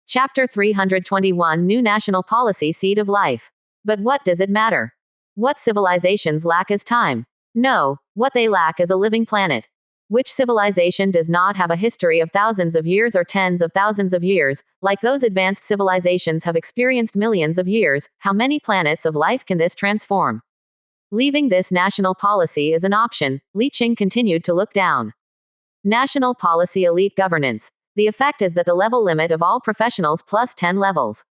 Chapter 321 New National Policy Seed of Life. But what does it matter? What civilizations lack is time. No, what they lack is a living planet. Which civilization does not have a history of thousands of years or tens of thousands of years, like those advanced civilizations have experienced millions of years? How many planets of life can this transform? Leaving this national policy is an option. Li Qing continued to look down. National policy elite governance. The effect is that the level limit of all professionals plus 10 levels.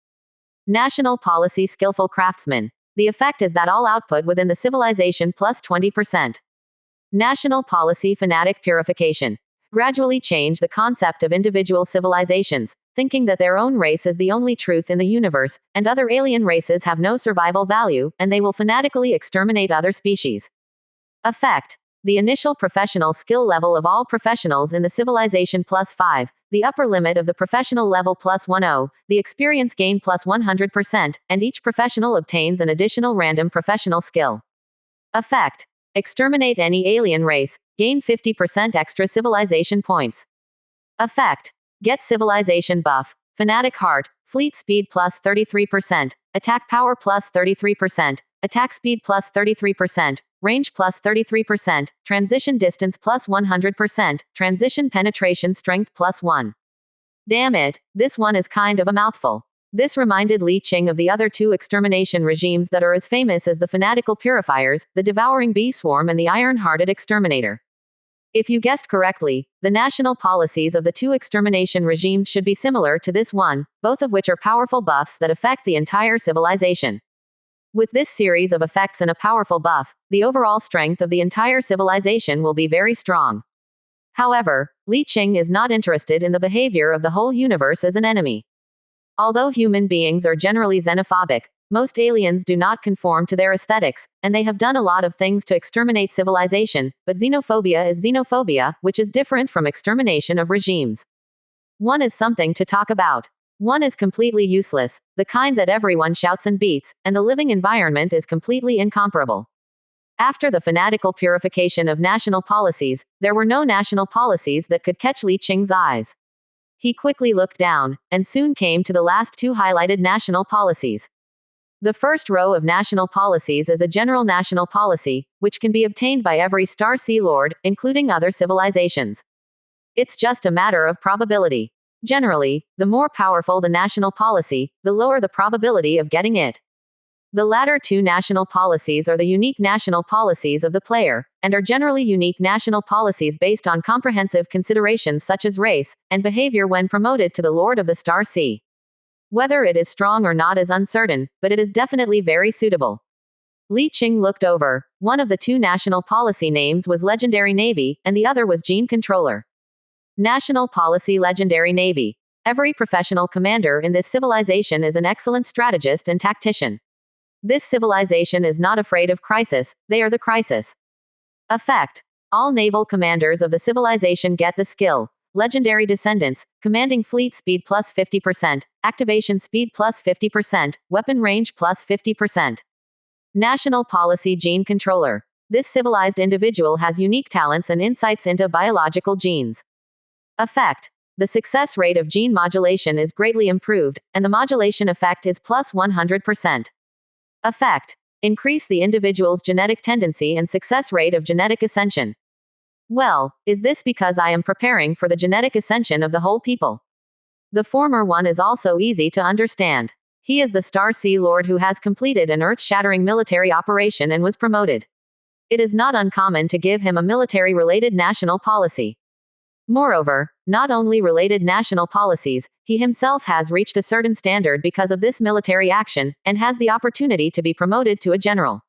National policy skillful craftsmen. The effect is that all output within the civilization plus 20%. National policy fanatic purification. Gradually change the concept of individual civilizations, thinking that their own race is the only truth in the universe, and other alien races have no survival value, and they will fanatically exterminate other species. Effect. The initial professional skill level of all professionals in the civilization plus 5, the upper limit of the professional level plus 10, the experience gain plus 100%, and each professional obtains an additional random professional skill. Effect. Exterminate any alien race, gain 50% extra civilization points. Effect. Get civilization buff, fanatic heart, fleet speed plus 33%, attack power plus 33%, attack speed plus 33%, range plus 33%, transition distance plus 100%, transition penetration strength plus 1. Damn it, this one is kind of a mouthful. This reminded Li Qing of the other two extermination regimes that are as famous as the fanatical purifiers, the devouring bee swarm and the iron-hearted exterminator. If you guessed correctly, the national policies of the two extermination regimes should be similar to this one, both of which are powerful buffs that affect the entire civilization. With this series of effects and a powerful buff, the overall strength of the entire civilization will be very strong. However, Li Qing is not interested in the behavior of the whole universe as an enemy. Although human beings are generally xenophobic, most aliens do not conform to their aesthetics, and they have done a lot of things to exterminate civilization, but xenophobia is xenophobia, which is different from extermination of regimes. One is something to talk about. One is completely useless, the kind that everyone shouts and beats, and the living environment is completely incomparable. After the fanatical purification of national policies, there were no national policies that could catch Li Qing's eyes. He quickly looked down, and soon came to the last two highlighted national policies. The first row of national policies is a general national policy, which can be obtained by every Star Sea Lord, including other civilizations. It's just a matter of probability. Generally, the more powerful the national policy, the lower the probability of getting it. The latter two national policies are the unique national policies of the player, and are generally unique national policies based on comprehensive considerations such as race and behavior when promoted to the Lord of the Star Sea. Whether it is strong or not is uncertain, but it is definitely very suitable. Li Qing looked over. One of the two national policy names was Legendary Navy, and the other was Gene Controller. National Policy Legendary Navy. Every professional commander in this civilization is an excellent strategist and tactician. This civilization is not afraid of crisis, they are the crisis. Effect. All naval commanders of the civilization get the skill. Legendary Descendants, commanding fleet speed plus 50%, activation speed plus 50%, weapon range plus 50%. National Policy Gene Controller. This civilized individual has unique talents and insights into biological genes. Effect. The success rate of gene modulation is greatly improved, and the modulation effect is plus 100%. Effect. Increase the individual's genetic tendency and success rate of genetic ascension. Well, is this because I am preparing for the genetic ascension of the whole people? The former one is also easy to understand. He is the Star Sea Lord who has completed an earth-shattering military operation and was promoted. It is not uncommon to give him a military-related national policy. Moreover, not only related national policies, he himself has reached a certain standard because of this military action, and has the opportunity to be promoted to a general.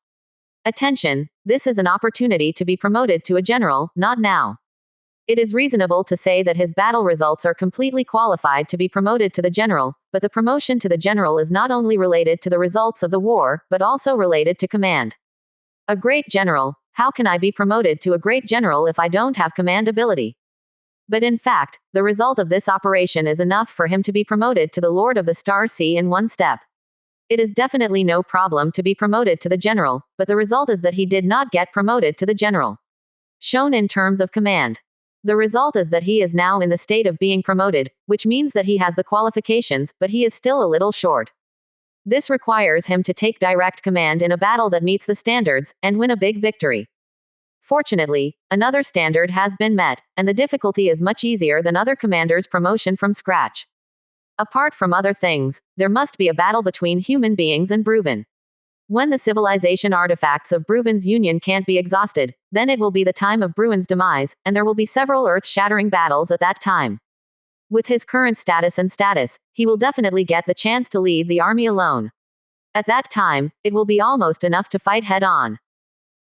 Attention, this is an opportunity to be promoted to a general, not now. It is reasonable to say that his battle results are completely qualified to be promoted to the general, but the promotion to the general is not only related to the results of the war, but also related to command. A great general, how can I be promoted to a great general if I don't have command ability? But in fact, the result of this operation is enough for him to be promoted to the Lord of the Star Sea in one step. It is definitely no problem to be promoted to the general, but the result is that he did not get promoted to the general. Shown in terms of command. The result is that he is now in the state of being promoted, which means that he has the qualifications, but he is still a little short. This requires him to take direct command in a battle that meets the standards, and win a big victory. Fortunately, another standard has been met, and the difficulty is much easier than other commanders' promotion from scratch. Apart from other things, there must be a battle between human beings and Bruven. When the civilization artifacts of Bruven's union can't be exhausted, then it will be the time of Bruin's demise, and there will be several earth-shattering battles at that time. With his current status, he will definitely get the chance to lead the army alone. At that time, it will be almost enough to fight head-on.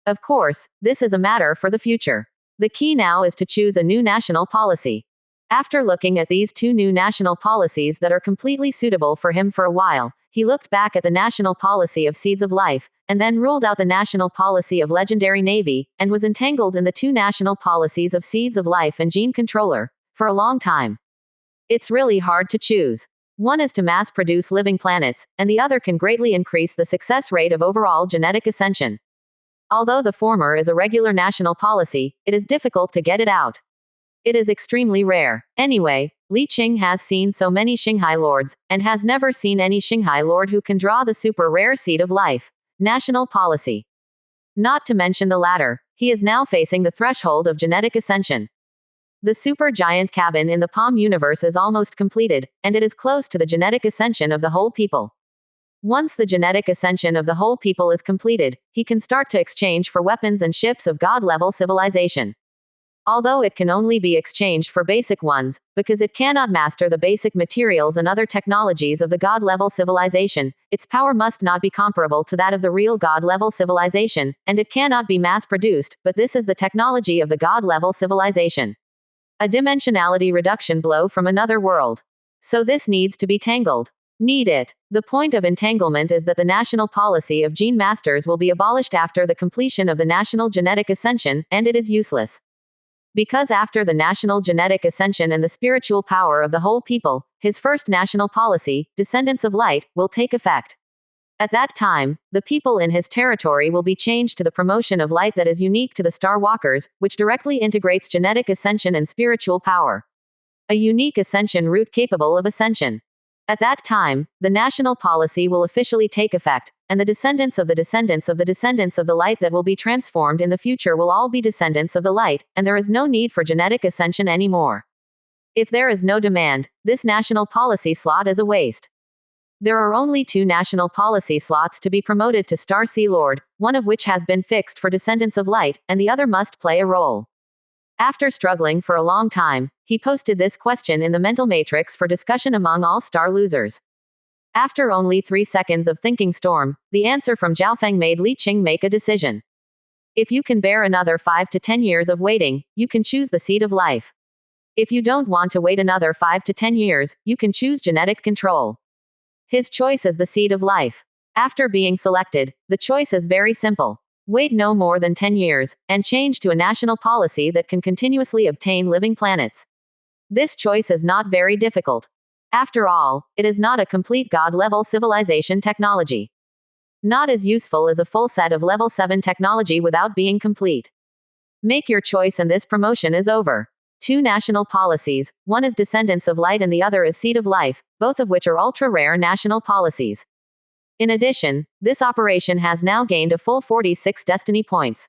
Of course, this is a matter for the future. The key now is to choose a new national policy. After looking at these two new national policies that are completely suitable for him for a while, he looked back at the national policy of Seeds of Life, and then ruled out the national policy of Legendary Navy, and was entangled in the two national policies of Seeds of Life and Gene Controller, for a long time. It's really hard to choose. One is to mass produce living planets, and the other can greatly increase the success rate of overall genetic ascension. Although the former is a regular national policy, it is difficult to get it out. It is extremely rare. Anyway, Li Qing has seen so many Xinghai lords, and has never seen any Xinghai lord who can draw the super rare Seed of Life national policy. Not to mention the latter, he is now facing the threshold of genetic ascension. The super giant cabin in the Palm universe is almost completed, and it is close to the genetic ascension of the whole people. Once the genetic ascension of the whole people is completed, he can start to exchange for weapons and ships of God-level civilization. Although it can only be exchanged for basic ones, because it cannot master the basic materials and other technologies of the God-level civilization, its power must not be comparable to that of the real God-level civilization, and it cannot be mass-produced, but this is the technology of the God-level civilization. A dimensionality reduction blow from another world. So this needs to be tangled. Need it. The point of entanglement is that the national policy of gene masters will be abolished after the completion of the national genetic ascension, and it is useless. Because after the national genetic ascension and the spiritual power of the whole people, his first national policy, Descendants of Light, will take effect. At that time, the people in his territory will be changed to the promotion of light that is unique to the Star Walkers, which directly integrates genetic ascension and spiritual power. A unique ascension route capable of ascension. At that time, the national policy will officially take effect, and the descendants of the descendants of the descendants of the light that will be transformed in the future will all be descendants of the light, and there is no need for genetic ascension anymore. If there is no demand, this national policy slot is a waste. There are only 2 national policy slots to be promoted to Star Sea Lord, one of which has been fixed for Descendants of Light, and the other must play a role. After struggling for a long time, he posted this question in the mental matrix for discussion among all star losers. After only 3 seconds of thinking storm, the answer from Zhaofeng made Li Qing make a decision. If you can bear another 5 to 10 years of waiting, you can choose the Seed of Life. If you don't want to wait another 5 to 10 years, you can choose genetic control. His choice is the Seed of Life. After being selected, the choice is very simple. Wait no more than 10 years, and change to a national policy that can continuously obtain living planets. This choice is not very difficult. After all, it is not a complete God-level civilization technology. Not as useful as a full set of level 7 technology without being complete. Make your choice and this promotion is over. 2 national policies, one is Descendants of Light and the other is Seed of Life, both of which are ultra-rare national policies. In addition, this operation has now gained a full 46 destiny points.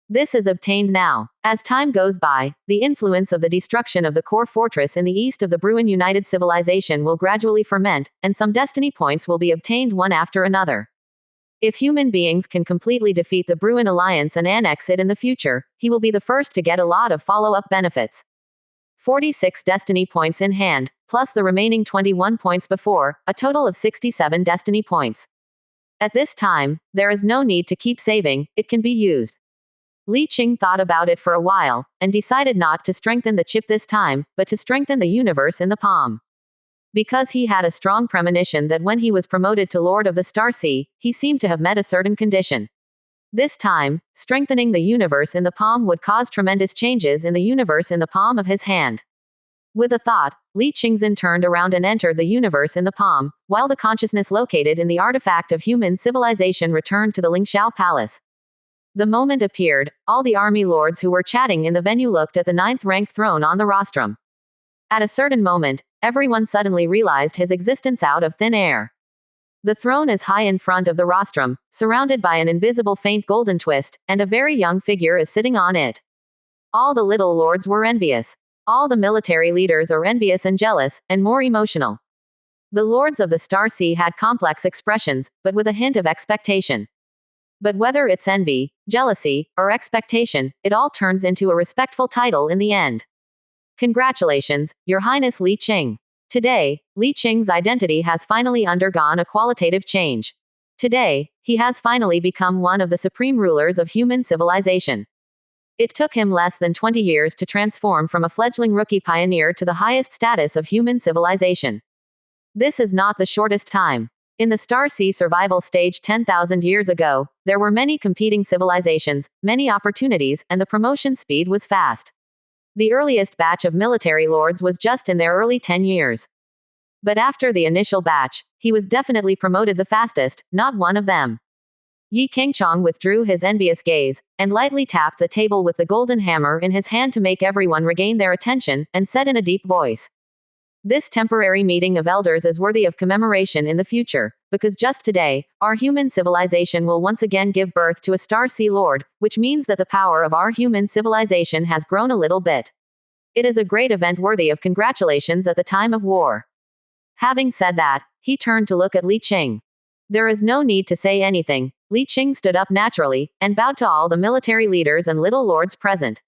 This is obtained now. As time goes by, the influence of the destruction of the core fortress in the east of the Bruin United Civilization will gradually ferment, and some destiny points will be obtained one after another. If human beings can completely defeat the Bruin Alliance and annex it in the future, he will be the first to get a lot of follow-up benefits. 46 destiny points in hand, plus the remaining 21 points before, a total of 67 destiny points. At this time, there is no need to keep saving, it can be used. Li Qing thought about it for a while, and decided not to strengthen the chip this time, but to strengthen the universe in the palm. Because he had a strong premonition that when he was promoted to Lord of the Star Sea, he seemed to have met a certain condition. This time, strengthening the universe in the palm would cause tremendous changes in the universe in the palm of his hand. With a thought, Li Qingzhen turned around and entered the universe in the palm, while the consciousness located in the artifact of human civilization returned to the Lingxiao Palace. The moment appeared, all the army lords who were chatting in the venue looked at the ninth-ranked throne on the rostrum. At a certain moment, everyone suddenly realized his existence out of thin air. The throne is high in front of the rostrum, surrounded by an invisible faint golden twist, and a very young figure is sitting on it. All the little lords were envious. All the military leaders are envious and jealous, and more emotional. The lords of the Star Sea had complex expressions, but with a hint of expectation. But whether it's envy, jealousy, or expectation, it all turns into a respectful title in the end. Congratulations, Your Highness Li Qing. Today, Li Qing's identity has finally undergone a qualitative change. Today, he has finally become one of the supreme rulers of human civilization. It took him less than 20 years to transform from a fledgling rookie pioneer to the highest status of human civilization. This is not the shortest time. In the Star Sea survival stage 10,000 years ago, there were many competing civilizations, many opportunities, and the promotion speed was fast. The earliest batch of military lords was just in their early 10 years. But after the initial batch, he was definitely promoted the fastest, not one of them. Yi Kingchong withdrew his envious gaze, and lightly tapped the table with the golden hammer in his hand to make everyone regain their attention, and said in a deep voice, "This temporary meeting of elders is worthy of commemoration in the future, because just today, our human civilization will once again give birth to a Star Sea Lord, which means that the power of our human civilization has grown a little bit. It is a great event worthy of congratulations at the time of war." Having said that, he turned to look at Li Qing. There is no need to say anything. Li Qing stood up naturally, and bowed to all the military leaders and little lords present.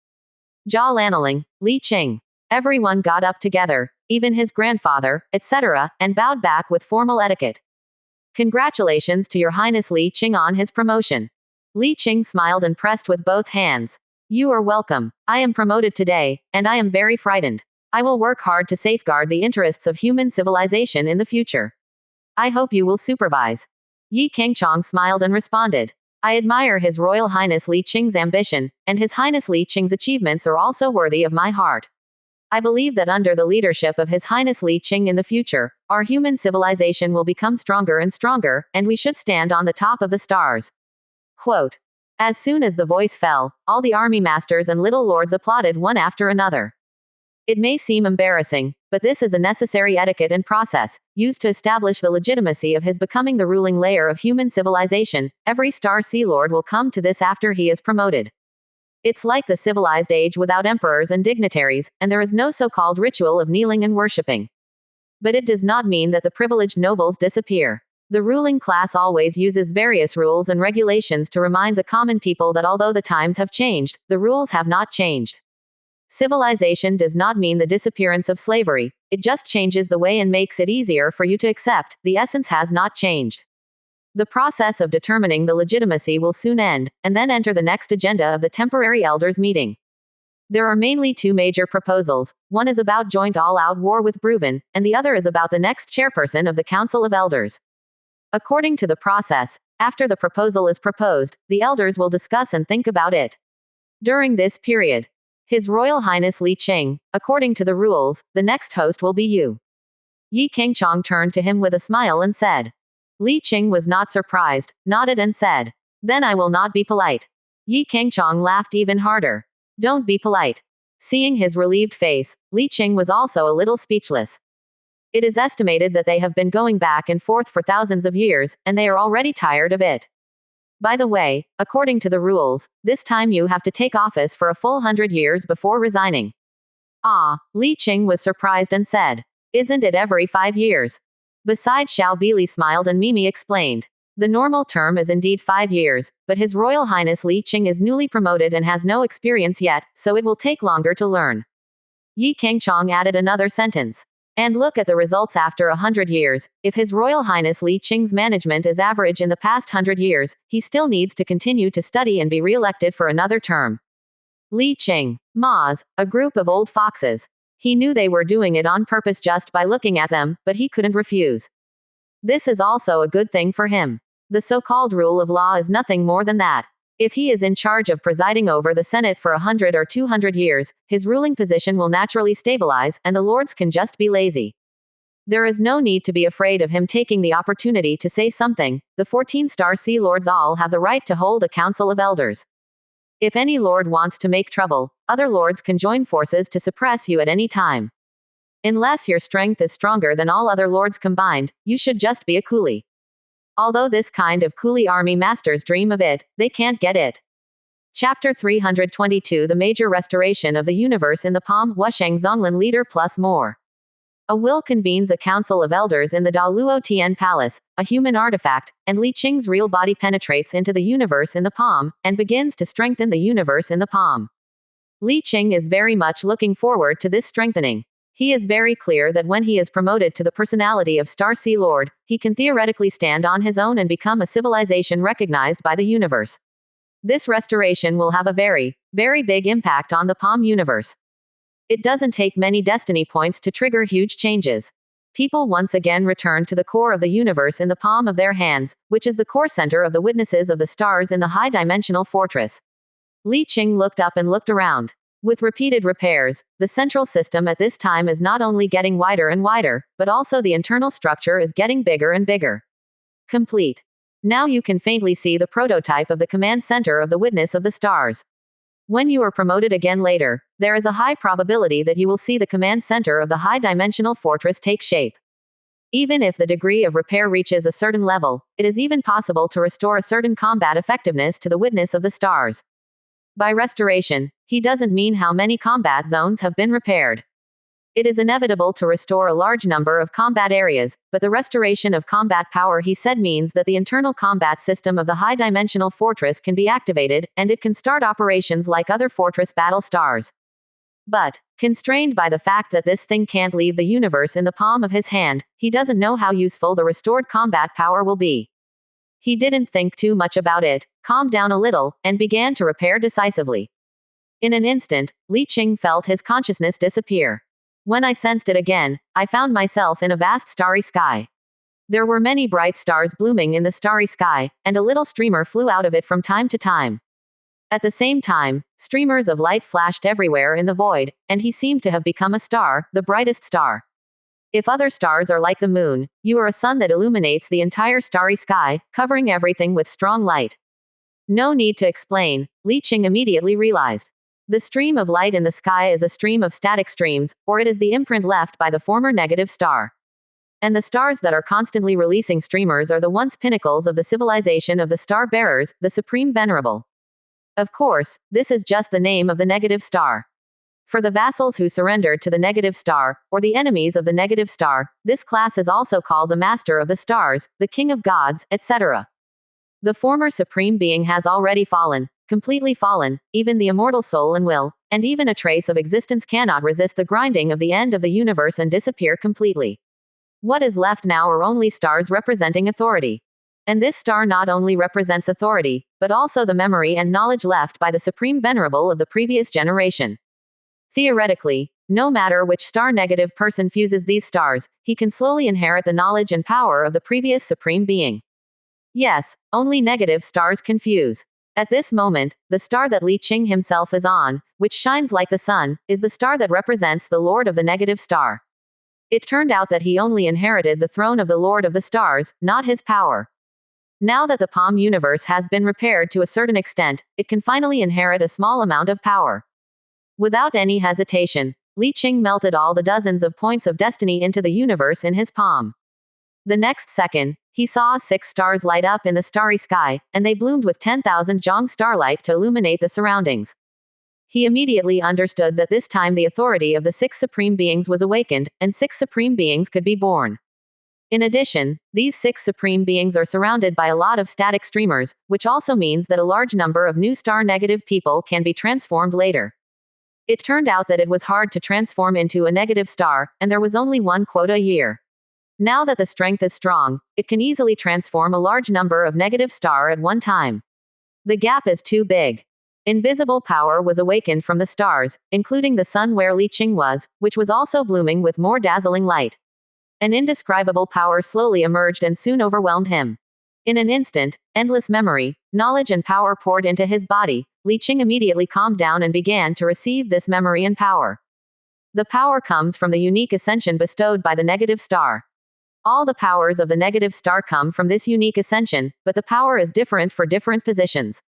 Jia Lanaling, Li Qing. Everyone got up together, even his grandfather, etc., and bowed back with formal etiquette. "Congratulations to Your Highness Li Qing on his promotion." Li Qing smiled and pressed with both hands. "You are welcome. I am promoted today, and I am very frightened. I will work hard to safeguard the interests of human civilization in the future. I hope you will supervise." Yi Kingchong smiled and responded, "I admire His Royal Highness Li Qing's ambition, and His Highness Li Qing's achievements are also worthy of my heart. I believe that under the leadership of His Highness Li Qing in the future, our human civilization will become stronger and stronger, and we should stand on the top of the stars." Quote. As soon as the voice fell, all the army masters and little lords applauded one after another. It may seem embarrassing, but this is a necessary etiquette and process, used to establish the legitimacy of his becoming the ruling layer of human civilization. Every Star Sea Lord will come to this after he is promoted. It's like the civilized age without emperors and dignitaries, and there is no so-called ritual of kneeling and worshipping. But it does not mean that the privileged nobles disappear. The ruling class always uses various rules and regulations to remind the common people that although the times have changed, the rules have not changed. Civilization does not mean the disappearance of slavery, it just changes the way and makes it easier for you to accept. The essence has not changed. The process of determining the legitimacy will soon end, and then enter the next agenda of the temporary elders meeting. There are mainly two major proposals. One is about joint all-out war with Bruven, and the other is about the next chairperson of the Council of Elders. According to the process, after the proposal is proposed, the elders will discuss and think about it. During this period, His Royal Highness Li Qing, according to the rules, the next host will be you. Yi Kingchong turned to him with a smile and said. Li Qing was not surprised, nodded and said, "Then I will not be polite." Yi Kingchong laughed even harder. "Don't be polite." Seeing his relieved face, Li Qing was also a little speechless. It is estimated that they have been going back and forth for thousands of years, and they are already tired of it. By the way, according to the rules, this time you have to take office for a full 100 years before resigning. Ah, Li Qing was surprised and said, "Isn't it every 5 years?" Besides, Xiao Bili smiled and Mimi explained. The normal term is indeed 5 years, but His Royal Highness Li Qing is newly promoted and has no experience yet, so it will take longer to learn. Yi Kingchong added another sentence. And look at the results after 100 years. If His Royal Highness Li Qing's management is average in the past 100 years, he still needs to continue to study and be re-elected for another term. Li Qing. Moz, a group of old foxes. He knew they were doing it on purpose just by looking at them, but he couldn't refuse. This is also a good thing for him. The so-called rule of law is nothing more than that. If he is in charge of presiding over the Senate for 100 or 200 years, his ruling position will naturally stabilize, and the lords can just be lazy. There is no need to be afraid of him taking the opportunity to say something. The 14 Star Sea Lords all have the right to hold a council of elders. If any lord wants to make trouble, other lords can join forces to suppress you at any time. Unless your strength is stronger than all other lords combined, you should just be a coolie. Although this kind of coolie army masters dream of it, they can't get it. Chapter 322 The Major Restoration of the Universe in the Palm, Wusheng Zhonglan Leader plus more. A will convenes a council of elders in the Daluo Tian Palace, a human artifact, and Li Qing's real body penetrates into the universe in the palm, and begins to strengthen the universe in the palm. Li Qing is very much looking forward to this strengthening. He is very clear that when he is promoted to the personality of Star Sea Lord, he can theoretically stand on his own and become a civilization recognized by the universe. This restoration will have a very, very big impact on the Palm universe. It doesn't take many destiny points to trigger huge changes. People once again return to the core of the universe in the palm of their hands, which is the core center of the witnesses of the stars in the high-dimensional fortress. Li Qing looked up and looked around. With repeated repairs, the central system at this time is not only getting wider and wider, but also the internal structure is getting bigger and bigger. Complete. Now you can faintly see the prototype of the command center of the witness of the stars. When you are promoted again later, there is a high probability that you will see the command center of the high-dimensional fortress take shape. Even if the degree of repair reaches a certain level, it is even possible to restore a certain combat effectiveness to the witness of the stars. By restoration, he doesn't mean how many combat zones have been repaired. It is inevitable to restore a large number of combat areas, but the restoration of combat power he said means that the internal combat system of the high-dimensional fortress can be activated, and it can start operations like other fortress battle stars. But, constrained by the fact that this thing can't leave the universe in the palm of his hand, he doesn't know how useful the restored combat power will be. He didn't think too much about it, calmed down a little, and began to repair decisively. In an instant, Li Qing felt his consciousness disappear. When I sensed it again, I found myself in a vast starry sky. There were many bright stars blooming in the starry sky, and a little streamer flew out of it from time to time. At the same time, streamers of light flashed everywhere in the void, and he seemed to have become a star, the brightest star. If other stars are like the moon, you are a sun that illuminates the entire starry sky, covering everything with strong light. No need to explain, Li Qing immediately realized. The stream of light in the sky is a stream of static streams, or it is the imprint left by the former negative star. And the stars that are constantly releasing streamers are the once pinnacles of the civilization of the star bearers, the Supreme Venerable. Of course, this is just the name of the negative star. For the vassals who surrendered to the negative star, or the enemies of the negative star, this class is also called the Master of the Stars, the King of Gods, etc. The former Supreme Being has already fallen, completely fallen, even the immortal soul and will, and even a trace of existence cannot resist the grinding of the end of the universe and disappear completely. What is left now are only stars representing authority. And this star not only represents authority, but also the memory and knowledge left by the Supreme Venerable of the previous generation. Theoretically, no matter which star-negative person fuses these stars, he can slowly inherit the knowledge and power of the previous Supreme Being. Yes, only negative stars can fuse. At this moment, the star that Li Qing himself is on, which shines like the sun, is the star that represents the Lord of the negative star. It turned out that he only inherited the throne of the Lord of the Stars, not his power. Now that the Palm universe has been repaired to a certain extent, it can finally inherit a small amount of power. Without any hesitation, Li Qing melted all the dozens of points of destiny into the universe in his palm. The next second, he saw 6 stars light up in the starry sky, and they bloomed with 10,000 zhong starlight to illuminate the surroundings. He immediately understood that this time the authority of the 6 supreme beings was awakened, and 6 supreme beings could be born. In addition, these 6 supreme beings are surrounded by a lot of static streamers, which also means that a large number of new star-negative people can be transformed later. It turned out that it was hard to transform into a negative star, and there was only one quota a year. Now that the strength is strong, it can easily transform a large number of negative star at one time. The gap is too big. Invisible power was awakened from the stars, including the sun where Li Qing was, which was also blooming with more dazzling light. An indescribable power slowly emerged and soon overwhelmed him. In an instant, endless memory, knowledge and power poured into his body. Li Qing immediately calmed down and began to receive this memory and power. The power comes from the unique ascension bestowed by the negative star. All the powers of the negative star come from this unique ascension, but the power is different for different positions.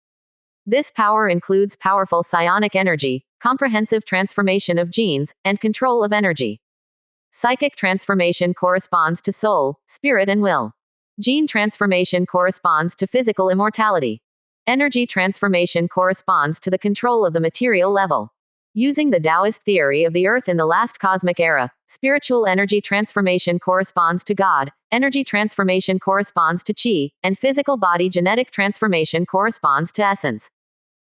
This power includes powerful psionic energy, comprehensive transformation of genes, and control of energy. Psychic transformation corresponds to soul, spirit, and will. Gene transformation corresponds to physical immortality. Energy transformation corresponds to the control of the material level. Using the Taoist theory of the earth in the last cosmic era, spiritual energy transformation corresponds to God, energy transformation corresponds to Qi, and physical body genetic transformation corresponds to essence.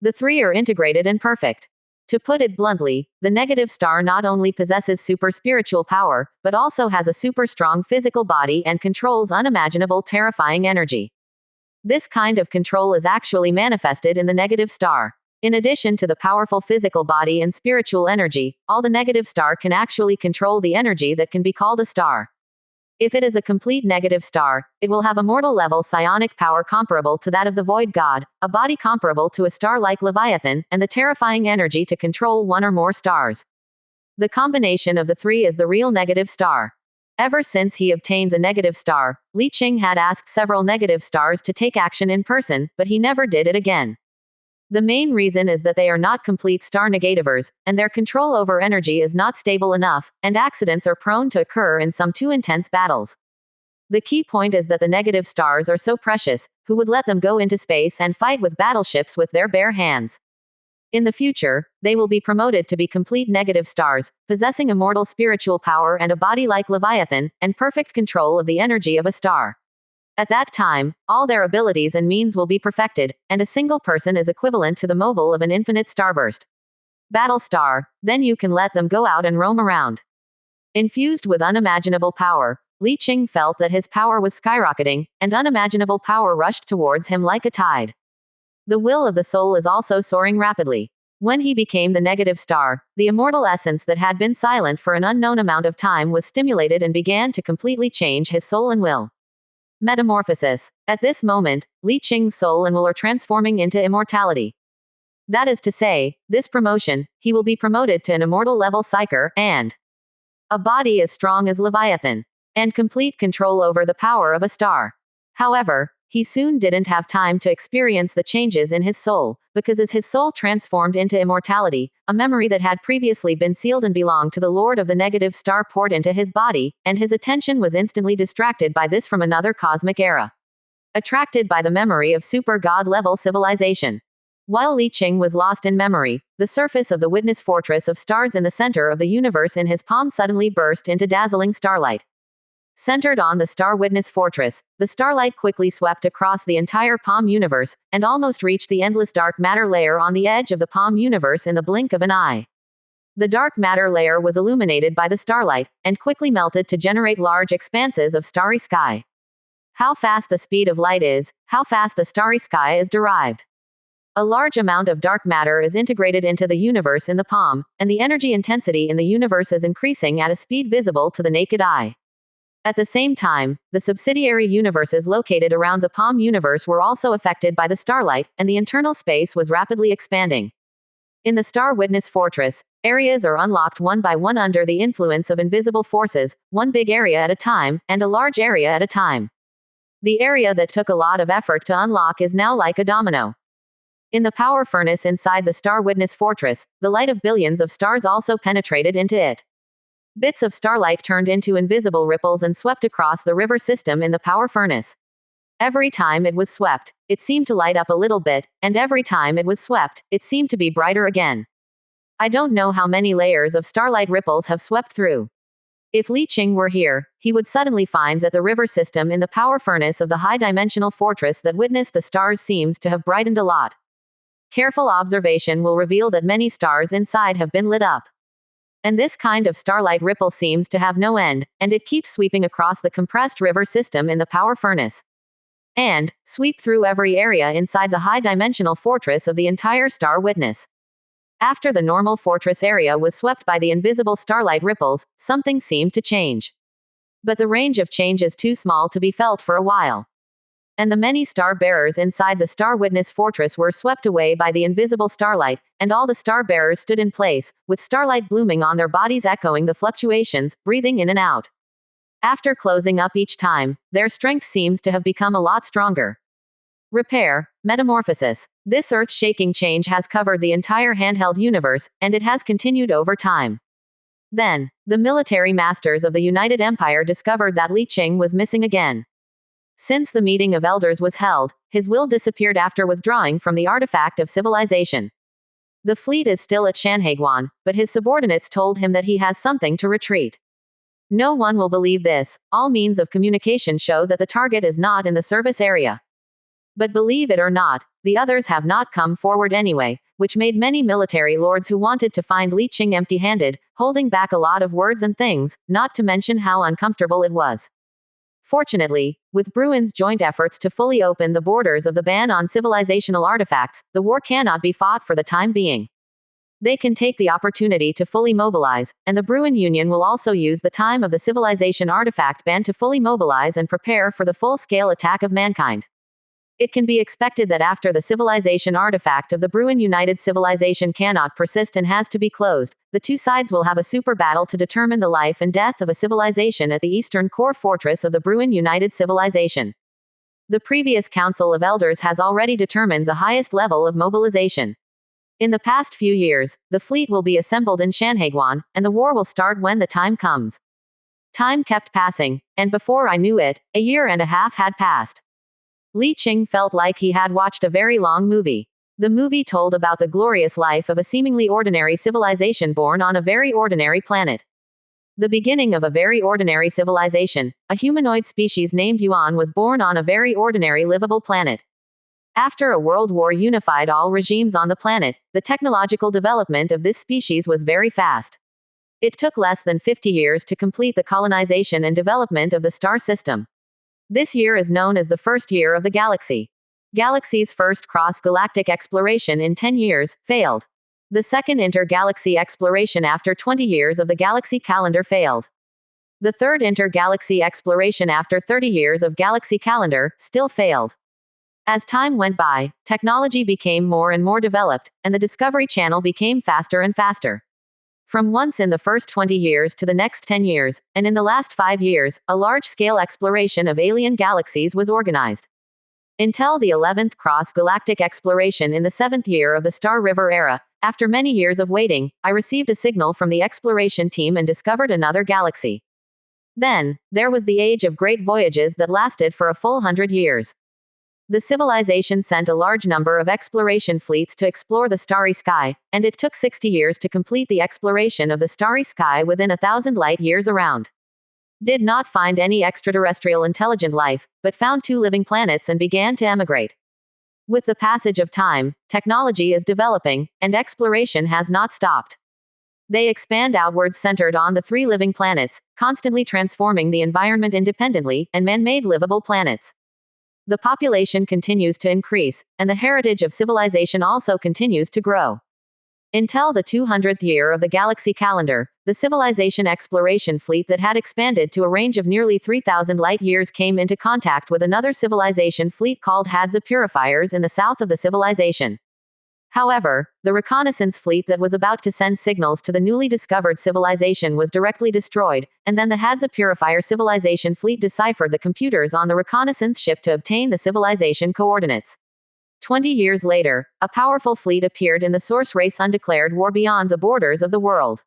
The three are integrated and perfect. To put it bluntly, the negative star not only possesses super spiritual power, but also has a super strong physical body and controls unimaginable terrifying energy. This kind of control is actually manifested in the negative star. In addition to the powerful physical body and spiritual energy, all the negative star can actually control the energy that can be called a star. If it is a complete negative star, it will have a mortal level psionic power comparable to that of the void god, a body comparable to a star like Leviathan, and the terrifying energy to control one or more stars. The combination of the three is the real negative star. Ever since he obtained the negative star, Li Qing had asked several negative stars to take action in person, but he never did it again. The main reason is that they are not complete star negativers, and their control over energy is not stable enough, and accidents are prone to occur in some too intense battles. The key point is that the negative stars are so precious, who would let them go into space and fight with battleships with their bare hands? In the future, they will be promoted to be complete negative stars, possessing immortal spiritual power and a body like Leviathan, and perfect control of the energy of a star. At that time, all their abilities and means will be perfected, and a single person is equivalent to the mobile of an infinite starburst. Battle star, then you can let them go out and roam around. Infused with unimaginable power, Li Qing felt that his power was skyrocketing, and unimaginable power rushed towards him like a tide. The will of the soul is also soaring rapidly. When he became the negative star, the immortal essence that had been silent for an unknown amount of time was stimulated and began to completely change his soul and will. Metamorphosis. At this moment, Li Qing's soul and will are transforming into immortality. That is to say, this promotion, he will be promoted to an immortal level psyker, and a body as strong as Leviathan, and complete control over the power of a star. However, he soon didn't have time to experience the changes in his soul, because as his soul transformed into immortality, a memory that had previously been sealed and belonged to the Lord of the negative star poured into his body, and his attention was instantly distracted by this from another cosmic era. Attracted by the memory of super god-level civilization. While Li Qing was lost in memory, the surface of the witness fortress of stars in the center of the universe in his palm suddenly burst into dazzling starlight. Centered on the star witness fortress, the starlight quickly swept across the entire palm universe, and almost reached the endless dark matter layer on the edge of the palm universe in the blink of an eye. The dark matter layer was illuminated by the starlight, and quickly melted to generate large expanses of starry sky. How fast the speed of light is, how fast the starry sky is derived. A large amount of dark matter is integrated into the universe in the palm, and the energy intensity in the universe is increasing at a speed visible to the naked eye. At the same time, the subsidiary universes located around the palm universe were also affected by the starlight, and the internal space was rapidly expanding. In the Star Witness Fortress, areas are unlocked one by one under the influence of invisible forces, one big area at a time, and a large area at a time. The area that took a lot of effort to unlock is now like a domino. In the power furnace inside the Star Witness Fortress, the light of billions of stars also penetrated into it. Bits of starlight turned into invisible ripples and swept across the river system in the power furnace. Every time it was swept, it seemed to light up a little bit, and every time it was swept, it seemed to be brighter again. I don't know how many layers of starlight ripples have swept through. If Li Qing were here, he would suddenly find that the river system in the power furnace of the high-dimensional fortress that witnessed the stars seems to have brightened a lot. Careful observation will reveal that many stars inside have been lit up. And this kind of starlight ripple seems to have no end, and it keeps sweeping across the compressed river system in the power furnace. And sweep through every area inside the high-dimensional fortress of the entire Star Witness. After the normal fortress area was swept by the invisible starlight ripples, something seemed to change. But the range of change is too small to be felt for a while. And the many star bearers inside the Star Witness Fortress were swept away by the invisible starlight, and all the star bearers stood in place, with starlight blooming on their bodies echoing the fluctuations, breathing in and out. After closing up each time, their strength seems to have become a lot stronger. Repair. Metamorphosis. This earth-shaking change has covered the entire handheld universe, and it has continued over time. Then, the military masters of the United Empire discovered that Li Qing was missing again. Since the meeting of elders was held, his will disappeared after withdrawing from the artifact of civilization. The fleet is still at Shanhaiguan, but his subordinates told him that he has something to retreat. No one will believe this. All means of communication show that the target is not in the service area. But believe it or not, the others have not come forward anyway, which made many military lords who wanted to find Li Qing empty-handed, holding back a lot of words and things, not to mention how uncomfortable it was. Fortunately, with Bruin's joint efforts to fully open the borders of the ban on civilizational artifacts, the war cannot be fought for the time being. They can take the opportunity to fully mobilize, and the Bruin Union will also use the time of the civilization artifact ban to fully mobilize and prepare for the full-scale attack of mankind. It can be expected that after the civilization artifact of the Bruin United civilization cannot persist and has to be closed, the two sides will have a super battle to determine the life and death of a civilization at the eastern core fortress of the Bruin United civilization. The previous Council of Elders has already determined the highest level of mobilization. In the past few years, the fleet will be assembled in Shanhaiguan, and the war will start when the time comes. Time kept passing, and before I knew it, a year and a half had passed. Li Qing felt like he had watched a very long movie. The movie told about the glorious life of a seemingly ordinary civilization born on a very ordinary planet. The beginning of a very ordinary civilization, a humanoid species named Yuan was born on a very ordinary livable planet. After a world war unified all regimes on the planet, the technological development of this species was very fast. It took less than 50 years to complete the colonization and development of the star system. This year is known as the first year of the galaxy. Galaxy's first cross-galactic exploration in 10 years failed. The second inter-galaxy exploration after 20 years of the galaxy calendar failed. The third inter-galaxy exploration after 30 years of galaxy calendar still failed. As time went by, technology became more and more developed, and the Discovery Channel became faster and faster. From once in the first 20 years to the next 10 years, and in the last 5 years, a large-scale exploration of alien galaxies was organized. Until the 11th cross-galactic exploration in the 7th year of the Star River era, after many years of waiting, I received a signal from the exploration team and discovered another galaxy. Then, there was the age of great voyages that lasted for a full 100 years. The civilization sent a large number of exploration fleets to explore the starry sky, and it took 60 years to complete the exploration of the starry sky within 1,000 light years around. Did not find any extraterrestrial intelligent life, but found 2 living planets and began to emigrate. With the passage of time, technology is developing, and exploration has not stopped. They expand outwards centered on the 3 living planets, constantly transforming the environment independently, and man-made livable planets. The population continues to increase, and the heritage of civilization also continues to grow. Until the 200th year of the galaxy calendar, the civilization exploration fleet that had expanded to a range of nearly 3,000 light years came into contact with another civilization fleet called Hadza Purifiers in the south of the civilization. However, the reconnaissance fleet that was about to send signals to the newly discovered civilization was directly destroyed, and then the Hadza Purifier civilization fleet deciphered the computers on the reconnaissance ship to obtain the civilization coordinates. 20 years later, a powerful fleet appeared in the Source Race undeclared war beyond the borders of the world.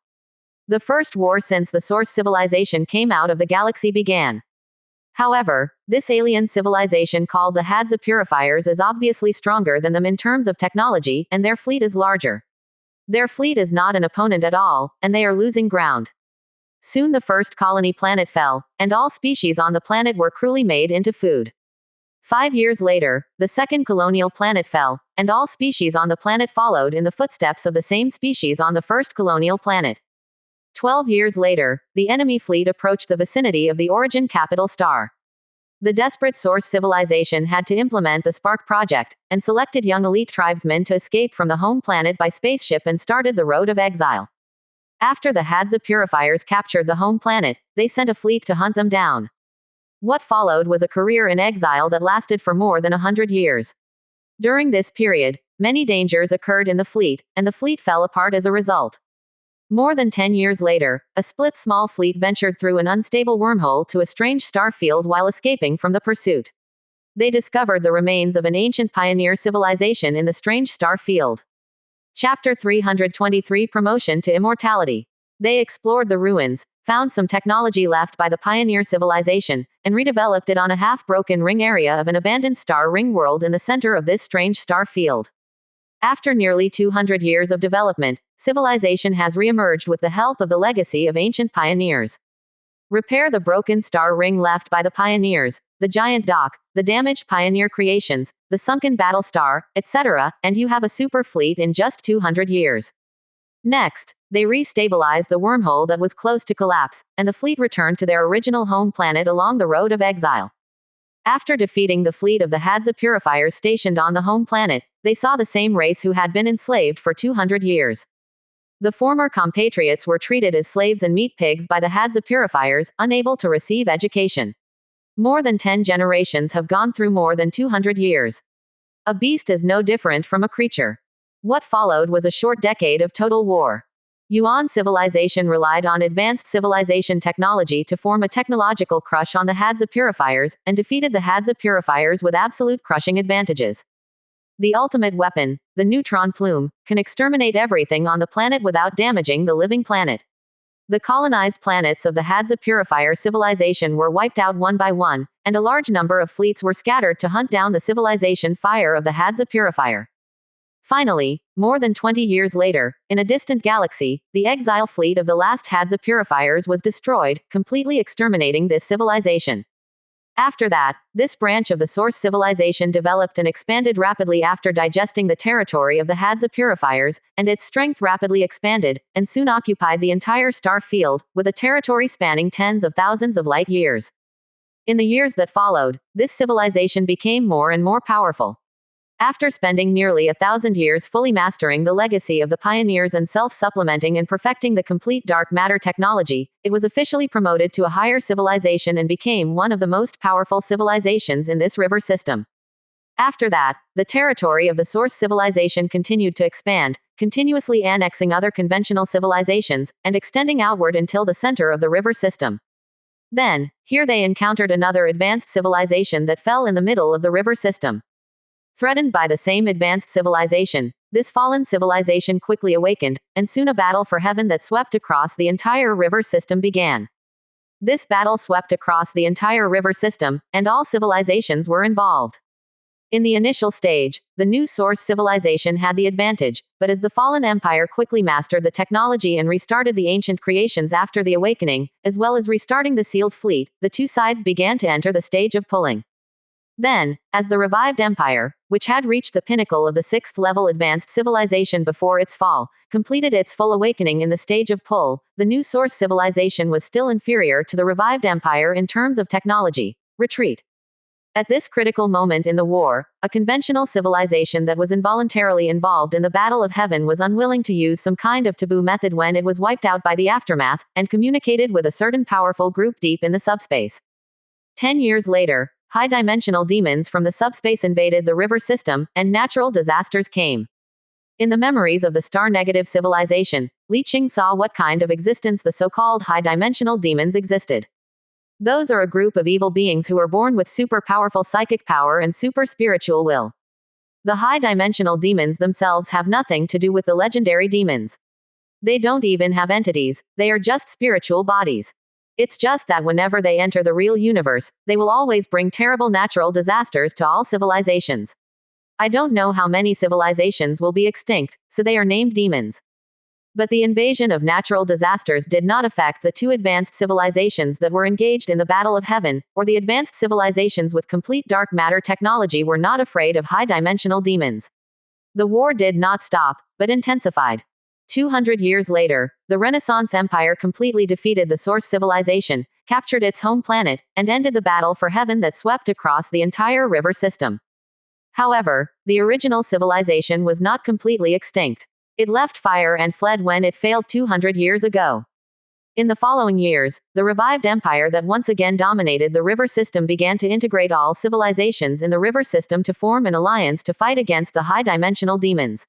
The first war since the Source civilization came out of the galaxy began. However, this alien civilization called the Hadza Purifiers is obviously stronger than them in terms of technology, and their fleet is larger. Their fleet is not an opponent at all, and they are losing ground. Soon the first colony planet fell, and all species on the planet were cruelly made into food. 5 years later, the second colonial planet fell, and all species on the planet followed in the footsteps of the same species on the first colonial planet. 12 years later, the enemy fleet approached the vicinity of the origin capital star. The desperate Source civilization had to implement the Spark project, and selected young elite tribesmen to escape from the home planet by spaceship and started the road of exile. After the Hadza Purifiers captured the home planet, they sent a fleet to hunt them down. What followed was a career in exile that lasted for more than 100 years. During this period, many dangers occurred in the fleet, and the fleet fell apart as a result. More than 10 years later, a split small fleet ventured through an unstable wormhole to a strange star field while escaping from the pursuit. They discovered the remains of an ancient pioneer civilization in the strange star field. Chapter 323 Promotion to Immortality. They explored the ruins, found some technology left by the pioneer civilization, and redeveloped it on a half-broken ring area of an abandoned star ring world in the center of this strange star field. After nearly 200 years of development, civilization has re-emerged with the help of the legacy of ancient pioneers. Repair the broken star ring left by the pioneers, the giant dock, the damaged pioneer creations, the sunken battle star, etc., and you have a super fleet in just 200 years. Next, they re-stabilized the wormhole that was close to collapse, and the fleet returned to their original home planet along the road of exile. After defeating the fleet of the Hadza purifiers stationed on the home planet, they saw the same race who had been enslaved for 200 years. The former compatriots were treated as slaves and meat pigs by the Hadza purifiers, unable to receive education. More than 10 generations have gone through more than 200 years. A beast is no different from a creature. What followed was a short decade of total war. Yuan civilization relied on advanced civilization technology to form a technological crush on the Hadza purifiers, and defeated the Hadza purifiers with absolute crushing advantages. The ultimate weapon, the neutron plume, can exterminate everything on the planet without damaging the living planet. The colonized planets of the Hadza purifier civilization were wiped out one by one, and a large number of fleets were scattered to hunt down the civilization fire of the Hadza purifier. Finally, more than 20 years later, in a distant galaxy, the exile fleet of the last Hadza purifiers was destroyed, completely exterminating this civilization. After that, this branch of the source civilization developed and expanded rapidly after digesting the territory of the Hadza purifiers, and its strength rapidly expanded, and soon occupied the entire star field, with a territory spanning tens of thousands of light years. In the years that followed, this civilization became more and more powerful. After spending nearly 1,000 years fully mastering the legacy of the pioneers and self-supplementing and perfecting the complete dark matter technology, it was officially promoted to a higher civilization and became one of the most powerful civilizations in this river system. After that, the territory of the source civilization continued to expand, continuously annexing other conventional civilizations, and extending outward until the center of the river system. Then, here they encountered another advanced civilization that fell in the middle of the river system. Threatened by the same advanced civilization, this fallen civilization quickly awakened, and soon a battle for heaven that swept across the entire river system began. This battle swept across the entire river system, and all civilizations were involved. In the initial stage, the new source civilization had the advantage, but as the fallen empire quickly mastered the technology and restarted the ancient creations after the awakening, as well as restarting the sealed fleet, the two sides began to enter the stage of pulling. Then, as the revived empire, which had reached the pinnacle of the 6th-level advanced civilization before its fall, completed its full awakening in the stage of pull, the new source civilization was still inferior to the revived empire in terms of technology. Retreat. At this critical moment in the war, a conventional civilization that was involuntarily involved in the battle of heaven was unwilling to use some kind of taboo method when it was wiped out by the aftermath, and communicated with a certain powerful group deep in the subspace. 10 years later, high-dimensional demons from the subspace invaded the river system, and natural disasters came. In the memories of the star-negative civilization, Li Qing saw what kind of existence the so-called high-dimensional demons existed. Those are a group of evil beings who are born with super-powerful psychic power and super-spiritual will. The high-dimensional demons themselves have nothing to do with the legendary demons. They don't even have entities, they are just spiritual bodies. It's just that whenever they enter the real universe, they will always bring terrible natural disasters to all civilizations. I don't know how many civilizations will be extinct, so they are named demons. But the invasion of natural disasters did not affect the two advanced civilizations that were engaged in the battle of heaven, or the advanced civilizations with complete dark matter technology were not afraid of high-dimensional demons. The war did not stop, but intensified. 200 years later, the Renaissance Empire completely defeated the source civilization, captured its home planet, and ended the battle for heaven that swept across the entire river system. However, the original civilization was not completely extinct. It left fire and fled when it failed 200 years ago. In the following years, the revived empire that once again dominated the river system began to integrate all civilizations in the river system to form an alliance to fight against the high-dimensional demons.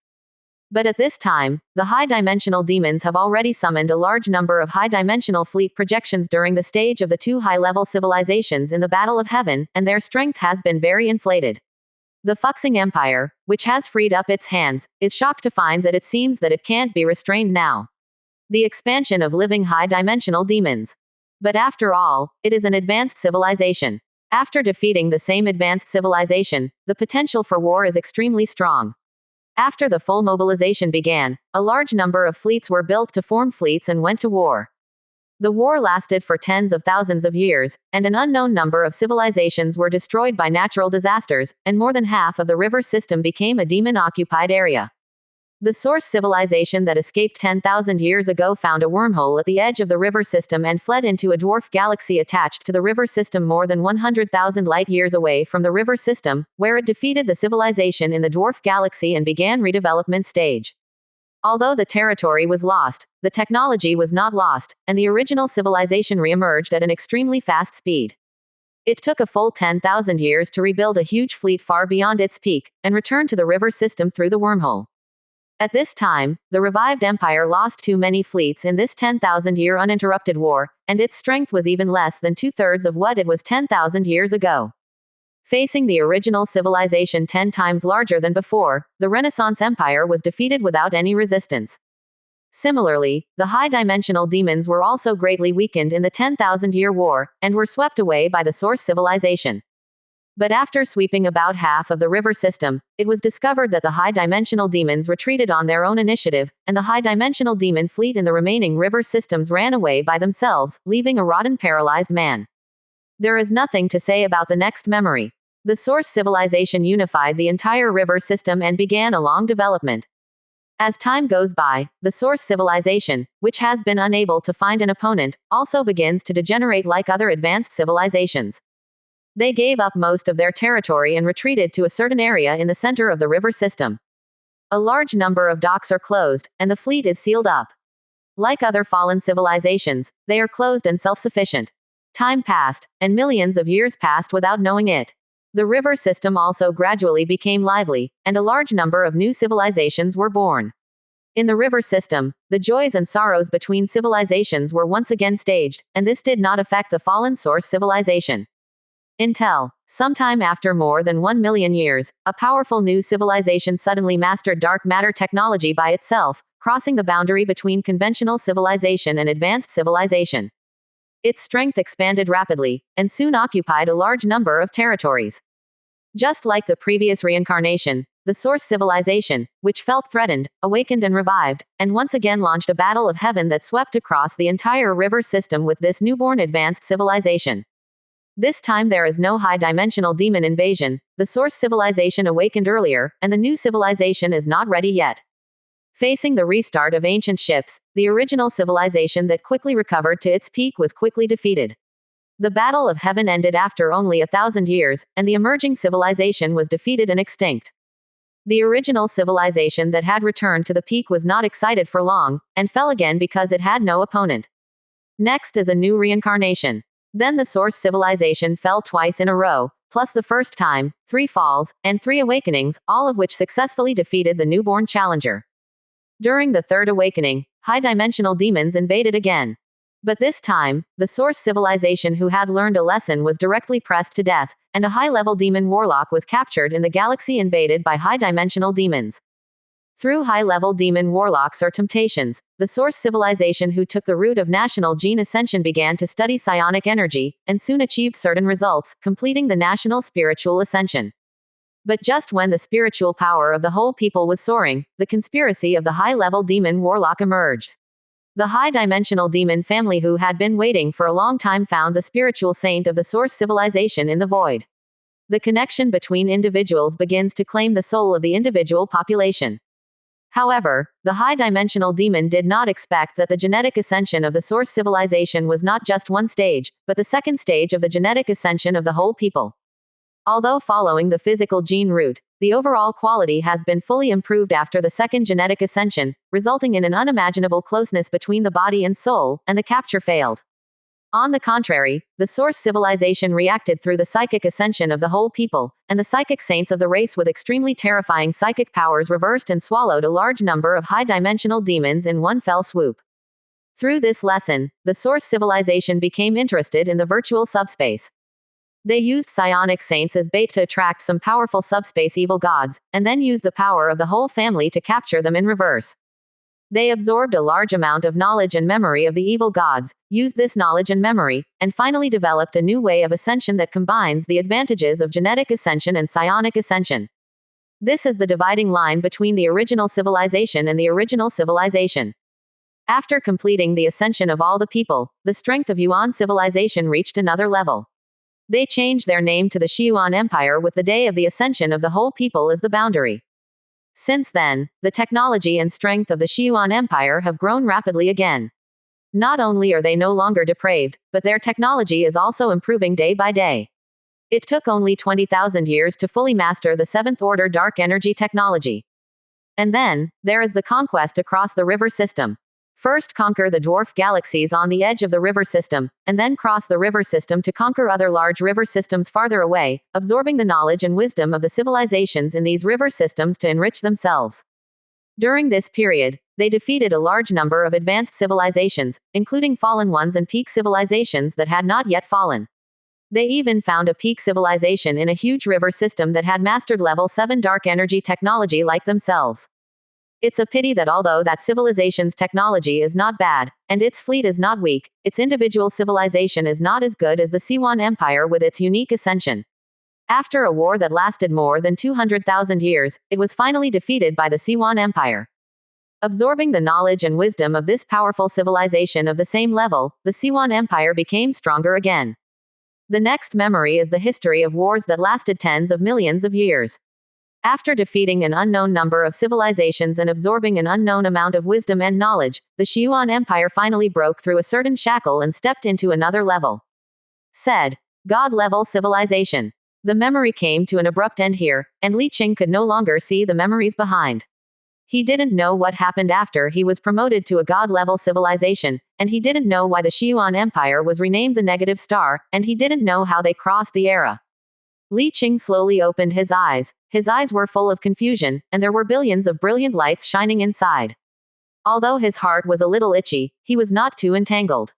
But at this time, the high-dimensional demons have already summoned a large number of high-dimensional fleet projections during the stage of the two high-level civilizations in the Battle of Heaven, and their strength has been very inflated. The Fuxing Empire, which has freed up its hands, is shocked to find that it seems that it can't be restrained now. The expansion of living high-dimensional demons. But after all, it is an advanced civilization. After defeating the same advanced civilization, the potential for war is extremely strong. After the full mobilization began, a large number of fleets were built to form fleets and went to war. The war lasted for tens of thousands of years, and an unknown number of civilizations were destroyed by natural disasters, and more than half of the river system became a demon-occupied area. The source civilization that escaped 10,000 years ago found a wormhole at the edge of the river system and fled into a dwarf galaxy attached to the river system more than 100,000 light-years away from the river system, where it defeated the civilization in the dwarf galaxy and began redevelopment stage. Although the territory was lost, the technology was not lost, and the original civilization re-emerged at an extremely fast speed. It took a full 10,000 years to rebuild a huge fleet far beyond its peak, and return to the river system through the wormhole. At this time, the revived empire lost too many fleets in this 10,000-year uninterrupted war, and its strength was even less than two-thirds of what it was 10,000 years ago. Facing the original civilization 10 times larger than before, the Renaissance Empire was defeated without any resistance. Similarly, the high-dimensional demons were also greatly weakened in the 10,000-year war, and were swept away by the source civilization. But after sweeping about half of the river system, it was discovered that the high-dimensional demons retreated on their own initiative, and the high-dimensional demon fleet in the remaining river systems ran away by themselves, leaving a rotten paralyzed man. There is nothing to say about the next memory. The source civilization unified the entire river system and began a long development. As time goes by, the source civilization, which has been unable to find an opponent, also begins to degenerate like other advanced civilizations. They gave up most of their territory and retreated to a certain area in the center of the river system. A large number of docks are closed, and the fleet is sealed up. Like other fallen civilizations, they are closed and self-sufficient. Time passed, and millions of years passed without knowing it. The river system also gradually became lively, and a large number of new civilizations were born. In the river system, the joys and sorrows between civilizations were once again staged, and this did not affect the fallen source civilization. Until, sometime after more than 1 million years, a powerful new civilization suddenly mastered dark matter technology by itself, crossing the boundary between conventional civilization and advanced civilization. Its strength expanded rapidly, and soon occupied a large number of territories. Just like the previous reincarnation, the source civilization, which felt threatened, awakened and revived, and once again launched a battle of heaven that swept across the entire river system with this newborn advanced civilization. This time there is no high-dimensional demon invasion, the source civilization awakened earlier, and the new civilization is not ready yet. Facing the restart of ancient ships, the original civilization that quickly recovered to its peak was quickly defeated. The Battle of Heaven ended after only 1,000 years, and the emerging civilization was defeated and extinct. The original civilization that had returned to the peak was not excited for long, and fell again because it had no opponent. Next is a new reincarnation. Then the source civilization fell twice in a row, plus the first time, 3 falls, and 3 awakenings, all of which successfully defeated the newborn challenger. During the third awakening, high-dimensional demons invaded again. But this time, the source civilization who had learned a lesson was directly pressed to death, and a high-level demon warlock was captured in the galaxy invaded by high-dimensional demons. Through high-level demon warlocks or temptations, the source civilization who took the route of national gene ascension began to study psionic energy, and soon achieved certain results, completing the national spiritual ascension. But just when the spiritual power of the whole people was soaring, the conspiracy of the high-level demon warlock emerged. The high-dimensional demon family who had been waiting for a long time found the spiritual saint of the source civilization in the void. The connection between individuals begins to claim the soul of the individual population. However, the high-dimensional demon did not expect that the genetic ascension of the source civilization was not just one stage, but the second stage of the genetic ascension of the whole people. Although following the physical gene route, the overall quality has been fully improved after the second genetic ascension, resulting in an unimaginable closeness between the body and soul, and the capture failed. On the contrary, the source civilization reacted through the psychic ascension of the whole people, and the psychic saints of the race with extremely terrifying psychic powers reversed and swallowed a large number of high-dimensional demons in one fell swoop. Through this lesson, the source civilization became interested in the virtual subspace. They used psionic saints as bait to attract some powerful subspace evil gods, and then used the power of the whole family to capture them in reverse. They absorbed a large amount of knowledge and memory of the evil gods, used this knowledge and memory, and finally developed a new way of ascension that combines the advantages of genetic ascension and psionic ascension. This is the dividing line between the original civilization and the original civilization. After completing the ascension of all the people, the strength of Yuan civilization reached another level. They changed their name to the Xiyuan Empire with the day of the ascension of the whole people as the boundary. Since then, the technology and strength of the Xiyuan Empire have grown rapidly again. Not only are they no longer depraved, but their technology is also improving day by day. It took only 20,000 years to fully master the 7th order dark energy technology. And then, there is the conquest across the river system. First conquer the dwarf galaxies on the edge of the river system, and then cross the river system to conquer other large river systems farther away, absorbing the knowledge and wisdom of the civilizations in these river systems to enrich themselves. During this period, they defeated a large number of advanced civilizations, including fallen ones and peak civilizations that had not yet fallen. They even found a peak civilization in a huge river system that had mastered level 7 dark energy technology like themselves. It's a pity that although that civilization's technology is not bad, and its fleet is not weak, its individual civilization is not as good as the Xiyuan Empire with its unique ascension. After a war that lasted more than 200,000 years, it was finally defeated by the Xiyuan Empire. Absorbing the knowledge and wisdom of this powerful civilization of the same level, the Xiyuan Empire became stronger again. The next memory is the history of wars that lasted tens of millions of years. After defeating an unknown number of civilizations and absorbing an unknown amount of wisdom and knowledge, the Xiyuan Empire finally broke through a certain shackle and stepped into another level. Said God-level civilization. The memory came to an abrupt end here, and Li Qing could no longer see the memories behind. He didn't know what happened after he was promoted to a god-level civilization, and he didn't know why the Xiyuan Empire was renamed the Negative Star, and he didn't know how they crossed the era. Li Qing slowly opened his eyes. His eyes were full of confusion, and there were billions of brilliant lights shining inside. Although his heart was a little itchy, he was not too entangled.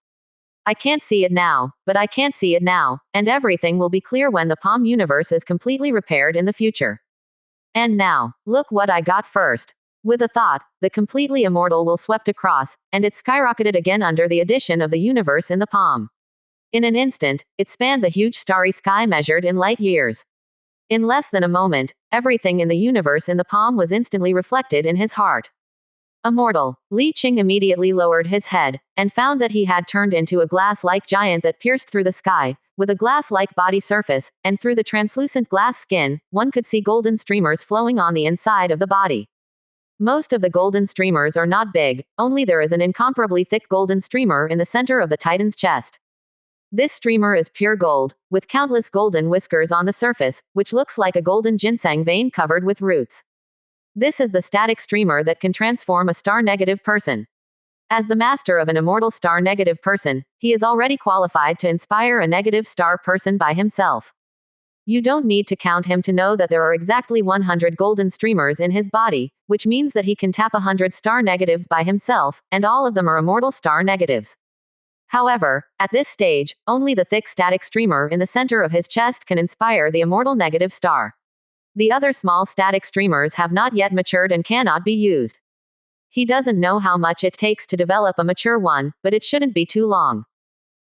I can't see it now, but I can't see it now, and everything will be clear when the Palm universe is completely repaired in the future. And now, look what I got first. With a thought, the completely immortal will swept across, and it skyrocketed again under the addition of the universe in the palm. In an instant, it spanned the huge starry sky measured in light years. In less than a moment, everything in the universe in the palm was instantly reflected in his heart. Immortal. Li Qing immediately lowered his head, and found that he had turned into a glass-like giant that pierced through the sky, with a glass-like body surface, and through the translucent glass skin, one could see golden streamers flowing on the inside of the body. Most of the golden streamers are not big, only there is an incomparably thick golden streamer in the center of the Titan's chest. This streamer is pure gold, with countless golden whiskers on the surface, which looks like a golden ginseng vein covered with roots. This is the static streamer that can transform a star-negative person. As the master of an immortal star-negative person, he is already qualified to inspire a negative star person by himself. You don't need to count him to know that there are exactly 100 golden streamers in his body, which means that he can tap 100 star negatives by himself, and all of them are immortal star negatives. However, at this stage, only the thick static streamer in the center of his chest can inspire the immortal negative star. The other small static streamers have not yet matured and cannot be used. He doesn't know how much it takes to develop a mature one, but it shouldn't be too long.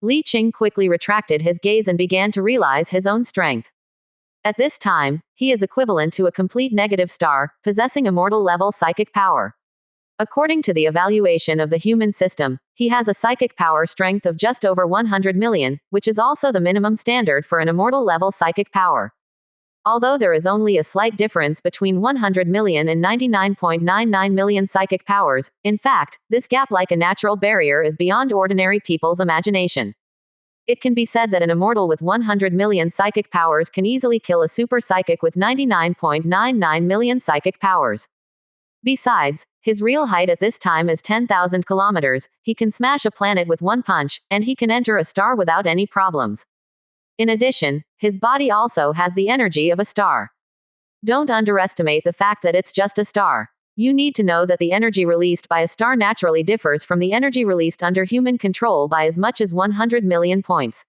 Li Qing quickly retracted his gaze and began to realize his own strength. At this time, he is equivalent to a complete negative star, possessing immortal level psychic power. According to the evaluation of the human system, he has a psychic power strength of just over 100 million, which is also the minimum standard for an immortal level psychic power. Although there is only a slight difference between 100 million and 99.99 million psychic powers, in fact, this gap like a natural barrier is beyond ordinary people's imagination. It can be said that an immortal with 100 million psychic powers can easily kill a super psychic with 99.99 million psychic powers. Besides, His real height at this time is 10,000 kilometers, he can smash a planet with one punch, and he can enter a star without any problems. In addition, his body also has the energy of a star. Don't underestimate the fact that it's just a star. You need to know that the energy released by a star naturally differs from the energy released under human control by as much as 100 million points.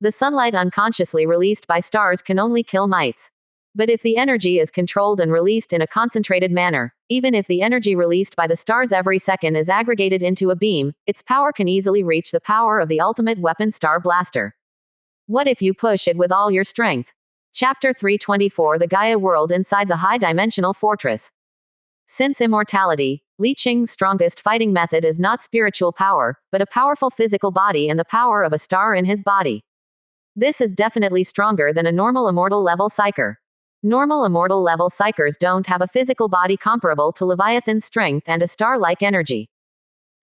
The sunlight unconsciously released by stars can only kill mites. But if the energy is controlled and released in a concentrated manner, even if the energy released by the stars every second is aggregated into a beam, its power can easily reach the power of the ultimate weapon Star Blaster. What if you push it with all your strength? Chapter 324 The Gaia World Inside the High-Dimensional Fortress. Since immortality, Li Qing's strongest fighting method is not spiritual power, but a powerful physical body and the power of a star in his body. This is definitely stronger than a normal immortal level psyker. Normal immortal level psychers don't have a physical body comparable to Leviathan's strength and a star-like energy.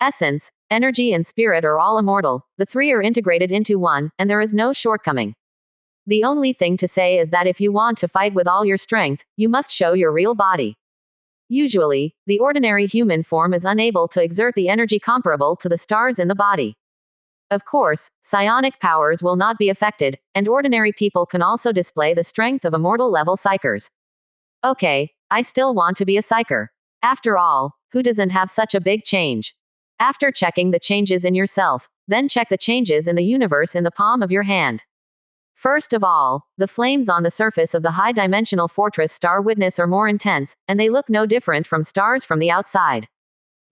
Essence, energy and spirit are all immortal, the three are integrated into one, and there is no shortcoming. The only thing to say is that if you want to fight with all your strength, you must show your real body. Usually, the ordinary human form is unable to exert the energy comparable to the stars in the body. Of course, psionic powers will not be affected, and ordinary people can also display the strength of immortal level psychers. Okay, I still want to be a psyker. After all, who doesn't have such a big change? After checking the changes in yourself, then check the changes in the universe in the palm of your hand. First of all, the flames on the surface of the high-dimensional fortress Star Witness are more intense, and they look no different from stars from the outside.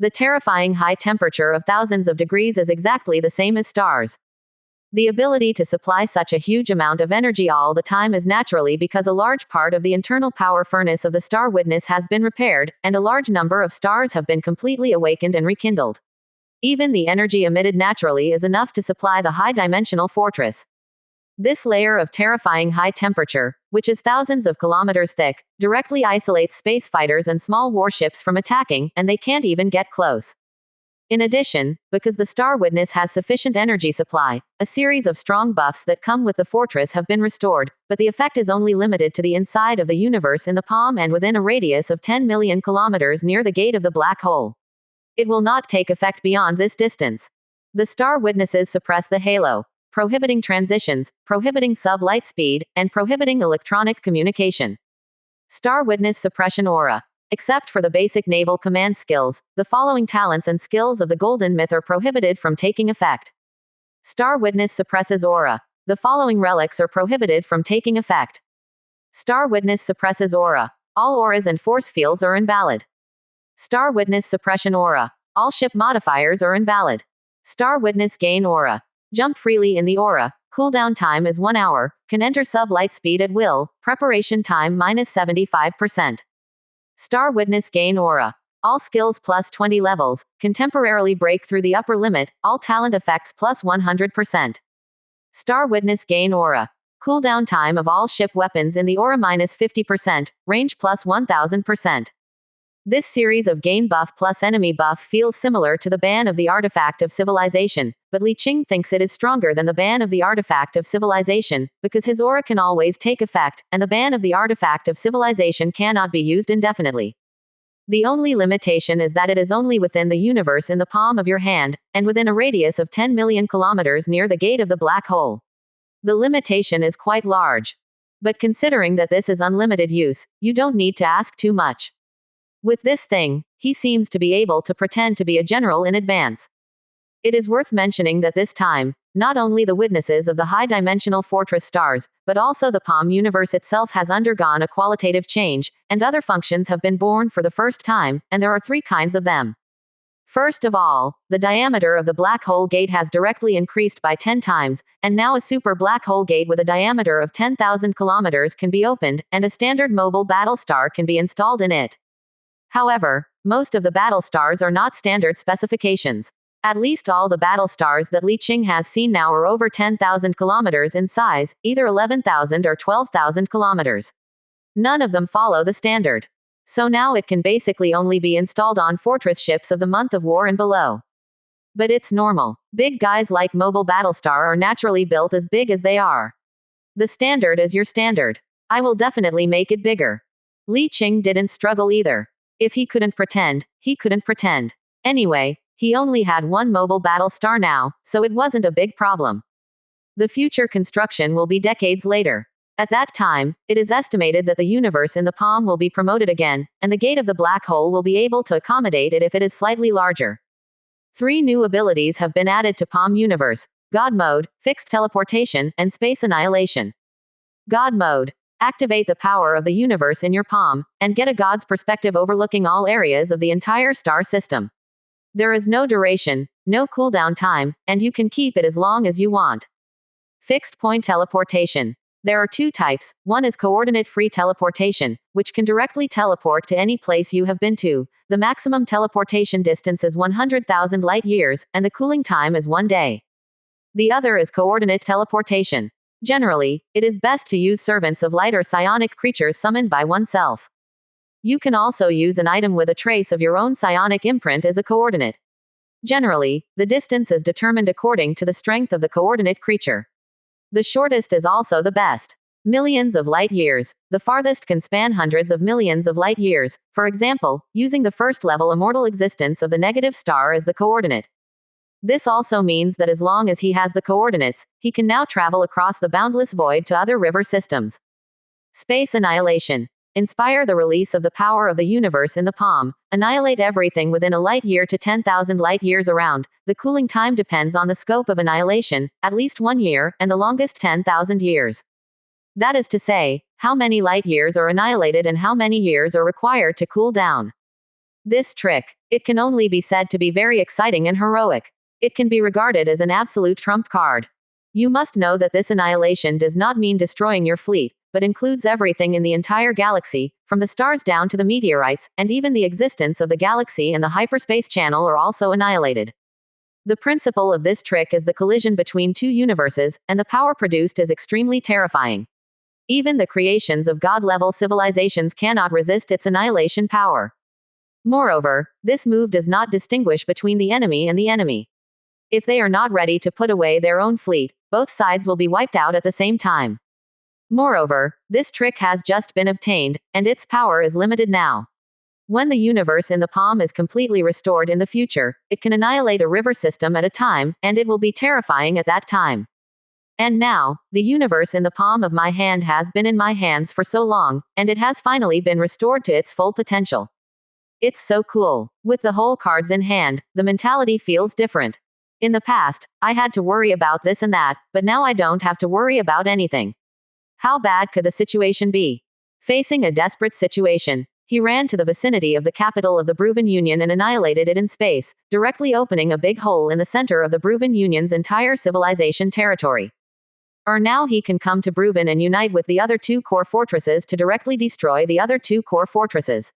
The terrifying high temperature of thousands of degrees is exactly the same as stars. The ability to supply such a huge amount of energy all the time is naturally because a large part of the internal power furnace of the Star Witness has been repaired, and a large number of stars have been completely awakened and rekindled. Even the energy emitted naturally is enough to supply the high-dimensional fortress. This layer of terrifying high temperature, which is thousands of kilometers thick, directly isolates space fighters and small warships from attacking, and they can't even get close. In addition, because the Star Witness has sufficient energy supply, a series of strong buffs that come with the fortress have been restored, but the effect is only limited to the inside of the universe in the palm and within a radius of 10 million kilometers near the gate of the black hole. It will not take effect beyond this distance. The Star Witnesses suppress the halo, prohibiting transitions, prohibiting sub-light speed, and prohibiting electronic communication. Star Witness Suppression Aura. Except for the basic naval command skills, the following talents and skills of the Golden Myth are prohibited from taking effect. Star Witness Suppresses Aura. The following relics are prohibited from taking effect. Star Witness Suppresses Aura. All auras and force fields are invalid. Star Witness Suppression Aura. All ship modifiers are invalid. Star Witness Gain Aura. Jump freely in the aura, cooldown time is 1 hour, can enter sub-light speed at will, preparation time minus 75%. Star Witness Gain Aura. All skills plus 20 levels, can temporarily break through the upper limit, all talent effects plus 100%. Star Witness Gain Aura. Cooldown time of all ship weapons in the aura minus 50%, range plus 1000%. This series of gain buff plus enemy buff feels similar to the ban of the Artifact of Civilization, but Li Qing thinks it is stronger than the ban of the Artifact of Civilization, because his aura can always take effect, and the ban of the Artifact of Civilization cannot be used indefinitely. The only limitation is that it is only within the universe in the palm of your hand, and within a radius of 10 million kilometers near the gate of the black hole. The limitation is quite large. But considering that this is unlimited use, you don't need to ask too much. With this thing, he seems to be able to pretend to be a general in advance. It is worth mentioning that this time, not only the witnesses of the high-dimensional fortress stars, but also the palm universe itself has undergone a qualitative change, and other functions have been born for the first time, and there are 3 kinds of them. First of all, the diameter of the black hole gate has directly increased by 10 times, and now a super black hole gate with a diameter of 10,000 kilometers can be opened, and a standard mobile battle star can be installed in it. However, most of the battle stars are not standard specifications. At least all the battle stars that Li Qing has seen now are over 10,000 kilometers in size, either 11,000 or 12,000 kilometers. None of them follow the standard. So now it can basically only be installed on fortress ships of the month of war and below. But it's normal. Big guys like Mobile Battlestar are naturally built as big as they are. The standard is your standard. I will definitely make it bigger. Li Qing didn't struggle either. If he couldn't pretend, he couldn't pretend. Anyway, he only had one mobile battle star now, so it wasn't a big problem. The future construction will be decades later. At that time, it is estimated that the universe in the palm will be promoted again, and the gate of the black hole will be able to accommodate it if it is slightly larger. 3 new abilities have been added to Palm Universe: God Mode, Fixed Teleportation, and Space Annihilation. God Mode. Activate the power of the universe in your palm, and get a God's perspective overlooking all areas of the entire star system. There is no duration, no cooldown time, and you can keep it as long as you want. Fixed Point Teleportation. There are 2 types. One is coordinate-free teleportation, which can directly teleport to any place you have been to. The maximum teleportation distance is 100,000 light years, and the cooling time is 1 day. The other is coordinate teleportation. Generally, it is best to use servants of light or psionic creatures summoned by oneself. You can also use an item with a trace of your own psionic imprint as a coordinate. Generally, the distance is determined according to the strength of the coordinate creature. The shortest is also the best. Millions of light years. The farthest can span hundreds of millions of light years, for example, using the first level immortal existence of the negative star as the coordinate. This also means that as long as he has the coordinates, he can now travel across the boundless void to other river systems. Space Annihilation. Inspire the release of the power of the universe in the palm. Annihilate everything within a light year to 10,000 light years around. The cooling time depends on the scope of annihilation, at least 1 year, and the longest 10,000 years. That is to say, how many light years are annihilated and how many years are required to cool down. This trick, it can only be said to be very exciting and heroic. It can be regarded as an absolute trump card. You must know that this annihilation does not mean destroying your fleet, but includes everything in the entire galaxy, from the stars down to the meteorites, and even the existence of the galaxy and the hyperspace channel are also annihilated. The principle of this trick is the collision between 2 universes, and the power produced is extremely terrifying. Even the creations of God-level civilizations cannot resist its annihilation power. Moreover, this move does not distinguish between the enemy and the enemy. If they are not ready to put away their own fleet, both sides will be wiped out at the same time. Moreover, this trick has just been obtained, and its power is limited now. When the universe in the palm is completely restored in the future, it can annihilate a river system at a time, and it will be terrifying at that time. And now, the universe in the palm of my hand has been in my hands for so long, and it has finally been restored to its full potential. It's so cool. With the whole cards in hand, the mentality feels different. In the past, I had to worry about this and that, but now I don't have to worry about anything. How bad could the situation be? Facing a desperate situation, he ran to the vicinity of the capital of the Bruven Union and annihilated it in space, directly opening a big hole in the center of the Bruven Union's entire civilization territory. Or now he can come to Bruven and unite with the other 2 core fortresses to directly destroy the other 2 core fortresses.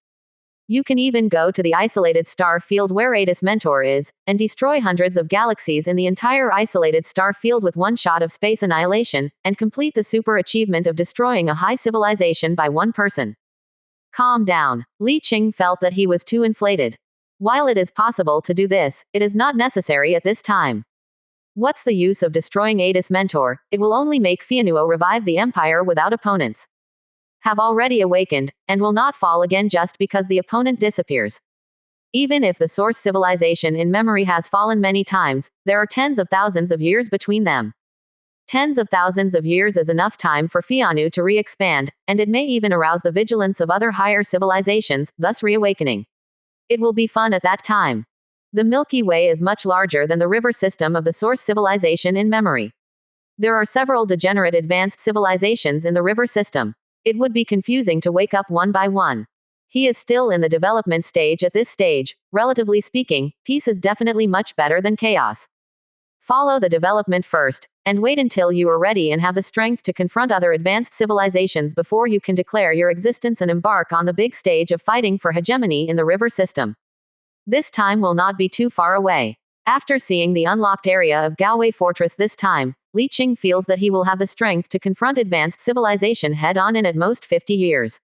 You can even go to the isolated star field where Adis Mentor is, and destroy hundreds of galaxies in the entire isolated star field with 1 shot of space annihilation, and complete the super achievement of destroying a high civilization by 1 person. Calm down. Li Qing felt that he was too inflated. While it is possible to do this, it is not necessary at this time. What's the use of destroying Adis Mentor? It will only make Fianuo revive the empire without opponents. Have already awakened, and will not fall again just because the opponent disappears. Even if the source civilization in memory has fallen many times, there are tens of thousands of years between them. Tens of thousands of years is enough time for Fianu to re-expand, and it may even arouse the vigilance of other higher civilizations, thus reawakening. It will be fun at that time. The Milky Way is much larger than the river system of the source civilization in memory. There are several degenerate advanced civilizations in the river system. It would be confusing to wake up one by one. He is still in the development stage at this stage. Relatively speaking, peace is definitely much better than chaos. Follow the development first, and wait until you are ready and have the strength to confront other advanced civilizations before you can declare your existence and embark on the big stage of fighting for hegemony in the river system. This time will not be too far away. After seeing the unlocked area of Gaowei Fortress this time, Li Qing feels that he will have the strength to confront advanced civilization head-on in at most 50 years.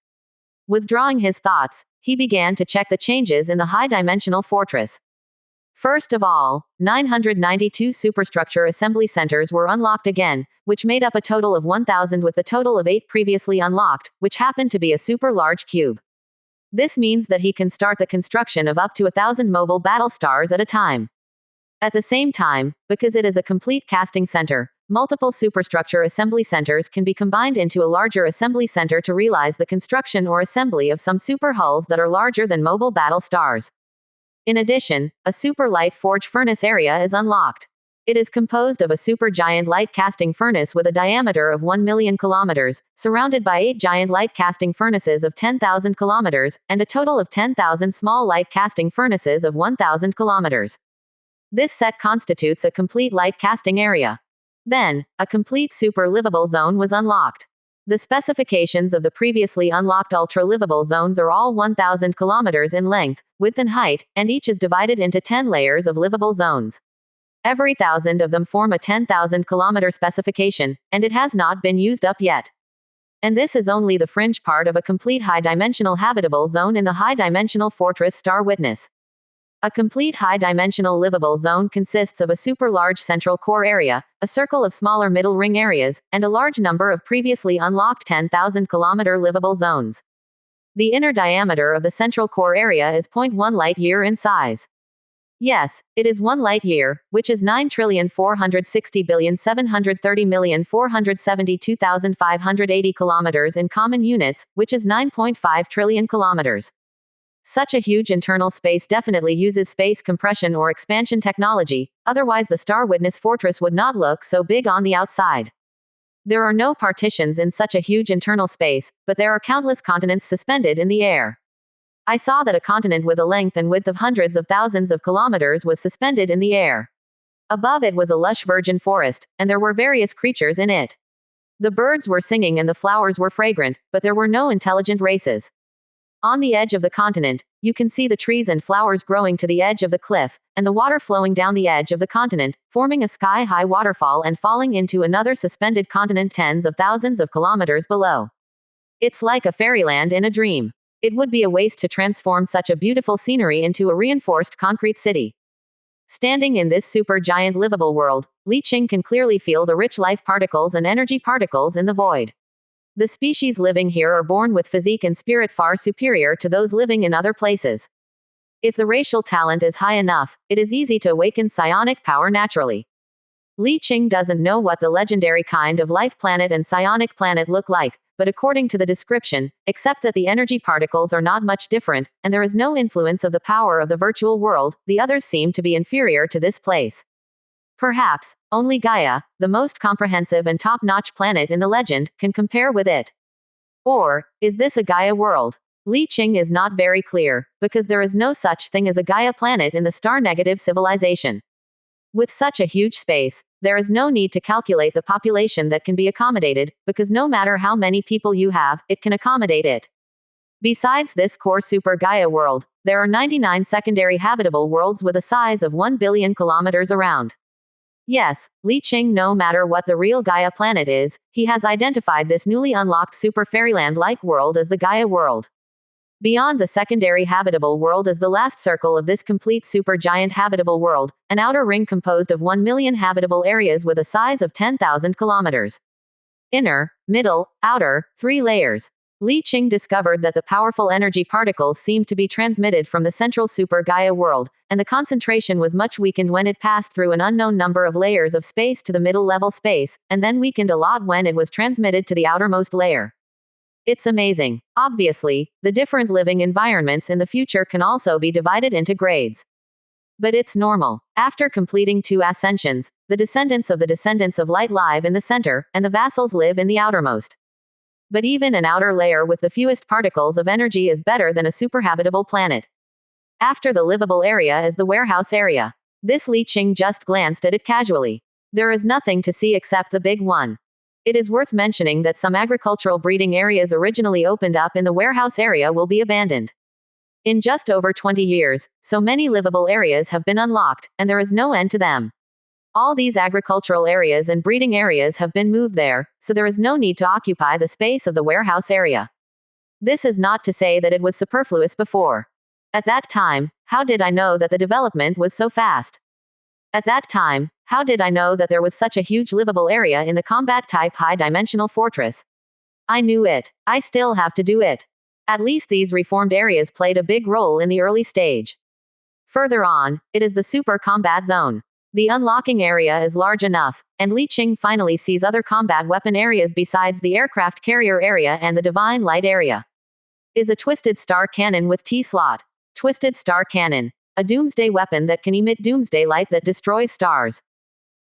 Withdrawing his thoughts, he began to check the changes in the high-dimensional fortress. First of all, 992 superstructure assembly centers were unlocked again, which made up a total of 1,000 with the total of 8 previously unlocked, which happened to be a super large cube. This means that he can start the construction of up to 1,000 mobile battle stars at a time. At the same time, because it is a complete casting center, multiple superstructure assembly centers can be combined into a larger assembly center to realize the construction or assembly of some super hulls that are larger than mobile battle stars. In addition, a super light forge furnace area is unlocked. It is composed of a supergiant light casting furnace with a diameter of 1 million kilometers, surrounded by 8 giant light casting furnaces of 10,000 kilometers, and a total of 10,000 small light casting furnaces of 1,000 kilometers. This set constitutes a complete light casting area. Then, a complete super livable zone was unlocked. The specifications of the previously unlocked ultra livable zones are all 1,000 kilometers in length, width and height, and each is divided into 10 layers of livable zones. Every 1,000 of them form a 10,000 kilometer specification, and it has not been used up yet. And this is only the fringe part of a complete high-dimensional habitable zone in the high-dimensional fortress Star Witness. A complete high-dimensional livable zone consists of a super-large central core area, a circle of smaller middle ring areas, and a large number of previously unlocked 10,000 kilometer livable zones. The inner diameter of the central core area is 0.1 light-year in size. Yes, it is 1 light-year, which is 9,460,730,472,580 kilometers in common units, which is 9.5 trillion kilometers. Such a huge internal space definitely uses space compression or expansion technology, otherwise the Star Witness Fortress would not look so big on the outside. There are no partitions in such a huge internal space, but there are countless continents suspended in the air. I saw that a continent with a length and width of hundreds of thousands of kilometers was suspended in the air. Above it was a lush virgin forest, and there were various creatures in it. The birds were singing and the flowers were fragrant, but there were no intelligent races. On the edge of the continent, you can see the trees and flowers growing to the edge of the cliff, and the water flowing down the edge of the continent, forming a sky-high waterfall and falling into another suspended continent tens of thousands of kilometers below. It's like a fairyland in a dream. It would be a waste to transform such a beautiful scenery into a reinforced concrete city. Standing in this super-giant livable world, Li Qing can clearly feel the rich life particles and energy particles in the void. The species living here are born with physique and spirit far superior to those living in other places. If the racial talent is high enough, it is easy to awaken psionic power naturally. Li Qing doesn't know what the legendary kind of life planet and psionic planet look like, but according to the description, except that the energy particles are not much different, and there is no influence of the power of the virtual world, the others seem to be inferior to this place. Perhaps, only Gaia, the most comprehensive and top-notch planet in the legend, can compare with it. Or, is this a Gaia world? Li Qing is not very clear, because there is no such thing as a Gaia planet in the star-negative civilization. With such a huge space, there is no need to calculate the population that can be accommodated, because no matter how many people you have, it can accommodate it. Besides this core super Gaia world, there are 99 secondary habitable worlds with a size of 1 billion kilometers around. Yes, Li Qing, no matter what the real Gaia planet is, he has identified this newly unlocked super fairyland-like world as the Gaia world. Beyond the secondary habitable world is the last circle of this complete supergiant habitable world, an outer ring composed of 1 million habitable areas with a size of 10,000 kilometers. Inner, middle, outer, 3 layers. Li Qing discovered that the powerful energy particles seemed to be transmitted from the central super Gaia world, and the concentration was much weakened when it passed through an unknown number of layers of space to the middle level space, and then weakened a lot when it was transmitted to the outermost layer. It's amazing. Obviously, the different living environments in the future can also be divided into grades. But it's normal. After completing 2 ascensions, the descendants of light live in the center, and the vassals live in the outermost. But even an outer layer with the fewest particles of energy is better than a superhabitable planet. After the livable area is the warehouse area. This Li Qing just glanced at it casually. There is nothing to see except the big one. It is worth mentioning that some agricultural breeding areas originally opened up in the warehouse area will be abandoned. In just over 20 years, so many livable areas have been unlocked, and there is no end to them. All these agricultural areas and breeding areas have been moved there, so there is no need to occupy the space of the warehouse area. This is not to say that it was superfluous before. At that time, how did I know that the development was so fast? At that time, how did I know that there was such a huge livable area in the combat-type high-dimensional fortress? I knew it. I still have to do it. At least these reformed areas played a big role in the early stage. Further on, it is the super combat zone. The unlocking area is large enough, and Li Qing finally sees other combat weapon areas besides the aircraft carrier area and the divine light area. Is a twisted star cannon with T-slot. Twisted star cannon. A doomsday weapon that can emit doomsday light that destroys stars.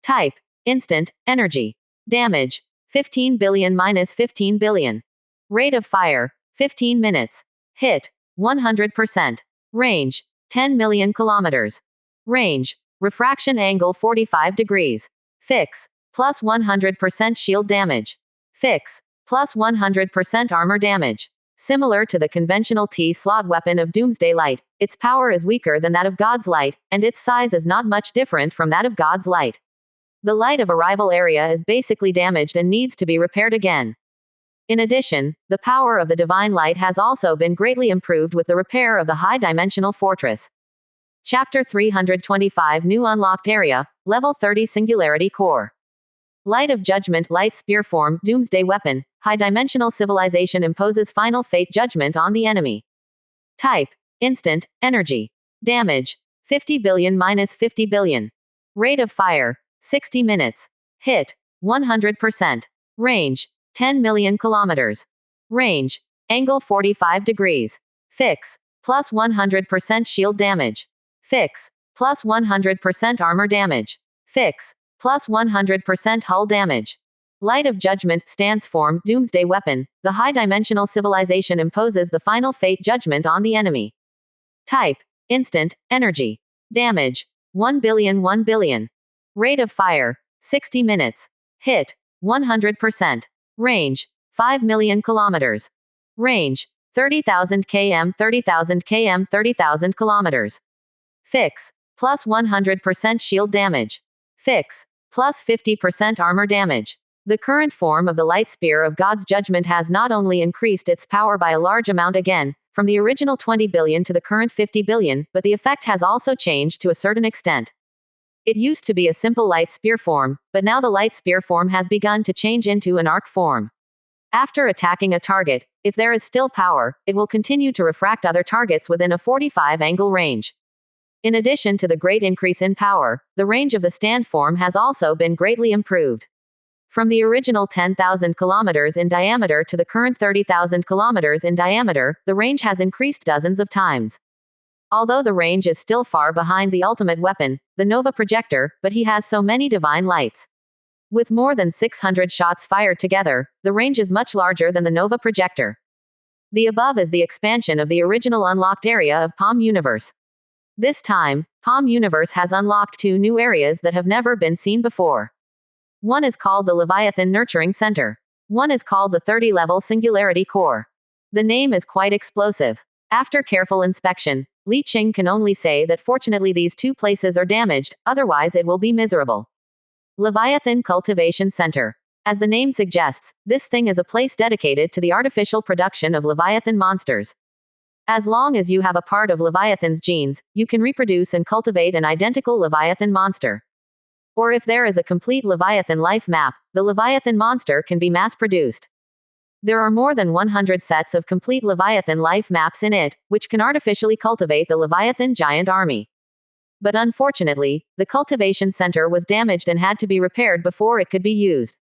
Type. Instant. Energy. Damage. 15 billion minus 15 billion. Rate of fire. 15 minutes. Hit. 100%. Range. 10 million kilometers. Range. Refraction angle 45 degrees. Fix. Plus 100% shield damage. Fix. Plus 100% armor damage. Similar to the conventional T-slot weapon of Doomsday Light, its power is weaker than that of God's Light, and its size is not much different from that of God's Light. The light of arrival area is basically damaged and needs to be repaired again. In addition, the power of the Divine Light has also been greatly improved with the repair of the high-dimensional fortress. Chapter 325 New Unlocked Area, Level 30 Singularity Core. Light of Judgment Light Spear Form, Doomsday Weapon, High-Dimensional Civilization imposes Final Fate Judgment on the enemy. Type. Instant. Energy. Damage. 50 billion minus 50 billion. Rate of fire. 60 minutes. Hit. 100%. Range. 10 million kilometers. Range. Angle 45 degrees. Fix. Plus 100% shield damage. Fix. Plus 100% armor damage. Fix. Plus 100% hull damage. Light of Judgment stance form Doomsday Weapon. The high-dimensional civilization imposes the final fate judgment on the enemy. Type. Instant. Energy. Damage. 1 billion 1 billion. Rate of fire. 60 minutes. Hit. 100%. Range. 5 million kilometers. Range. 30,000 km 30,000 km 30,000 kilometers. Fix. Plus 100% shield damage. Fix. Plus 50% armor damage. The current form of the light spear of God's judgment has not only increased its power by a large amount again, from the original 20 billion to the current 50 billion, but the effect has also changed to a certain extent. It used to be a simple light spear form, but now the light spear form has begun to change into an arc form. After attacking a target, if there is still power, it will continue to refract other targets within a 45 angle range. In addition to the great increase in power, the range of the stand form has also been greatly improved. From the original 10,000 kilometers in diameter to the current 30,000 kilometers in diameter, the range has increased dozens of times. Although the range is still far behind the ultimate weapon, the Nova Projector, but he has so many divine lights. With more than 600 shots fired together, the range is much larger than the Nova Projector. The above is the expansion of the original unlocked area of Palm Universe. This time, Palm Universe has unlocked 2 new areas that have never been seen before. One is called the Leviathan Nurturing Center. One is called the 30-level Singularity Core. The name is quite explosive. After careful inspection, Li Qing can only say that fortunately these 2 places are damaged, otherwise it will be miserable. Leviathan Cultivation Center. As the name suggests, this thing is a place dedicated to the artificial production of Leviathan monsters. As long as you have a part of Leviathan's genes, you can reproduce and cultivate an identical Leviathan monster. Or if there is a complete Leviathan life map, the Leviathan monster can be mass-produced. There are more than 100 sets of complete Leviathan life maps in it, which can artificially cultivate the Leviathan giant army. But unfortunately, the cultivation center was damaged and had to be repaired before it could be used.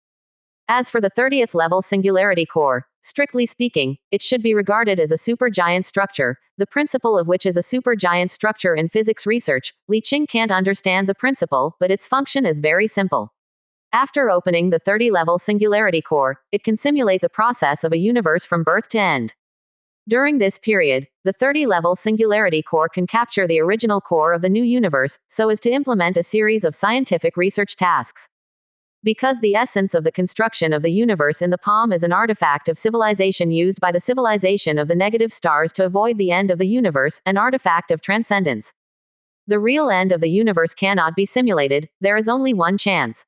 As for the 30th level Singularity Core, strictly speaking, it should be regarded as a supergiant structure, the principle of which is a supergiant structure in physics research. Li Qing can't understand the principle, but its function is very simple. After opening the 30-level Singularity Core, it can simulate the process of a universe from birth to end. During this period, the 30-level Singularity Core can capture the original core of the new universe, so as to implement a series of scientific research tasks. Because the essence of the construction of the universe in the palm is an artifact of civilization used by the civilization of the negative stars to avoid the end of the universe, an artifact of transcendence. The real end of the universe cannot be simulated, there is only one chance.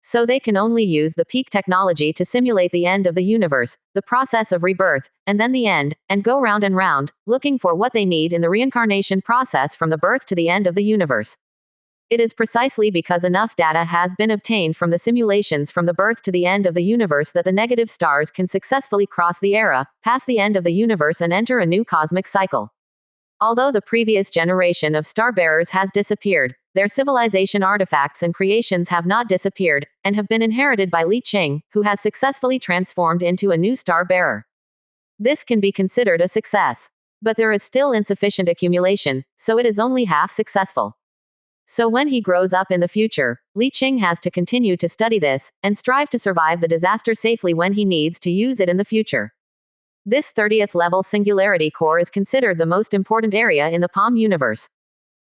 So they can only use the peak technology to simulate the end of the universe, the process of rebirth, and then the end, and go round and round, looking for what they need in the reincarnation process from the birth to the end of the universe. It is precisely because enough data has been obtained from the simulations from the birth to the end of the universe that the negative stars can successfully cross the era, pass the end of the universe and enter a new cosmic cycle. Although the previous generation of star-bearers has disappeared, their civilization artifacts and creations have not disappeared, and have been inherited by Li Qing, who has successfully transformed into a new star-bearer. This can be considered a success. But there is still insufficient accumulation, so it is only half successful. So when he grows up in the future, Li Qing has to continue to study this, and strive to survive the disaster safely when he needs to use it in the future. This 30th level singularity core is considered the most important area in the Palm universe.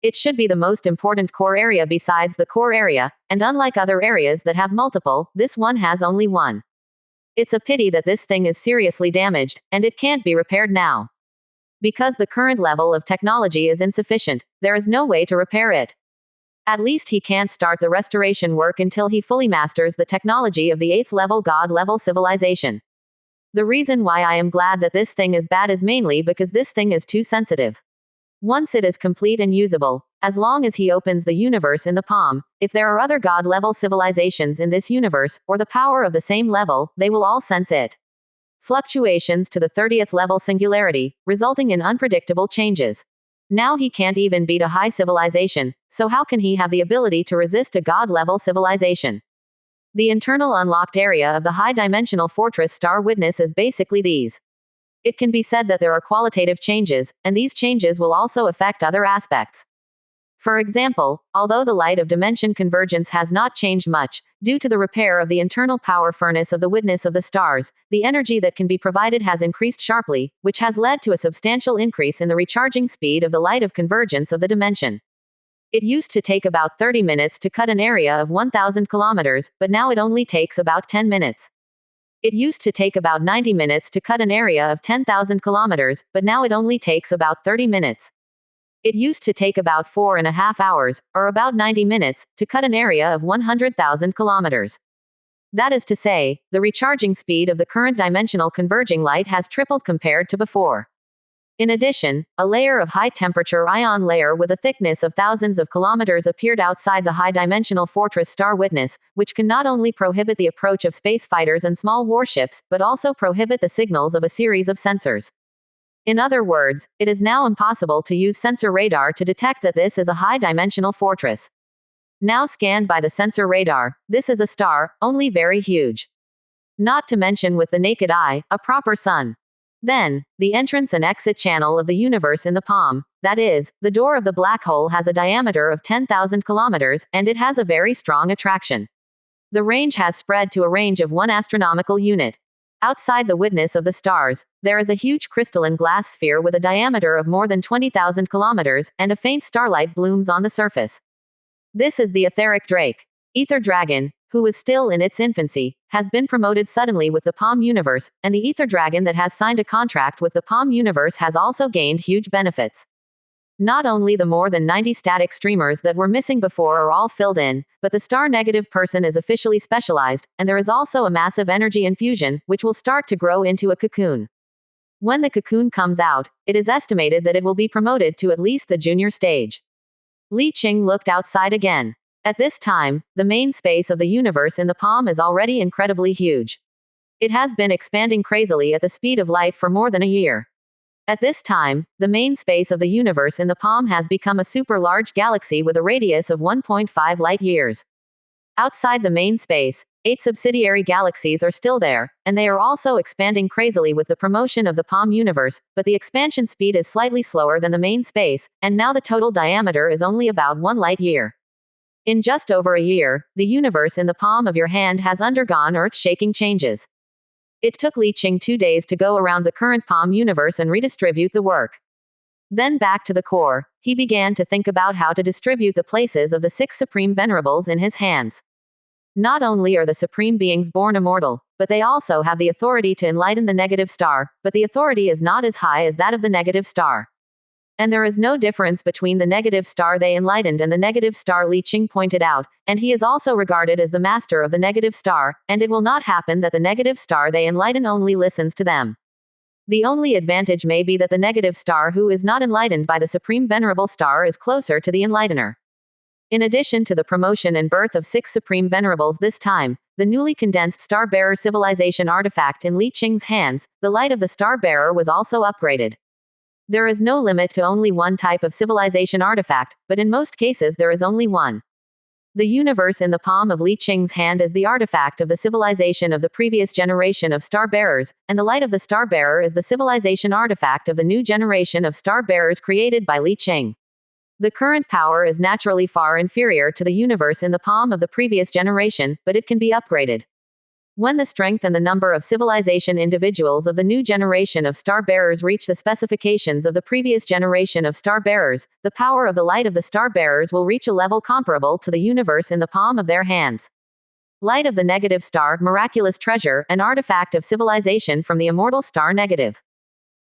It should be the most important core area besides the core area, and unlike other areas that have multiple, this one has only one. It's a pity that this thing is seriously damaged, and it can't be repaired now. Because the current level of technology is insufficient, there is no way to repair it. At least he can't start the restoration work until he fully masters the technology of the 8th level God level civilization. The reason why I am glad that this thing is bad is mainly because this thing is too sensitive. Once it is complete and usable, as long as he opens the universe in the palm, if there are other God level civilizations in this universe, or the power of the same level, they will all sense it. Fluctuations to the 30th level singularity, resulting in unpredictable changes. Now he can't even beat a high civilization, so how can he have the ability to resist a God level civilization? The internal unlocked area of the high-dimensional fortress Star Witness is basically these. It can be said that there are qualitative changes, and these changes will also affect other aspects. For example, although the light of dimension convergence has not changed much, due to the repair of the internal power furnace of the Witness of the Stars, the energy that can be provided has increased sharply, which has led to a substantial increase in the recharging speed of the light of convergence of the dimension. It used to take about 30 minutes to cut an area of 1,000 kilometers, but now it only takes about 10 minutes. It used to take about 90 minutes to cut an area of 10,000 kilometers, but now it only takes about 30 minutes. It used to take about 4.5 hours, or about 90 minutes, to cut an area of 100,000 kilometers. That is to say, the recharging speed of the current dimensional converging light has tripled compared to before. In addition, a layer of high-temperature ion layer with a thickness of thousands of kilometers appeared outside the high-dimensional fortress Star Witness, which can not only prohibit the approach of space fighters and small warships, but also prohibit the signals of a series of sensors. In other words, it is now impossible to use sensor radar to detect that this is a high-dimensional fortress. Now scanned by the sensor radar, this is a star, only very huge. Not to mention with the naked eye, a proper sun. Then, the entrance and exit channel of the universe in the palm, that is, the door of the black hole has a diameter of 10,000 kilometers, and it has a very strong attraction. The range has spread to a range of 1 astronomical unit. Outside the Witness of the Stars, there is a huge crystalline glass sphere with a diameter of more than 20,000 kilometers, and a faint starlight blooms on the surface. This is the etheric drake. Ether dragon, who is still in its infancy, has been promoted suddenly with the Palm universe, and the Ether dragon that has signed a contract with the Palm universe has also gained huge benefits. Not only the more than 90 static streamers that were missing before are all filled in, but the star-negative person is officially specialized, and there is also a massive energy infusion, which will start to grow into a cocoon. When the cocoon comes out, it is estimated that it will be promoted to at least the junior stage. Li Qing looked outside again. At this time, the main space of the universe in the palm is already incredibly huge. It has been expanding crazily at the speed of light for more than a year. At this time, the main space of the universe in the palm has become a super large galaxy with a radius of 1.5 light years. Outside the main space, 8 subsidiary galaxies are still there, and they are also expanding crazily with the promotion of the palm universe, but the expansion speed is slightly slower than the main space, and now the total diameter is only about 1 light year. In just over a year, the universe in the palm of your hand has undergone earth-shaking changes. It took Li Qing 2 days to go around the current palm universe and redistribute the work. Then back to the core, he began to think about how to distribute the places of the 6 supreme venerables in his hands. Not only are the supreme beings born immortal, but they also have the authority to enlighten the negative star, but the authority is not as high as that of the negative star. And there is no difference between the negative star they enlightened and the negative star Li Qing pointed out, and he is also regarded as the master of the negative star, and it will not happen that the negative star they enlighten only listens to them. The only advantage may be that the negative star who is not enlightened by the supreme venerable star is closer to the enlightener. In addition to the promotion and birth of 6 supreme venerables this time, the newly condensed Star-Bearer civilization artifact in Li Qing's hands, the Light of the Star-Bearer, was also upgraded. There is no limit to only one type of civilization artifact, but in most cases there is only one. The universe in the palm of Li Qing's hand is the artifact of the civilization of the previous generation of Star-Bearers, and the Light of the Star-Bearer is the civilization artifact of the new generation of Star-Bearers created by Li Qing. The current power is naturally far inferior to the universe in the palm of the previous generation, but it can be upgraded. When the strength and the number of civilization individuals of the new generation of Star-Bearers reach the specifications of the previous generation of Star-Bearers, the power of the Light of the Star-Bearers will reach a level comparable to the universe in the palm of their hands. Light of the Negative Star, miraculous treasure, an artifact of civilization from the immortal star Negative.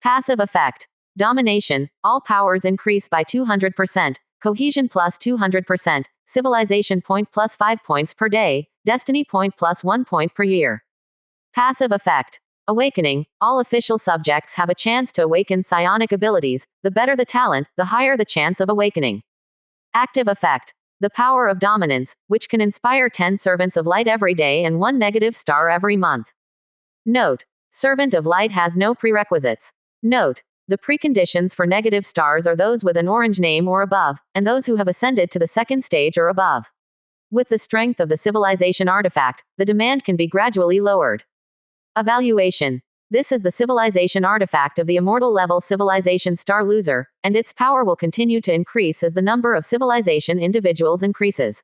Passive effect. Domination, all powers increase by 200%, cohesion plus 200%, civilization point plus 5 points per day, destiny point plus 1 point per year. Passive effect. Awakening, all official subjects have a chance to awaken psionic abilities, the better the talent, the higher the chance of awakening. Active effect. The power of dominance, which can inspire 10 servants of light every day and 1 negative star every month. Note: Servant of light has no prerequisites. Note: the preconditions for negative stars are those with an orange name or above, and those who have ascended to the second stage or above. With the strength of the civilization artifact, the demand can be gradually lowered. Evaluation. This is the civilization artifact of the immortal level civilization Star Loser, and its power will continue to increase as the number of civilization individuals increases.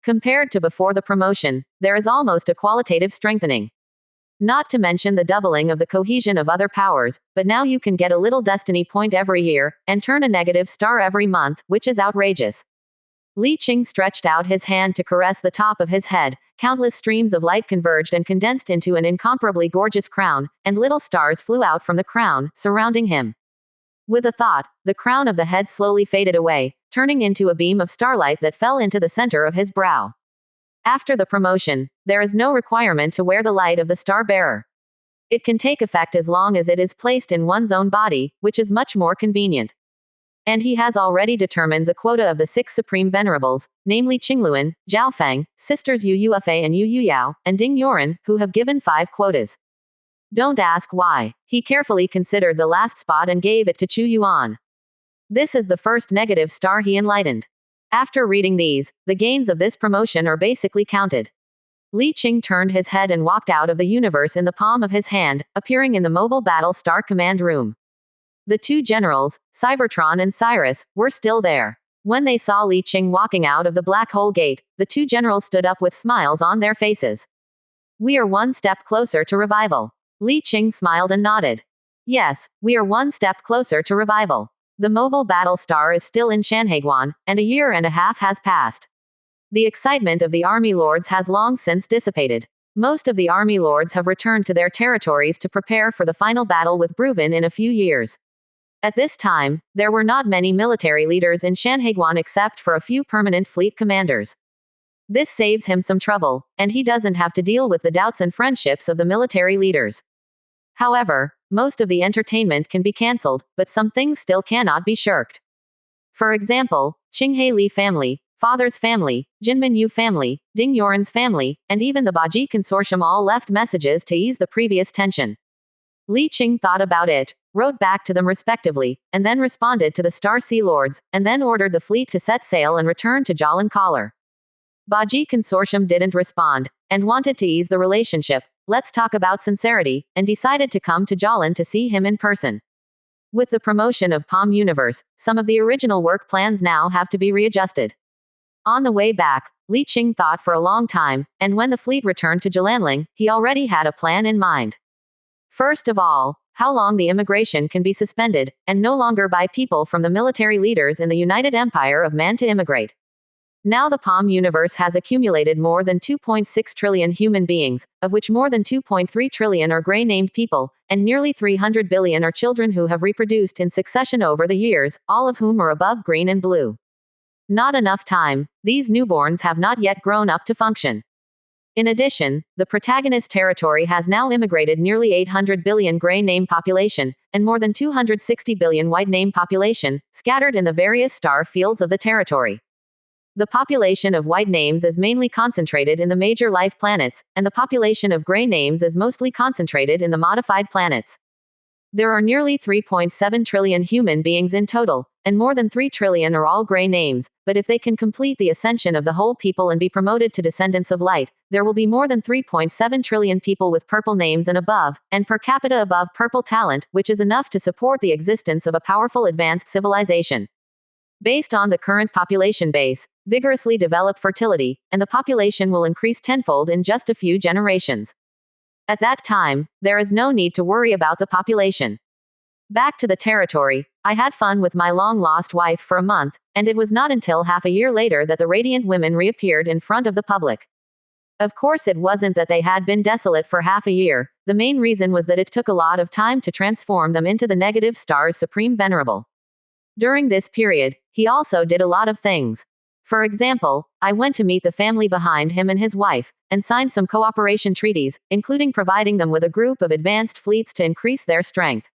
Compared to before the promotion, there is almost a qualitative strengthening. Not to mention the doubling of the cohesion of other powers, but now you can get a little destiny point every year, and turn a negative star every month, which is outrageous. Li Qing stretched out his hand to caress the top of his head, countless streams of light converged and condensed into an incomparably gorgeous crown, and little stars flew out from the crown, surrounding him. With a thought, the crown of the head slowly faded away, turning into a beam of starlight that fell into the center of his brow. After the promotion, there is no requirement to wear the Light of the Star-Bearer. It can take effect as long as it is placed in one's own body, which is much more convenient. And he has already determined the quota of the 6 supreme venerables, namely Qingluan, Zhaofeng, sisters Yu Yufei and Yu Yuyao, and Ding Yoren, who have given 5 quotas. Don't ask why. He carefully considered the last spot and gave it to Chu Yuan. This is the first negative star he enlightened. After reading these, the gains of this promotion are basically counted. Li Qing turned his head and walked out of the universe in the palm of his hand, appearing in the mobile battle star command room. The 2 generals, Cybertron and Cyrus, were still there. When they saw Li Qing walking out of the black hole gate, the 2 generals stood up with smiles on their faces. We are one step closer to revival. Li Qing smiled and nodded. Yes, we are one step closer to revival. The mobile battle star is still in Shanhaiguan, and a year and a half has passed. The excitement of the army lords has long since dissipated. Most of the army lords have returned to their territories to prepare for the final battle with Bruven in a few years. At this time, there were not many military leaders in Shanhaiguan except for a few permanent fleet commanders. This saves him some trouble, and he doesn't have to deal with the doubts and friendships of the military leaders. However, most of the entertainment can be cancelled, but some things still cannot be shirked. For example, Qinghe Li family, father's family, Jinmin Yu family, Ding Yoren's family, and even the Baji consortium all left messages to ease the previous tension. Li Qing thought about it, wrote back to them respectively, and then responded to the Star Sea Lords, and then ordered the fleet to set sail and return to Jalan Collar. Baji consortium didn't respond, and wanted to ease the relationship, let's talk about sincerity, and decided to come to Jalan to see him in person. With the promotion of Palm Universe, some of the original work plans now have to be readjusted. On the way back, Li Qing thought for a long time, and when the fleet returned to Jalanling, he already had a plan in mind. First of all, how long the immigration can be suspended, and no longer by people from the military leaders in the United Empire of Man to immigrate. Now the Palm Universe has accumulated more than 2.6 trillion human beings, of which more than 2.3 trillion are gray-named people, and nearly 300 billion are children who have reproduced in succession over the years, all of whom are above green and blue. Not enough time, these newborns have not yet grown up to function. In addition, the protagonist territory has now immigrated nearly 800 billion gray name population, and more than 260 billion white name population, scattered in the various star fields of the territory. The population of white names is mainly concentrated in the major life planets, and the population of gray names is mostly concentrated in the modified planets. There are nearly 3.7 trillion human beings in total, and more than 3 trillion are all gray names, but if they can complete the ascension of the whole people and be promoted to descendants of light, there will be more than 3.7 trillion people with purple names and above, and per capita above purple talent, which is enough to support the existence of a powerful advanced civilization. Based on the current population base, vigorously develop fertility, and the population will increase tenfold in just a few generations. At that time, there is no need to worry about the population. Back to the territory, I had fun with my long-lost wife for a month, and it was not until half a year later that the radiant women reappeared in front of the public. Of course, it wasn't that they had been desolate for half a year. The main reason was that it took a lot of time to transform them into the negative star's supreme venerable. During this period, he also did a lot of things. For example, I went to meet the family behind him and his wife, and signed some cooperation treaties, including providing them with a group of advanced fleets to increase their strength.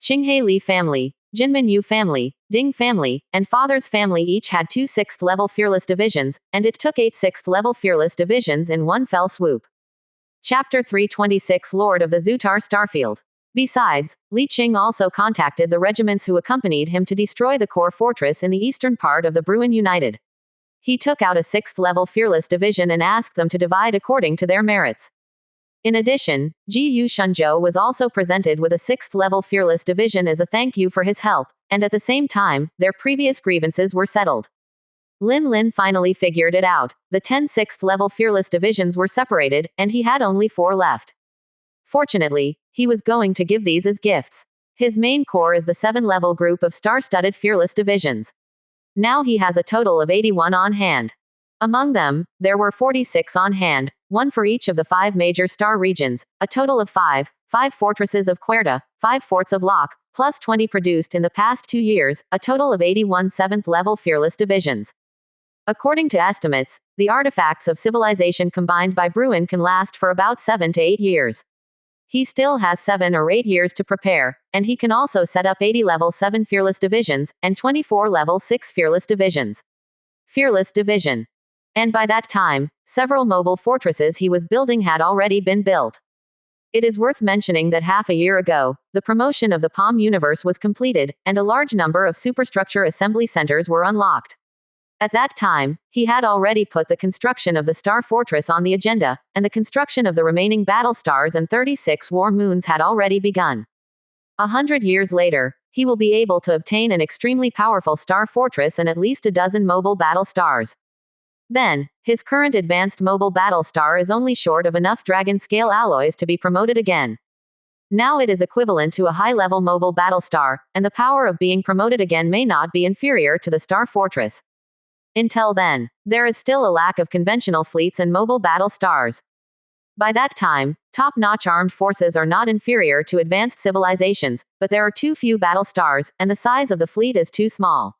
Qinghe Li family, Jinmin Yu family, Ding family, and Father's family each had 2 6th-level fearless divisions, and it took 8 6th-level fearless divisions in one fell swoop. Chapter 326 Lord of the Zutar Starfield. Besides, Li Qing also contacted the regiments who accompanied him to destroy the core fortress in the eastern part of the Bruin United. He took out a 6th-level fearless division and asked them to divide according to their merits. In addition, Ji Yu Shunzhou was also presented with a 6th-level fearless division as a thank you for his help, and at the same time, their previous grievances were settled. Lin Lin finally figured it out. The 10 6th-level fearless divisions were separated, and he had only 4 left. Fortunately, he was going to give these as gifts. His main core is the 7-level group of star-studded fearless divisions. Now he has a total of 81 on hand. Among them, there were 46 on hand, 1 for each of the 5 major star regions, a total of 5 fortresses of Querta, 5 forts of Locke, plus 20 produced in the past 2 years, a total of 81 7th-level fearless divisions. According to estimates, the artifacts of civilization combined by Bruin can last for about 7 to 8 years. He still has 7 or 8 years to prepare, and he can also set up 80 level 7 fearless divisions, and 24 level 6 fearless divisions. Fearless division. And by that time, several mobile fortresses he was building had already been built. It is worth mentioning that half a year ago, the promotion of the Palm universe was completed, and a large number of superstructure assembly centers were unlocked. At that time, he had already put the construction of the Star Fortress on the agenda, and the construction of the remaining battle stars and 36 war moons had already begun. 100 years later, he will be able to obtain an extremely powerful Star Fortress and at least a dozen mobile battle stars. Then, his current advanced mobile battle star is only short of enough dragon-scale alloys to be promoted again. Now it is equivalent to a high-level mobile battle star, and the power of being promoted again may not be inferior to the Star Fortress. Until then, there is still a lack of conventional fleets and mobile battle stars. By that time, top-notch armed forces are not inferior to advanced civilizations, but there are too few battle stars, and the size of the fleet is too small.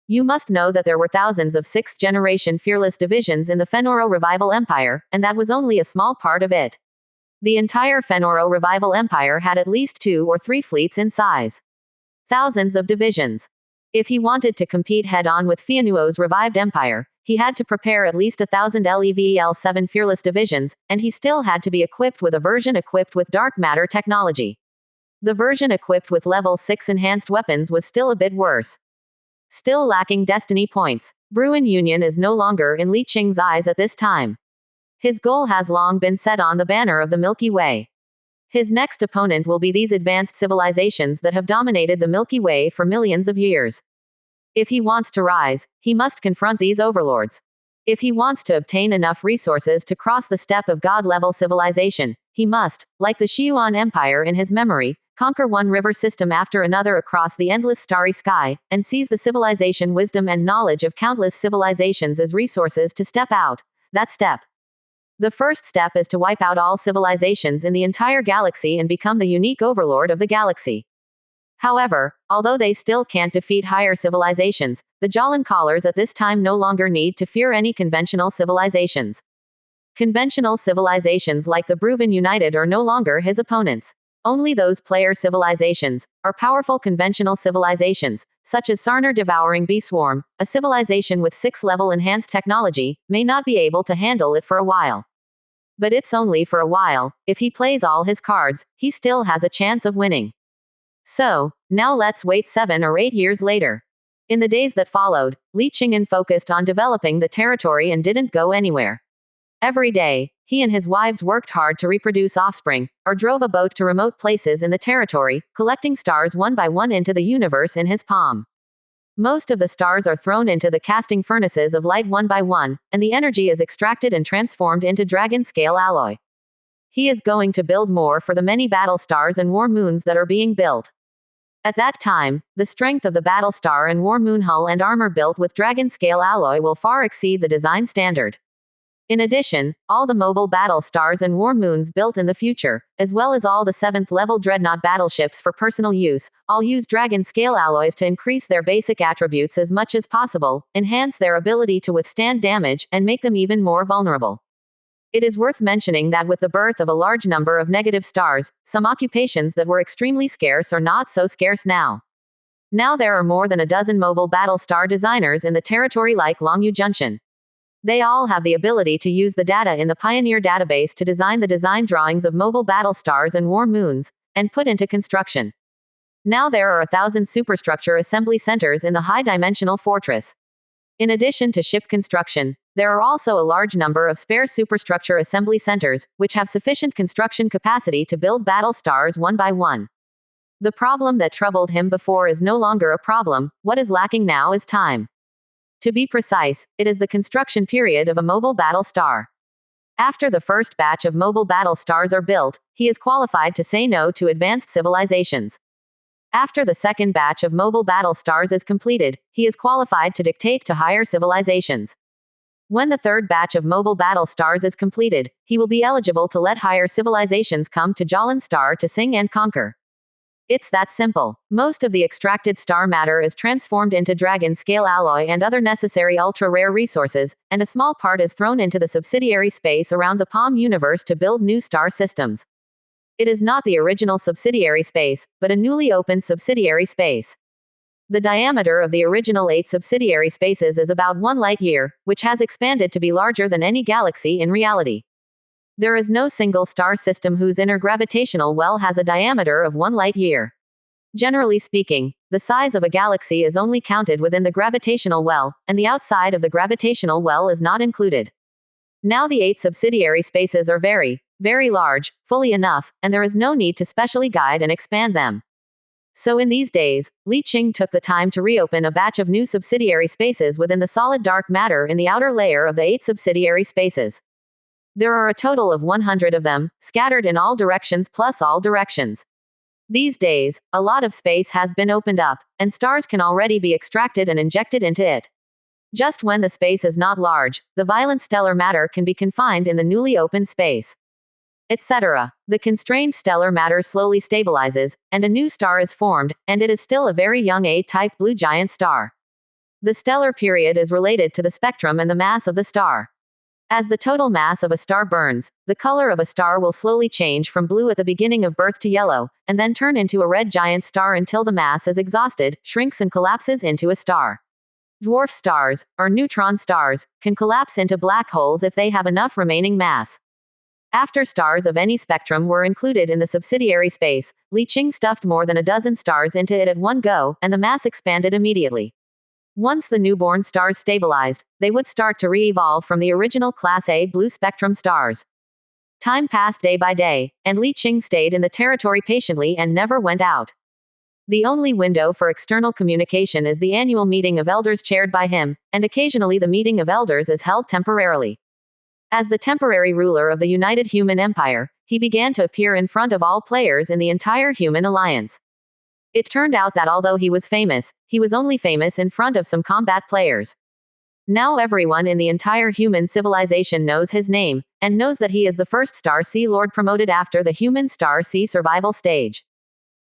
You must know that there were thousands of 6th-generation fearless divisions in the Fenoro Revival Empire, and that was only a small part of it. The entire Fenoro Revival Empire had at least 2 or 3 fleets in size. Thousands of divisions. If he wanted to compete head-on with Fianuo's revived empire, he had to prepare at least 1,000 LEVEL-7 fearless divisions, and he still had to be equipped with a version equipped with dark matter technology. The version equipped with level 6 enhanced weapons was still a bit worse. Still lacking destiny points, Bruin Union is no longer in Li Qing's eyes at this time. His goal has long been set on the banner of the Milky Way. His next opponent will be these advanced civilizations that have dominated the Milky Way for millions of years. If he wants to rise, he must confront these overlords. If he wants to obtain enough resources to cross the step of God-level civilization, he must, like the Xiuan Empire in his memory, conquer one river system after another across the endless starry sky, and seize the civilization wisdom and knowledge of countless civilizations as resources to step out that step. The first step is to wipe out all civilizations in the entire galaxy and become the unique overlord of the galaxy. However, although they still can't defeat higher civilizations, the Jolin Callers at this time no longer need to fear any conventional civilizations. Conventional civilizations like the Bruin United are no longer his opponents. Only those player civilizations, or powerful conventional civilizations, such as Sarner devouring bee swarm, a civilization with 6-level enhanced technology, may not be able to handle it for a while. But it's only for a while. If he plays all his cards, he still has a chance of winning. So, now let's wait 7 or 8 years later. In the days that followed, Li Qing'an focused on developing the territory and didn't go anywhere. Every day, he and his wives worked hard to reproduce offspring, or drove a boat to remote places in the territory, collecting stars one by one into the universe in his palm. Most of the stars are thrown into the casting furnaces of light one by one, and the energy is extracted and transformed into dragon-scale alloy. He is going to build more for the many battle stars and war moons that are being built. At that time, the strength of the battle star and war moon hull and armor built with dragon-scale alloy will far exceed the design standard. In addition, all the mobile battle stars and war moons built in the future, as well as all the 7th-level dreadnought battleships for personal use, all use dragon-scale alloys to increase their basic attributes as much as possible, enhance their ability to withstand damage, and make them even more vulnerable. It is worth mentioning that with the birth of a large number of negative stars, some occupations that were extremely scarce are not so scarce now. Now there are more than a dozen mobile battle star designers in the territory like Longyu Junction. They all have the ability to use the data in the Pioneer database to design the design drawings of mobile battle stars and war moons, and put into construction. Now there are 1,000 superstructure assembly centers in the high-dimensional fortress. In addition to ship construction, there are also a large number of spare superstructure assembly centers, which have sufficient construction capacity to build battle stars one by one. The problem that troubled him before is no longer a problem. What is lacking now is time. To be precise, it is the construction period of a mobile battle star. After the first batch of mobile battle stars are built, he is qualified to say no to advanced civilizations. After the second batch of mobile battle stars is completed, he is qualified to dictate to higher civilizations. When the third batch of mobile battle stars is completed, he will be eligible to let higher civilizations come to Jalan Star to sing and conquer. It's that simple. Most of the extracted star matter is transformed into dragon-scale alloy and other necessary ultra-rare resources, and a small part is thrown into the subsidiary space around the Palm universe to build new star systems. It is not the original subsidiary space, but a newly opened subsidiary space. The diameter of the original 8 subsidiary spaces is about 1 light-year, which has expanded to be larger than any galaxy in reality. There is no single star system whose inner gravitational well has a diameter of 1 light-year. Generally speaking, the size of a galaxy is only counted within the gravitational well, and the outside of the gravitational well is not included. Now the 8 subsidiary spaces are very, very large, fully enough, and there is no need to specially guide and expand them. So in these days, Li Qing took the time to reopen a batch of new subsidiary spaces within the solid dark matter in the outer layer of the 8 subsidiary spaces. There are a total of 100 of them, scattered in all directions plus all directions. These days, a lot of space has been opened up, and stars can already be extracted and injected into it. Just when the space is not large, the violent stellar matter can be confined in the newly opened space, etc. The constrained stellar matter slowly stabilizes, and a new star is formed, and it is still a very young A-type blue giant star. The stellar period is related to the spectrum and the mass of the star. As the total mass of a star burns, the color of a star will slowly change from blue at the beginning of birth to yellow, and then turn into a red giant star until the mass is exhausted, shrinks and collapses into a star. Dwarf stars, or neutron stars, can collapse into black holes if they have enough remaining mass. After stars of any spectrum were included in the subsidiary space, Li Qing stuffed more than a dozen stars into it at one go, and the mass expanded immediately. Once the newborn stars stabilized, they would start to re-evolve from the original Class A blue spectrum stars. Time passed day by day, and Li Qing stayed in the territory patiently and never went out. The only window for external communication is the annual meeting of elders chaired by him, and occasionally the meeting of elders is held temporarily. As the temporary ruler of the United Human Empire, he began to appear in front of all players in the entire human alliance. It turned out that although he was famous, he was only famous in front of some combat players. Now everyone in the entire human civilization knows his name, and knows that he is the first Star Sea Lord promoted after the human Star Sea survival stage.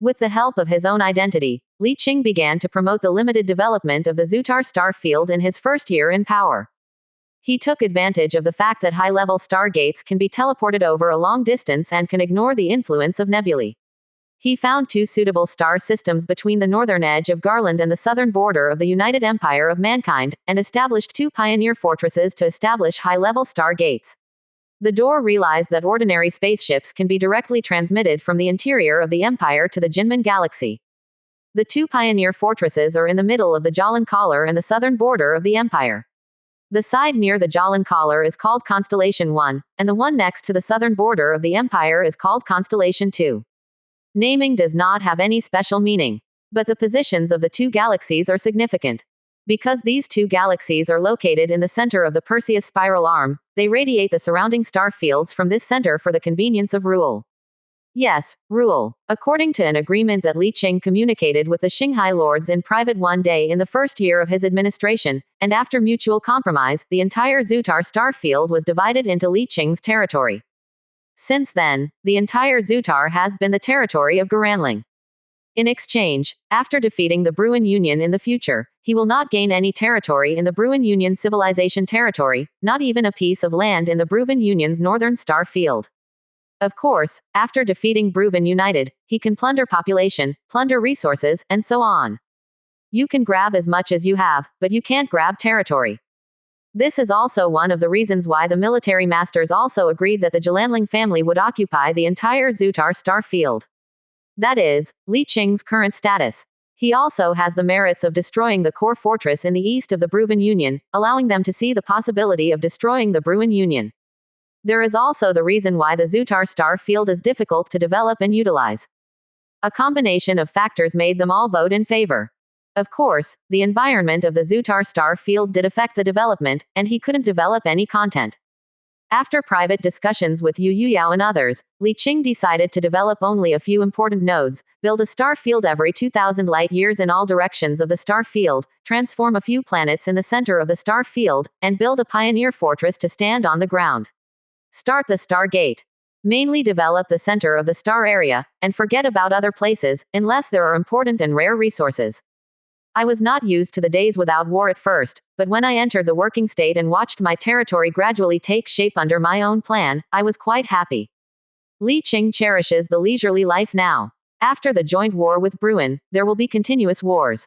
With the help of his own identity, Li Qing began to promote the limited development of the Zutar star field in his first year in power. He took advantage of the fact that high-level stargates can be teleported over a long distance and can ignore the influence of nebulae. He found two suitable star systems between the northern edge of Garland and the southern border of the United Empire of Mankind, and established two pioneer fortresses to establish high-level star gates. The Door realized that ordinary spaceships can be directly transmitted from the interior of the Empire to the Jinman Galaxy. The two pioneer fortresses are in the middle of the Jalan Collar and the southern border of the Empire. The side near the Jalan Collar is called Constellation 1, and the one next to the southern border of the Empire is called Constellation 2. Naming does not have any special meaning, but the positions of the two galaxies are significant. Because these two galaxies are located in the center of the Perseus spiral arm, they radiate the surrounding star fields from this center for the convenience of rule. Yes, rule. According to an agreement that Li Qing communicated with the Qinghai lords in private one day in the first year of his administration, and after mutual compromise, the entire Zutar star field was divided into Li Qing's territory. Since then, the entire Zutar has been the territory of Garanling. In exchange, after defeating the Bruin Union in the future, he will not gain any territory in the Bruin Union civilization territory, not even a piece of land in the Bruin Union's northern star field. Of course, after defeating Bruin United, he can plunder population, plunder resources, and so on. You can grab as much as you have, but you can't grab territory. This is also one of the reasons why the military masters also agreed that the Jalanling family would occupy the entire Zutar star field. That is, Li Qing's current status. He also has the merits of destroying the core fortress in the east of the Bruin Union, allowing them to see the possibility of destroying the Bruin Union. There is also the reason why the Zutar star field is difficult to develop and utilize. A combination of factors made them all vote in favor. Of course, the environment of the Zutar star field did affect the development, and he couldn't develop any content. After private discussions with Yu Yuyao and others, Li Qing decided to develop only a few important nodes, build a star field every 2,000 light-years in all directions of the star field, transform a few planets in the center of the star field, and build a pioneer fortress to stand on the ground. Start the star gate. Mainly develop the center of the star area, and forget about other places, unless there are important and rare resources. I was not used to the days without war at first, but when I entered the working state and watched my territory gradually take shape under my own plan, I was quite happy. Li Qing cherishes the leisurely life now. After the joint war with Bruin, there will be continuous wars.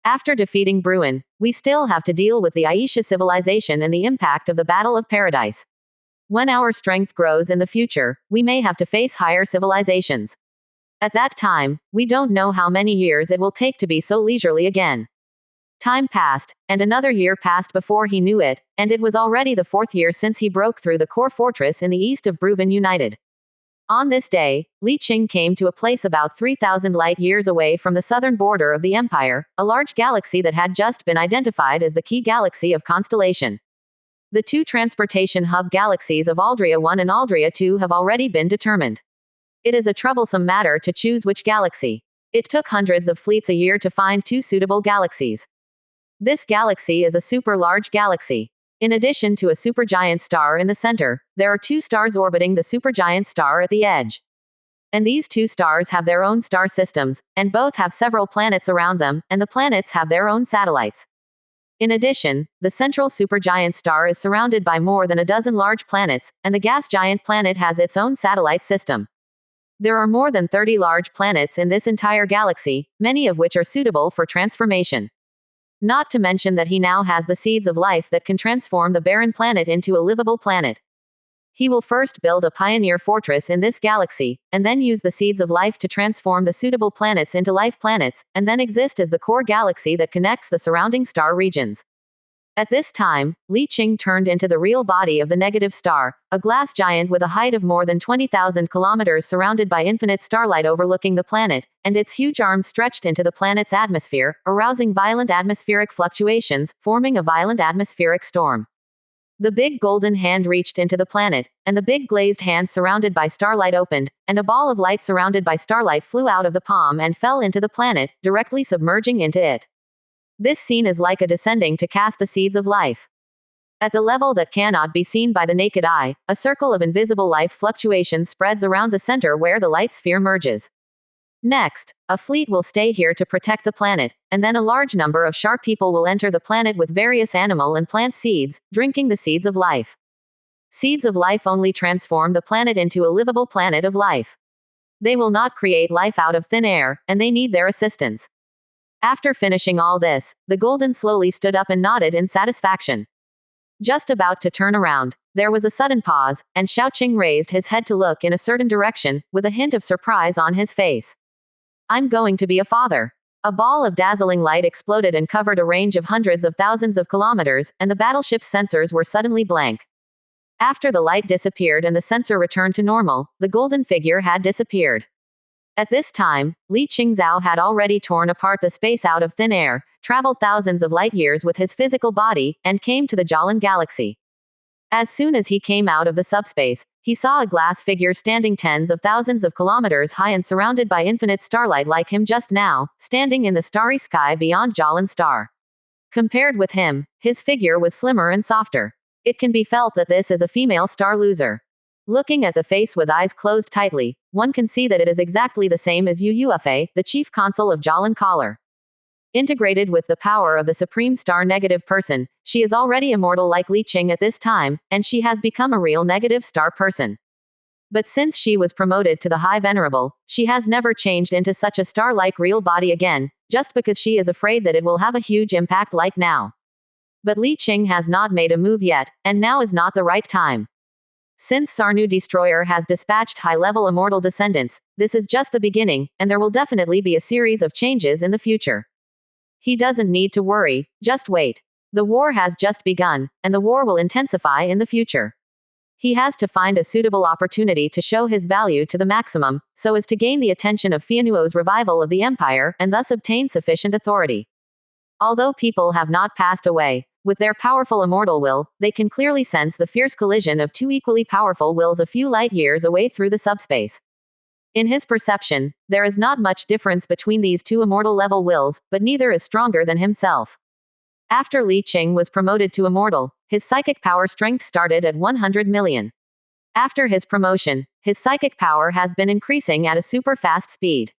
After defeating Bruin, we still have to deal with the Aisha civilization and the impact of the Battle of Paradise. When our strength grows in the future, we may have to face higher civilizations. At that time, we don't know how many years it will take to be so leisurely again. Time passed, and another year passed before he knew it, and it was already the 4th year since he broke through the core fortress in the east of Bruin United. On this day, Li Qing came to a place about 3,000 light-years away from the southern border of the Empire, a large galaxy that had just been identified as the key galaxy of Constellation. The two transportation hub galaxies of Aldria 1 and Aldria 2 have already been determined. It is a troublesome matter to choose which galaxy. It took hundreds of fleets a year to find two suitable galaxies. This galaxy is a super-large galaxy. In addition to a supergiant star in the center, there are two stars orbiting the supergiant star at the edge. And these two stars have their own star systems, and both have several planets around them, and the planets have their own satellites. In addition, the central supergiant star is surrounded by more than a dozen large planets, and the gas giant planet has its own satellite system. There are more than 30 large planets in this entire galaxy, many of which are suitable for transformation. Not to mention that he now has the seeds of life that can transform the barren planet into a livable planet. He will first build a pioneer fortress in this galaxy, and then use the seeds of life to transform the suitable planets into life planets, and then exist as the core galaxy that connects the surrounding star regions. At this time, Li Qing turned into the real body of the negative star, a glass giant with a height of more than 20,000 kilometers surrounded by infinite starlight overlooking the planet, and its huge arms stretched into the planet's atmosphere, arousing violent atmospheric fluctuations, forming a violent atmospheric storm. The big golden hand reached into the planet, and the big glazed hand surrounded by starlight opened, and a ball of light surrounded by starlight flew out of the palm and fell into the planet, directly submerging into it. This scene is like a descending to cast the seeds of life. At the level that cannot be seen by the naked eye, a circle of invisible life fluctuations spreads around the center where the light sphere merges. Next, a fleet will stay here to protect the planet, and then a large number of sharp people will enter the planet with various animal and plant seeds, drinking the seeds of life. Seeds of life only transform the planet into a livable planet of life. They will not create life out of thin air, and they need their assistance. After finishing all this, the golden slowly stood up and nodded in satisfaction. Just about to turn around, there was a sudden pause, and Xiaoqing raised his head to look in a certain direction, with a hint of surprise on his face. I'm going to be a father. A ball of dazzling light exploded and covered a range of hundreds of thousands of kilometers, and the battleship's sensors were suddenly blank. After the light disappeared and the sensor returned to normal, the golden figure had disappeared. At this time, Li Qingzhao had already torn apart the space out of thin air, traveled thousands of light years with his physical body, and came to the Jolin galaxy. As soon as he came out of the subspace, he saw a glass figure standing tens of thousands of kilometers high and surrounded by infinite starlight like him just now, standing in the starry sky beyond Jolin Star. Compared with him, his figure was slimmer and softer. It can be felt that this is a female star loser. Looking at the face with eyes closed tightly, one can see that it is exactly the same as Yu Yuefei, the chief consul of Jolin Collar. Integrated with the power of the supreme star negative person, she is already immortal like Li Qing at this time, and she has become a real negative star person. But since she was promoted to the High Venerable, she has never changed into such a star-like real body again, just because she is afraid that it will have a huge impact like now. But Li Qing has not made a move yet, and now is not the right time. Since Sarnu Destroyer has dispatched high-level immortal descendants, this is just the beginning, and there will definitely be a series of changes in the future. He doesn't need to worry, just wait. The war has just begun, and the war will intensify in the future. He has to find a suitable opportunity to show his value to the maximum, so as to gain the attention of Fianuo's revival of the empire, and thus obtain sufficient authority. Although people have not passed away, with their powerful immortal will, they can clearly sense the fierce collision of two equally powerful wills a few light years away through the subspace. In his perception, there is not much difference between these two immortal level wills, but neither is stronger than himself. After Li Qing was promoted to immortal, his psychic power strength started at 100 million. After his promotion, his psychic power has been increasing at a super fast speed.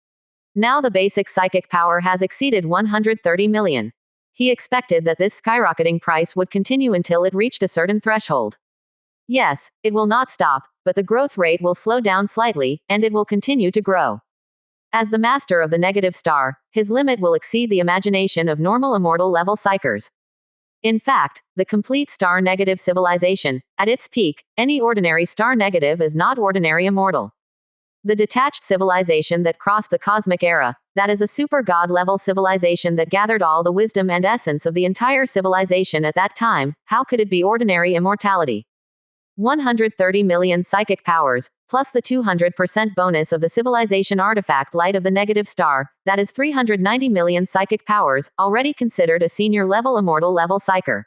Now the basic psychic power has exceeded 130 million. He expected that this skyrocketing price would continue until it reached a certain threshold. Yes, it will not stop, but the growth rate will slow down slightly, and it will continue to grow. As the master of the negative star, his limit will exceed the imagination of normal immortal level psychers. In fact, the complete star negative civilization, at its peak, any ordinary star negative is not ordinary immortal. The detached civilization that crossed the cosmic era, that is a super god level civilization that gathered all the wisdom and essence of the entire civilization at that time, how could it be ordinary immortality? 130 million psychic powers, plus the 200% bonus of the civilization artifact light of the negative star, that is 390 million psychic powers, already considered a senior level immortal level psyker.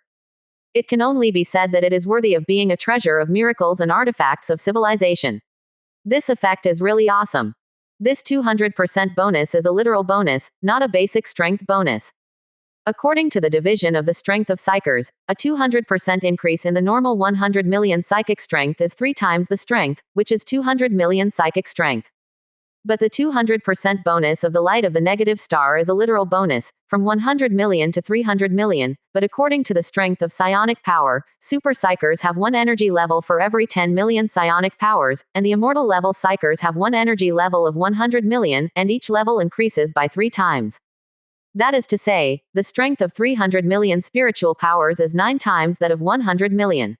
It can only be said that it is worthy of being a treasure of miracles and artifacts of civilization. This effect is really awesome. This 200% bonus is a literal bonus, not a basic strength bonus. According to the division of the strength of psychers, a 200% increase in the normal 100 million psychic strength is 3 times the strength, which is 200 million psychic strength. But the 200% bonus of the light of the negative star is a literal bonus, from 100 million to 300 million, but according to the strength of psionic power, super psychers have 1 energy level for every 10 million psionic powers, and the immortal level psychers have 1 energy level of 100 million, and each level increases by 3 times. That is to say, the strength of 300 million spiritual powers is 9 times that of 100 million.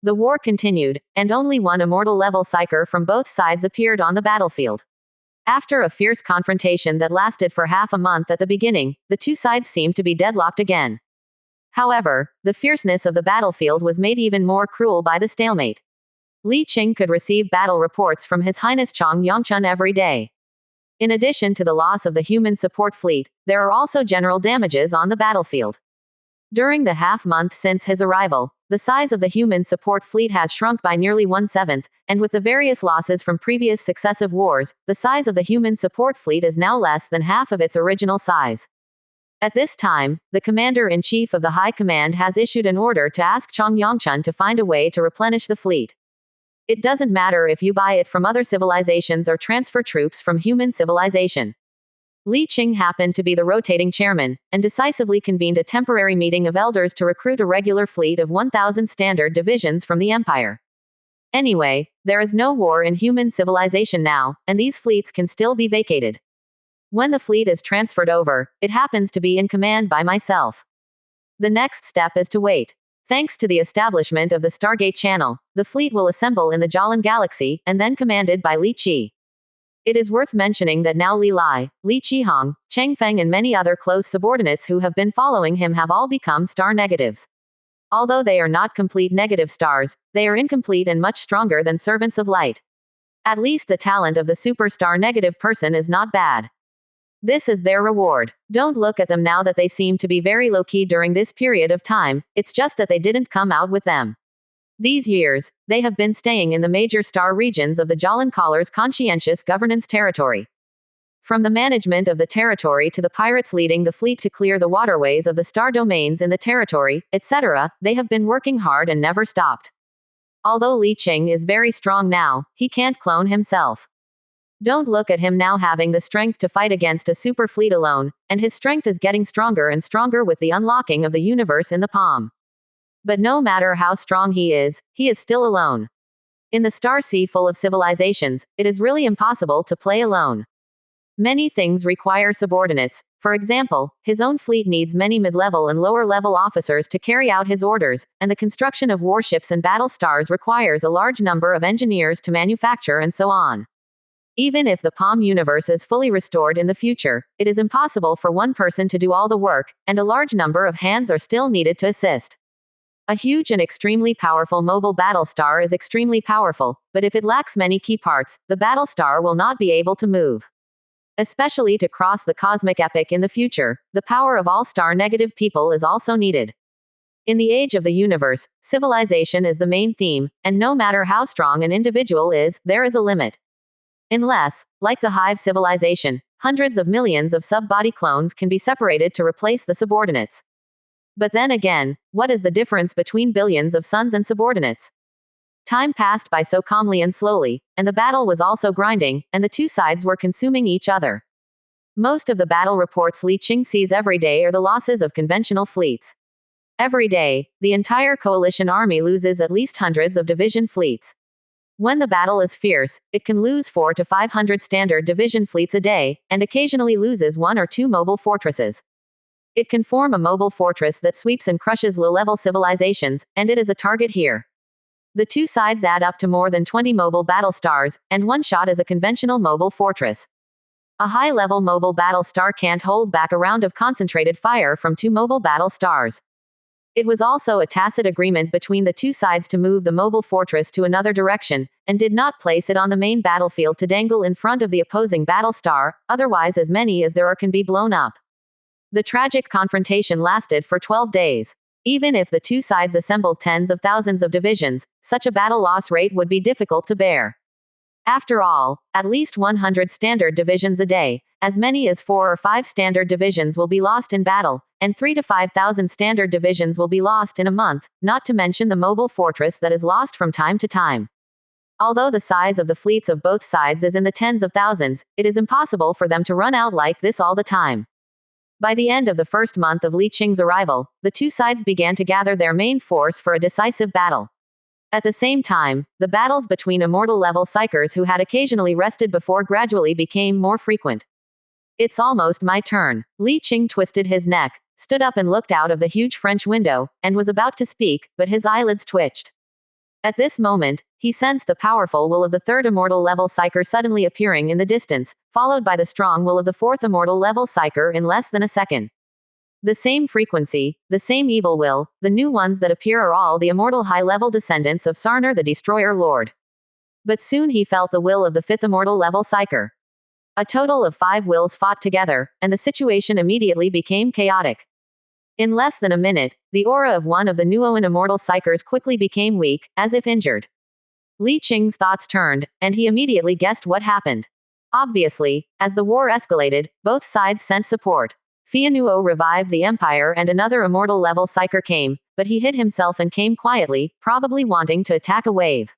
The war continued, and only one immortal level psyker from both sides appeared on the battlefield. After a fierce confrontation that lasted for half a month at the beginning, the two sides seemed to be deadlocked again. However, the fierceness of the battlefield was made even more cruel by the stalemate. Li Qing could receive battle reports from His Highness Chang Yongchun every day. In addition to the loss of the human support fleet, there are also general damages on the battlefield. During the half-month since his arrival, the size of the human support fleet has shrunk by nearly 1/7, and with the various losses from previous successive wars, the size of the human support fleet is now less than half of its original size. At this time, the commander-in-chief of the High Command has issued an order to ask Chang Yongchun to find a way to replenish the fleet. It doesn't matter if you buy it from other civilizations or transfer troops from human civilization. Li Qing happened to be the rotating chairman, and decisively convened a temporary meeting of elders to recruit a regular fleet of 1,000 standard divisions from the empire. Anyway, there is no war in human civilization now, and these fleets can still be vacated. When the fleet is transferred over, it happens to be in command by myself. The next step is to wait. Thanks to the establishment of the Stargate channel, the fleet will assemble in the Jalan galaxy, and then commanded by Li Qi. It is worth mentioning that now Li Lai, Li Qihong, Cheng Feng and many other close subordinates who have been following him have all become star negatives. Although they are not complete negative stars, they are incomplete and much stronger than servants of light. At least the talent of the superstar negative person is not bad. This is their reward. Don't look at them now that they seem to be very low-key during this period of time, it's just that they didn't come out with them. These years, they have been staying in the major star regions of the Jalan Caller's conscientious governance territory. From the management of the territory to the pirates leading the fleet to clear the waterways of the star domains in the territory, etc., they have been working hard and never stopped. Although Li Qing is very strong now, he can't clone himself. Don't look at him now having the strength to fight against a super fleet alone, and his strength is getting stronger and stronger with the unlocking of the universe in the palm. But no matter how strong he is still alone. In the star sea full of civilizations, it is really impossible to play alone. Many things require subordinates. For example, his own fleet needs many mid-level and lower-level officers to carry out his orders, and the construction of warships and battle stars requires a large number of engineers to manufacture and so on. Even if the Palm universe is fully restored in the future, it is impossible for one person to do all the work, and a large number of hands are still needed to assist. A huge and extremely powerful mobile battle star is extremely powerful, but if it lacks many key parts, the battle star will not be able to move. Especially to cross the cosmic epoch in the future, the power of all star-negative people is also needed. In the age of the universe, civilization is the main theme, and no matter how strong an individual is, there is a limit. Unless, like the Hive civilization, hundreds of millions of sub-body clones can be separated to replace the subordinates. But then again, what is the difference between billions of suns and subordinates? Time passed by so calmly and slowly, and the battle was also grinding, and the two sides were consuming each other. Most of the battle reports Li Qing sees every day are the losses of conventional fleets. Every day, the entire coalition army loses at least hundreds of division fleets. When the battle is fierce, it can lose 400 to 500 standard division fleets a day, and occasionally loses 1 or 2 mobile fortresses. It can form a mobile fortress that sweeps and crushes low-level civilizations, and it is a target here. The two sides add up to more than 20 mobile battle stars, and one shot is a conventional mobile fortress. A high-level mobile battle star can't hold back a round of concentrated fire from 2 mobile battle stars. It was also a tacit agreement between the two sides to move the mobile fortress to another direction, and did not place it on the main battlefield to dangle in front of the opposing battle star, otherwise as many as there are can be blown up. The tragic confrontation lasted for 12 days. Even if the two sides assembled tens of thousands of divisions, such a battle loss rate would be difficult to bear. After all, at least 100 standard divisions a day, as many as 4 or 5 standard divisions will be lost in battle, and 3,000 to 5,000 standard divisions will be lost in a month, not to mention the mobile fortress that is lost from time to time. Although the size of the fleets of both sides is in the tens of thousands, it is impossible for them to run out like this all the time. By the end of the first month of Li Qing's arrival, the two sides began to gather their main force for a decisive battle. At the same time, the battles between immortal-level psychers who had occasionally rested before gradually became more frequent. It's almost my turn. Li Qing twisted his neck, stood up and looked out of the huge French window, and was about to speak, but his eyelids twitched. At this moment, he sensed the powerful will of the third immortal-level psyker suddenly appearing in the distance, followed by the strong will of the fourth immortal-level psyker in less than a second. The same frequency, the same evil will, the new ones that appear are all the immortal high-level descendants of Sarner the Destroyer Lord. But soon he felt the will of the fifth immortal-level psyker. A total of 5 wills fought together, and the situation immediately became chaotic. In less than a minute, the aura of one of the Nuoan immortal psychers quickly became weak, as if injured. Li Qing's thoughts turned, and he immediately guessed what happened. Obviously, as the war escalated, both sides sent support. Fianuo revived the Empire and another immortal-level psyker came, but he hid himself and came quietly, probably wanting to attack a wave.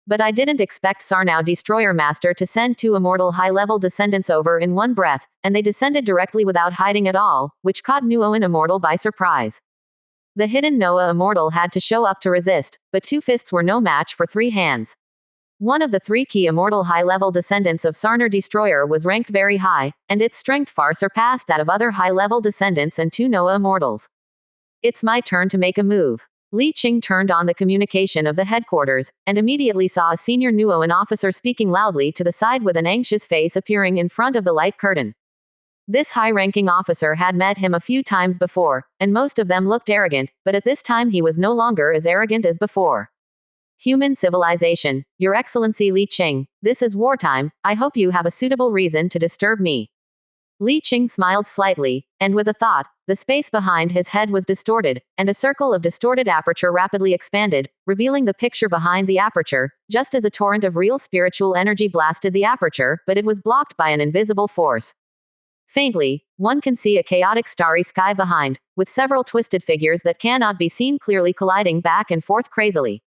But I didn't expect Sarnau Destroyer Master to send 2 immortal high-level descendants over in one breath, and they descended directly without hiding at all, which caught Nuoan Immortal by surprise. The hidden Noah immortal had to show up to resist, but 2 fists were no match for 3 hands. One of the 3 key immortal high-level descendants of Sarner Destroyer was ranked very high, and its strength far surpassed that of other high-level descendants and 2 Noah immortals. It's my turn to make a move. Li Qing turned on the communication of the headquarters, and immediately saw a senior Nuoan officer speaking loudly to the side with an anxious face appearing in front of the light curtain. This high-ranking officer had met him a few times before, and most of them looked arrogant, but at this time he was no longer as arrogant as before. Human civilization, Your Excellency Li Qing, this is wartime, I hope you have a suitable reason to disturb me. Li Qing smiled slightly, and with a thought, the space behind his head was distorted, and a circle of distorted aperture rapidly expanded, revealing the picture behind the aperture, just as a torrent of real spiritual energy blasted the aperture, but it was blocked by an invisible force. Faintly, one can see a chaotic starry sky behind, with several twisted figures that cannot be seen clearly colliding back and forth crazily.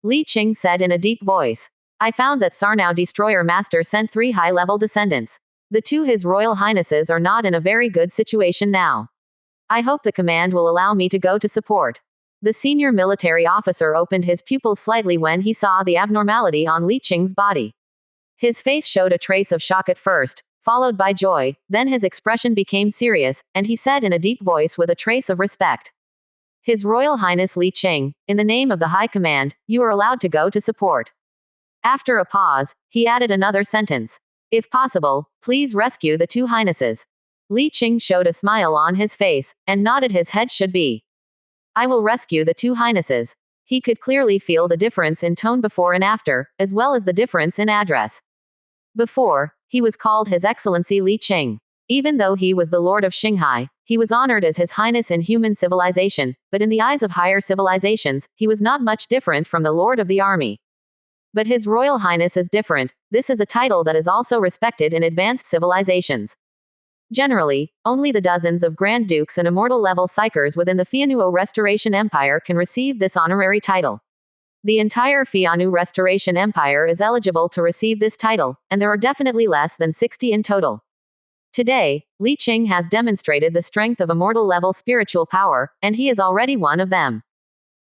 Li Qing said in a deep voice. I found that Sarnau Destroyer Master sent 3 high-level descendants. The 2 His Royal Highnesses are not in a very good situation now. I hope the command will allow me to go to support. The senior military officer opened his pupils slightly when he saw the abnormality on Li Qing's body. His face showed a trace of shock at first, followed by joy, then his expression became serious, and he said in a deep voice with a trace of respect. His Royal Highness Li Qing, in the name of the High Command, you are allowed to go to support. After a pause, he added another sentence. If possible, please rescue the 2 Highnesses. Li Qing showed a smile on his face, and nodded his head should be. I will rescue the 2 Highnesses. He could clearly feel the difference in tone before and after, as well as the difference in address. Before, he was called His Excellency Li Qing. Even though he was the Lord of Xinghai, he was honored as His Highness in human civilization, but in the eyes of higher civilizations, he was not much different from the Lord of the Army. But His Royal Highness is different. This is a title that is also respected in advanced civilizations. Generally, only the dozens of Grand Dukes and immortal-level psychers within the Fianuo Restoration Empire can receive this honorary title. The entire Fianu Restoration Empire is eligible to receive this title, and there are definitely less than 60 in total. Today, Li Qing has demonstrated the strength of immortal-level spiritual power, and he is already one of them.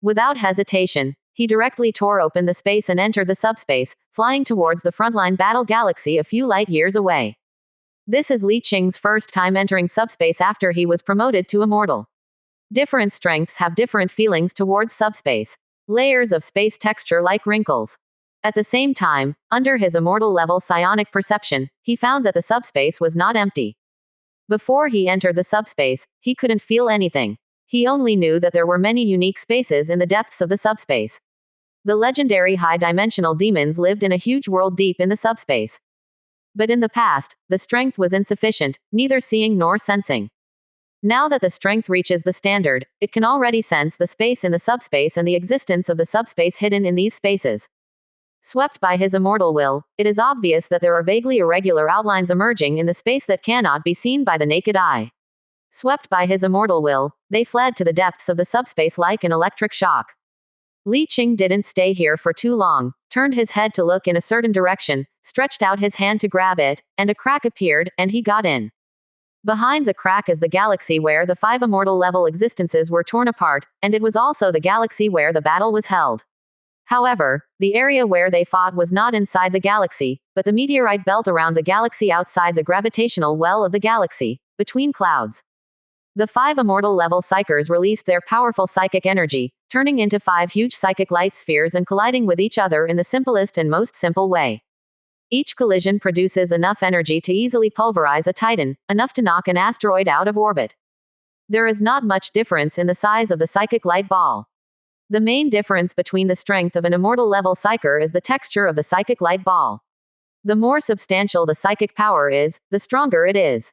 Without hesitation, he directly tore open the space and entered the subspace, flying towards the frontline battle galaxy a few light years away. This is Li Qing's first time entering subspace after he was promoted to immortal. Different strengths have different feelings towards subspace. Layers of space texture like wrinkles. At the same time, under his immortal-level psionic perception, he found that the subspace was not empty. Before he entered the subspace, he couldn't feel anything. He only knew that there were many unique spaces in the depths of the subspace. The legendary high-dimensional demons lived in a huge world deep in the subspace. But in the past, the strength was insufficient, neither seeing nor sensing. Now that the strength reaches the standard, it can already sense the space in the subspace and the existence of the subspace hidden in these spaces. Swept by his immortal will, it is obvious that there are vaguely irregular outlines emerging in the space that cannot be seen by the naked eye. Swept by his immortal will, they fled to the depths of the subspace like an electric shock. Li Qing didn't stay here for too long, turned his head to look in a certain direction, stretched out his hand to grab it, and a crack appeared, and he got in. Behind the crack is the galaxy where the 5 immortal-level existences were torn apart, and it was also the galaxy where the battle was held. However, the area where they fought was not inside the galaxy, but the meteorite belt around the galaxy outside the gravitational well of the galaxy, between clouds. The 5 immortal-level psychers released their powerful psychic energy, turning into 5 huge psychic light spheres and colliding with each other in the simplest and most simple way. Each collision produces enough energy to easily pulverize a titan, enough to knock an asteroid out of orbit. There is not much difference in the size of the psychic light ball. The main difference between the strength of an immortal-level psyker is the texture of the psychic light ball. The more substantial the psychic power is, the stronger it is.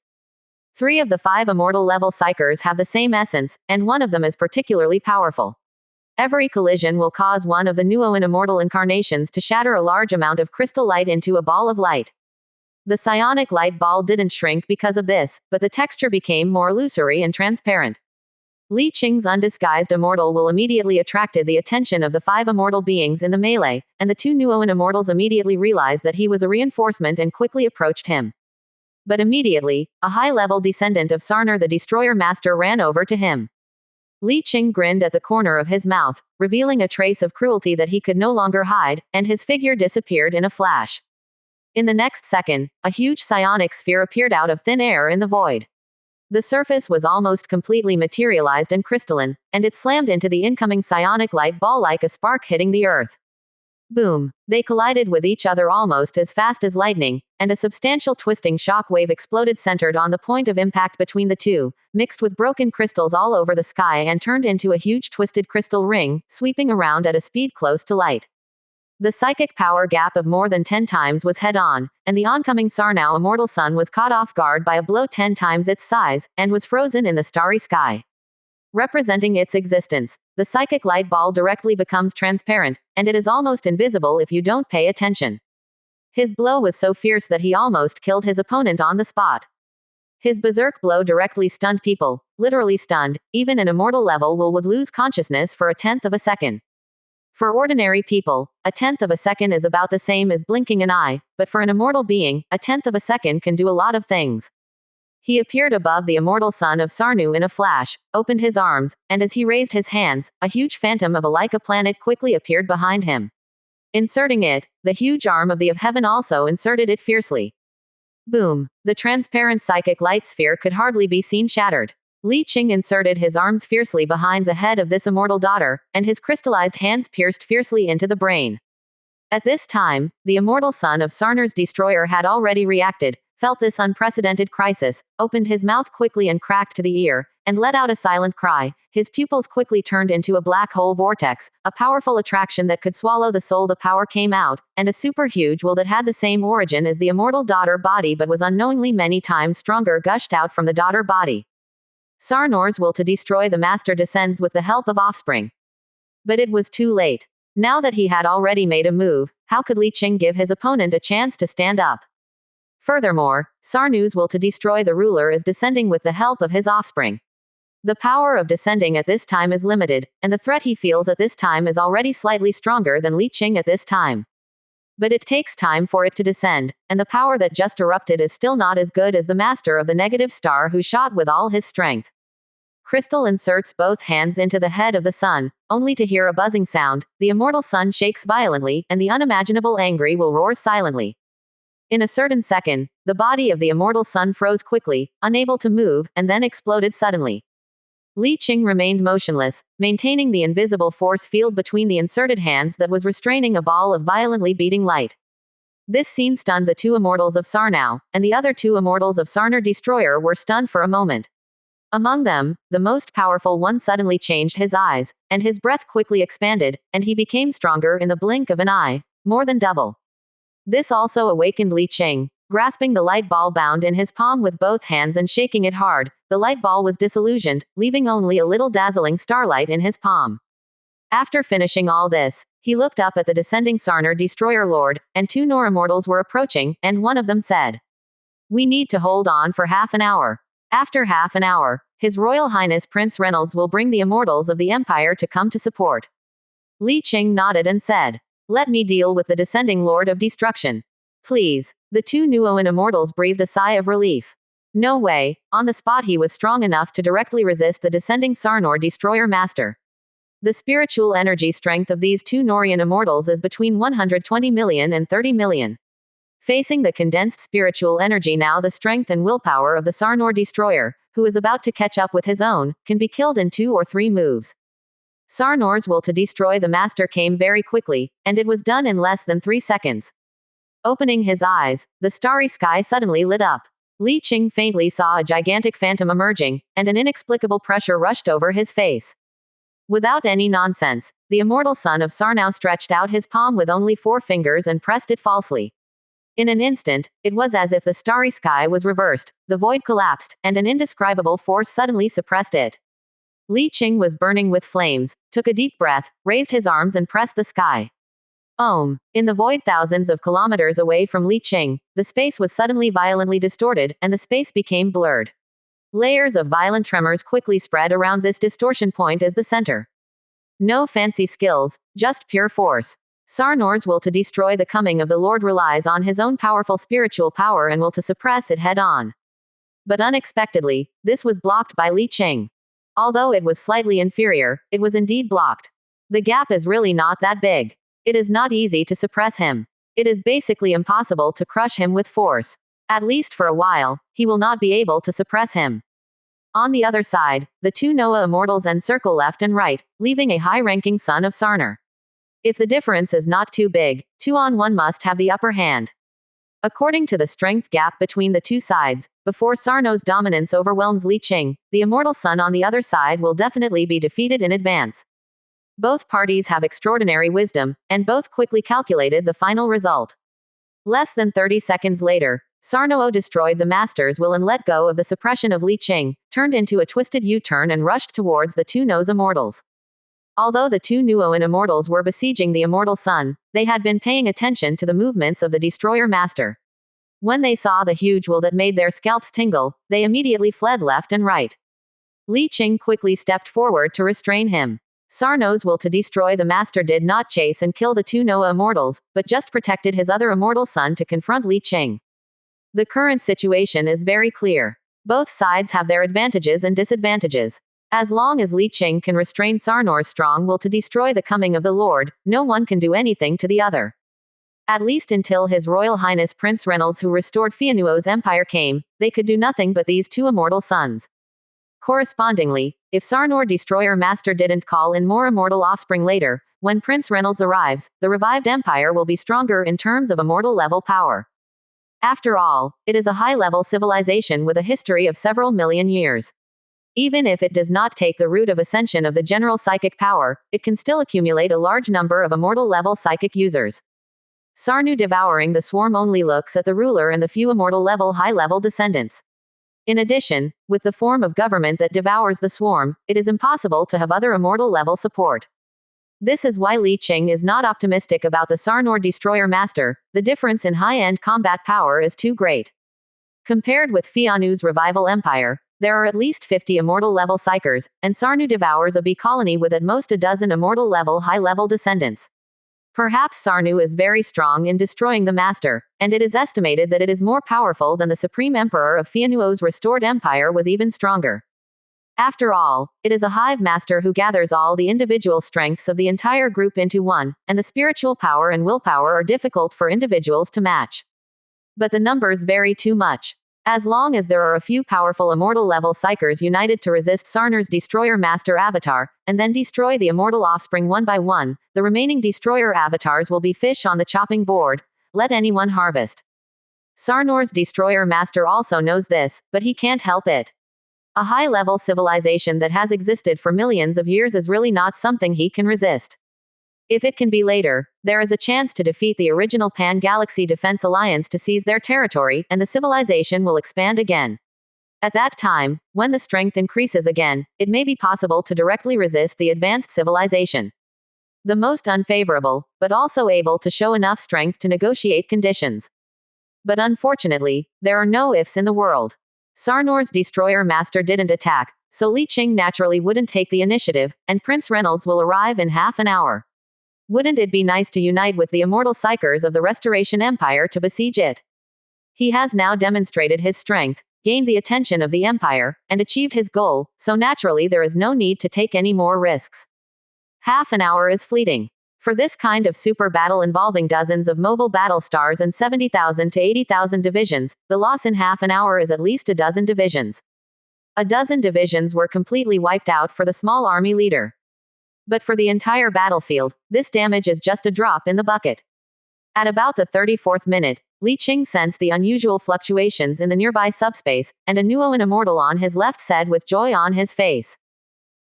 3 of the 5 immortal-level psychers have the same essence, and one of them is particularly powerful. Every collision will cause one of the Nuoan immortal incarnations to shatter a large amount of crystal light into a ball of light. The psionic light ball didn't shrink because of this, but the texture became more illusory and transparent. Li Qing's undisguised immortal will immediately attracted the attention of the 5 immortal beings in the melee, and the 2 Nuoan immortals immediately realized that he was a reinforcement and quickly approached him. But immediately, a high-level descendant of Sarner the Destroyer Master ran over to him. Li Qing grinned at the corner of his mouth, revealing a trace of cruelty that he could no longer hide, and his figure disappeared in a flash. In the next second, a huge psionic sphere appeared out of thin air in the void. The surface was almost completely materialized and crystalline, and it slammed into the incoming psionic light ball like a spark hitting the earth. Boom! They collided with each other almost as fast as lightning, and a substantial twisting shock wave exploded centered on the point of impact between the two, mixed with broken crystals all over the sky and turned into a huge twisted crystal ring, sweeping around at a speed close to light. The psychic power gap of more than 10 times was head-on, and the oncoming Sarnau immortal sun was caught off guard by a blow 10 times its size, and was frozen in the starry sky. Representing its existence, the psychic light ball directly becomes transparent, and it is almost invisible if you don't pay attention. His blow was so fierce that he almost killed his opponent on the spot. His berserk blow directly stunned people, literally stunned. Even an immortal level would lose consciousness for a tenth of a second. For ordinary people, a tenth of a second is about the same as blinking an eye, but for an immortal being, a tenth of a second can do a lot of things. He appeared above the immortal son of Sarnu in a flash, opened his arms, and as he raised his hands, a huge phantom of a Laika planet quickly appeared behind him. Inserting it, the huge arm of the of heaven also inserted it fiercely. Boom! The transparent psychic light sphere could hardly be seen shattered. Li Qing inserted his arms fiercely behind the head of this immortal daughter, and his crystallized hands pierced fiercely into the brain. At this time, the immortal son of Sarner's destroyer had already reacted, felt this unprecedented crisis, opened his mouth quickly and cracked to the ear, and let out a silent cry. His pupils quickly turned into a black hole vortex, a powerful attraction that could swallow the soul. The power came out, and a super huge will that had the same origin as the immortal daughter body but was unknowingly many times stronger gushed out from the daughter body. Sarnor's will to destroy the master descends with the help of offspring. But it was too late. Now that he had already made a move, how could Li Qing give his opponent a chance to stand up? Furthermore, Sarnu's will to destroy the ruler is descending with the help of his offspring. The power of descending at this time is limited, and the threat he feels at this time is already slightly stronger than Li Qing at this time. But it takes time for it to descend, and the power that just erupted is still not as good as the master of the negative star who shot with all his strength. Crystal inserts both hands into the head of the sun, only to hear a buzzing sound. The immortal sun shakes violently, and the unimaginable angry will roars silently. In a certain second, the body of the immortal sun froze quickly, unable to move, and then exploded suddenly. Li Qing remained motionless, maintaining the invisible force field between the inserted hands that was restraining a ball of violently beating light. This scene stunned the two immortals of Sarnau, and the other two immortals of Sarner Destroyer were stunned for a moment. Among them, the most powerful one suddenly changed his eyes, and his breath quickly expanded, and he became stronger in the blink of an eye, more than double. This also awakened Li Qing. Grasping the light ball bound in his palm with both hands and shaking it hard, the light ball was disillusioned, leaving only a little dazzling starlight in his palm. After finishing all this, he looked up at the descending Sarner Destroyer Lord, and two Nor immortals were approaching, and one of them said, "We need to hold on for half an hour. After half an hour, His Royal Highness Prince Reynolds will bring the immortals of the Empire to come to support." Li Qing nodded and said, "Let me deal with the descending Lord of Destruction. Please." The two Nuoan immortals breathed a sigh of relief. No way, on the spot he was strong enough to directly resist the descending Sarnor Destroyer Master. The spiritual energy strength of these two Norian immortals is between 120 million and 30 million. Facing the condensed spiritual energy now, the strength and willpower of the Sarnor Destroyer, who is about to catch up with his own, can be killed in 2 or 3 moves. Sarnor's will to destroy the master came very quickly, and it was done in less than 3 seconds. Opening his eyes, the starry sky suddenly lit up. Li Qing faintly saw a gigantic phantom emerging, and an inexplicable pressure rushed over his face. Without any nonsense, the immortal son of Sarnau stretched out his palm with only 4 fingers and pressed it falsely. In an instant, it was as if the starry sky was reversed, the void collapsed, and an indescribable force suddenly suppressed it. Li Qing was burning with flames, took a deep breath, raised his arms and pressed the sky. Om. In the void thousands of kilometers away from Li Qing, the space was suddenly violently distorted, and the space became blurred. Layers of violent tremors quickly spread around this distortion point as the center. No fancy skills, just pure force. Sarnor's will to destroy the coming of the Lord relies on his own powerful spiritual power and will to suppress it head on. But unexpectedly, this was blocked by Li Qing. Although it was slightly inferior, it was indeed blocked. The gap is really not that big. It is not easy to suppress him. It is basically impossible to crush him with force. At least for a while, he will not be able to suppress him. On the other side, the two Noah immortals encircle left and right, leaving a high-ranking son of Sarnor. If the difference is not too big, 2-on-1 must have the upper hand. According to the strength gap between the two sides, before Sarno's dominance overwhelms Li Qing, the immortal son on the other side will definitely be defeated in advance. Both parties have extraordinary wisdom, and both quickly calculated the final result. Less than 30 seconds later, Sarno destroyed the Master's will and let go of the suppression of Li Qing, turned into a twisted U-turn and rushed towards the two No's immortals. Although the two Nuoan immortals were besieging the immortal sun, they had been paying attention to the movements of the destroyer master. When they saw the huge will that made their scalps tingle, they immediately fled left and right. Li Qing quickly stepped forward to restrain him. Sarno's will to destroy the master did not chase and kill the two Noah immortals, but just protected his other immortal son to confront Li Qing. The current situation is very clear. Both sides have their advantages and disadvantages. As long as Li Qing can restrain Sarnor's strong will to destroy the coming of the Lord, no one can do anything to the other. At least until His Royal Highness Prince Reynolds, who restored Fianuo's empire, came, they could do nothing but these two immortal sons. Correspondingly, if Sarnor Destroyer Master didn't call in more immortal offspring later, when Prince Reynolds arrives, the revived empire will be stronger in terms of immortal level power. After all, it is a high-level civilization with a history of several million years. Even if it does not take the route of ascension of the general psychic power, it can still accumulate a large number of immortal-level psychic users. Sarnu devouring the swarm only looks at the ruler and the few immortal-level high-level descendants. In addition, with the form of government that devours the swarm, it is impossible to have other immortal-level support. This is why Li Qing is not optimistic about the Sarnor Destroyer Master. The difference in high-end combat power is too great. Compared with Fianu's Revival Empire, there are at least 50 immortal-level psychers, and Sarnu devours a bee colony with at most a dozen immortal-level high-level descendants. Perhaps Sarnu is very strong in destroying the Master, and it is estimated that it is more powerful than the Supreme Emperor of Fianuo's restored empire was even stronger. After all, it is a hive master who gathers all the individual strengths of the entire group into one, and the spiritual power and willpower are difficult for individuals to match. But the numbers vary too much. As long as there are a few powerful immortal-level psychers united to resist Sarnor's Destroyer Master Avatar, and then destroy the immortal offspring one by one, the remaining Destroyer Avatars will be fish on the chopping board. Let anyone harvest. Sarnor's Destroyer Master also knows this, but he can't help it. A high-level civilization that has existed for millions of years is really not something he can resist. If it can be later, there is a chance to defeat the original Pan-Galaxy Defense Alliance to seize their territory, and the civilization will expand again. At that time, when the strength increases again, it may be possible to directly resist the advanced civilization. The most unfavorable, but also able to show enough strength to negotiate conditions. But unfortunately, there are no ifs in the world. Sarnor's Destroyer Master didn't attack, so Li Qing naturally wouldn't take the initiative, and Prince Reynolds will arrive in half an hour. Wouldn't it be nice to unite with the immortal psychers of the Restoration Empire to besiege it? He has now demonstrated his strength, gained the attention of the Empire, and achieved his goal, so naturally there is no need to take any more risks. Half an hour is fleeting. For this kind of super battle involving dozens of mobile battle stars and 70,000 to 80,000 divisions, the loss in half an hour is at least a dozen divisions. A dozen divisions were completely wiped out for the small army leader. But for the entire battlefield, this damage is just a drop in the bucket. At about the 34th minute, Li Qing sensed the unusual fluctuations in the nearby subspace, and a Nuoan immortal on his left said with joy on his face,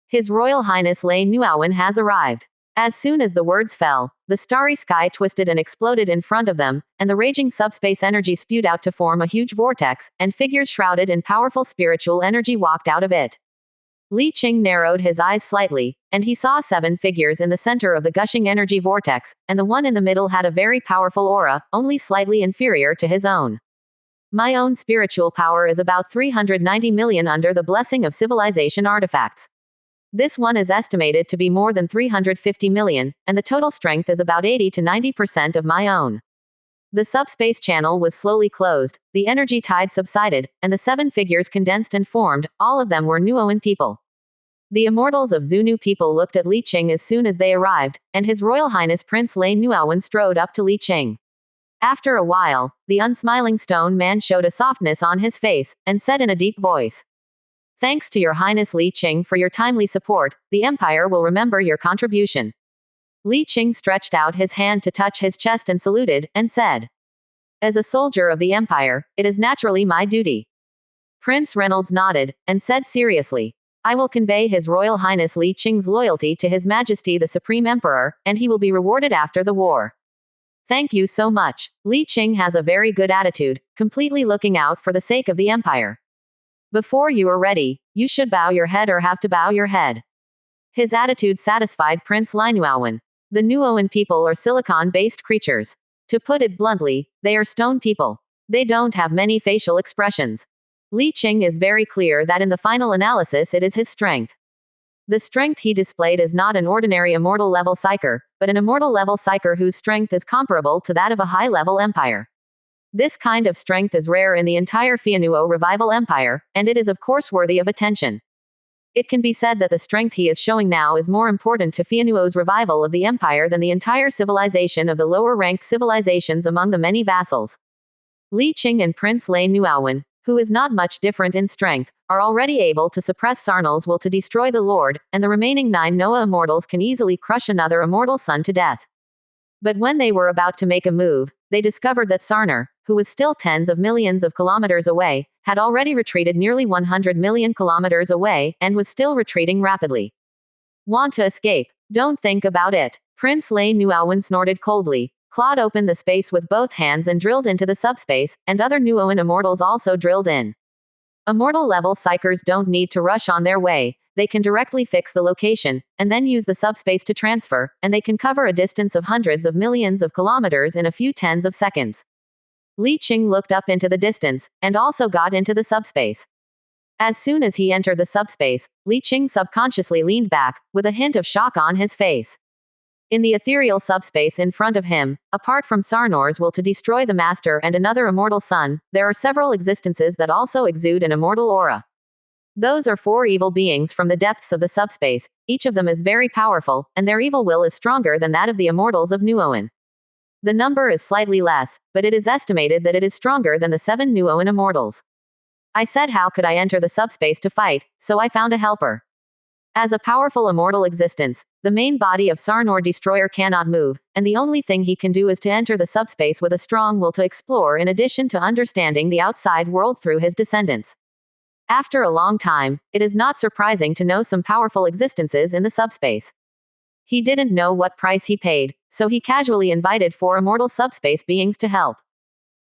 "His Royal Highness Lei Nuoan has arrived." As soon as the words fell, the starry sky twisted and exploded in front of them, and the raging subspace energy spewed out to form a huge vortex, and figures shrouded in powerful spiritual energy walked out of it. Li Qing narrowed his eyes slightly, and he saw 7 figures in the center of the gushing energy vortex, and the one in the middle had a very powerful aura, only slightly inferior to his own. My own spiritual power is about 390 million under the blessing of civilization artifacts. This one is estimated to be more than 350 million, and the total strength is about 80 to 90% of my own. The subspace channel was slowly closed, the energy tide subsided, and the 7 figures condensed and formed. All of them were Nuoan people. The immortals of Zunu people looked at Li Qing as soon as they arrived, and His Royal Highness Prince Lei Nuowen strode up to Li Qing. After a while, the unsmiling stone man showed a softness on his face, and said in a deep voice, "Thanks to your Highness Li Qing for your timely support, the Empire will remember your contribution." Li Qing stretched out his hand to touch his chest and saluted, and said, "As a soldier of the Empire, it is naturally my duty." Prince Reynolds nodded, and said seriously, "I will convey His Royal Highness Li Qing's loyalty to His Majesty the Supreme Emperor, and he will be rewarded after the war." "Thank you so much. Li Qing has a very good attitude, completely looking out for the sake of the Empire. Before you are ready, you should bow your head or have to bow your head." His attitude satisfied Prince Lainuowen. The Nuoan people are silicon-based creatures. To put it bluntly, they are stone people. They don't have many facial expressions. Li Qing is very clear that in the final analysis it is his strength. The strength he displayed is not an ordinary immortal level psyker, but an immortal level psyker whose strength is comparable to that of a high-level empire. This kind of strength is rare in the entire Fianuo Revival Empire, and it is of course worthy of attention. It can be said that the strength he is showing now is more important to Fianuo's revival of the empire than the entire civilization of the lower-ranked civilizations among the many vassals. Li Qing and Prince Lei Nuowen, who is not much different in strength, are already able to suppress Sarnal's will to destroy the Lord, and the remaining 9 Noah immortals can easily crush another immortal son to death. But when they were about to make a move, they discovered that Sarnar, who was still tens of millions of kilometers away, had already retreated nearly 100 million kilometers away, and was still retreating rapidly. "Want to escape? Don't think about it." Prince Lei Nuowen snorted coldly, clawed open the space with both hands and drilled into the subspace, and other Nuoan immortals also drilled in. Immortal-level psychers don't need to rush on their way. They can directly fix the location, and then use the subspace to transfer, and they can cover a distance of hundreds of millions of kilometers in a few tens of seconds. Li Qing looked up into the distance, and also got into the subspace. As soon as he entered the subspace, Li Qing subconsciously leaned back, with a hint of shock on his face. In the ethereal subspace in front of him, apart from Sarnor's will to destroy the Master and another immortal son, there are several existences that also exude an immortal aura. Those are 4 evil beings from the depths of the subspace. Each of them is very powerful, and their evil will is stronger than that of the immortals of Nuoan. The number is slightly less, but it is estimated that it is stronger than the 7 Nuoan immortals. I said how could I enter the subspace to fight, so I found a helper. As a powerful immortal existence, the main body of Sarnor Destroyer cannot move, and the only thing he can do is to enter the subspace with a strong will to explore in addition to understanding the outside world through his descendants. After a long time, it is not surprising to know some powerful existences in the subspace. He didn't know what price he paid, so he casually invited 4 immortal subspace beings to help.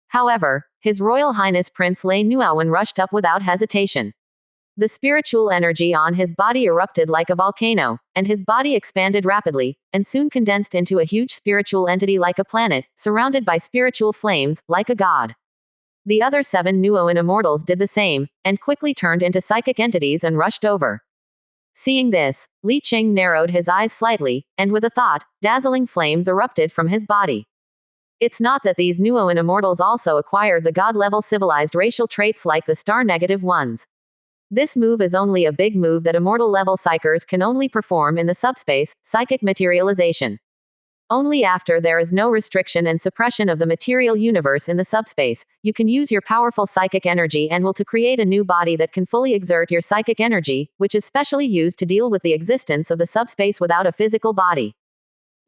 However, His Royal Highness Prince Lei Nuowen rushed up without hesitation. The spiritual energy on his body erupted like a volcano, and his body expanded rapidly, and soon condensed into a huge spiritual entity like a planet, surrounded by spiritual flames, like a god. The other 7 Nuoan immortals did the same, and quickly turned into psychic entities and rushed over. Seeing this, Li Qing narrowed his eyes slightly, and with a thought, dazzling flames erupted from his body. It's not that these Nuoan immortals also acquired the god-level civilized racial traits like the star-negative ones. This move is only a big move that immortal-level psychers can only perform in the subspace, psychic materialization. Only after there is no restriction and suppression of the material universe in the subspace, you can use your powerful psychic energy and will to create a new body that can fully exert your psychic energy, which is specially used to deal with the existence of the subspace without a physical body.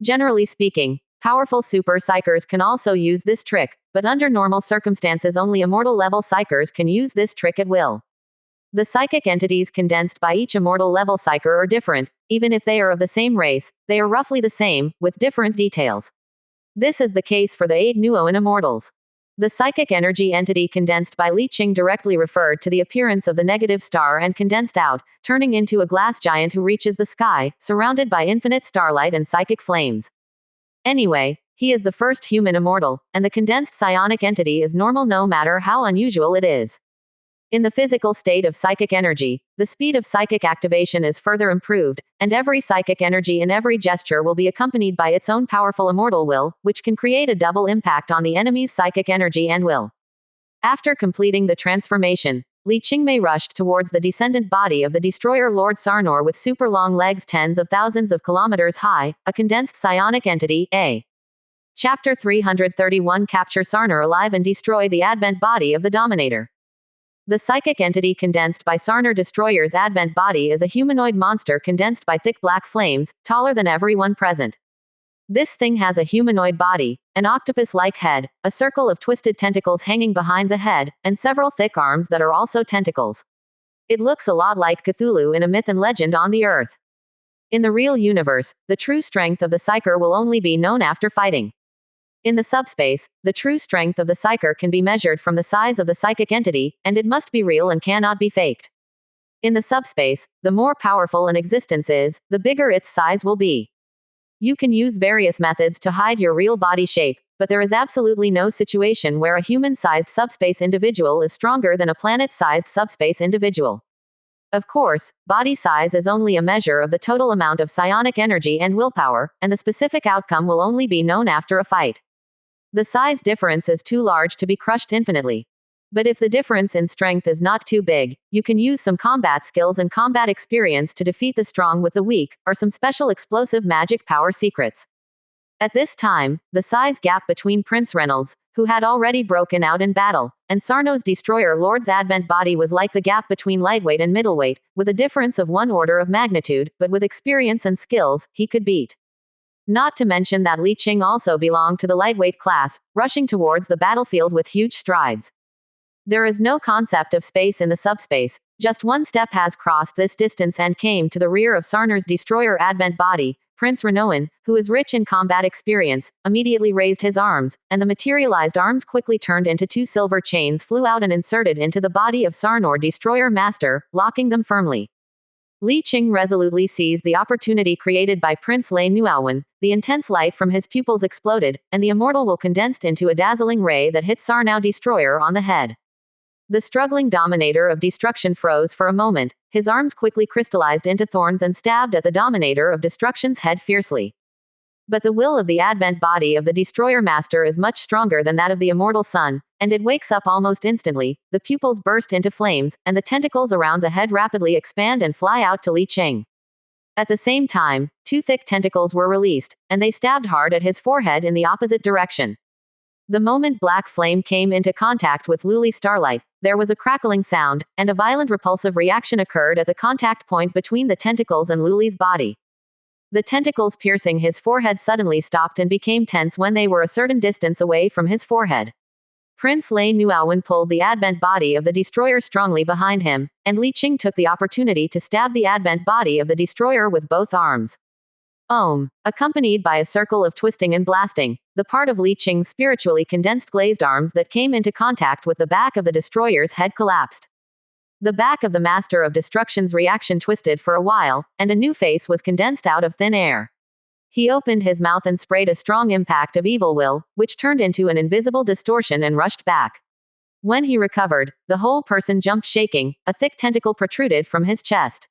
Generally speaking, powerful super psychers can also use this trick, but under normal circumstances only immortal-level psychers can use this trick at will. The psychic entities condensed by each immortal-level psyker are different. Even if they are of the same race, they are roughly the same, with different details. This is the case for the 8 Nuoan immortals. The psychic energy entity condensed by Li Qing directly referred to the appearance of the negative star and condensed out, turning into a glass giant who reaches the sky, surrounded by infinite starlight and psychic flames. Anyway, he is the first human immortal, and the condensed psionic entity is normal no matter how unusual it is. In the physical state of psychic energy, the speed of psychic activation is further improved, and every psychic energy in every gesture will be accompanied by its own powerful immortal will, which can create a double impact on the enemy's psychic energy and will. After completing the transformation, Li Qingmei rushed towards the descendant body of the destroyer Lord Sarnor with super long legs tens of thousands of kilometers high, a condensed psionic entity, A. Chapter 331 Capture Sarnor alive and destroy the advent body of the Dominator. The psychic entity condensed by Sarnor Destroyer's advent body is a humanoid monster condensed by thick black flames, taller than everyone present. This thing has a humanoid body, an octopus-like head, a circle of twisted tentacles hanging behind the head, and several thick arms that are also tentacles. It looks a lot like Cthulhu in a myth and legend on the Earth. In the real universe, the true strength of the Psyker will only be known after fighting. In the subspace, the true strength of the Psyker can be measured from the size of the psychic entity, and it must be real and cannot be faked. In the subspace, the more powerful an existence is, the bigger its size will be. You can use various methods to hide your real body shape, but there is absolutely no situation where a human-sized subspace individual is stronger than a planet-sized subspace individual. Of course, body size is only a measure of the total amount of psionic energy and willpower, and the specific outcome will only be known after a fight. The size difference is too large to be crushed infinitely. But if the difference in strength is not too big, you can use some combat skills and combat experience to defeat the strong with the weak, or some special explosive magic power secrets. At this time, the size gap between Prince Reynolds, who had already broken out in battle, and Sarno's destroyer Lord's advent body was like the gap between lightweight and middleweight, with a difference of one order of magnitude, but with experience and skills, he could beat. Not to mention that Li Qing also belonged to the lightweight class, rushing towards the battlefield with huge strides. There is no concept of space in the subspace, just one step has crossed this distance and came to the rear of Sarnor's destroyer advent body. Prince Renoan, who is rich in combat experience, immediately raised his arms, and the materialized arms quickly turned into two silver chains flew out and inserted into the body of Sarnor destroyer master, locking them firmly. Li Qing resolutely seized the opportunity created by Prince Lei Nuawan. The intense light from his pupils exploded, and the immortal will condensed into a dazzling ray that hit Sarnor destroyer on the head. The struggling dominator of destruction froze for a moment, his arms quickly crystallized into thorns and stabbed at the dominator of destruction's head fiercely. But the will of the advent body of the destroyer master is much stronger than that of the immortal sun, and it wakes up almost instantly. The pupils burst into flames, and the tentacles around the head rapidly expand and fly out to Li Qing. At the same time, two thick tentacles were released, and they stabbed hard at his forehead in the opposite direction. The moment black flame came into contact with Luli starlight, there was a crackling sound, and a violent repulsive reaction occurred at the contact point between the tentacles and Luli's body. The tentacles piercing his forehead suddenly stopped and became tense when they were a certain distance away from his forehead. Prince Lei Nuawan pulled the advent body of the destroyer strongly behind him, and Li Qing took the opportunity to stab the advent body of the destroyer with both arms. Om, accompanied by a circle of twisting and blasting, the part of Li Qing's spiritually condensed glazed arms that came into contact with the back of the destroyer's head collapsed. The back of the Master of Destruction's reaction twisted for a while, and a new face was condensed out of thin air. He opened his mouth and sprayed a strong impact of evil will, which turned into an invisible distortion and rushed back. When he recovered, the whole person jumped shaking, a thick tentacle protruded from his chest.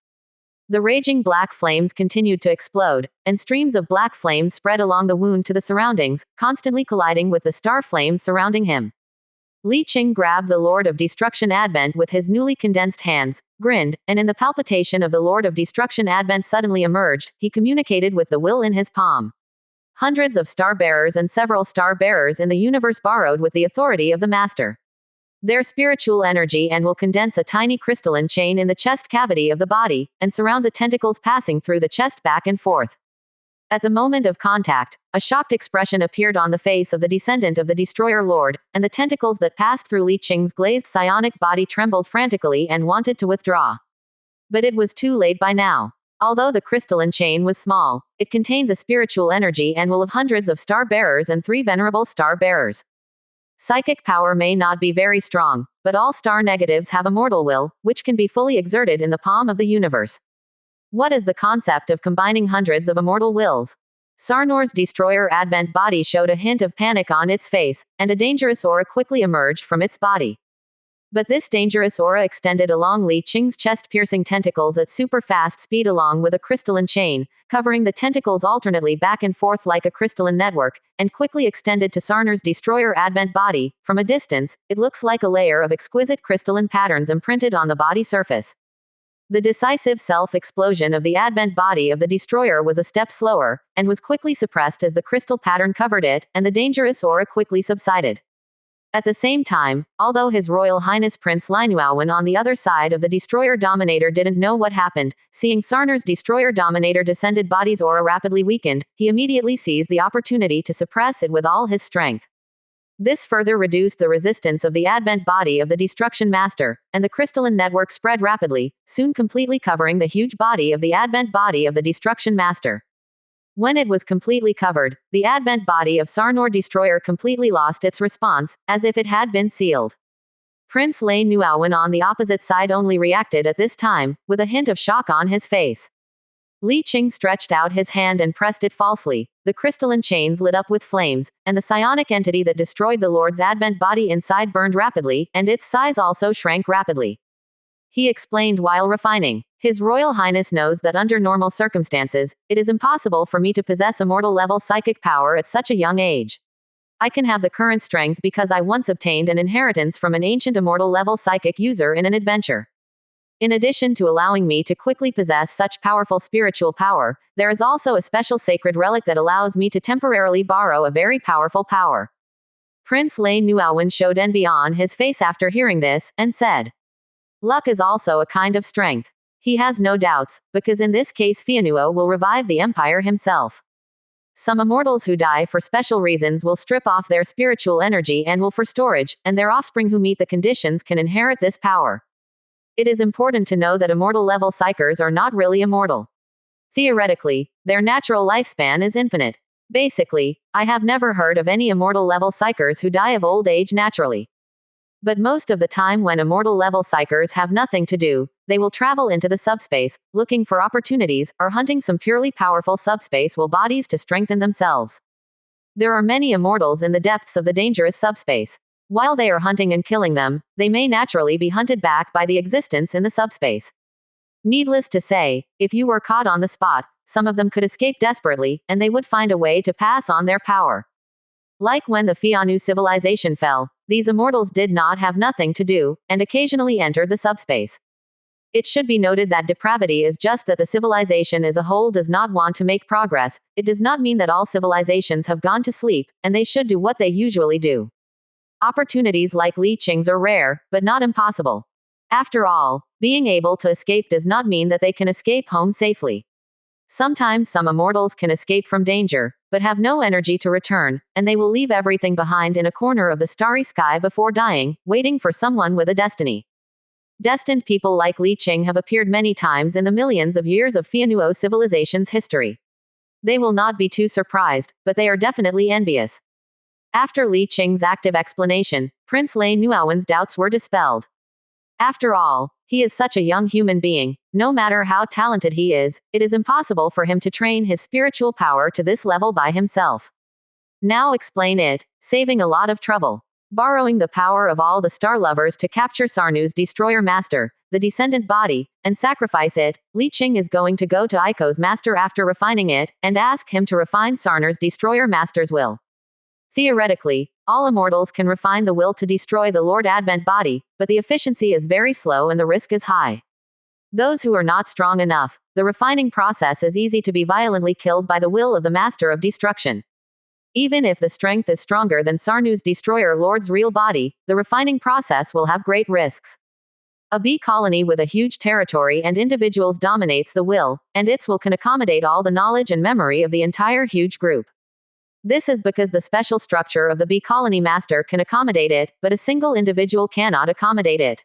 The raging black flames continued to explode, and streams of black flames spread along the wound to the surroundings, constantly colliding with the star flames surrounding him. Li Qing grabbed the Lord of Destruction Advent with his newly condensed hands, grinned, and in the palpitation of the Lord of Destruction Advent suddenly emerged, he communicated with the will in his palm. Hundreds of star-bearers and several star-bearers in the universe borrowed with the authority of the Master. Their spiritual energy and will condense a tiny crystalline chain in the chest cavity of the body, and surround the tentacles passing through the chest back and forth. At the moment of contact, a shocked expression appeared on the face of the descendant of the Destroyer Lord, and the tentacles that passed through Li Qing's glazed psionic body trembled frantically and wanted to withdraw. But it was too late by now. Although the crystalline chain was small, it contained the spiritual energy and will of hundreds of star-bearers and 3 venerable star-bearers. Psychic power may not be very strong, but all star negatives have a mortal will, which can be fully exerted in the palm of the universe. What is the concept of combining hundreds of immortal wills? Sarnor's destroyer advent body showed a hint of panic on its face, and a dangerous aura quickly emerged from its body. But this dangerous aura extended along Li Qing's chest-piercing tentacles at super-fast speed along with a crystalline chain, covering the tentacles alternately back and forth like a crystalline network, and quickly extended to Sarner's destroyer advent body. From a distance, it looks like a layer of exquisite crystalline patterns imprinted on the body surface. The decisive self-explosion of the advent body of the destroyer was a step slower, and was quickly suppressed as the crystal pattern covered it, and the dangerous aura quickly subsided. At the same time, although His Royal Highness Prince Linuawan on the other side of the Destroyer Dominator didn't know what happened, seeing Sarner's Destroyer Dominator descended body's aura rapidly weakened, he immediately seized the opportunity to suppress it with all his strength. This further reduced the resistance of the advent body of the Destruction Master, and the crystalline network spread rapidly, soon completely covering the huge body of the advent body of the Destruction Master. When it was completely covered, the advent body of Sarnor Destroyer completely lost its response, as if it had been sealed. Prince Lei Nuawan on the opposite side only reacted at this time, with a hint of shock on his face. Li Qing stretched out his hand and pressed it falsely. The crystalline chains lit up with flames, and the psionic entity that destroyed the Lord's advent body inside burned rapidly, and its size also shrank rapidly. He explained while refining. His Royal Highness knows that under normal circumstances, it is impossible for me to possess immortal-level psychic power at such a young age. I can have the current strength because I once obtained an inheritance from an ancient immortal-level psychic user in an adventure. In addition to allowing me to quickly possess such powerful spiritual power, there is also a special sacred relic that allows me to temporarily borrow a very powerful power. Prince Lei Nuawan showed envy on his face after hearing this, and said, "Luck is also a kind of strength." He has no doubts, because in this case Fianuo will revive the empire himself. Some immortals who die for special reasons will strip off their spiritual energy and will for storage, and their offspring who meet the conditions can inherit this power. It is important to know that immortal-level psychers are not really immortal. Theoretically, their natural lifespan is infinite. Basically, I have never heard of any immortal-level psychers who die of old age naturally. But most of the time when immortal-level psychers have nothing to do, they will travel into the subspace, looking for opportunities, or hunting some purely powerful subspace-will bodies to strengthen themselves. There are many immortals in the depths of the dangerous subspace. While they are hunting and killing them, they may naturally be hunted back by the existence in the subspace. Needless to say, if you were caught on the spot, some of them could escape desperately, and they would find a way to pass on their power. Like when the Fianu civilization fell, these immortals did not have nothing to do, and occasionally entered the subspace. It should be noted that depravity is just that the civilization as a whole does not want to make progress. It does not mean that all civilizations have gone to sleep, and they should do what they usually do. Opportunities like Li Qing's are rare, but not impossible. After all, being able to escape does not mean that they can escape home safely. Sometimes some immortals can escape from danger, but have no energy to return, and they will leave everything behind in a corner of the starry sky before dying, waiting for someone with a destiny. Destined people like Li Qing have appeared many times in the millions of years of Fianuo civilization's history. They will not be too surprised, but they are definitely envious. After Li Qing's active explanation, Prince Lei Nuawan's doubts were dispelled. After all, he is such a young human being. No matter how talented he is, it is impossible for him to train his spiritual power to this level by himself. Now explain it, saving a lot of trouble. Borrowing the power of all the star lovers to capture Sarnu's destroyer master, the descendant body, and sacrifice it, Li Qing is going to go to Aiko's master after refining it, and ask him to refine Sarner's destroyer master's will. Theoretically, all immortals can refine the will to destroy the Lord Advent body, but the efficiency is very slow and the risk is high. Those who are not strong enough, the refining process is easy to be violently killed by the will of the Master of Destruction. Even if the strength is stronger than Sarnu's destroyer Lord's real body, the refining process will have great risks. A bee colony with a huge territory and individuals dominates the will, and its will can accommodate all the knowledge and memory of the entire huge group. This is because the special structure of the bee colony master can accommodate it, but a single individual cannot accommodate it.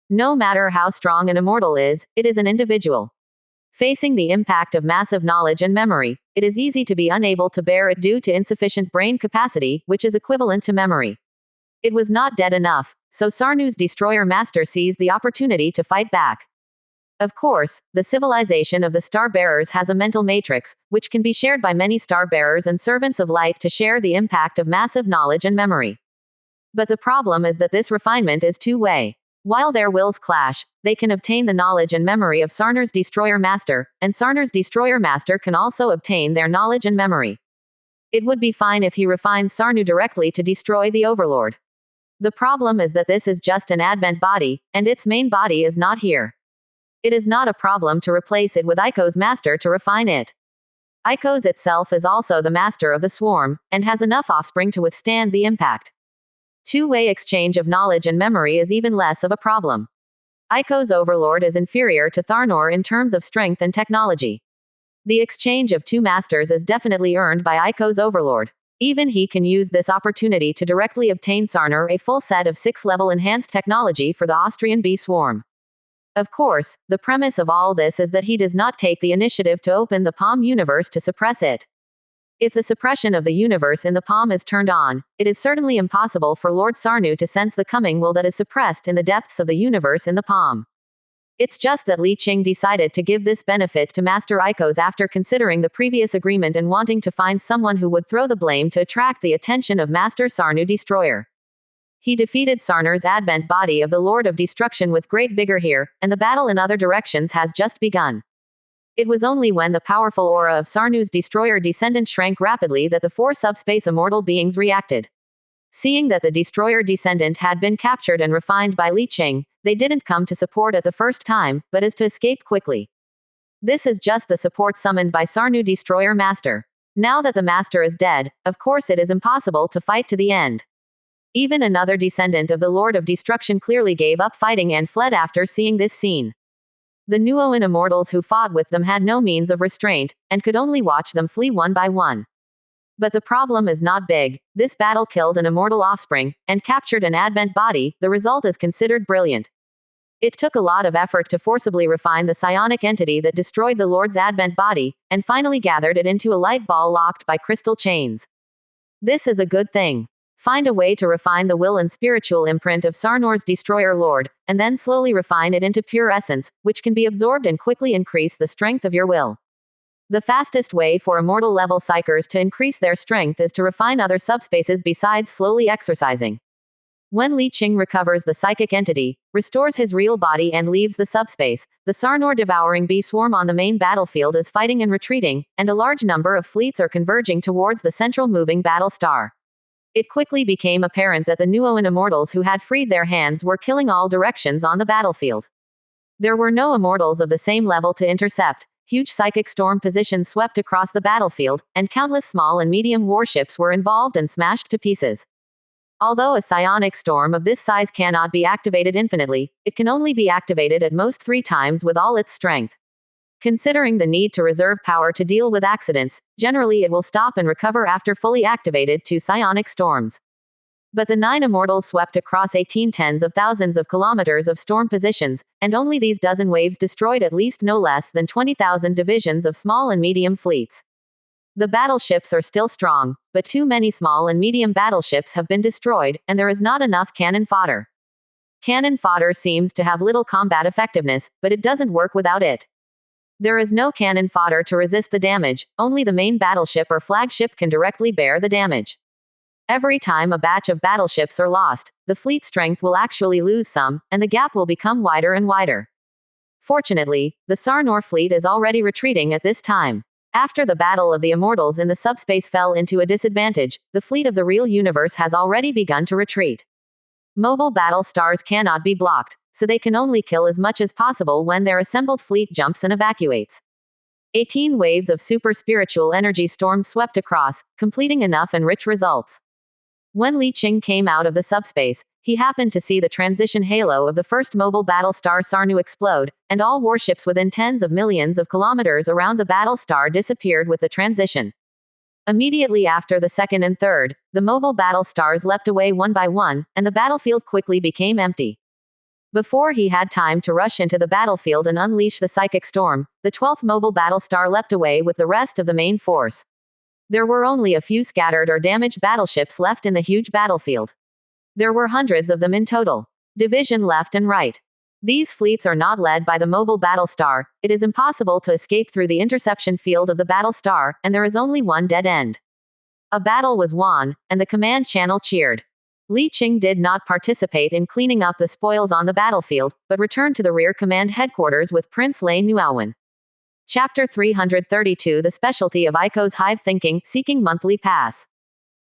No matter how strong an immortal is, it is an individual. Facing the impact of massive knowledge and memory, it is easy to be unable to bear it due to insufficient brain capacity, which is equivalent to memory. It was not dead enough, so Sarnu's destroyer master seized the opportunity to fight back. Of course, the civilization of the Star-Bearers has a mental matrix, which can be shared by many Star-Bearers and servants of light to share the impact of massive knowledge and memory. But the problem is that this refinement is two-way. While their wills clash, they can obtain the knowledge and memory of Sarnur's Destroyer Master, and Sarnur's Destroyer Master can also obtain their knowledge and memory. It would be fine if he refines Sarnu directly to destroy the Overlord. The problem is that this is just an Advent body, and its main body is not here. It is not a problem to replace it with Ico's master to refine it. Icos itself is also the master of the swarm, and has enough offspring to withstand the impact. Two-way exchange of knowledge and memory is even less of a problem. Ico's overlord is inferior to Tharnor in terms of strength and technology. The exchange of two masters is definitely earned by Ico's overlord. Even he can use this opportunity to directly obtain Sarnur a full set of 6-level enhanced technology for the Austrian bee swarm. Of course, the premise of all this is that he does not take the initiative to open the Palm universe to suppress it. If the suppression of the universe in the Palm is turned on, it is certainly impossible for Lord Sarnu to sense the coming will that is suppressed in the depths of the universe in the Palm. It's just that Li Qing decided to give this benefit to Master Icos after considering the previous agreement and wanting to find someone who would throw the blame to attract the attention of Master Sarnu Destroyer. He defeated Sarnur's Advent body of the Lord of Destruction with great vigor here, and the battle in other directions has just begun. It was only when the powerful aura of Sarnu's Destroyer descendant shrank rapidly that the 4 subspace immortal beings reacted. Seeing that the Destroyer descendant had been captured and refined by Li Qing, they didn't come to support at the first time, but as to escape quickly. This is just the support summoned by Sarnu Destroyer Master. Now that the Master is dead, of course it is impossible to fight to the end. Even another descendant of the Lord of Destruction clearly gave up fighting and fled after seeing this scene. The Nuoan immortals who fought with them had no means of restraint, and could only watch them flee one by one. But the problem is not big. This battle killed an immortal offspring, and captured an Advent body. The result is considered brilliant. It took a lot of effort to forcibly refine the psionic entity that destroyed the Lord's Advent body, and finally gathered it into a light ball locked by crystal chains. This is a good thing. Find a way to refine the will and spiritual imprint of Sarnor's Destroyer Lord, and then slowly refine it into pure essence, which can be absorbed and quickly increase the strength of your will. The fastest way for immortal level psychers to increase their strength is to refine other subspaces besides slowly exercising. When Li Qing recovers the psychic entity, restores his real body and leaves the subspace, the Sarnor devouring bee swarm on the main battlefield is fighting and retreating, and a large number of fleets are converging towards the central moving battle star. It quickly became apparent that the Nuoan immortals who had freed their hands were killing all directions on the battlefield. There were no immortals of the same level to intercept. Huge psychic storm positions swept across the battlefield, and countless small and medium warships were involved and smashed to pieces. Although a psionic storm of this size cannot be activated infinitely, it can only be activated at most 3 times with all its strength. Considering the need to reserve power to deal with accidents, generally it will stop and recover after fully activated 2 psionic storms. But the 9 immortals swept across 18 tens of thousands of kilometers of storm positions, and only these dozen waves destroyed at least no less than 20,000 divisions of small and medium fleets. The battleships are still strong, but too many small and medium battleships have been destroyed, and there is not enough cannon fodder. Cannon fodder seems to have little combat effectiveness, but it doesn't work without it. There is no cannon fodder to resist the damage, only the main battleship or flagship can directly bear the damage. Every time a batch of battleships are lost, the fleet strength will actually lose some, and the gap will become wider and wider. Fortunately, the Sarnor fleet is already retreating at this time. After the battle of the immortals in the subspace fell into a disadvantage, the fleet of the real universe has already begun to retreat. Mobile battle stars cannot be blocked, so they can only kill as much as possible when their assembled fleet jumps and evacuates. 18 waves of super spiritual energy storms swept across, completing enough and rich results. When Li Qing came out of the subspace, he happened to see the transition halo of the first mobile battle star Sarnu explode, and all warships within tens of millions of kilometers around the battle star disappeared with the transition. Immediately after the second and third, the mobile battle stars leapt away one by one, and the battlefield quickly became empty. Before he had time to rush into the battlefield and unleash the psychic storm, the 12th mobile battle star leapt away with the rest of the main force. There were only a few scattered or damaged battleships left in the huge battlefield. There were hundreds of them in total. Division left and right. These fleets are not led by the mobile battle star. It is impossible to escape through the interception field of the battle star, and there is only one dead end. A battle was won, and the command channel cheered. Li Qing did not participate in cleaning up the spoils on the battlefield, but returned to the rear command headquarters with Prince Lei Nuowen. Chapter 332 The Specialty of Aiko's Hive Thinking, Seeking Monthly Pass.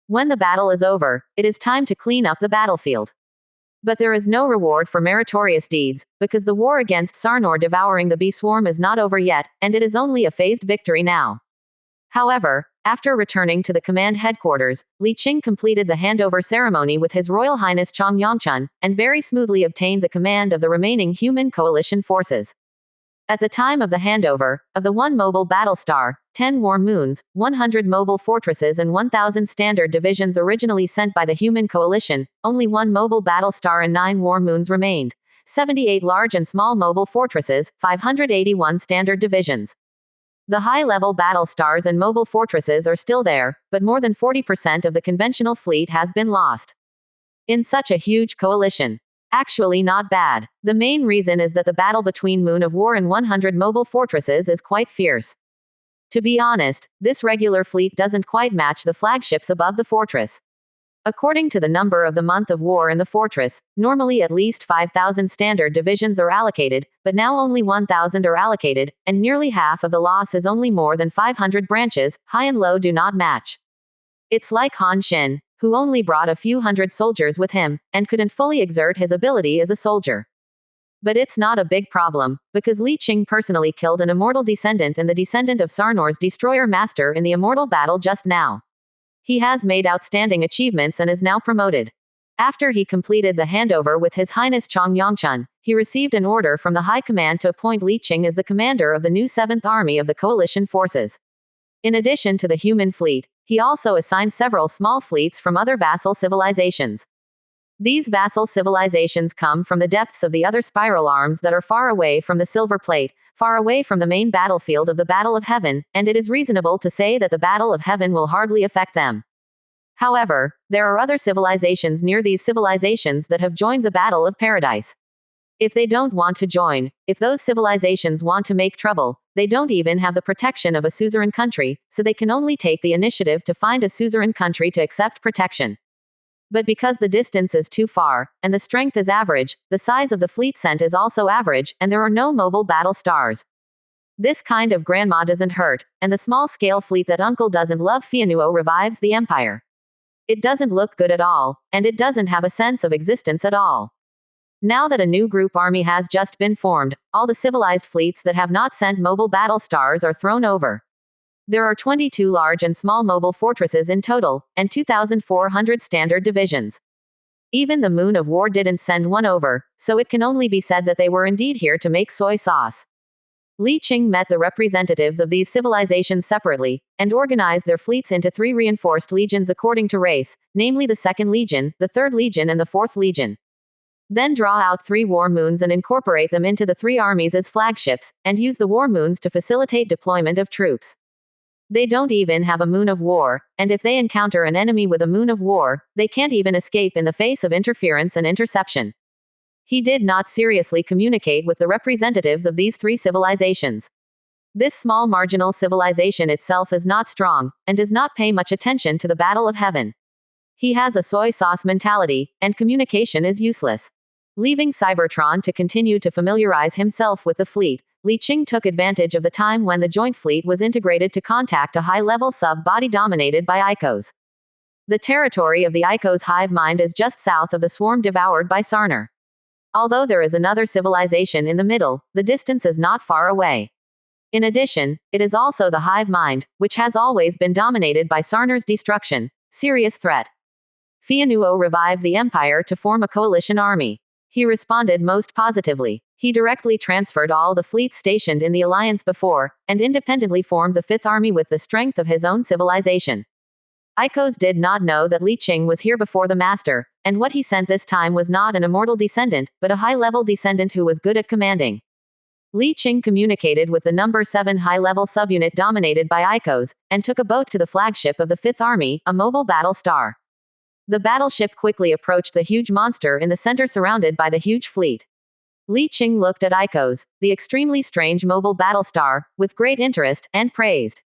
When the battle is over, it is time to clean up the battlefield. But there is no reward for meritorious deeds, because the war against Sarnor devouring the bee swarm is not over yet, and it is only a phased victory now. However, after returning to the command headquarters, Li Qing completed the handover ceremony with His Royal Highness Chang Yongchun, and very smoothly obtained the command of the remaining human coalition forces. At the time of the handover, of the 1 mobile battle star, 10 war moons, 100 mobile fortresses and 1,000 standard divisions originally sent by the human coalition, only 1 mobile battle star and 9 war moons remained. 78 large and small mobile fortresses, 581 standard divisions. The high-level battle stars and mobile fortresses are still there, but more than 40% of the conventional fleet has been lost. In such a huge coalition. Actually not bad. The main reason is that the battle between Moon of War and 100 mobile fortresses is quite fierce. To be honest, this regular fleet doesn't quite match the flagships above the fortress. According to the number of the month of war in the fortress, normally at least 5,000 standard divisions are allocated, but now only 1,000 are allocated, and nearly half of the loss is only more than 500 branches, high and low do not match. It's like Han Xin, who only brought a few hundred soldiers with him, and couldn't fully exert his ability as a soldier. But it's not a big problem, because Li Qing personally killed an immortal descendant and the descendant of Sarnor's destroyer master in the immortal battle just now. He has made outstanding achievements and is now promoted. After he completed the handover with His Highness Chang Yongchun, he received an order from the High Command to appoint Li Qing as the commander of the new 7th Army of the coalition forces. In addition to the human fleet, he also assigned several small fleets from other vassal civilizations. These vassal civilizations come from the depths of the other spiral arms that are far away from the silver plate, far away from the main battlefield of the Battle of Heaven, and it is reasonable to say that the Battle of Heaven will hardly affect them. However, there are other civilizations near these civilizations that have joined the Battle of Paradise. If they don't want to join, if those civilizations want to make trouble, they don't even have the protection of a suzerain country, so they can only take the initiative to find a suzerain country to accept protection. But because the distance is too far, and the strength is average, the size of the fleet sent is also average, and there are no mobile battle stars. This kind of grandma doesn't hurt, and the small-scale fleet that uncle doesn't love Fianuo revives the empire. It doesn't look good at all, and it doesn't have a sense of existence at all. Now that a new group army has just been formed, all the civilized fleets that have not sent mobile battle stars are thrown over. There are 22 large and small mobile fortresses in total, and 2,400 standard divisions. Even the Moon of War didn't send one over, so it can only be said that they were indeed here to make soy sauce. Li Qing met the representatives of these civilizations separately, and organized their fleets into 3 reinforced legions according to race, namely the 2nd Legion, the 3rd Legion and the 4th Legion. Then draw out 3 war moons and incorporate them into the 3 armies as flagships, and use the war moons to facilitate deployment of troops. They don't even have a Moon of War, and if they encounter an enemy with a Moon of War, they can't even escape in the face of interference and interception. He did not seriously communicate with the representatives of these 3 civilizations. This small marginal civilization itself is not strong, and does not pay much attention to the Battle of Heaven. He has a soy sauce mentality, and communication is useless. Leaving Cybertron to continue to familiarize himself with the fleet, Li Qing took advantage of the time when the joint fleet was integrated to contact a high-level sub-body dominated by Icos. The territory of the Icos hive mind is just south of the swarm devoured by Sarnor. Although there is another civilization in the middle, the distance is not far away. In addition, it is also the hive mind, which has always been dominated by Sarnor's destruction, serious threat. Fianuo revived the empire to form a coalition army. He responded most positively. He directly transferred all the fleets stationed in the alliance before, and independently formed the 5th Army with the strength of his own civilization. Icos did not know that Li Qing was here before the master, and what he sent this time was not an immortal descendant, but a high-level descendant who was good at commanding. Li Qing communicated with the number 7 high-level subunit dominated by Icos, and took a boat to the flagship of the 5th Army, a mobile battle star. The battleship quickly approached the huge monster in the center surrounded by the huge fleet. Li Qing looked at Icos, the extremely strange mobile battle star, with great interest, and praised.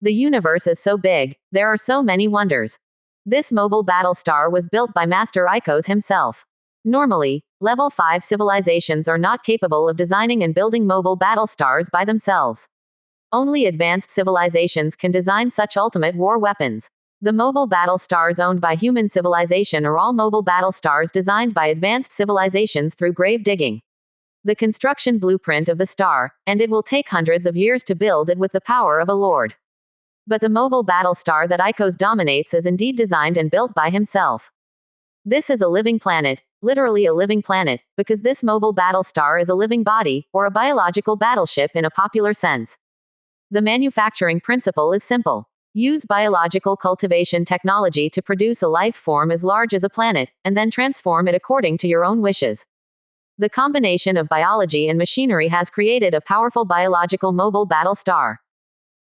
The universe is so big, there are so many wonders. This mobile battle star was built by Master Icos himself. Normally, level 5 civilizations are not capable of designing and building mobile battle stars by themselves. Only advanced civilizations can design such ultimate war weapons. The mobile battle stars owned by human civilization are all mobile battle stars designed by advanced civilizations through grave digging. The construction blueprint of the star, and it will take hundreds of years to build it with the power of a lord. But the mobile battle star that Icos dominates is indeed designed and built by himself. This is a living planet, literally a living planet, because this mobile battle star is a living body, or a biological battleship in a popular sense. The manufacturing principle is simple. Use biological cultivation technology to produce a life form as large as a planet, and then transform it according to your own wishes. The combination of biology and machinery has created a powerful biological mobile battle star.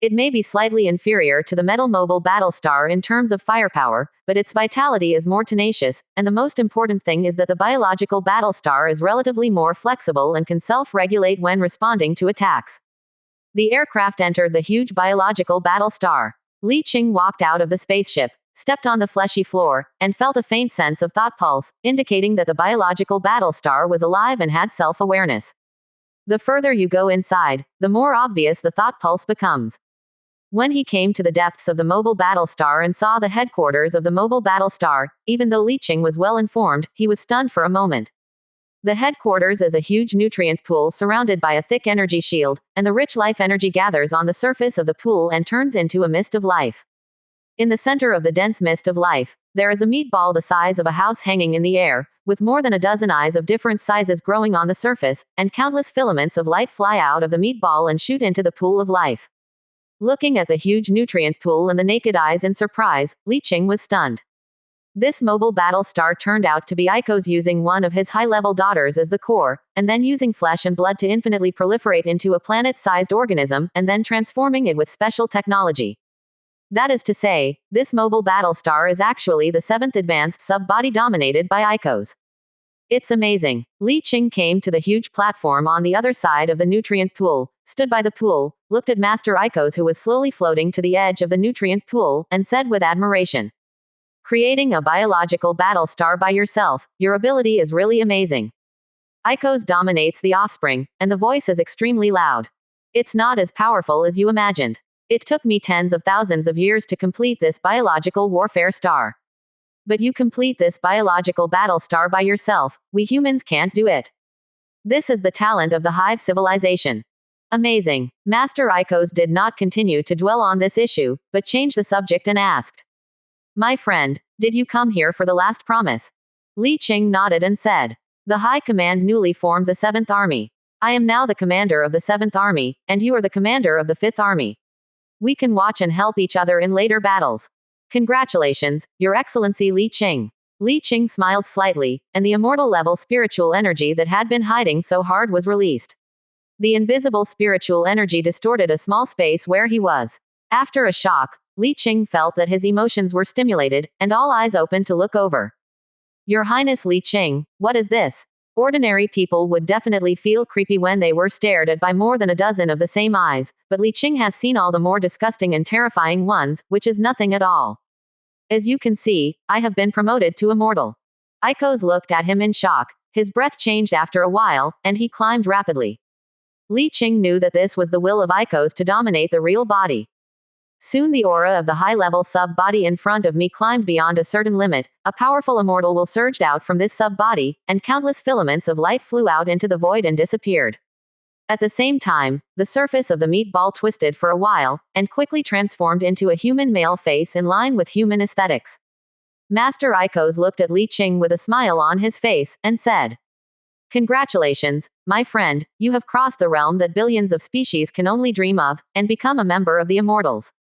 It may be slightly inferior to the metal mobile battle star in terms of firepower, but its vitality is more tenacious, and the most important thing is that the biological battle star is relatively more flexible and can self-regulate when responding to attacks. The aircraft entered the huge biological battle star. Li Qing walked out of the spaceship, stepped on the fleshy floor, and felt a faint sense of thought pulse, indicating that the biological battle star was alive and had self-awareness. The further you go inside, the more obvious the thought pulse becomes. When he came to the depths of the mobile battle star and saw the headquarters of the mobile battle star, even though Li Qing was well informed, he was stunned for a moment. The headquarters is a huge nutrient pool surrounded by a thick energy shield, and the rich life energy gathers on the surface of the pool and turns into a mist of life. In the center of the dense mist of life, there is a meatball the size of a house hanging in the air, with more than a dozen eyes of different sizes growing on the surface, and countless filaments of light fly out of the meatball and shoot into the pool of life. Looking at the huge nutrient pool and the naked eyes in surprise, Li Qing was stunned. This mobile battle star turned out to be Icos using one of his high-level daughters as the core, and then using flesh and blood to infinitely proliferate into a planet-sized organism, and then transforming it with special technology. That is to say, this mobile battle star is actually the 7th advanced sub-body dominated by Icos. It's amazing. Li Qing came to the huge platform on the other side of the nutrient pool, stood by the pool, looked at Master Icos who was slowly floating to the edge of the nutrient pool, and said with admiration, "Creating a biological battle star by yourself, your ability is really amazing. Icos dominates the offspring, and the voice is extremely loud. It's not as powerful as you imagined. It took me tens of thousands of years to complete this biological warfare star. But you complete this biological battle star by yourself, we humans can't do it. This is the talent of the Hive civilization. Amazing." Master Icos did not continue to dwell on this issue, but changed the subject and asked, "My friend, did you come here for the last promise?" Li Qing nodded and said, "The High Command newly formed the 7th Army. I am now the commander of the 7th Army, and you are the commander of the 5th Army. We can watch and help each other in later battles. Congratulations, Your Excellency Li Qing." Li Qing smiled slightly, and the immortal level spiritual energy that had been hiding so hard was released. The invisible spiritual energy distorted a small space where he was. After a shock, Li Qing felt that his emotions were stimulated, and all eyes opened to look over. "Your Highness Li Qing, what is this?" Ordinary people would definitely feel creepy when they were stared at by more than a dozen of the same eyes, but Li Qing has seen all the more disgusting and terrifying ones, which is nothing at all. "As you can see, I have been promoted to immortal." Icos looked at him in shock. His breath changed after a while, and he climbed rapidly. Li Qing knew that this was the will of Icos to dominate the real body. "Soon the aura of the high-level sub-body in front of me climbed beyond a certain limit, a powerful immortal will surged out from this sub-body, and countless filaments of light flew out into the void and disappeared. At the same time, the surface of the meatball twisted for a while, and quickly transformed into a human male face in line with human aesthetics. Master Icos looked at Li Qing with a smile on his face, and said, "Congratulations, my friend, you have crossed the realm that billions of species can only dream of, and become a member of the immortals."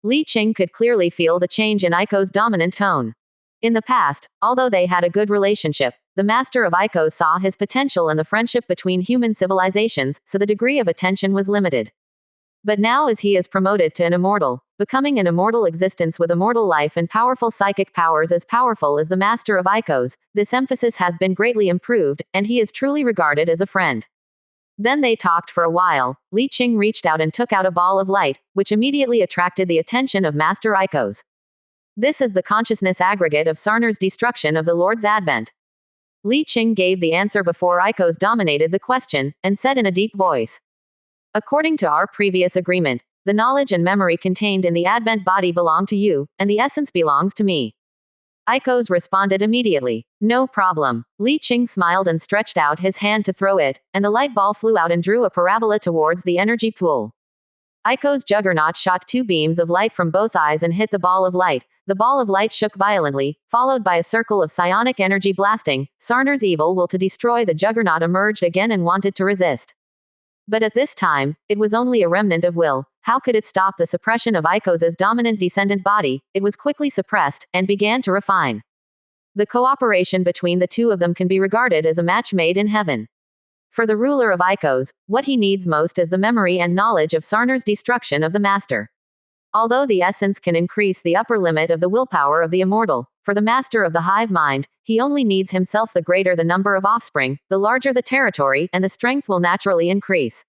Li Qing could clearly feel the change in Icos' dominant tone. In the past, although they had a good relationship, the master of Icos saw his potential and the friendship between human civilizations, so the degree of attention was limited. But now as he is promoted to an immortal, becoming an immortal existence with immortal life and powerful psychic powers as powerful as the master of Icos, this emphasis has been greatly improved, and he is truly regarded as a friend. Then they talked for a while. Li Qing reached out and took out a ball of light, which immediately attracted the attention of Master Icos. This is the consciousness aggregate of Sarner's destruction of the Lord's advent. Li Qing gave the answer before Icos dominated the question, and said in a deep voice. According to our previous agreement, the knowledge and memory contained in the advent body belong to you, and the essence belongs to me. Icos responded immediately. No problem. Li Qing smiled and stretched out his hand to throw it, and the light ball flew out and drew a parabola towards the energy pool. Icos' juggernaut shot 2 beams of light from both eyes and hit the ball of light. The ball of light shook violently, followed by a circle of psionic energy blasting. Sarner's evil will to destroy the juggernaut emerged again and wanted to resist. But at this time, it was only a remnant of will. How could it stop the suppression of Icos' dominant descendant body? It was quickly suppressed, and began to refine. The cooperation between the two of them can be regarded as a match made in heaven. For the ruler of Icos, what he needs most is the memory and knowledge of Sarner's destruction of the master. Although the essence can increase the upper limit of the willpower of the immortal, for the master of the hive mind, he only needs himself. The greater the number of offspring, the larger the territory, and the strength will naturally increase.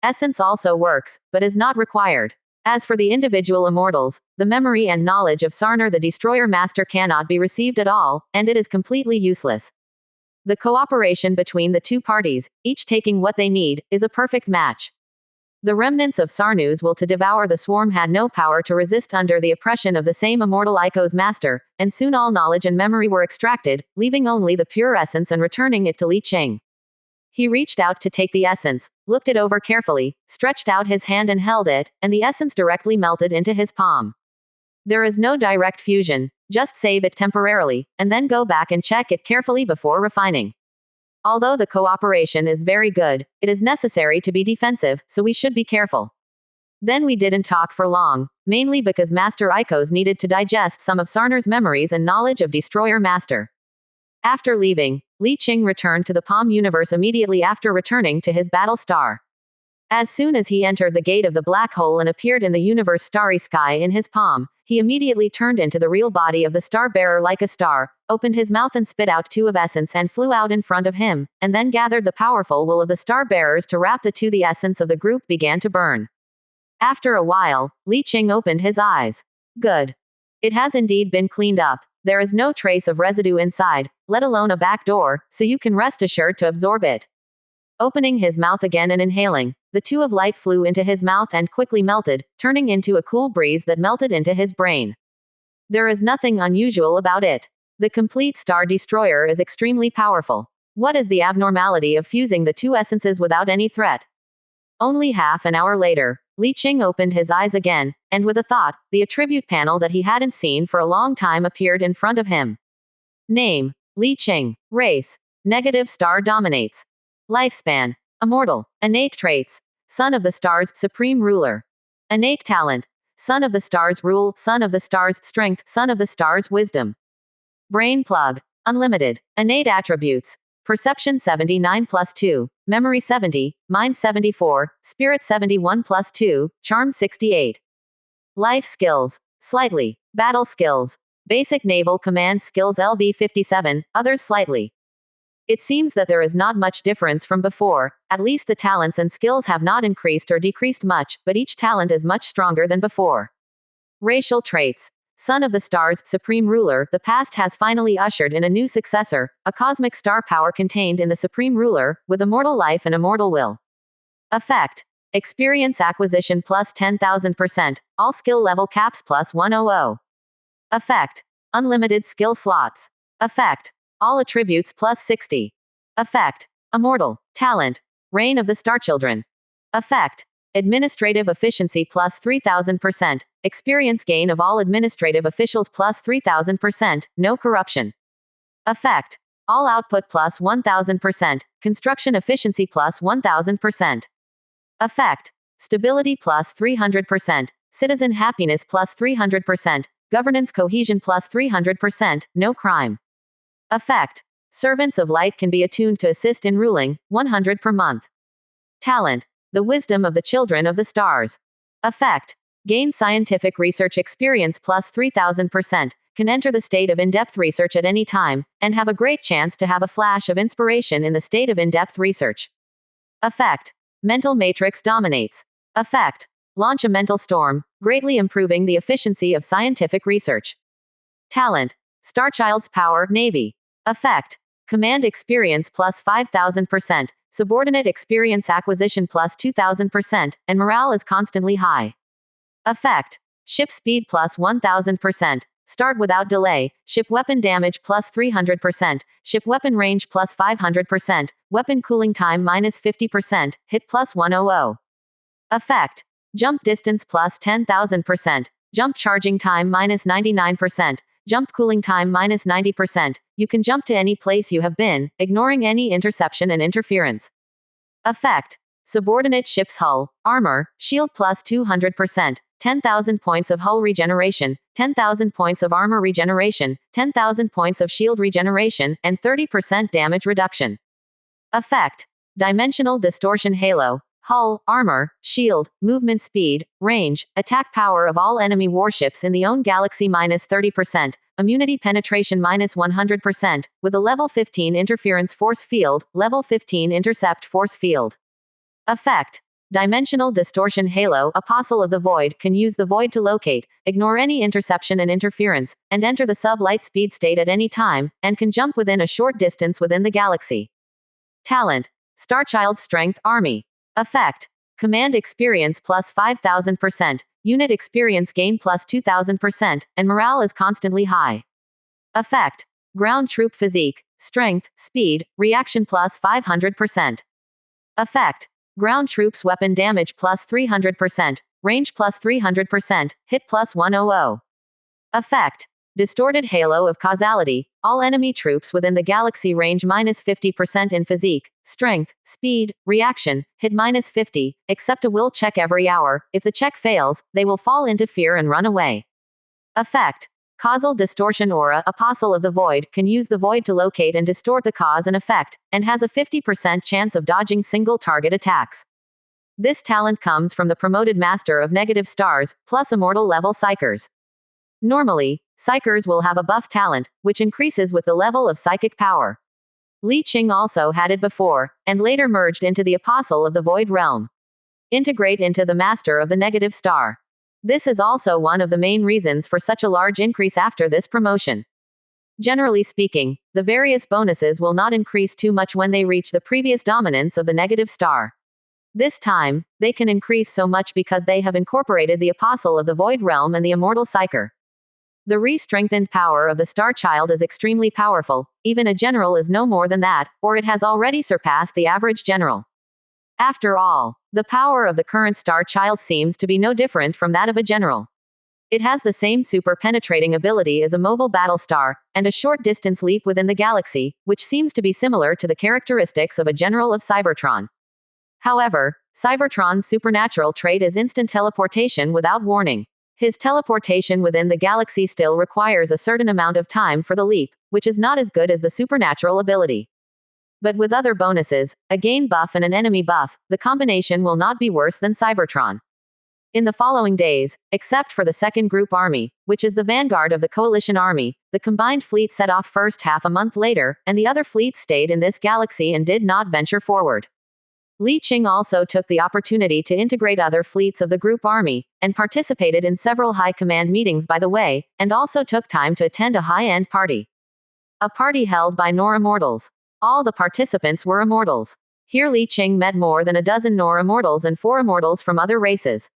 Essence also works, but is not required. As for the individual immortals, the memory and knowledge of Sarner the destroyer master cannot be received at all, and it is completely useless. The cooperation between the two parties, each taking what they need, is a perfect match. The remnants of Sarnu's will to devour the swarm had no power to resist under the oppression of the same immortal Icos master, and soon all knowledge and memory were extracted, leaving only the pure essence and returning it to Li Qing. He reached out to take the essence, looked it over carefully, stretched out his hand and held it, and the essence directly melted into his palm. There is no direct fusion, just save it temporarily, and then go back and check it carefully before refining. Although the cooperation is very good, it is necessary to be defensive, so we should be careful. Then we didn't talk for long, mainly because Master Icos needed to digest some of Sarner's memories and knowledge of Destroyer Master. After leaving, Li Qing returned to the Palm universe immediately after returning to his battle star. As soon as he entered the gate of the black hole and appeared in the universe starry sky in his palm, he immediately turned into the real body of the star-bearer like a star, opened his mouth and spit out 2 of essence and flew out in front of him, and then gathered the powerful will of the star-bearers to wrap the 2. The essence of the group began to burn. After a while, Li Qing opened his eyes. Good. It has indeed been cleaned up. There is no trace of residue inside, let alone a back door, so you can rest assured to absorb it. Opening his mouth again and inhaling, the 2 of light flew into his mouth and quickly melted, turning into a cool breeze that melted into his brain. There is nothing unusual about it. The complete star destroyer is extremely powerful. What is the abnormality of fusing the 2 essences without any threat? Only half an hour later, Li Qing opened his eyes again, and with a thought, the attribute panel that he hadn't seen for a long time appeared in front of him. Name: Li Qing. Race: negative star dominates. Lifespan: immortal. Innate traits: son of the stars, supreme ruler. Innate talent: son of the stars rule, son of the stars strength, son of the stars wisdom. Brain plug: unlimited. Innate attributes: perception 79 plus 2, memory 70, mind 74, spirit 71 plus 2, charm 68. Life skills: slightly. Battle skills: basic naval command skills LV 57, others slightly. It seems that there is not much difference from before, at least the talents and skills have not increased or decreased much, but each talent is much stronger than before. Racial traits: son of the stars, supreme ruler, the past has finally ushered in a new successor, a cosmic star power contained in the supreme ruler, with immortal life and immortal will. Effect: experience acquisition plus 10,000%, all skill level caps plus 100. Effect: unlimited skill slots. Effect: all attributes plus 60. Effect: immortal. Talent: reign of the starchildren. Effect: administrative efficiency plus 3,000%, experience gain of all administrative officials plus 3,000%, no corruption. Effect: all output plus 1,000%, construction efficiency plus 1,000%. Effect: stability plus 300%, citizen happiness plus 300%, governance cohesion plus 300%, no crime. Effect: servants of light can be attuned to assist in ruling, 100 per month. Talent: the wisdom of the children of the stars. Effect: gain scientific research experience plus 3,000%, can enter the state of in-depth research at any time, and have a great chance to have a flash of inspiration in the state of in-depth research. Effect: mental matrix dominates. Effect: launch a mental storm, greatly improving the efficiency of scientific research. Talent. Starchild's power, Navy. Effect. Command experience plus 5000%, subordinate experience acquisition plus 2000%, and morale is constantly high. Effect. Ship speed plus 1000%. Start without delay. Ship weapon damage plus 300%. Ship weapon range plus 500%. Weapon cooling time minus 50%. Hit plus 100. Effect. Jump distance plus 10,000%. Jump charging time minus 99%. Jump cooling time minus 90%. You can jump to any place you have been, ignoring any interception and interference. Effect. Subordinate ship's hull, armor, shield plus 200%. 10,000 points of hull regeneration, 10,000 points of armor regeneration, 10,000 points of shield regeneration, and 30% damage reduction. Effect. Dimensional distortion halo. Hull, armor, shield, movement speed, range, attack power of all enemy warships in the own galaxy minus 30%, immunity penetration minus 100%, with a level 15 interference force field, level 15 intercept force field. Effect. Dimensional distortion halo. Apostle of the Void can use the void to locate, ignore any interception and interference, and enter the sub-light speed state at any time, and can jump within a short distance within the galaxy. Talent. Starchild's Strength, Army. Effect. Command experience plus 5000%, unit experience gain plus 2000%, and morale is constantly high. Effect. Ground troop physique, strength, speed, reaction plus 500%. Effect. Ground troops weapon damage plus 300%, range plus 300%, hit plus 100. Effect. Distorted halo of causality. All enemy troops within the galaxy range minus 50% in physique, strength, speed, reaction, hit minus 50, except a will check every hour. If the check fails, they will fall into fear and run away. Effect. Causal distortion aura. Apostle of the Void can use the void to locate and distort the cause and effect, and has a 50% chance of dodging single target attacks. This talent comes from the promoted master of negative stars, plus immortal level psychers. Normally, psychers will have a buff talent, which increases with the level of psychic power. Li Qing also had it before, and later merged into the Apostle of the Void realm. Integrate into the Master of the Negative Star. This is also one of the main reasons for such a large increase after this promotion. Generally speaking, the various bonuses will not increase too much when they reach the previous dominance of the negative star. This time, they can increase so much because they have incorporated the Apostle of the Void realm and the Immortal Psyker. The re-strengthened power of the Star Child is extremely powerful. Even a general is no more than that, or it has already surpassed the average general. After all, the power of the current Star Child seems to be no different from that of a general. It has the same super-penetrating ability as a mobile battle star, and a short-distance leap within the galaxy, which seems to be similar to the characteristics of a general of Cybertron. However, Cybertron's supernatural trait is instant teleportation without warning. His teleportation within the galaxy still requires a certain amount of time for the leap, which is not as good as the supernatural ability. But with other bonuses, a gain buff and an enemy buff, the combination will not be worse than Cybertron. In the following days, except for the second group army, which is the vanguard of the coalition army, the combined fleet set off first half a month later, and the other fleets stayed in this galaxy and did not venture forward. Li Qing also took the opportunity to integrate other fleets of the group army, and participated in several high command meetings by the way, and also took time to attend a high-end party. A party held by Nor Immortals. All the participants were immortals. Here Li Qing met more than a dozen Nor Immortals and 4 immortals from other races.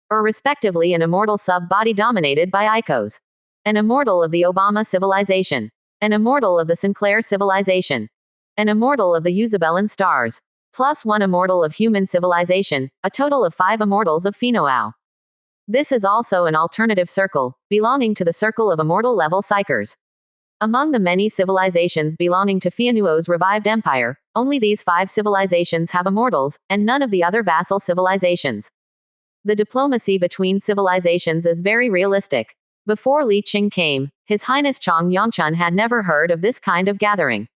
Respectively an immortal sub-body dominated by Icos. An immortal of the Obama civilization. An immortal of the Sinclair civilization. An immortal of the Usabellan stars. Plus 1 immortal of human civilization, a total of 5 immortals of Phenoau. This is also an alternative circle, belonging to the circle of immortal level psychers. Among the many civilizations belonging to Phenoau's revived empire, only these 5 civilizations have immortals, and none of the other vassal civilizations. The diplomacy between civilizations is very realistic. Before Li Qing came, His Highness Chong Yongchun had never heard of this kind of gathering.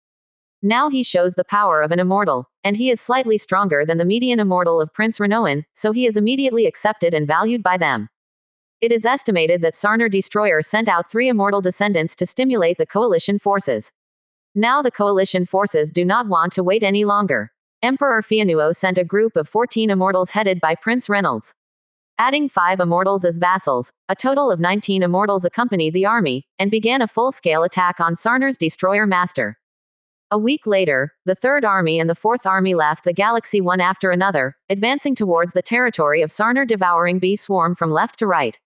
Now he shows the power of an immortal, and he is slightly stronger than the median immortal of Prince Renoan, so he is immediately accepted and valued by them. It is estimated that Sarner Destroyer sent out 3 immortal descendants to stimulate the coalition forces. Now the coalition forces do not want to wait any longer. Emperor Phenoau sent a group of 14 immortals headed by Prince Reynolds. Adding 5 immortals as vassals, a total of 19 immortals accompanied the army, and began a full-scale attack on Sarnar's destroyer master. A week later, the Third Army and the Fourth Army left the galaxy one after another, advancing towards the territory of Sarnar, devouring bee swarm from left to right.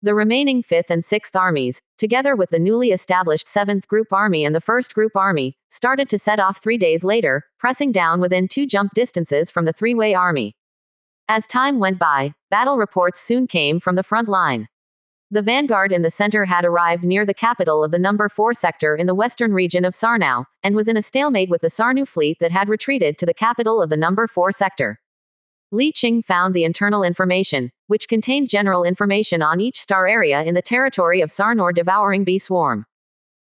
The remaining Fifth and Sixth Armies, together with the newly established Seventh Group Army and the First Group Army, started to set off 3 days later, pressing down within 2 jump distances from the three-way army. As time went by, battle reports soon came from the front line. The vanguard in the center had arrived near the capital of the number 4 sector in the western region of Sarnau, and was in a stalemate with the Sarnu fleet that had retreated to the capital of the number 4 sector. Li Qing found the internal information, which contained general information on each star area in the territory of Sarnor devouring bee swarm.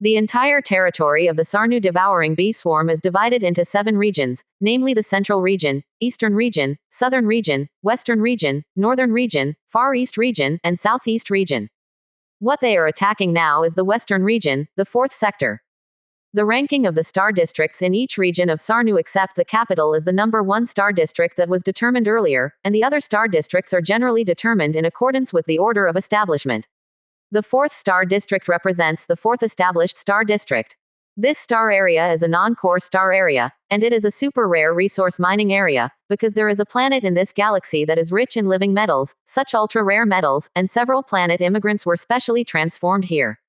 The entire territory of the Sarnu devouring bee swarm is divided into 7 regions, namely the Central Region, Eastern Region, Southern Region, Western Region, Northern Region, Far East Region, and Southeast Region. What they are attacking now is the Western Region, the 4th sector. The ranking of the star districts in each region of Sarnu except the capital is the number 1 star district that was determined earlier, and the other star districts are generally determined in accordance with the order of establishment. The 4th star district represents the 4th established star district. This star area is a non-core star area, and it is a super rare resource mining area, because there is a planet in this galaxy that is rich in living metals, such ultra-rare metals, and several planet immigrants were specially transformed here.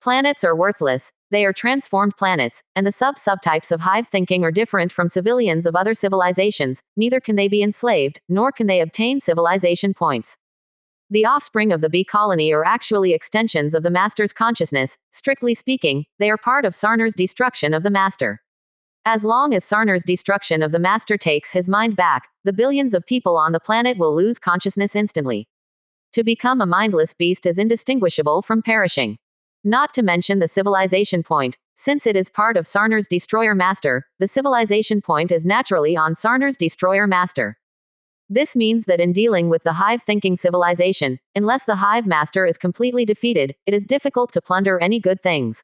Planets are worthless, they are transformed planets, and the subtypes of hive thinking are different from civilians of other civilizations, neither can they be enslaved, nor can they obtain civilization points. The offspring of the bee colony are actually extensions of the master's consciousness. Strictly speaking, they are part of Sarnar's destruction of the master. As long as Sarnar's destruction of the master takes his mind back, the billions of people on the planet will lose consciousness instantly. To become a mindless beast is indistinguishable from perishing. Not to mention the civilization point. Since it is part of Sarnar's destroyer master, the civilization point is naturally on Sarnar's destroyer master. This means that in dealing with the hive-thinking civilization, unless the hive master is completely defeated, it is difficult to plunder any good things.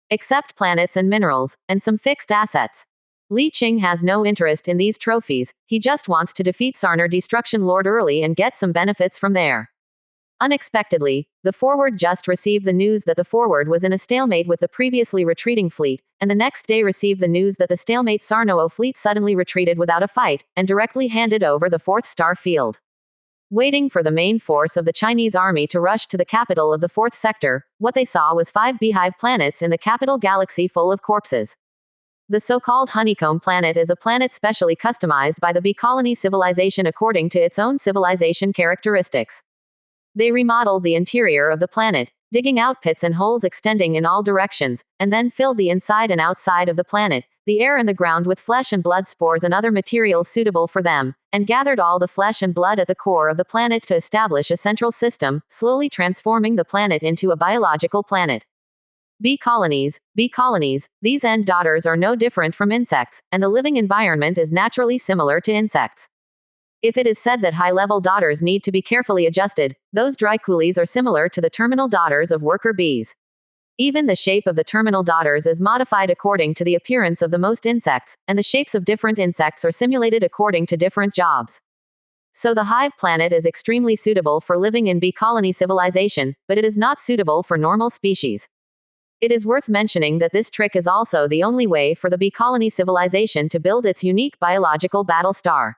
Except planets and minerals, and some fixed assets. Li Qing has no interest in these trophies, he just wants to defeat Sarnar Destruction Lord early and get some benefits from there. Unexpectedly, the Forward just received the news that the Forward was in a stalemate with the previously retreating fleet, and the next day received the news that the stalemate Sarnoo fleet suddenly retreated without a fight, and directly handed over the 4th star field. Waiting for the main force of the Chinese army to rush to the capital of the 4th sector, what they saw was 5 beehive planets in the capital galaxy full of corpses. The so-called honeycomb planet is a planet specially customized by the bee colony civilization according to its own civilization characteristics. They remodeled the interior of the planet, digging out pits and holes extending in all directions, and then filled the inside and outside of the planet, the air and the ground with flesh and blood spores and other materials suitable for them, and gathered all the flesh and blood at the core of the planet to establish a central system, slowly transforming the planet into a biological planet. Bee colonies, these end daughters are no different from insects, and the living environment is naturally similar to insects. If it is said that high-level daughters need to be carefully adjusted, those dry coolies are similar to the terminal daughters of worker bees. Even the shape of the terminal daughters is modified according to the appearance of the most insects, and the shapes of different insects are simulated according to different jobs. So the hive planet is extremely suitable for living in bee colony civilization, but it is not suitable for normal species. It is worth mentioning that this trick is also the only way for the bee colony civilization to build its unique biological battle star.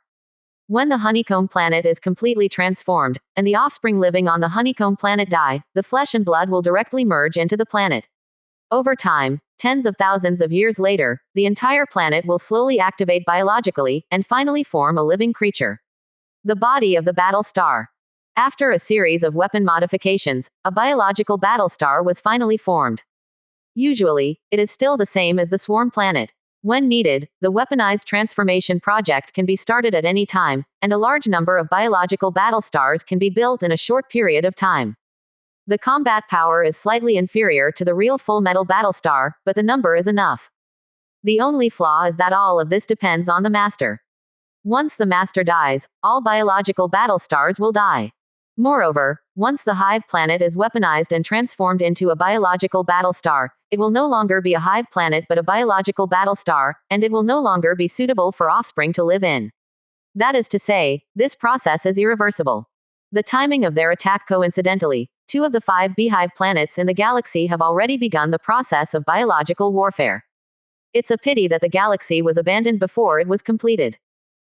When the honeycomb planet is completely transformed, and the offspring living on the honeycomb planet die, the flesh and blood will directly merge into the planet. Over time, tens of thousands of years later, the entire planet will slowly activate biologically, and finally form a living creature. The body of the battle star. After a series of weapon modifications, a biological battle star was finally formed. Usually, it is still the same as the swarm planet. When needed, the weaponized transformation project can be started at any time, and a large number of biological battle stars can be built in a short period of time. The combat power is slightly inferior to the real full metal battle star, but the number is enough. The only flaw is that all of this depends on the master. Once the master dies, all biological battle stars will die. Moreover, once the hive planet is weaponized and transformed into a biological battle star, it will no longer be a hive planet but a biological battle star, and it will no longer be suitable for offspring to live in. That is to say, this process is irreversible. The timing of their attack coincidentally, 2 of the 5 beehive planets in the galaxy have already begun the process of biological warfare. It's a pity that the galaxy was abandoned before it was completed.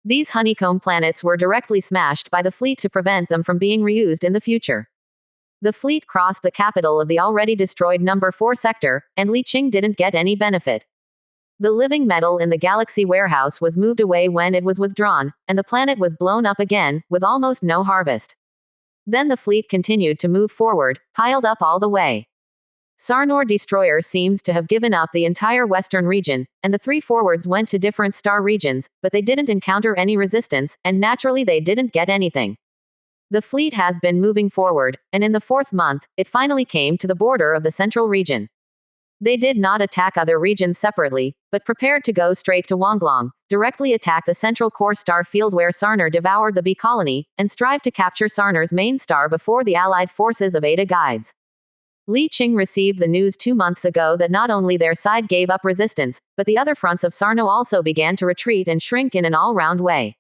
These honeycomb planets were directly smashed by the fleet to prevent them from being reused in the future. The fleet crossed the capital of the already destroyed number 4 sector, and Li Qing didn't get any benefit. The living metal in the galaxy warehouse was moved away when it was withdrawn, and the planet was blown up again, with almost no harvest. Then the fleet continued to move forward, piled up all the way. Sarnor destroyer seems to have given up the entire western region, and the 3 forwards went to different star regions, but they didn't encounter any resistance, and naturally they didn't get anything. The fleet has been moving forward, and in the 4th month, it finally came to the border of the central region. They did not attack other regions separately, but prepared to go straight to Wonglong, directly attack the central core star field where Sarnor devoured the bee colony, and strive to capture Sarnor's main star before the allied forces of Ada guides. Li Qing received the news 2 months ago that not only their side gave up resistance, but the other fronts of Sarno also began to retreat and shrink in an all-round way.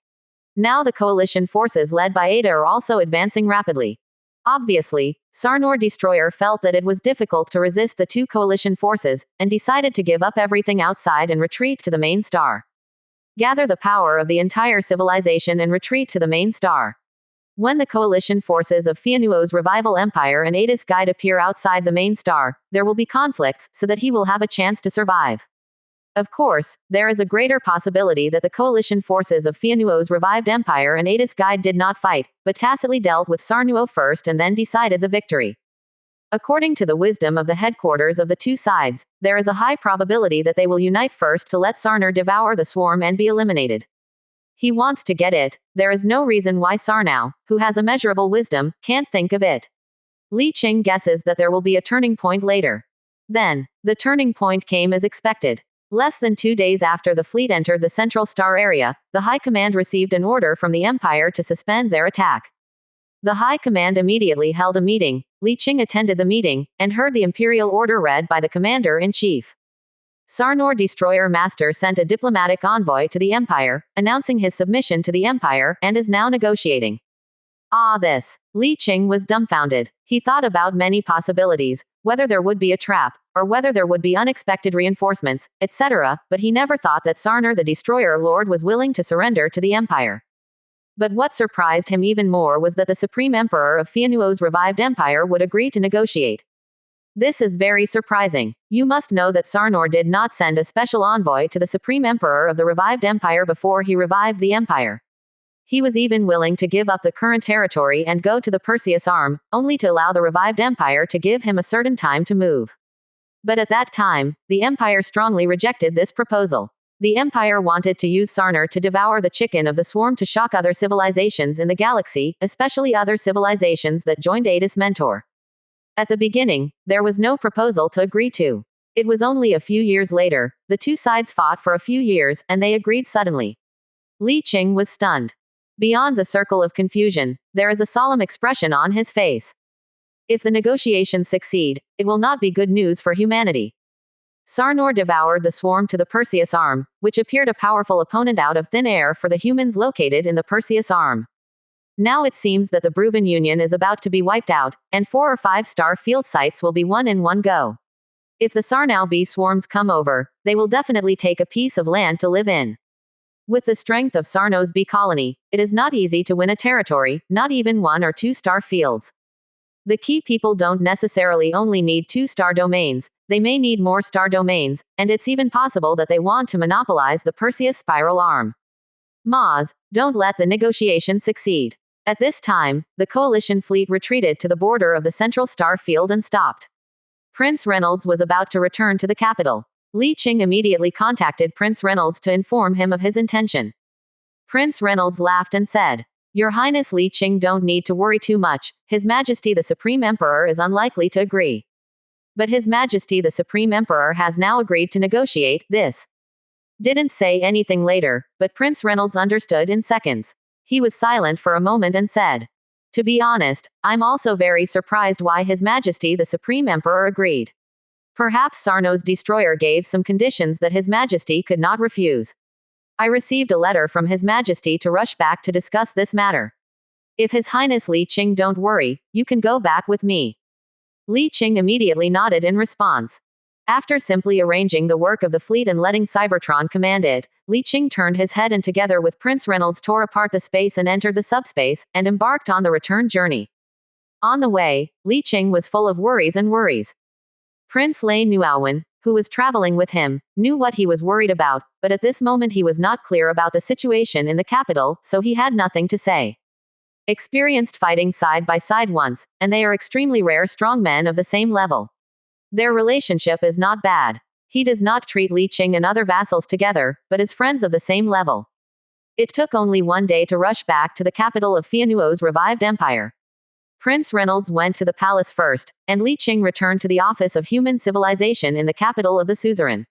Now the coalition forces led by Ada are also advancing rapidly. Obviously, Sarnor destroyer felt that it was difficult to resist the 2 coalition forces, and decided to give up everything outside and retreat to the main star. Gather the power of the entire civilization and retreat to the main star. When the coalition forces of Fianuo's Revival Empire and Ada's Guide appear outside the main star, there will be conflicts, so that he will have a chance to survive. Of course, there is a greater possibility that the coalition forces of Fianuo's revived empire and Ada's Guide did not fight, but tacitly dealt with Sarnuo first and then decided the victory. According to the wisdom of the headquarters of the 2 sides, there is a high probability that they will unite first to let Sarnor devour the swarm and be eliminated. He wants to get it. There is no reason why Sarnau, who has immeasurable wisdom, can't think of it. Li Qing guesses that there will be a turning point later. Then, the turning point came as expected. Less than 2 days after the fleet entered the central star area, the High Command received an order from the Empire to suspend their attack. The High Command immediately held a meeting. Li Qing attended the meeting, and heard the imperial order read by the Commander-in-Chief. Sarnor Destroyer Master sent a diplomatic envoy to the Empire, announcing his submission to the Empire, and is now negotiating. This. Li Qing was dumbfounded. He thought about many possibilities, whether there would be a trap, or whether there would be unexpected reinforcements, etc., but he never thought that Sarnor the Destroyer Lord was willing to surrender to the Empire. But what surprised him even more was that the Supreme Emperor of Fianuo's revived empire would agree to negotiate. This is very surprising. You must know that Sarnor did not send a special envoy to the Supreme Emperor of the revived empire before he revived the empire. He was even willing to give up the current territory and go to the Perseus Arm, only to allow the revived empire to give him a certain time to move. But at that time, the empire strongly rejected this proposal. The empire wanted to use Sarnor to devour the chicken of the swarm to shock other civilizations in the galaxy, especially other civilizations that joined Ada's mentor. At the beginning, there was no proposal to agree to. It was only a few years later, the 2 sides fought for a few years, and they agreed suddenly. Li Qing was stunned. Beyond the circle of confusion, there is a solemn expression on his face. If the negotiations succeed, it will not be good news for humanity. Sarnor devoured the swarm to the Perseus Arm, which appeared a powerful opponent out of thin air for the humans located in the Perseus Arm. Now it seems that the Bruven Union is about to be wiped out, and 4 or 5-star field sites will be won in one go. If the Sarnau bee swarms come over, they will definitely take a piece of land to live in. With the strength of Sarno's bee colony, it is not easy to win a territory, not even 1 or 2-star fields. The key people don't necessarily only need 2-star domains, they may need more star domains, and it's even possible that they want to monopolize the Perseus spiral arm. Maz, don't let the negotiation succeed. At this time, the coalition fleet retreated to the border of the central star field and stopped. Prince Reynolds was about to return to the capital. Li Qing immediately contacted Prince Reynolds to inform him of his intention. Prince Reynolds laughed and said, "Your Highness Li Qing don't need to worry too much, His Majesty the Supreme Emperor is unlikely to agree. But His Majesty the Supreme Emperor has now agreed to negotiate this." Didn't say anything later, but Prince Reynolds understood in seconds. He was silent for a moment and said, "To be honest, I'm also very surprised why His Majesty the Supreme Emperor agreed. Perhaps Sarno's destroyer gave some conditions that His Majesty could not refuse. I received a letter from His Majesty to rush back to discuss this matter. If His Highness Li Qing don't worry, you can go back with me. Li Qing immediately nodded in response. After simply arranging the work of the fleet and letting Cybertron command it, Li Qing turned his head and together with Prince Reynolds tore apart the space and entered the subspace, and embarked on the return journey. On the way, Li Qing was full of worries and worries. Prince Lei Nuowen, who was traveling with him, knew what he was worried about, but at this moment he was not clear about the situation in the capital, so he had nothing to say. Experienced fighting side by side once, and they are extremely rare strong men of the same level. Their relationship is not bad. He does not treat Li Qing and other vassals together, but as friends of the same level. It took only one day to rush back to the capital of Fianuo's revived empire. Prince Reynolds went to the palace first, and Li Qing returned to the office of human civilization in the capital of the suzerain.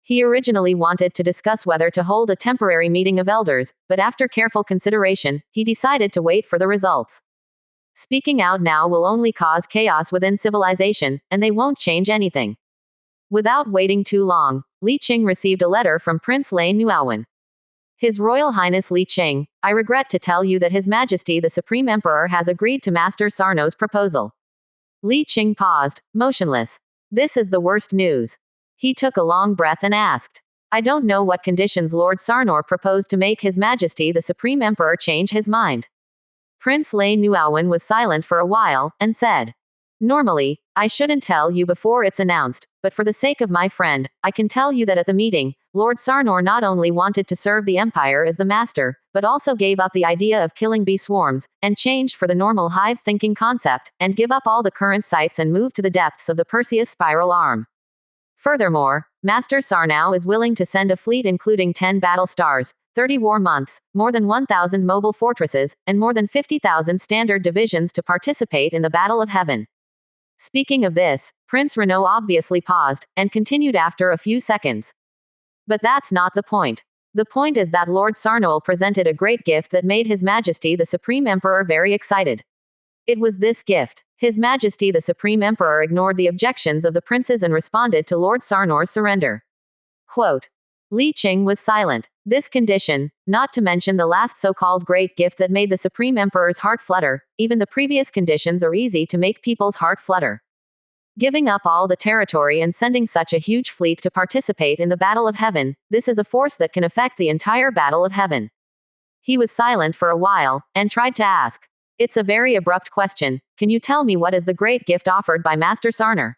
He originally wanted to discuss whether to hold a temporary meeting of elders, but after careful consideration, he decided to wait for the results. Speaking out now will only cause chaos within civilization, and they won't change anything. Without waiting too long, Li Qing received a letter from Prince Lei Nuowen. His Royal Highness Li Qing, I regret to tell you that His Majesty the Supreme Emperor has agreed to Master Sarno's proposal. Li Qing paused, motionless. This is the worst news. He took a long breath and asked, I don't know what conditions Lord Sarnor proposed to make His Majesty the Supreme Emperor change his mind. Prince Lei Nuowen was silent for a while, and said, Normally, I shouldn't tell you before it's announced, but for the sake of my friend, I can tell you that at the meeting, Lord Sarnor not only wanted to serve the Empire as the master, but also gave up the idea of killing bee swarms, and changed for the normal hive thinking concept, and give up all the current sites and move to the depths of the Perseus spiral arm. Furthermore, Master Sarnau is willing to send a fleet including 10 battle stars, 30 war months, more than 1,000 mobile fortresses, and more than 50,000 standard divisions to participate in the Battle of Heaven. Speaking of this, Prince Renaud obviously paused, and continued after a few seconds. But that's not the point. The point is that Lord Sarnoul presented a great gift that made His Majesty the Supreme Emperor very excited. It was this gift. His Majesty the Supreme Emperor ignored the objections of the princes and responded to Lord Sarnor's surrender. Quote. Li Qing was silent. This condition, not to mention the last so-called great gift that made the Supreme Emperor's heart flutter, even the previous conditions are easy to make people's heart flutter. Giving up all the territory and sending such a huge fleet to participate in the Battle of Heaven, this is a force that can affect the entire Battle of Heaven. He was silent for a while, and tried to ask. It's a very abrupt question. Can you tell me what is the great gift offered by Master Sarnor?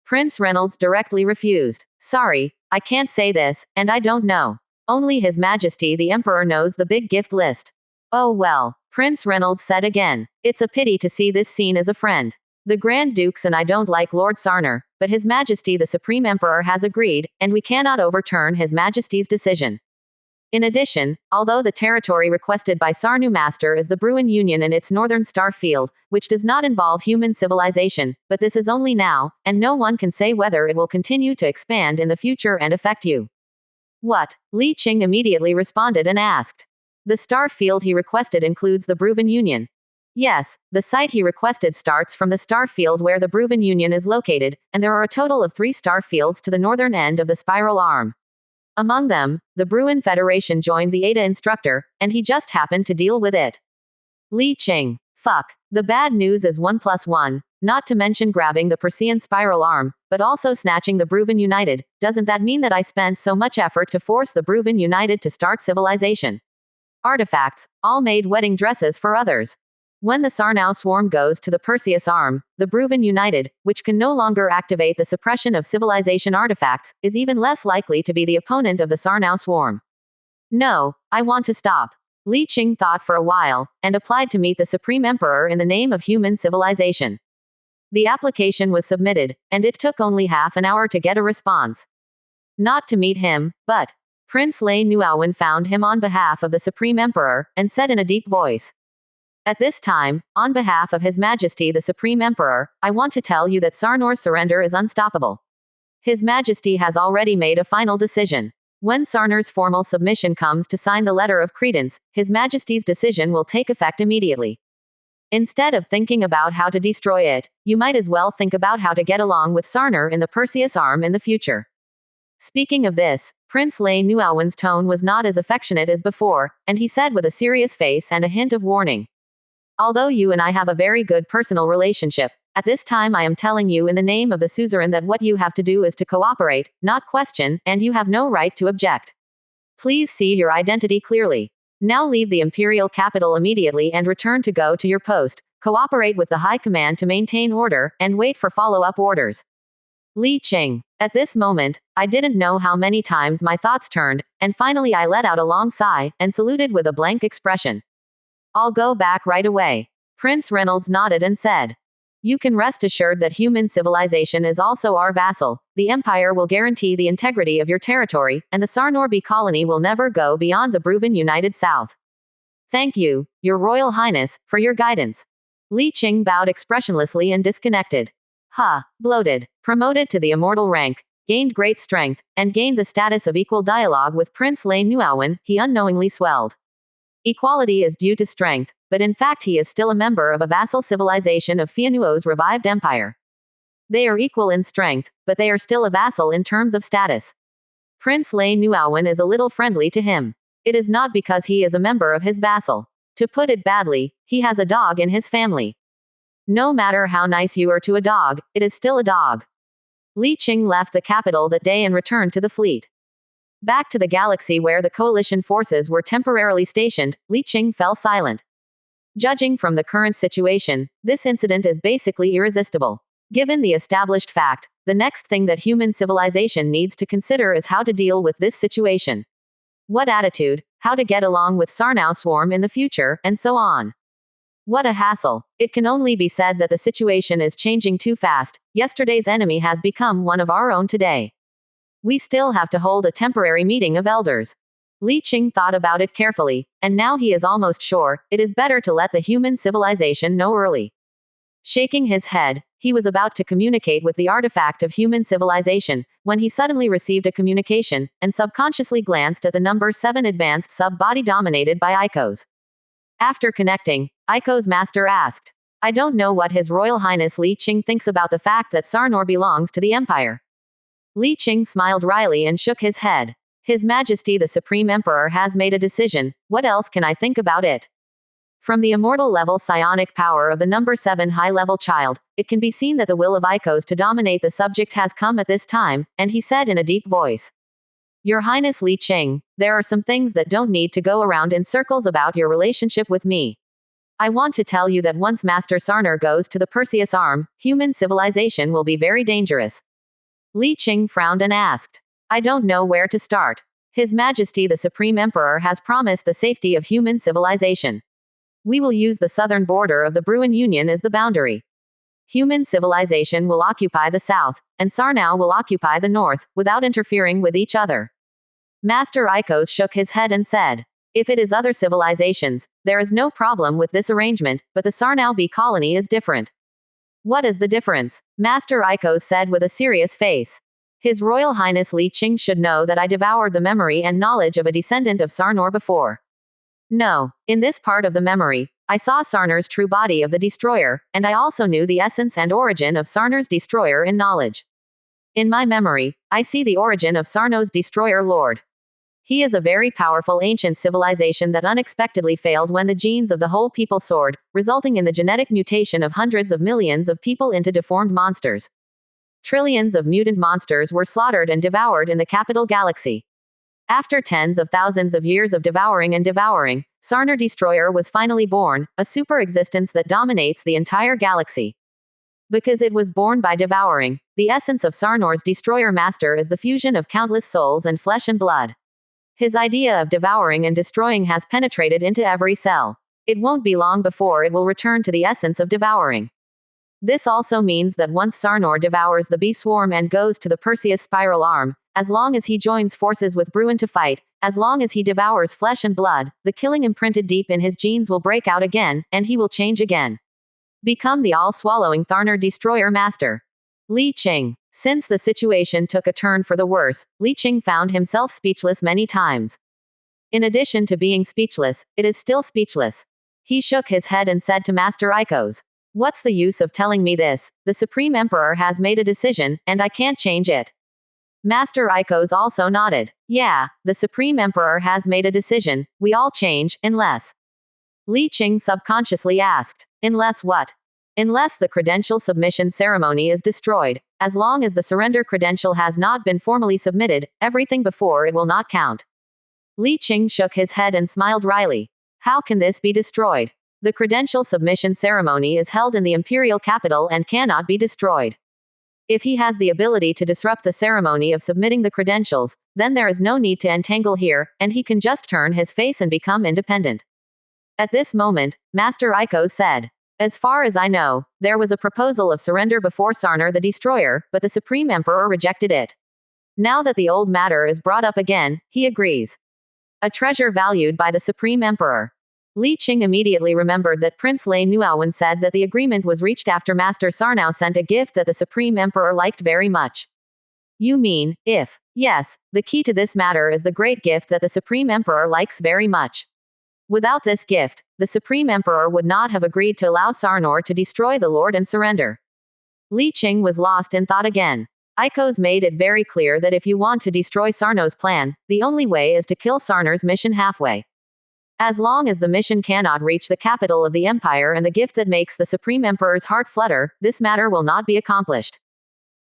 Prince Reynolds directly refused. Sorry, I can't say this, and I don't know. Only His Majesty the Emperor knows the big gift list. Oh well, Prince Reynolds said again. It's a pity to see this scene as a friend. The Grand Dukes and I don't like Lord Sarnor, but His Majesty the Supreme Emperor has agreed, and we cannot overturn His Majesty's decision. In addition, although the territory requested by Sarnu Master is the Bruin Union and its northern star field, which does not involve human civilization, but this is only now, and no one can say whether it will continue to expand in the future and affect you. What? Li Qing immediately responded and asked. The star field he requested includes the Bruin Union. Yes, the site he requested starts from the star field where the Bruin Union is located, and there are a total of 3 star fields to the northern end of the spiral arm. Among them, the Bruin Federation joined the Ada instructor, and he just happened to deal with it. Li Qing. Fuck. The bad news is 1 + 1, not to mention grabbing the Persean spiral arm, but also snatching the Bruin United. Doesn't that mean that I spent so much effort to force the Bruin United to start civilization? Artifacts, all made wedding dresses for others. When the Sarnau swarm goes to the Perseus arm, the Bruin United, which can no longer activate the suppression of civilization artifacts, is even less likely to be the opponent of the Sarnau swarm. No, I want to stop. Li Qing thought for a while, and applied to meet the Supreme Emperor in the name of human civilization. The application was submitted, and it took only half an hour to get a response. Not to meet him, but Prince Lei Nuowen found him on behalf of the Supreme Emperor, and said in a deep voice. At this time, on behalf of His Majesty the Supreme Emperor, I want to tell you that Sarnor's surrender is unstoppable. His Majesty has already made a final decision. When Sarnor's formal submission comes to sign the letter of credence, His Majesty's decision will take effect immediately. Instead of thinking about how to destroy it, you might as well think about how to get along with Sarnor in the Perseus arm in the future. Speaking of this, Prince Lei Nuowen's tone was not as affectionate as before, and he said with a serious face and a hint of warning. Although you and I have a very good personal relationship, at this time I am telling you in the name of the suzerain that what you have to do is to cooperate, not question, and you have no right to object. Please see your identity clearly. Now leave the imperial capital immediately and return to go to your post, cooperate with the high command to maintain order, and wait for follow-up orders. Li Qing. At this moment, I didn't know how many times my thoughts turned, and finally I let out a long sigh, and saluted with a blank expression. I'll go back right away. Prince Reynolds nodded and said, you can rest assured that human civilization is also our vassal. The Empire will guarantee the integrity of your territory, and the Sarnorby colony will never go beyond the Bruven United South. Thank you, Your Royal Highness, for your guidance. Li Qing bowed expressionlessly and disconnected. Bloated, promoted to the immortal rank, gained great strength, and gained the status of equal dialogue with Prince Lei Nuowen, he unknowingly swelled. Equality is due to strength, but in fact he is still a member of a vassal civilization of Fianuo's revived empire. They are equal in strength, but they are still a vassal in terms of status. Prince Lei Nuowen is a little friendly to him. It is not because he is a member of his vassal. To put it badly, he has a dog in his family. No matter how nice you are to a dog, it is still a dog. Li Qing left the capital that day and returned to the fleet. Back to the galaxy where the coalition forces were temporarily stationed, Li Qing fell silent. Judging from the current situation, this incident is basically irresistible. Given the established fact, the next thing that human civilization needs to consider is how to deal with this situation. What attitude, how to get along with Sarnau swarm in the future, and so on. What a hassle. It can only be said that the situation is changing too fast. Yesterday's enemy has become one of our own today. We still have to hold a temporary meeting of elders. Li Qing thought about it carefully, and now he is almost sure, it is better to let the human civilization know early. Shaking his head, he was about to communicate with the artifact of human civilization, when he suddenly received a communication, and subconsciously glanced at the number 7 advanced sub-body dominated by Icos. After connecting, Icos master asked, I don't know what His Royal Highness Li Qing thinks about the fact that Sarnor belongs to the Empire. Li Qing smiled wryly and shook his head. His Majesty the Supreme Emperor has made a decision, what else can I think about it? From the immortal level psionic power of the number 7 high-level child, it can be seen that the will of Icos to dominate the subject has come at this time, and he said in a deep voice. Your Highness Li Qing, there are some things that don't need to go around in circles about your relationship with me. I want to tell you that once Master Sarner goes to the Perseus arm, human civilization will be very dangerous. Li Qing frowned and asked. I don't know where to start. His Majesty the Supreme Emperor has promised the safety of human civilization. We will use the southern border of the Bruin Union as the boundary. Human civilization will occupy the south, and Sarnau will occupy the north, without interfering with each other. Master Icos shook his head and said, if it is other civilizations, there is no problem with this arrangement, but the Sarnau B colony is different. What is the difference? Master Icos said with a serious face. His Royal Highness Li Qing should know that I devoured the memory and knowledge of a descendant of Sarnor before. No, in this part of the memory, I saw Sarnor's true body of the destroyer, and I also knew the essence and origin of Sarnor's destroyer in knowledge. In my memory, I see the origin of Sarno's destroyer lord. He is a very powerful ancient civilization that unexpectedly failed when the genes of the whole people soared, resulting in the genetic mutation of hundreds of millions of people into deformed monsters. Trillions of mutant monsters were slaughtered and devoured in the capital galaxy. After tens of thousands of years of devouring, Sarnor Destroyer was finally born, a super existence that dominates the entire galaxy. Because it was born by devouring, the essence of Sarnor's Destroyer Master is the fusion of countless souls and flesh and blood. His idea of devouring and destroying has penetrated into every cell. It won't be long before it will return to the essence of devouring. This also means that once Sarnor devours the bee swarm and goes to the Perseus spiral arm, as long as he joins forces with Bruin to fight, as long as he devours flesh and blood, the killing imprinted deep in his genes will break out again, and he will change again. Become the all-swallowing Tharner Destroyer Master. Li Qing. Since the situation took a turn for the worse, Li Qing found himself speechless many times. In addition to being speechless, it is still speechless. He shook his head and said to Master Icos, what's the use of telling me this? The Supreme Emperor has made a decision, and I can't change it. Master Icos also nodded. Yeah, the Supreme Emperor has made a decision, we all change, unless. Li Qing subconsciously asked. Unless what? Unless the credential submission ceremony is destroyed. As long as the surrender credential has not been formally submitted, everything before it will not count. Li Qing shook his head and smiled wryly. How can this be destroyed? The credential submission ceremony is held in the imperial capital and cannot be destroyed. If he has the ability to disrupt the ceremony of submitting the credentials, then there is no need to entangle here, and he can just turn his face and become independent. At this moment, Master Iko said, as far as I know, there was a proposal of surrender before Sarnar the Destroyer, but the Supreme Emperor rejected it. Now that the old matter is brought up again, he agrees. A treasure valued by the Supreme Emperor. Li Qing immediately remembered that Prince Lei Nuowen said that the agreement was reached after Master Sarnau sent a gift that the Supreme Emperor liked very much. You mean, if? Yes, the key to this matter is the great gift that the Supreme Emperor likes very much. Without this gift, the Supreme Emperor would not have agreed to allow Sarnor to destroy the Lord and surrender. Li Qing was lost in thought again. Iko's made it very clear that if you want to destroy Sarno's plan, the only way is to kill Sarnor's mission halfway. As long as the mission cannot reach the capital of the empire and the gift that makes the Supreme Emperor's heart flutter, this matter will not be accomplished.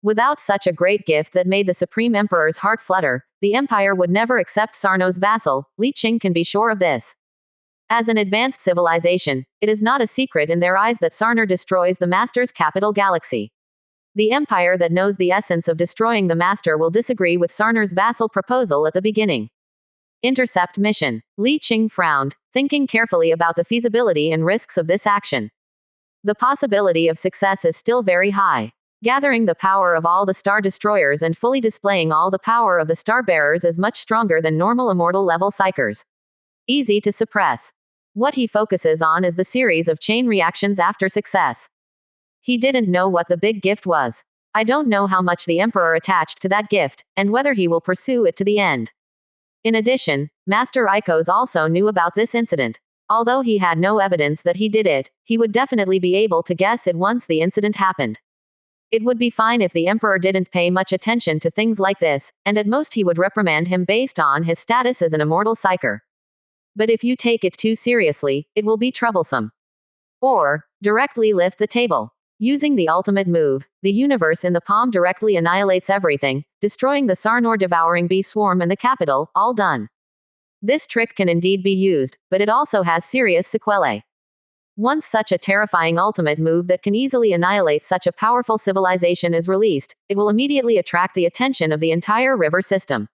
Without such a great gift that made the Supreme Emperor's heart flutter, the empire would never accept Sarno's vassal. Li Qing can be sure of this. As an advanced civilization, it is not a secret in their eyes that Sarnar destroys the Master's capital galaxy. The empire that knows the essence of destroying the Master will disagree with Sarnar's vassal proposal at the beginning. Intercept mission. Li Qing frowned, thinking carefully about the feasibility and risks of this action. The possibility of success is still very high. Gathering the power of all the Star Destroyers and fully displaying all the power of the Star Bearers is much stronger than normal immortal level Psychers. Easy to suppress. What he focuses on is the series of chain reactions after success. He didn't know what the big gift was. I don't know how much the Emperor attached to that gift, and whether he will pursue it to the end. In addition, Master Ikos also knew about this incident. Although he had no evidence that he did it, he would definitely be able to guess it once the incident happened. It would be fine if the Emperor didn't pay much attention to things like this, and at most he would reprimand him based on his status as an immortal Psyker. But if you take it too seriously, it will be troublesome. Or, directly lift the table. Using the ultimate move, the universe in the palm directly annihilates everything, destroying the Sarnor devouring bee swarm and the capital, all done. This trick can indeed be used, but it also has serious sequelae. Once such a terrifying ultimate move that can easily annihilate such a powerful civilization is released, it will immediately attract the attention of the entire river system.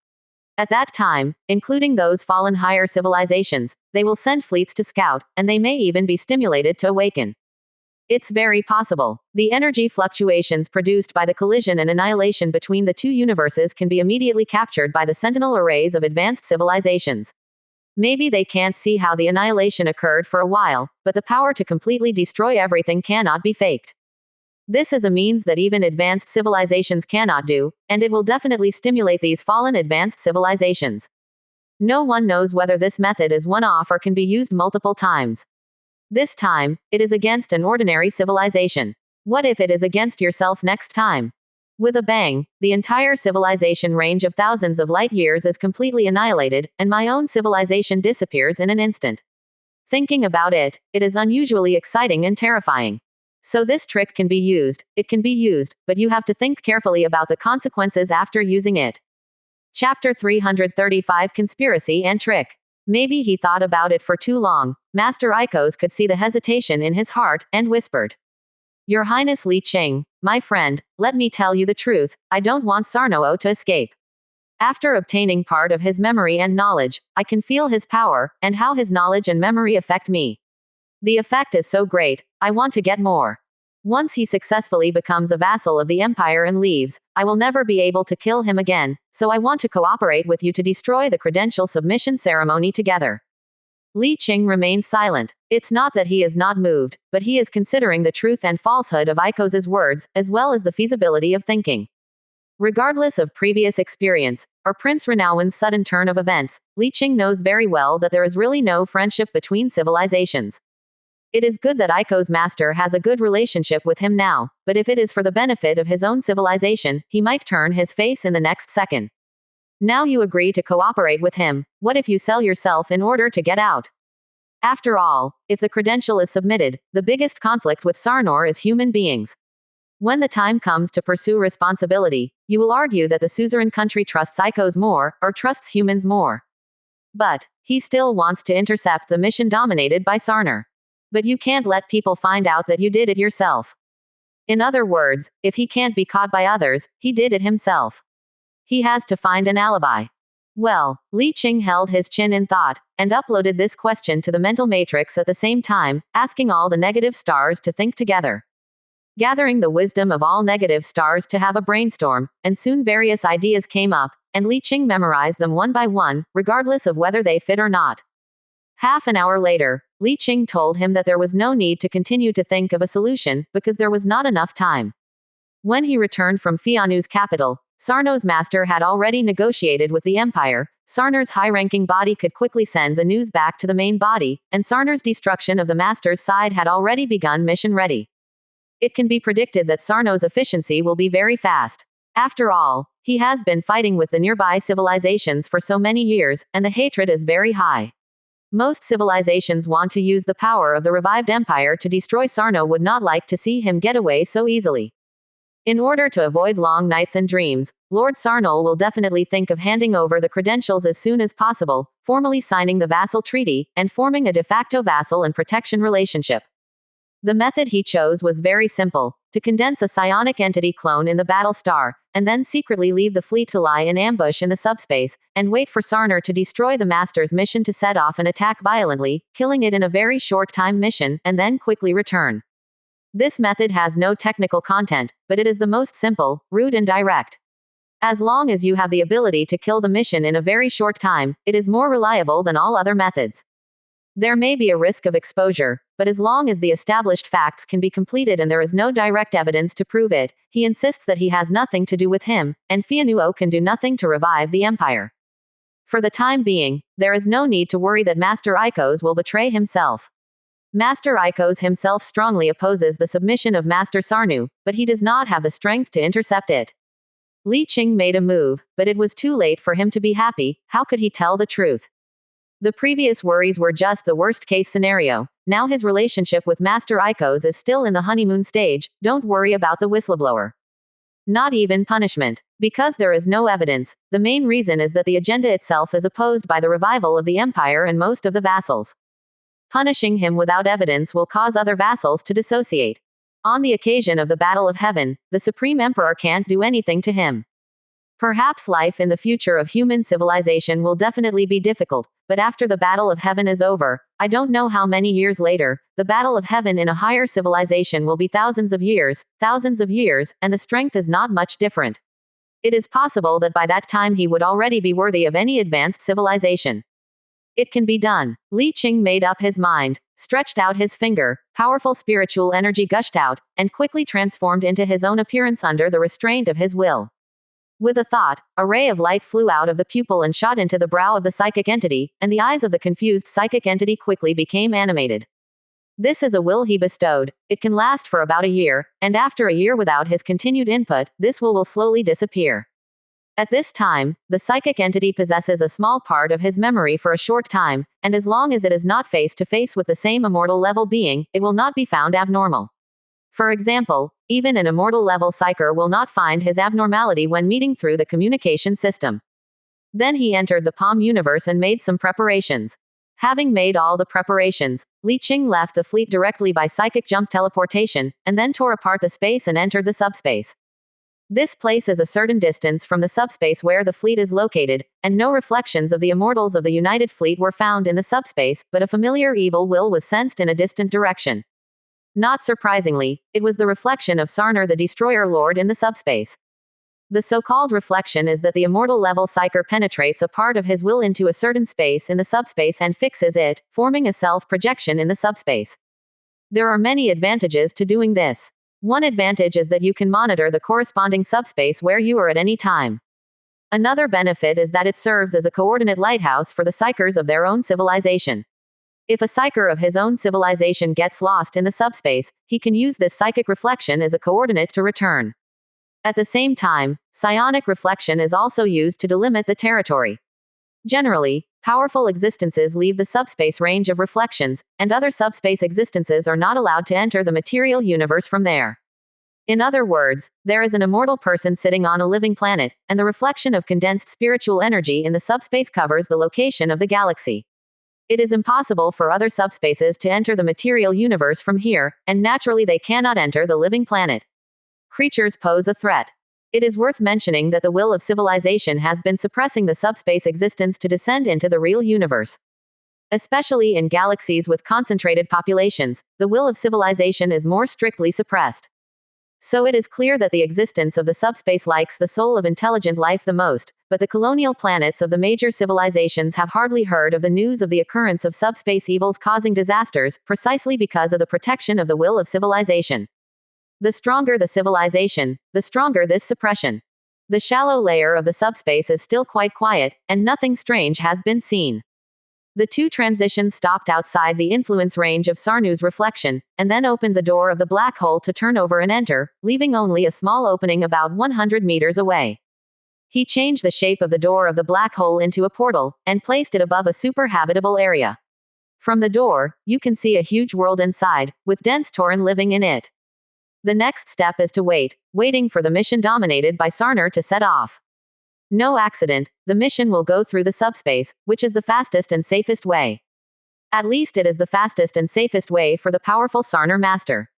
At that time, including those fallen higher civilizations, they will send fleets to scout, and they may even be stimulated to awaken. It's very possible. The energy fluctuations produced by the collision and annihilation between the two universes can be immediately captured by the sentinel arrays of advanced civilizations. Maybe they can't see how the annihilation occurred for a while, but the power to completely destroy everything cannot be faked. This is a means that even advanced civilizations cannot do, and it will definitely stimulate these fallen advanced civilizations. No one knows whether this method is one-off or can be used multiple times. This time, it is against an ordinary civilization. What if it is against yourself next time? With a bang, the entire civilization range of thousands of light years is completely annihilated, and my own civilization disappears in an instant. Thinking about it, it is unusually exciting and terrifying. So this trick can be used, but you have to think carefully about the consequences after using it. Chapter 335 Conspiracy and Trick. Maybe he thought about it for too long. Master Ikos could see the hesitation in his heart, and whispered. Your Highness Li Qing, my friend, let me tell you the truth, I don't want Sarnoo to escape. After obtaining part of his memory and knowledge, I can feel his power, and how his knowledge and memory affect me. The effect is so great, I want to get more. Once he successfully becomes a vassal of the Empire and leaves, I will never be able to kill him again, so I want to cooperate with you to destroy the credential submission ceremony together. Li Qing remained silent. It's not that he is not moved, but he is considering the truth and falsehood of Ikos's words, as well as the feasibility of thinking. Regardless of previous experience, or Prince Renowan's sudden turn of events, Li Qing knows very well that there is really no friendship between civilizations. It is good that Ikos master has a good relationship with him now, but if it is for the benefit of his own civilization, he might turn his face in the next second. Now you agree to cooperate with him, what if you sell yourself in order to get out? After all, if the credential is submitted, the biggest conflict with Sarnor is human beings. When the time comes to pursue responsibility, you will argue that the suzerain country trusts psychos more, or trusts humans more. But he still wants to intercept the mission dominated by Sarnor. But you can't let people find out that you did it yourself. In other words, if he can't be caught by others, he did it himself. He has to find an alibi. Well, Li Qing held his chin in thought, and uploaded this question to the mental matrix at the same time, asking all the negative stars to think together. Gathering the wisdom of all negative stars to have a brainstorm, and soon various ideas came up, and Li Qing memorized them one by one, regardless of whether they fit or not. Half an hour later, Li Qing told him that there was no need to continue to think of a solution, because there was not enough time. When he returned from Fianu's capital, Sarno's master had already negotiated with the Empire. Sarnor's high-ranking body could quickly send the news back to the main body, and Sarnor's destruction of the master's side had already begun mission-ready. It can be predicted that Sarno's efficiency will be very fast. After all, he has been fighting with the nearby civilizations for so many years, and the hatred is very high. Most civilizations want to use the power of the revived empire to destroy Sarno, would not like to see him get away so easily. In order to avoid long nights and dreams, Lord Sarnol will definitely think of handing over the credentials as soon as possible, formally signing the vassal treaty, and forming a de facto vassal and protection relationship. The method he chose was very simple: to condense a psionic entity clone in the battle star, and then secretly leave the fleet to lie in ambush in the subspace, and wait for Sarnor to destroy the Master's mission to set off an attack violently, killing it in a very short time mission, and then quickly return. This method has no technical content, but it is the most simple, rude and direct. As long as you have the ability to kill the mission in a very short time, it is more reliable than all other methods. There may be a risk of exposure, but as long as the established facts can be completed and there is no direct evidence to prove it, he insists that he has nothing to do with him, and Fianuo can do nothing to revive the empire. For the time being, there is no need to worry that Master Ikos will betray himself. Master Ikos himself strongly opposes the submission of Master Sarnu, but he does not have the strength to intercept it. Li Qing made a move, but it was too late for him to be happy. How could he tell the truth? The previous worries were just the worst-case scenario. Now his relationship with Master Ikos is still in the honeymoon stage. Don't worry about the whistleblower. Not even punishment. Because there is no evidence, the main reason is that the agenda itself is opposed by the revival of the empire and most of the vassals. Punishing him without evidence will cause other vassals to dissociate. On the occasion of the Battle of Heaven, the Supreme Emperor can't do anything to him. Perhaps life in the future of human civilization will definitely be difficult, but after the Battle of Heaven is over, I don't know how many years later, the Battle of Heaven in a higher civilization will be thousands of years, and the strength is not much different. It is possible that by that time he would already be worthy of any advanced civilization. It can be done. Li Qing made up his mind, stretched out his finger, powerful spiritual energy gushed out, and quickly transformed into his own appearance under the restraint of his will. With a thought, a ray of light flew out of the pupil and shot into the brow of the psychic entity, and the eyes of the confused psychic entity quickly became animated. This is a will he bestowed. It can last for about a year, and after a year without his continued input, this will slowly disappear. At this time, the psychic entity possesses a small part of his memory for a short time, and as long as it is not face to face with the same immortal level being, it will not be found abnormal. For example, even an immortal level psyker will not find his abnormality when meeting through the communication system. Then he entered the Palm universe and made some preparations. Having made all the preparations, Li Qing left the fleet directly by psychic jump teleportation, and then tore apart the space and entered the subspace. This place is a certain distance from the subspace where the fleet is located, and no reflections of the immortals of the United Fleet were found in the subspace, but a familiar evil will was sensed in a distant direction. Not surprisingly, it was the reflection of Sarnor the Destroyer Lord in the subspace. The so-called reflection is that the immortal level psyker penetrates a part of his will into a certain space in the subspace and fixes it, forming a self-projection in the subspace. There are many advantages to doing this. One advantage is that you can monitor the corresponding subspace where you are at any time. Another benefit is that it serves as a coordinate lighthouse for the psykers of their own civilization. If a psyker of his own civilization gets lost in the subspace, he can use this psychic reflection as a coordinate to return. At the same time, psionic reflection is also used to delimit the territory. Generally, Powerful existences leave the subspace range of reflections, and other subspace existences are not allowed to enter the material universe from there. In other words, there is an immortal person sitting on a living planet, and the reflection of condensed spiritual energy in the subspace covers the location of the galaxy. It is impossible for other subspaces to enter the material universe from here, and naturally they cannot enter the living planet. Creatures pose a threat. It is worth mentioning that the will of civilization has been suppressing the subspace existence to descend into the real universe. Especially in galaxies with concentrated populations, the will of civilization is more strictly suppressed. So it is clear that the existence of the subspace likes the soul of intelligent life the most, but the colonial planets of the major civilizations have hardly heard of the news of the occurrence of subspace evils causing disasters, precisely because of the protection of the will of civilization. The stronger the civilization, the stronger this suppression. The shallow layer of the subspace is still quite quiet, and nothing strange has been seen. The two transitions stopped outside the influence range of Sarnu's reflection, and then opened the door of the black hole to turn over and enter, leaving only a small opening about 100 meters away. He changed the shape of the door of the black hole into a portal, and placed it above a super-habitable area. From the door, you can see a huge world inside, with dense Tauren living in it. The next step is to waiting for the mission dominated by Sarnur to set off. No accident, the mission will go through the subspace, which is the fastest and safest way. At least it is the fastest and safest way for the powerful Sarnur master.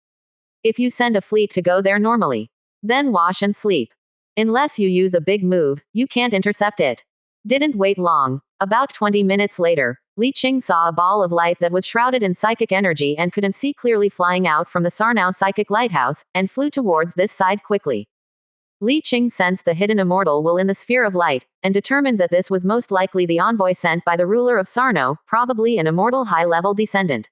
If you send a fleet to go there normally, then wash and sleep. Unless you use a big move, you can't intercept it. Didn't wait long. About 20 minutes later, Li Qing saw a ball of light that was shrouded in psychic energy and couldn't see clearly flying out from the Sarnau psychic lighthouse, and flew towards this side quickly. Li Qing sensed the hidden immortal will in the sphere of light, and determined that this was most likely the envoy sent by the ruler of Sarno, probably an immortal high-level descendant.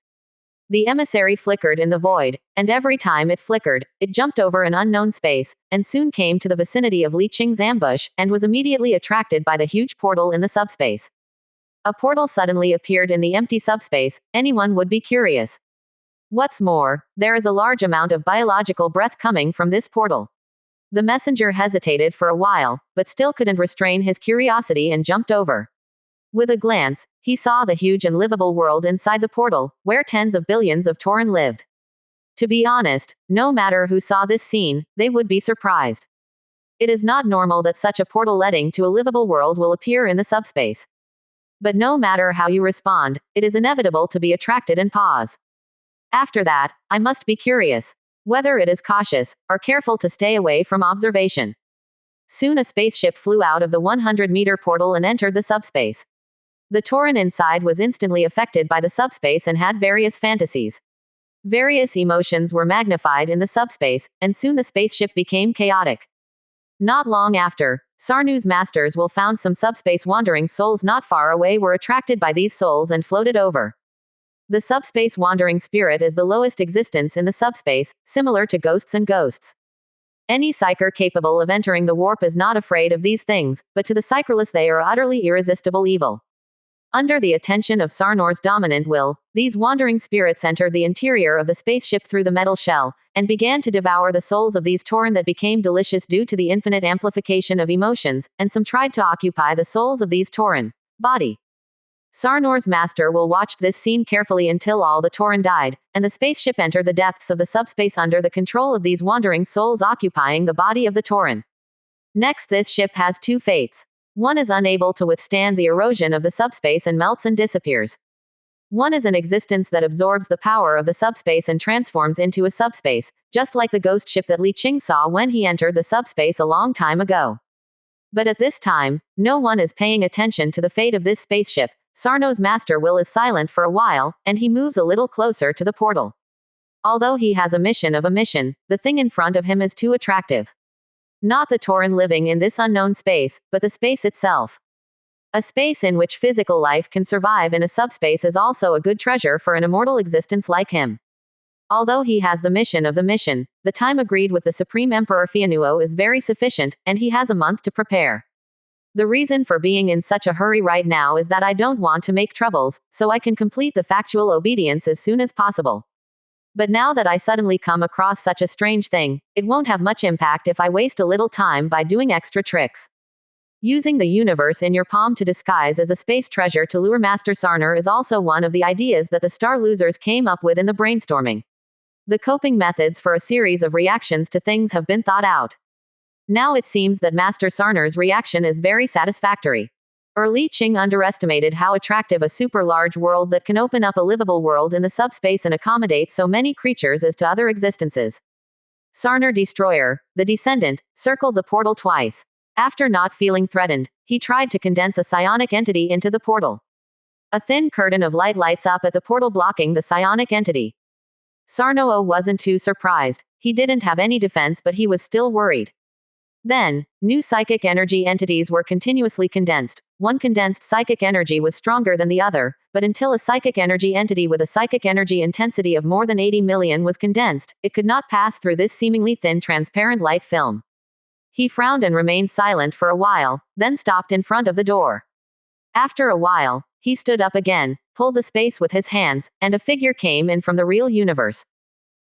The emissary flickered in the void, and every time it flickered, it jumped over an unknown space, and soon came to the vicinity of Li Qing's ambush, and was immediately attracted by the huge portal in the subspace. A portal suddenly appeared in the empty subspace, anyone would be curious. What's more, there is a large amount of biological breath coming from this portal. The messenger hesitated for a while, but still couldn't restrain his curiosity and jumped over. With a glance, he saw the huge and livable world inside the portal, where tens of billions of Tauren lived. To be honest, no matter who saw this scene, they would be surprised. It is not normal that such a portal leading to a livable world will appear in the subspace. But no matter how you respond, it is inevitable to be attracted and pause. After that, I must be curious. Whether it is cautious, or careful to stay away from observation. Soon a spaceship flew out of the 100-meter portal and entered the subspace. The Tauren inside was instantly affected by the subspace and had various fantasies. Various emotions were magnified in the subspace, and soon the spaceship became chaotic. Not long after, Sarnu's masters will found some subspace wandering souls not far away were attracted by these souls and floated over. The subspace wandering spirit is the lowest existence in the subspace, similar to ghosts and ghosts. Any psyker capable of entering the warp is not afraid of these things, but to the psycherless they are utterly irresistible evil. Under the attention of Sarnor's dominant will, these wandering spirits entered the interior of the spaceship through the metal shell, and began to devour the souls of these Tauren that became delicious due to the infinite amplification of emotions, and some tried to occupy the souls of these Tauren. Body. Sarnor's master will watched this scene carefully until all the Tauren died, and the spaceship entered the depths of the subspace under the control of these wandering souls occupying the body of the Tauren. Next, this ship has two fates. One is unable to withstand the erosion of the subspace and melts and disappears. One is an existence that absorbs the power of the subspace and transforms into a subspace, just like the ghost ship that Li Qing saw when he entered the subspace a long time ago. But at this time, no one is paying attention to the fate of this spaceship. Sarno's master will is silent for a while, and he moves a little closer to the portal. Although he has a mission, the thing in front of him is too attractive. Not the Tauren living in this unknown space, but the space itself. A space in which physical life can survive in a subspace is also a good treasure for an immortal existence like him. Although he has the mission, the time agreed with the Supreme Emperor Fianuo is very sufficient, and he has a month to prepare. The reason for being in such a hurry right now is that I don't want to make troubles, so I can complete the factual obedience as soon as possible. But now that I suddenly come across such a strange thing, it won't have much impact if I waste a little time by doing extra tricks. Using the universe in your palm to disguise as a space treasure to lure Master Sarner is also one of the ideas that the Star Losers came up with in the brainstorming. The coping methods for a series of reactions to things have been thought out. Now it seems that Master Sarner's reaction is very satisfactory. Li Qing underestimated how attractive a super large world that can open up a livable world in the subspace and accommodate so many creatures is to other existences. Sarner Destroyer, the Descendant, circled the portal twice. After not feeling threatened, he tried to condense a psionic entity into the portal. A thin curtain of light lights up at the portal blocking the psionic entity. Sarno wasn't too surprised. He didn't have any defense, but he was still worried. Then, new psychic energy entities were continuously condensed. One condensed psychic energy was stronger than the other, but until a psychic energy entity with a psychic energy intensity of more than 80 million was condensed, it could not pass through this seemingly thin transparent light film. He frowned and remained silent for a while, then stopped in front of the door. After a while, he stood up again, pulled the space with his hands, and a figure came in from the real universe.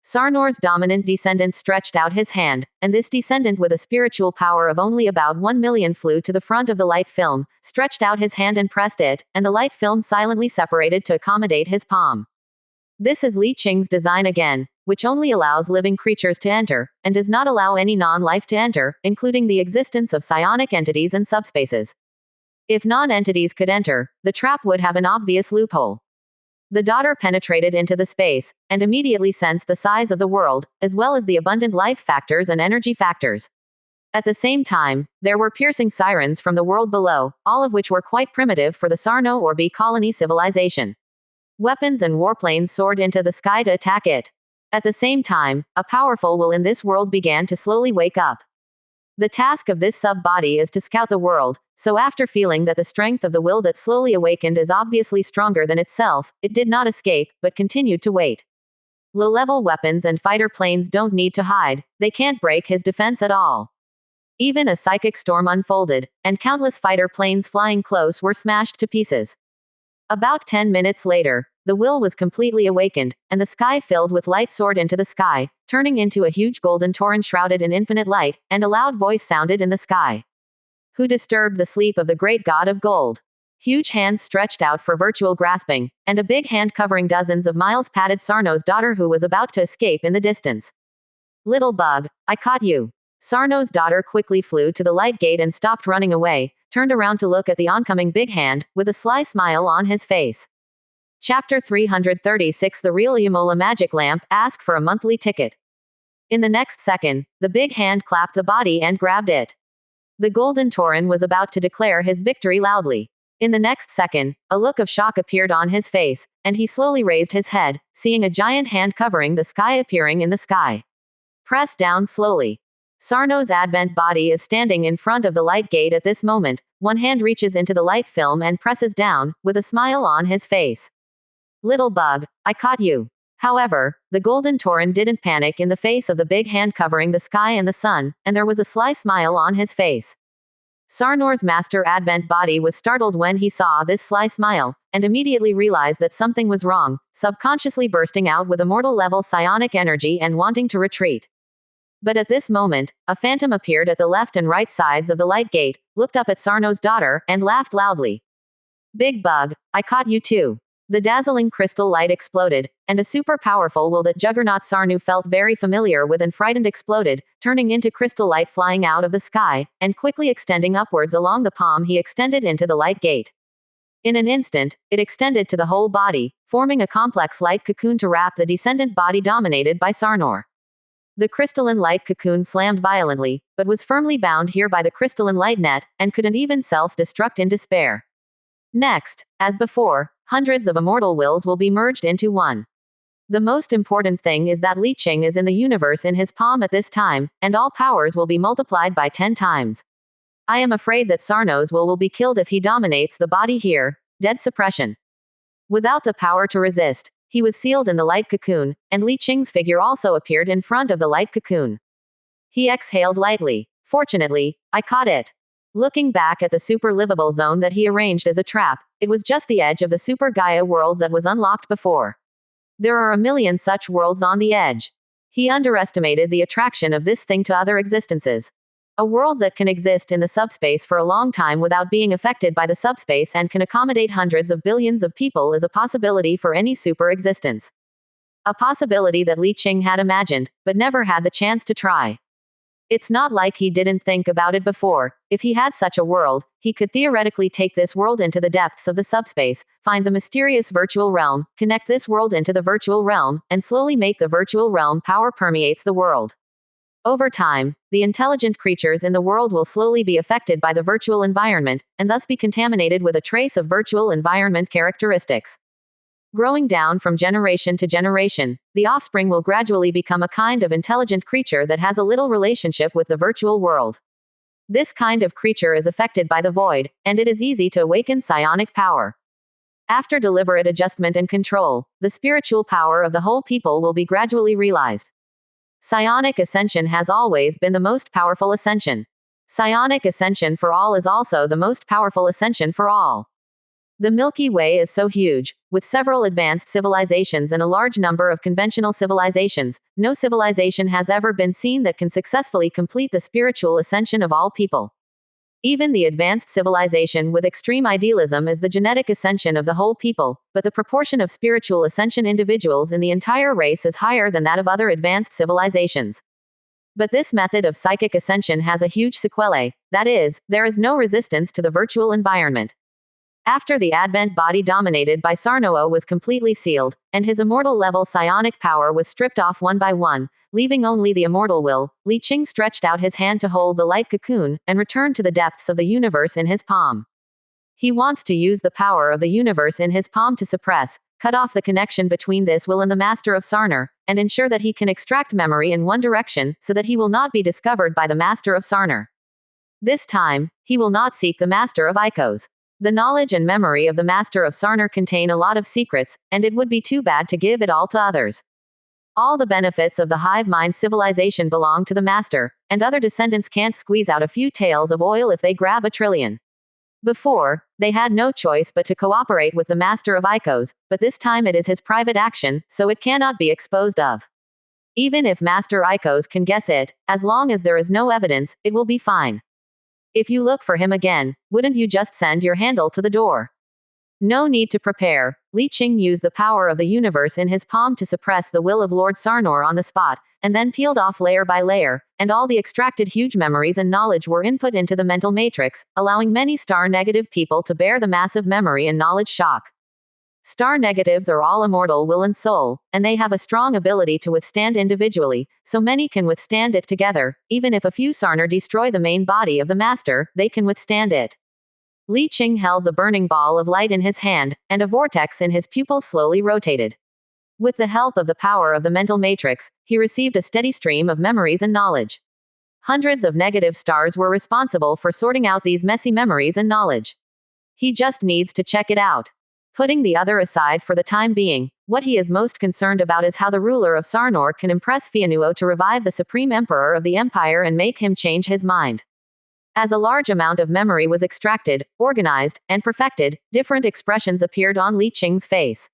Sarnor's dominant descendant stretched out his hand, and this descendant with a spiritual power of only about 1 million flew to the front of the light film, stretched out his hand and pressed it, and the light film silently separated to accommodate his palm. This is Li Qing's design again, which only allows living creatures to enter, and does not allow any non-life to enter, including the existence of psionic entities and subspaces. If non-entities could enter, the trap would have an obvious loophole. The daughter penetrated into the space, and immediately sensed the size of the world, as well as the abundant life factors and energy factors. At the same time, there were piercing sirens from the world below, all of which were quite primitive for the Sarno or B colony civilization. Weapons and warplanes soared into the sky to attack it. At the same time, a powerful will in this world began to slowly wake up. The task of this sub-body is to scout the world, so after feeling that the strength of the will that slowly awakened is obviously stronger than itself, it did not escape, but continued to wait. Low-level weapons and fighter planes don't need to hide, they can't break his defense at all. Even a psychic storm unfolded, and countless fighter planes flying close were smashed to pieces. About 10 minutes later, the will was completely awakened, and the sky filled with light soared into the sky, turning into a huge golden torrent shrouded in infinite light, and a loud voice sounded in the sky. Who disturbed the sleep of the great god of gold? Huge hands stretched out for virtual grasping, and a big hand covering dozens of miles patted Sarno's daughter who was about to escape in the distance. Little bug, I caught you. Sarno's daughter quickly flew to the light gate and stopped running away, turned around to look at the oncoming big hand, with a sly smile on his face. Chapter 336 The Real Yamola Magic Lamp, ask for a monthly ticket. In the next second, the big hand clapped the body and grabbed it. The golden Tauren was about to declare his victory loudly. In the next second, a look of shock appeared on his face, and he slowly raised his head, seeing a giant hand covering the sky appearing in the sky. Press down slowly. Sarno's advent body is standing in front of the light gate at this moment. One hand reaches into the light film and presses down, with a smile on his face. Little bug, I caught you. However, the golden Tauren didn't panic in the face of the big hand covering the sky and the sun, and there was a sly smile on his face. Sarnor's master advent body was startled when he saw this sly smile, and immediately realized that something was wrong, subconsciously bursting out with immortal level psionic energy and wanting to retreat. But at this moment, a phantom appeared at the left and right sides of the light gate, looked up at Sarno's daughter, and laughed loudly. Big bug, I caught you too. The dazzling crystal light exploded, and a super powerful will that Juggernaut Sarnu felt very familiar with and frightened exploded, turning into crystal light flying out of the sky, and quickly extending upwards along the palm he extended into the light gate. In an instant, it extended to the whole body, forming a complex light cocoon to wrap the descendant body dominated by Sarnor. The crystalline light cocoon slammed violently, but was firmly bound here by the crystalline light net, and couldn't even self-destruct in despair. Next, as before, hundreds of immortal wills will be merged into one. The most important thing is that Li Qing is in the universe in his palm at this time, and all powers will be multiplied by 10 times. I am afraid that Sarno's will be killed if he dominates the body here, dead suppression. Without the power to resist, he was sealed in the light cocoon, and Li Qing's figure also appeared in front of the light cocoon. He exhaled lightly. Fortunately, I caught it. Looking back at the super livable zone that he arranged as a trap, it was just the edge of the super Gaia world that was unlocked before. There are a million such worlds on the edge. He underestimated the attraction of this thing to other existences. A world that can exist in the subspace for a long time without being affected by the subspace and can accommodate hundreds of billions of people is a possibility for any super existence. A possibility that Li Qing had imagined, but never had the chance to try. It's not like he didn't think about it before. If he had such a world, he could theoretically take this world into the depths of the subspace, find the mysterious virtual realm, connect this world into the virtual realm, and slowly make the virtual realm power permeates the world. Over time, the intelligent creatures in the world will slowly be affected by the virtual environment, and thus be contaminated with a trace of virtual environment characteristics. Growing down from generation to generation, the offspring will gradually become a kind of intelligent creature that has a little relationship with the virtual world. This kind of creature is affected by the void, and it is easy to awaken psionic power. After deliberate adjustment and control, the spiritual power of the whole people will be gradually realized. Psionic ascension has always been the most powerful ascension. Psionic ascension for all is also the most powerful ascension for all. The Milky Way is so huge, with several advanced civilizations and a large number of conventional civilizations. No civilization has ever been seen that can successfully complete the spiritual ascension of all people. Even the advanced civilization with extreme idealism is the genetic ascension of the whole people, but the proportion of spiritual ascension individuals in the entire race is higher than that of other advanced civilizations. But this method of psychic ascension has a huge sequelae, that is, there is no resistance to the virtual environment. After the Advent body dominated by Sarnoa was completely sealed, and his immortal level psionic power was stripped off one by one, leaving only the immortal will, Li Qing stretched out his hand to hold the light cocoon, and returned to the depths of the universe in his palm. He wants to use the power of the universe in his palm to suppress, cut off the connection between this will and the master of Sarnar, and ensure that he can extract memory in one direction, so that he will not be discovered by the master of Sarnar. This time, he will not seek the master of Icos. The knowledge and memory of the master of Sarnar contain a lot of secrets, and it would be too bad to give it all to others. All the benefits of the hive mind civilization belong to the master, and other descendants can't squeeze out a few tails of oil if they grab a trillion. Before, they had no choice but to cooperate with the master of Icos, but this time it is his private action, so it cannot be exposed of. Even if Master Icos can guess it, as long as there is no evidence, it will be fine. If you look for him again, wouldn't you just send your handle to the door? No need to prepare. Li Qing used the power of the universe in his palm to suppress the will of Lord Sarnor on the spot, and then peeled off layer by layer, and all the extracted huge memories and knowledge were input into the mental matrix, allowing many star-negative people to bear the massive memory and knowledge shock. Star-negatives are all immortal will and soul, and they have a strong ability to withstand individually, so many can withstand it together. Even if a few Sarnar destroy the main body of the master, they can withstand it. Li Qing held the burning ball of light in his hand, and a vortex in his pupils slowly rotated. With the help of the power of the mental matrix, he received a steady stream of memories and knowledge. Hundreds of negative stars were responsible for sorting out these messy memories and knowledge. He just needs to check it out. Putting the other aside for the time being, what he is most concerned about is how the ruler of Sarnor can impress Fianuo to revive the supreme emperor of the empire and make him change his mind. As a large amount of memory was extracted, organized, and perfected, different expressions appeared on Li Qing's face.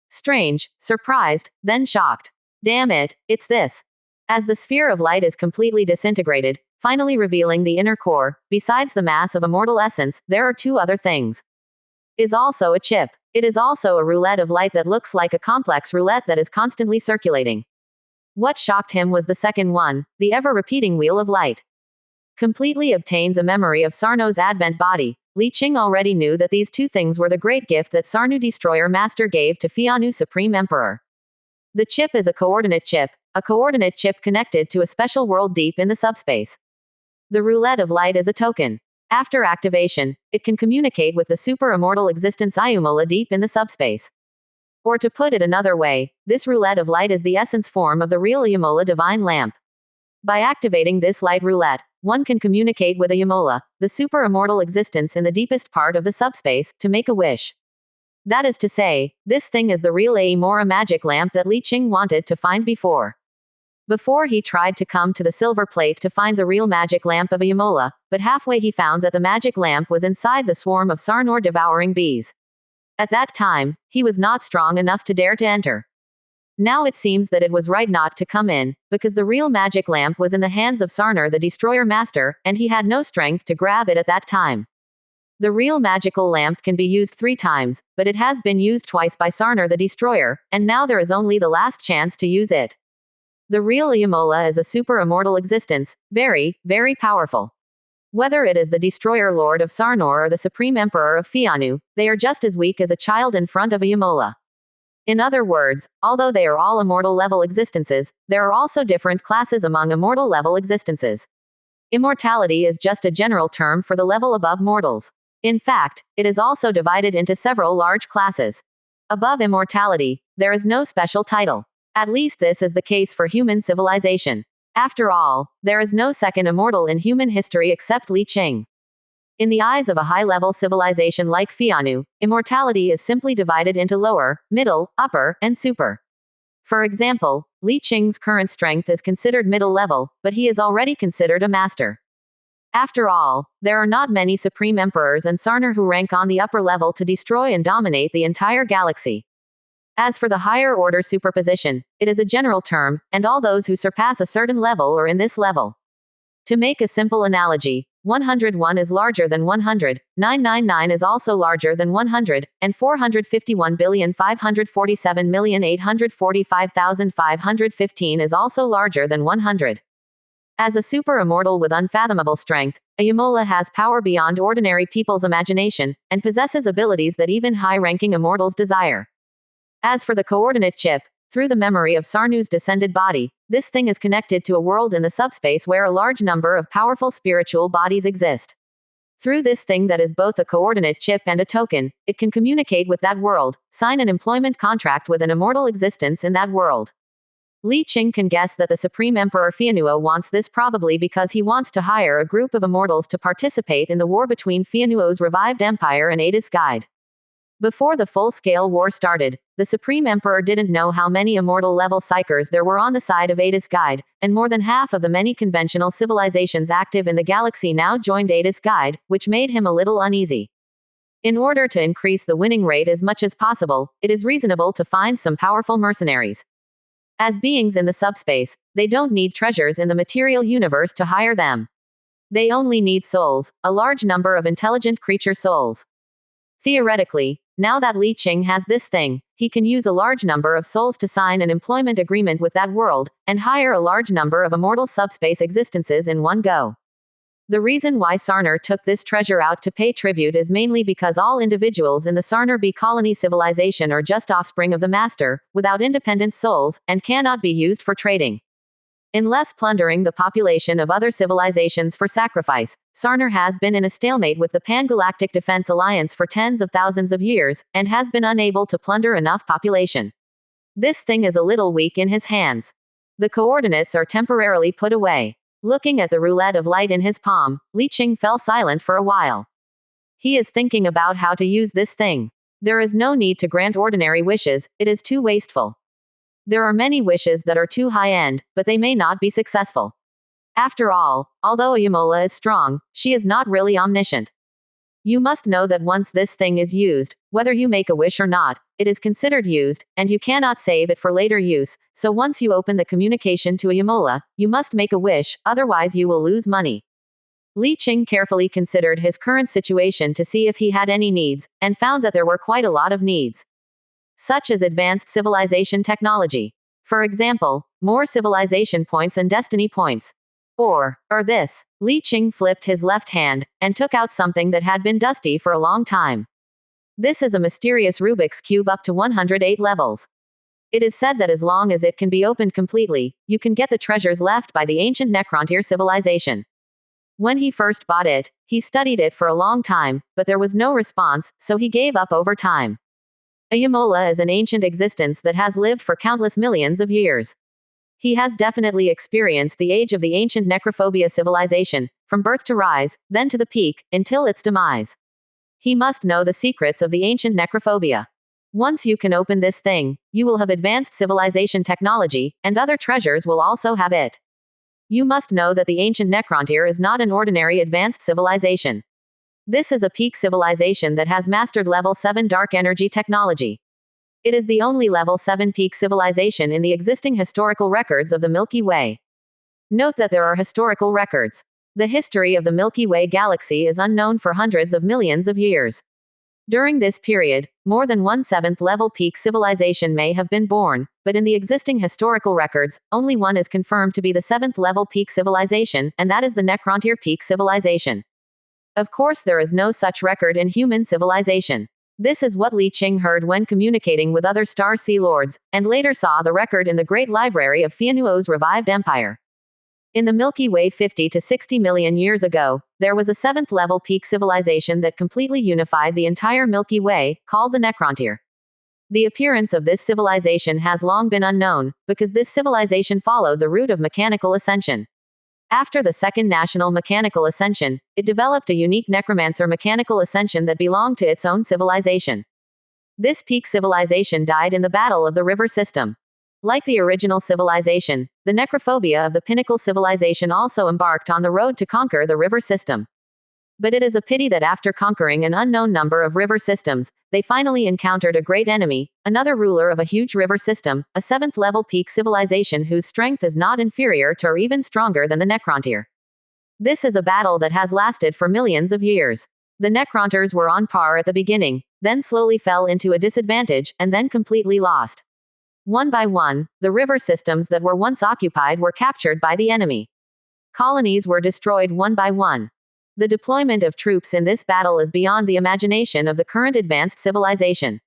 Strange, surprised, then shocked. Damn it, it's this. As the sphere of light is completely disintegrated, finally revealing the inner core, besides the mass of immortal essence, there are two other things. Is also a chip. It is also a roulette of light that looks like a complex roulette that is constantly circulating. What shocked him was the second one, the ever-repeating wheel of light. Completely obtained the memory of Sarno's advent body, Li Qing already knew that these two things were the great gift that Sarnu Destroyer Master gave to Fianu Supreme Emperor. The chip is a coordinate chip connected to a special world deep in the subspace. The roulette of light is a token. After activation, it can communicate with the super-immortal existence Iumola deep in the subspace. Or to put it another way, this roulette of light is the essence form of the real Iumola divine lamp. By activating this light roulette, one can communicate with Iumola, the super-immortal existence in the deepest part of the subspace, to make a wish. That is to say, this thing is the real Aemora magic lamp that Li Qing wanted to find before. Before he tried to come to the silver plate to find the real magic lamp of Iumola, but halfway he found that the magic lamp was inside the swarm of Sarnor devouring bees. At that time, he was not strong enough to dare to enter. Now it seems that it was right not to come in, because the real magic lamp was in the hands of Sarner the Destroyer Master, and he had no strength to grab it at that time. The real magical lamp can be used 3 times, but it has been used twice by Sarner the Destroyer, and now there is only the last chance to use it. The real Ayamola is a super immortal existence, very, very powerful. Whether it is the Destroyer Lord of Sarnor or the Supreme Emperor of Fianu, they are just as weak as a child in front of Ayamola. In other words, although they are all immortal level existences, there are also different classes among immortal level existences. Immortality is just a general term for the level above mortals. In fact, it is also divided into several large classes. Above immortality, there is no special title. At least this is the case for human civilization. After all, there is no second immortal in human history except Li Qing. In the eyes of a high-level civilization like Fianu, immortality is simply divided into lower, middle, upper, and super. For example, Li Qing's current strength is considered middle level, but he is already considered a master. After all, there are not many Supreme Emperors and Sarner who rank on the upper level to destroy and dominate the entire galaxy. As for the higher order superposition, it is a general term, and all those who surpass a certain level are in this level. To make a simple analogy, 101 is larger than 100, 999 is also larger than 100, and 451,547,845,515 is also larger than 100. As a super immortal with unfathomable strength, Ayamola has power beyond ordinary people's imagination, and possesses abilities that even high-ranking immortals desire. As for the coordinate chip, through the memory of Sarnu's descended body, this thing is connected to a world in the subspace where a large number of powerful spiritual bodies exist. Through this thing that is both a coordinate chip and a token, it can communicate with that world, sign an employment contract with an immortal existence in that world. Li Qing can guess that the Supreme Emperor Fianua wants this probably because he wants to hire a group of immortals to participate in the war between Fianuo's revived empire and Ada's Guide. Before the full-scale war started, the Supreme Emperor didn't know how many immortal-level psychers there were on the side of Ada's Guide, and more than half of the many conventional civilizations active in the galaxy now joined Ada's Guide, which made him a little uneasy. In order to increase the winning rate as much as possible, it is reasonable to find some powerful mercenaries. As beings in the subspace, they don't need treasures in the material universe to hire them. They only need souls, a large number of intelligent creature souls. Theoretically, now that Li Qing has this thing, he can use a large number of souls to sign an employment agreement with that world, and hire a large number of immortal subspace existences in one go. The reason why Sarner took this treasure out to pay tribute is mainly because all individuals in the Sarner B colony civilization are just offspring of the master, without independent souls, and cannot be used for trading. Unless plundering the population of other civilizations for sacrifice, Sarner has been in a stalemate with the Pan-Galactic Defense Alliance for tens of thousands of years, and has been unable to plunder enough population. This thing is a little weak in his hands. The coordinates are temporarily put away. Looking at the roulette of light in his palm, Li Qing fell silent for a while. He is thinking about how to use this thing. There is no need to grant ordinary wishes, it is too wasteful. There are many wishes that are too high-end, but they may not be successful. After all, although Ayamola is strong, she is not really omniscient. You must know that once this thing is used, whether you make a wish or not, it is considered used, and you cannot save it for later use, so once you open the communication to Ayamola, you must make a wish, otherwise you will lose money. Li Qing carefully considered his current situation to see if he had any needs, and found that there were quite a lot of needs. Such as advanced civilization technology. For example, more civilization points and destiny points. Or this. Li Qing flipped his left hand, and took out something that had been dusty for a long time. This is a mysterious Rubik's Cube up to 108 levels. It is said that as long as it can be opened completely, you can get the treasures left by the ancient Necrontyr civilization. When he first bought it, he studied it for a long time, but there was no response, so he gave up over time. Ayamola is an ancient existence that has lived for countless millions of years. He has definitely experienced the age of the ancient necrophobia civilization, from birth to rise, then to the peak, until its demise. He must know the secrets of the ancient necrophobia. Once you can open this thing, you will have advanced civilization technology, and other treasures will also have it. You must know that the ancient Necrontyr is not an ordinary advanced civilization. This is a peak civilization that has mastered level 7 dark energy technology. It is the only level 7 peak civilization in the existing historical records of the Milky Way. Note that there are historical records. The history of the Milky Way galaxy is unknown for hundreds of millions of years. During this period, more than one 7th level peak civilization may have been born, but in the existing historical records, only one is confirmed to be the 7th level peak civilization, and that is the Necrontyr peak civilization. Of course, there is no such record in human civilization. This is what Li Qing heard when communicating with other Star Sea Lords, and later saw the record in the Great Library of Fianuo's revived empire. In the Milky Way 50 to 60 million years ago, there was a 7th level peak civilization that completely unified the entire Milky Way, called the Necrontyr. The appearance of this civilization has long been unknown, because this civilization followed the route of mechanical ascension. After the second national mechanical ascension, it developed a unique necromancer mechanical ascension that belonged to its own civilization. This peak civilization died in the Battle of the River System. Like the original civilization, the necrophobia of the Pinnacle civilization also embarked on the road to conquer the river system. But it is a pity that after conquering an unknown number of river systems, they finally encountered a great enemy, another ruler of a huge river system, a 7th level peak civilization whose strength is not inferior to or even stronger than the Necrontyr. This is a battle that has lasted for millions of years. The Necrontyrs were on par at the beginning, then slowly fell into a disadvantage, and then completely lost. One by one, the river systems that were once occupied were captured by the enemy. Colonies were destroyed one by one. The deployment of troops in this battle is beyond the imagination of the current advanced civilization.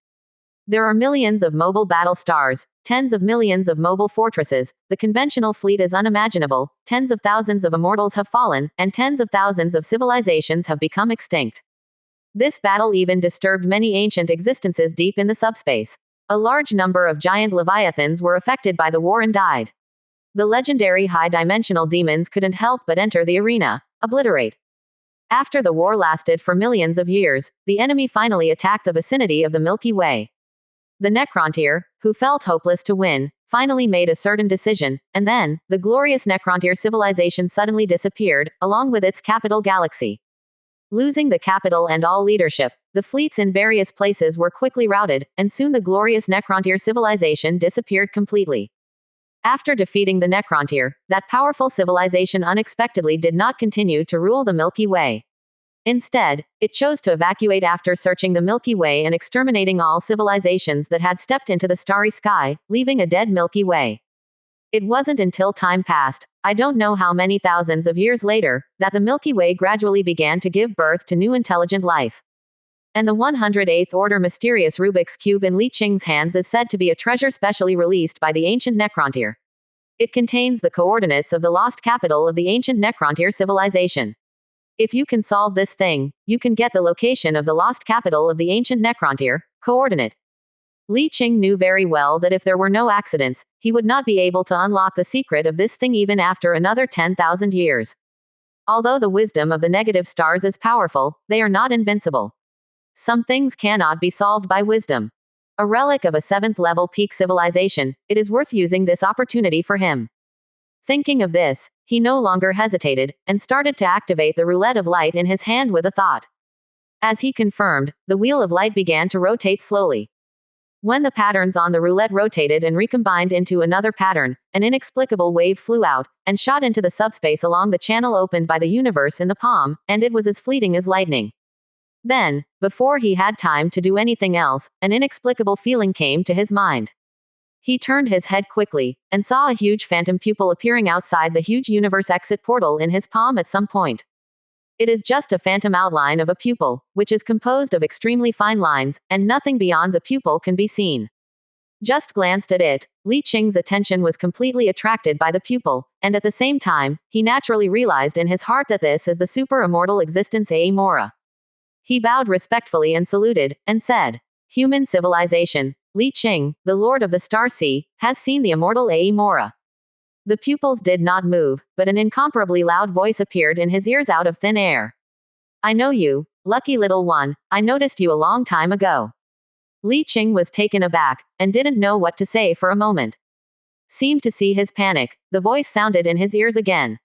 There are millions of mobile battle stars, tens of millions of mobile fortresses, the conventional fleet is unimaginable, tens of thousands of immortals have fallen, and tens of thousands of civilizations have become extinct. This battle even disturbed many ancient existences deep in the subspace. A large number of giant leviathans were affected by the war and died. The legendary high-dimensional demons couldn't help but enter the arena, obliterate. After the war lasted for millions of years, the enemy finally attacked the vicinity of the Milky Way. The Necrontyr, who felt hopeless to win, finally made a certain decision, and then, the glorious Necrontyr civilization suddenly disappeared, along with its capital galaxy. Losing the capital and all leadership, the fleets in various places were quickly routed, and soon the glorious Necrontyr civilization disappeared completely. After defeating the Necrontyr, that powerful civilization unexpectedly did not continue to rule the Milky Way. Instead, it chose to evacuate after searching the Milky Way and exterminating all civilizations that had stepped into the starry sky, leaving a dead Milky Way. It wasn't until time passed, I don't know how many thousands of years later, that the Milky Way gradually began to give birth to new intelligent life. And the 108th order mysterious Rubik's Cube in Li Qing's hands is said to be a treasure specially released by the ancient Necrontyr. It contains the coordinates of the lost capital of the ancient Necrontyr civilization. If you can solve this thing, you can get the location of the lost capital of the ancient Necrontyr, coordinate. Li Qing knew very well that if there were no accidents, he would not be able to unlock the secret of this thing even after another 10,000 years. Although the wisdom of the negative stars is powerful, they are not invincible. Some things cannot be solved by wisdom. A relic of a 7th level peak civilization, it is worth using this opportunity for him. Thinking of this, he no longer hesitated, and started to activate the roulette of light in his hand with a thought. As he confirmed, the wheel of light began to rotate slowly. When the patterns on the roulette rotated and recombined into another pattern, an inexplicable wave flew out, and shot into the subspace along the channel opened by the universe in the palm, and it was as fleeting as lightning. Then, before he had time to do anything else, an inexplicable feeling came to his mind. He turned his head quickly, and saw a huge phantom pupil appearing outside the huge universe exit portal in his palm at some point. It is just a phantom outline of a pupil, which is composed of extremely fine lines, and nothing beyond the pupil can be seen. Just glanced at it, Li Qing's attention was completely attracted by the pupil, and at the same time, he naturally realized in his heart that this is the super-immortal existence Aemora. He bowed respectfully and saluted, and said, "Human civilization, Li Qing, the Lord of the Star Sea, has seen the immortal Aemora." The pupils did not move, but an incomparably loud voice appeared in his ears out of thin air. "I know you, lucky little one, I noticed you a long time ago." Li Qing was taken aback, and didn't know what to say for a moment. Seemed to see his panic, the voice sounded in his ears again.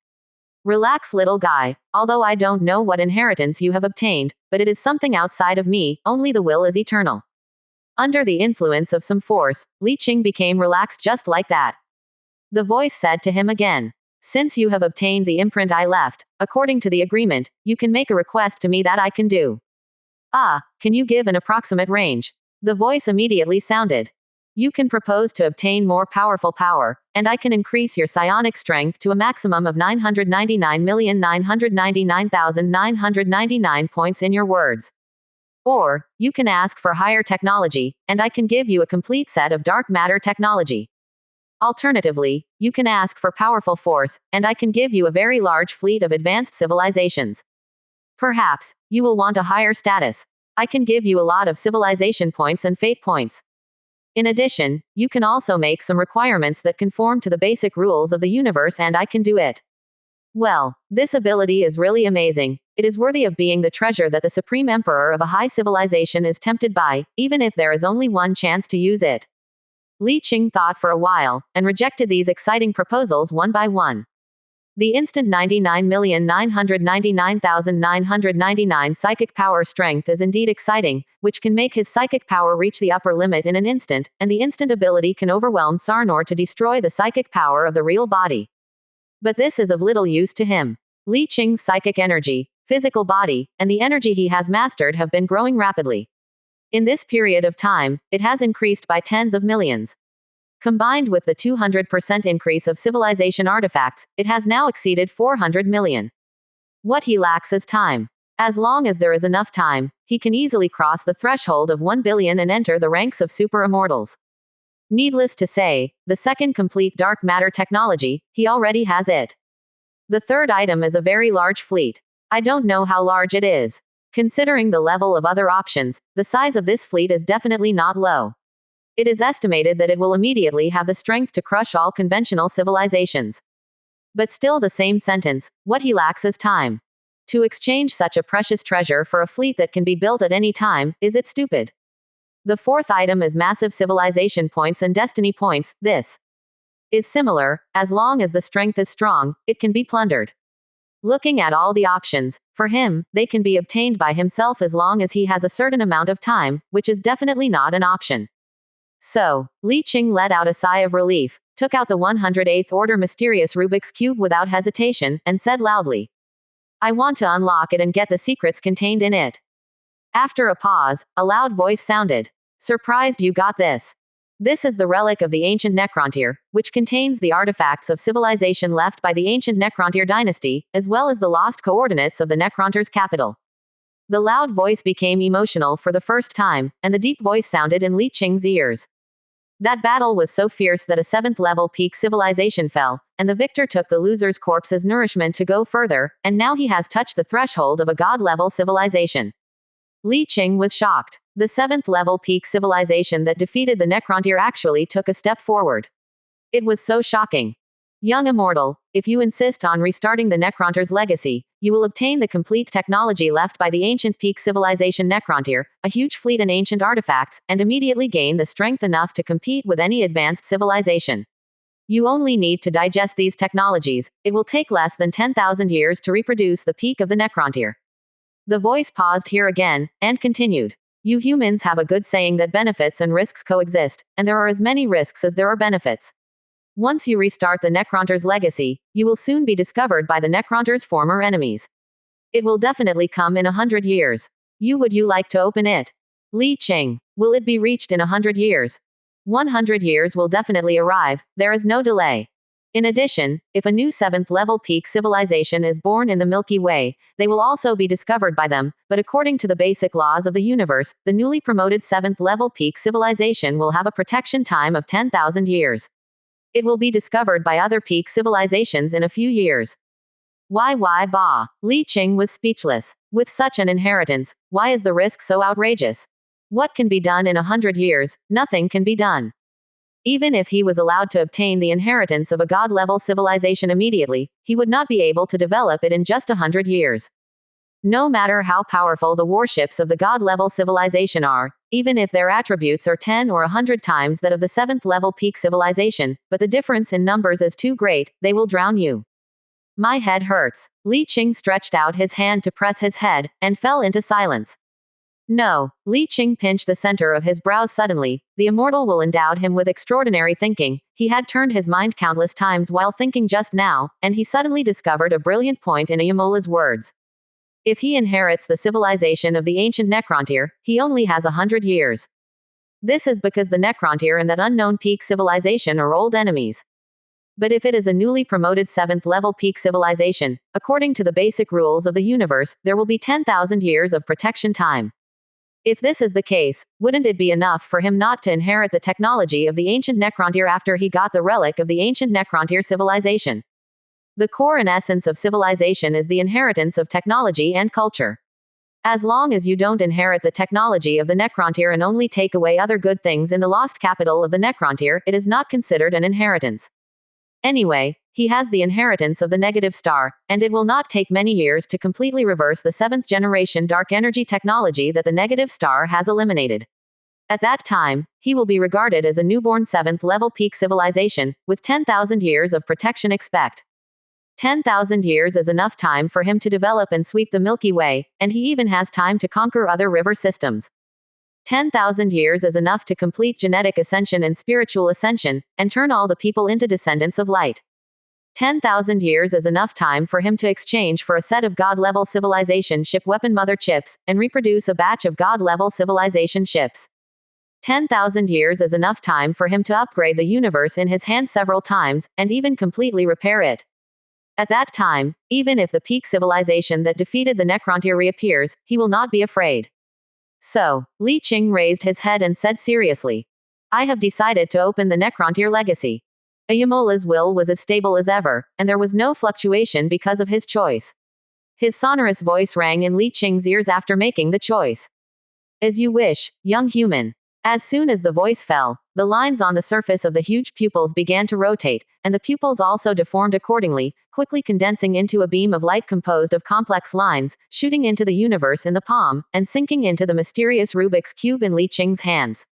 "Relax, little guy, although I don't know what inheritance you have obtained, but it is something outside of me, only the will is eternal. Under the influence of some force, Li Qing became relaxed just like that. The voice said to him again, "Since you have obtained the imprint I left, according to the agreement, you can make a request to me that I can do." "Ah, can you give an approximate range?" The voice immediately sounded. "You can propose to obtain more powerful power, and I can increase your psionic strength to a maximum of 999,999,999 points in your words. Or, you can ask for higher technology, and I can give you a complete set of dark matter technology. Alternatively, you can ask for powerful force, and I can give you a very large fleet of advanced civilizations. Perhaps, you will want a higher status. I can give you a lot of civilization points and fate points. In addition, you can also make some requirements that conform to the basic rules of the universe, and I can do it." Well, this ability is really amazing. It is worthy of being the treasure that the Supreme Emperor of a high civilization is tempted by, even if there is only one chance to use it. Li Qing thought for a while, and rejected these exciting proposals one by one. The instant 99,999,999 psychic power strength is indeed exciting, which can make his psychic power reach the upper limit in an instant, and the instant ability can overwhelm Sarnor to destroy the psychic power of the real body. But this is of little use to him. Li Qing's psychic energy, physical body, and the energy he has mastered have been growing rapidly. In this period of time, it has increased by tens of millions. Combined with the 200% increase of civilization artifacts, it has now exceeded 400 million. What he lacks is time. As long as there is enough time, he can easily cross the threshold of 1 billion and enter the ranks of super immortals. Needless to say, the second complete dark matter technology, he already has it. The third item is a very large fleet. I don't know how large it is. Considering the level of other options, the size of this fleet is definitely not low. It is estimated that it will immediately have the strength to crush all conventional civilizations. But still the same sentence, what he lacks is time. To exchange such a precious treasure for a fleet that can be built at any time, is it stupid? The fourth item is massive civilization points and destiny points. This is similar, as long as the strength is strong, it can be plundered. Looking at all the options, for him, they can be obtained by himself as long as he has a certain amount of time, which is definitely not an option. So, Li Qing let out a sigh of relief, took out the 108th order mysterious Rubik's Cube without hesitation, and said loudly, "I want to unlock it and get the secrets contained in it." After a pause, a loud voice sounded. "Surprised you got this. This is the relic of the ancient Necrontyr, which contains the artifacts of civilization left by the ancient Necrontyr dynasty, as well as the lost coordinates of the Necrontyr's capital." The loud voice became emotional for the first time, and the deep voice sounded in Li Qing's ears. That battle was so fierce that a 7th level peak civilization fell, and the victor took the loser's corpse as nourishment to go further, and now he has touched the threshold of a god-level civilization. Li Qing was shocked. The 7th level peak civilization that defeated the Necrontyr actually took a step forward. It was so shocking. "Young immortal, if you insist on restarting the Necrontyr's legacy, you will obtain the complete technology left by the ancient peak civilization Necrontyr, a huge fleet and ancient artifacts, and immediately gain the strength enough to compete with any advanced civilization. You only need to digest these technologies. It will take less than 10,000 years to reproduce the peak of the Necrontyr." The voice paused here again, and continued. "You humans have a good saying that benefits and risks coexist, and there are as many risks as there are benefits. Once you restart the Necrontyr's legacy, you will soon be discovered by the Necrontyr's former enemies. It will definitely come in 100 years. Would you like to open it?" "Li Qing, will it be reached in 100 years? 100 years will definitely arrive, there is no delay. In addition, if a new 7th level peak civilization is born in the Milky Way, they will also be discovered by them, but according to the basic laws of the universe, the newly promoted 7th level peak civilization will have a protection time of 10,000 years. It will be discovered by other peak civilizations in a few years." Why bah? Li Qing was speechless. With such an inheritance, why is the risk so outrageous? What can be done in 100 years? Nothing can be done. Even if he was allowed to obtain the inheritance of a god-level civilization immediately, he would not be able to develop it in just 100 years. No matter how powerful the warships of the god-level civilization are, even if their attributes are 10 or 100 times that of the 7th level peak civilization, but the difference in numbers is too great, they will drown you. My head hurts. Li Qing stretched out his hand to press his head, and fell into silence. No. Li Qing pinched the center of his brows suddenly. The immortal will endow him with extraordinary thinking. He had turned his mind countless times while thinking just now, and he suddenly discovered a brilliant point in Ayamola's words. If he inherits the civilization of the ancient Necrontyr, he only has 100 years. This is because the Necrontyr and that unknown peak civilization are old enemies. But if it is a newly promoted 7th level peak civilization, according to the basic rules of the universe, there will be 10,000 years of protection time. If this is the case, wouldn't it be enough for him not to inherit the technology of the ancient Necrontyr after he got the relic of the ancient Necrontyr civilization? The core and essence of civilization is the inheritance of technology and culture. As long as you don't inherit the technology of the Necrontyr and only take away other good things in the lost capital of the Necrontyr, it is not considered an inheritance. Anyway, he has the inheritance of the negative star, and it will not take many years to completely reverse the 7th generation dark energy technology that the negative star has eliminated. At that time, he will be regarded as a newborn 7th level peak civilization, with 10,000 years of protection expect. 10,000 years is enough time for him to develop and sweep the Milky Way, and he even has time to conquer other river systems. 10,000 years is enough to complete genetic ascension and spiritual ascension, and turn all the people into descendants of light. 10,000 years is enough time for him to exchange for a set of God-level civilization ship weapon mother chips, and reproduce a batch of God-level civilization ships. 10,000 years is enough time for him to upgrade the universe in his hand several times, and even completely repair it. At that time, even if the peak civilization that defeated the Necrontyr reappears, he will not be afraid. So, Li Qing raised his head and said seriously, I have decided to open the Necrontyr legacy. Ayamola's will was as stable as ever, and there was no fluctuation because of his choice. His sonorous voice rang in Li Qing's ears after making the choice. As you wish, young human. As soon as the voice fell, the lines on the surface of the huge pupils began to rotate, and the pupils also deformed accordingly, quickly condensing into a beam of light composed of complex lines, shooting into the universe in the palm, and sinking into the mysterious Rubik's Cube in Li Qing's hands.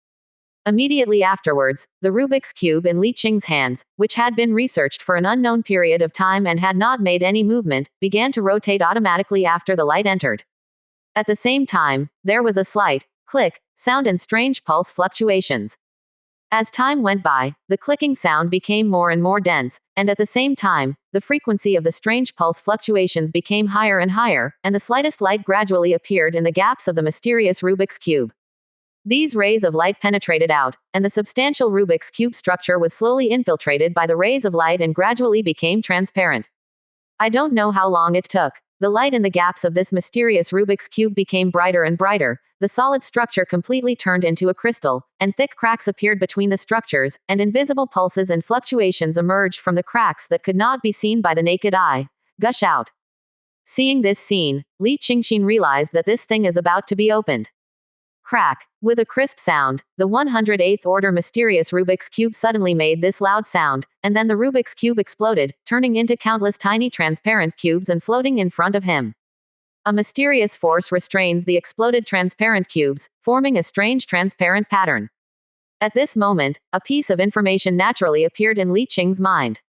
Immediately afterwards, the Rubik's Cube in Li Qing's hands, which had been researched for an unknown period of time and had not made any movement, began to rotate automatically after the light entered. At the same time, there was a slight click sound and strange pulse fluctuations. As time went by, the clicking sound became more and more dense, and at the same time, the frequency of the strange pulse fluctuations became higher and higher, and the slightest light gradually appeared in the gaps of the mysterious Rubik's Cube. These rays of light penetrated out, and the substantial Rubik's Cube structure was slowly infiltrated by the rays of light and gradually became transparent. I don't know how long it took. The light in the gaps of this mysterious Rubik's Cube became brighter and brighter, the solid structure completely turned into a crystal, and thick cracks appeared between the structures, and invisible pulses and fluctuations emerged from the cracks that could not be seen by the naked eye. Gush out. Seeing this scene, Li Qingxin realized that this thing is about to be opened. Crack. With a crisp sound, the 108th order mysterious Rubik's Cube suddenly made this loud sound, and then the Rubik's Cube exploded, turning into countless tiny transparent cubes and floating in front of him. A mysterious force restrains the exploded transparent cubes, forming a strange transparent pattern. At this moment, a piece of information naturally appeared in Li Qing's mind.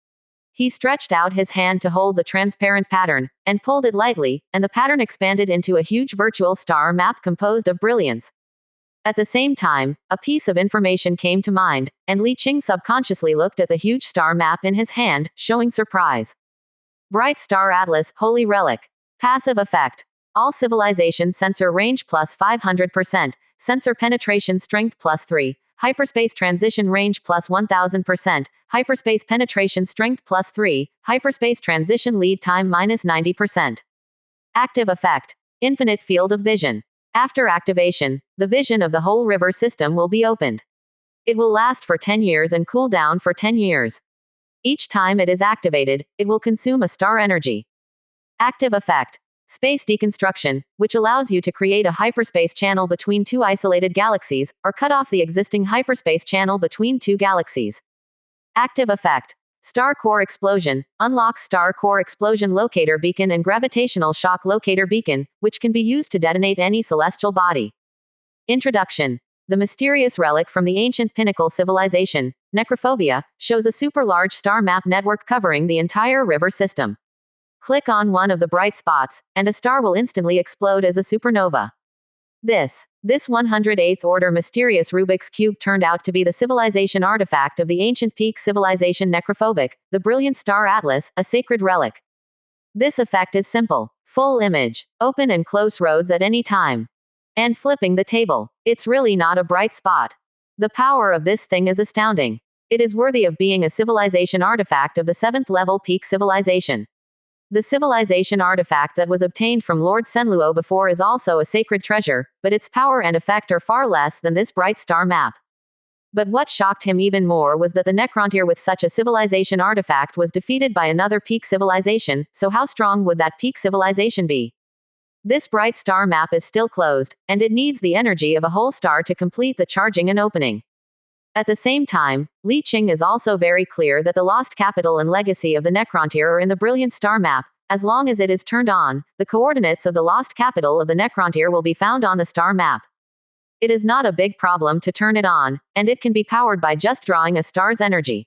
He stretched out his hand to hold the transparent pattern, and pulled it lightly, and the pattern expanded into a huge virtual star map composed of brilliance. At the same time, a piece of information came to mind, and Li Qing subconsciously looked at the huge star map in his hand, showing surprise. Bright Star Atlas, Holy Relic. Passive effect. All civilization sensor range plus 500%, sensor penetration strength plus 3, hyperspace transition range plus 1000%, hyperspace penetration strength plus 3, hyperspace transition lead time minus 90%. Active effect. Infinite field of vision. After activation, the vision of the whole river system will be opened. It will last for 10 years and cool down for 10 years. Each time it is activated, it will consume a star energy. Active effect. Space deconstruction, which allows you to create a hyperspace channel between two isolated galaxies, or cut off the existing hyperspace channel between two galaxies. Active effect. Star core explosion, unlocks star core explosion locator beacon and gravitational shock locator beacon, which can be used to detonate any celestial body. Introduction. The mysterious relic from the ancient pinnacle civilization, Necrophobia, shows a super large star map network covering the entire river system. Click on one of the bright spots, and a star will instantly explode as a supernova. This 108th order mysterious Rubik's Cube turned out to be the civilization artifact of the ancient peak civilization Necrophobic, the brilliant star atlas, a sacred relic. This effect is simple. Full image. Open and close roads at any time. And flipping the table. It's really not a bright spot. The power of this thing is astounding. It is worthy of being a civilization artifact of the 7th level peak civilization. The civilization artifact that was obtained from Lord Senluo before is also a sacred treasure, but its power and effect are far less than this bright star map. But what shocked him even more was that the Necrontyr with such a civilization artifact was defeated by another peak civilization, so how strong would that peak civilization be? This bright star map is still closed, and it needs the energy of a whole star to complete the charging and opening. At the same time, Li Qing is also very clear that the lost capital and legacy of the Necrontyr are in the brilliant star map. As long as it is turned on, the coordinates of the lost capital of the Necrontyr will be found on the star map. It is not a big problem to turn it on, and it can be powered by just drawing a star's energy.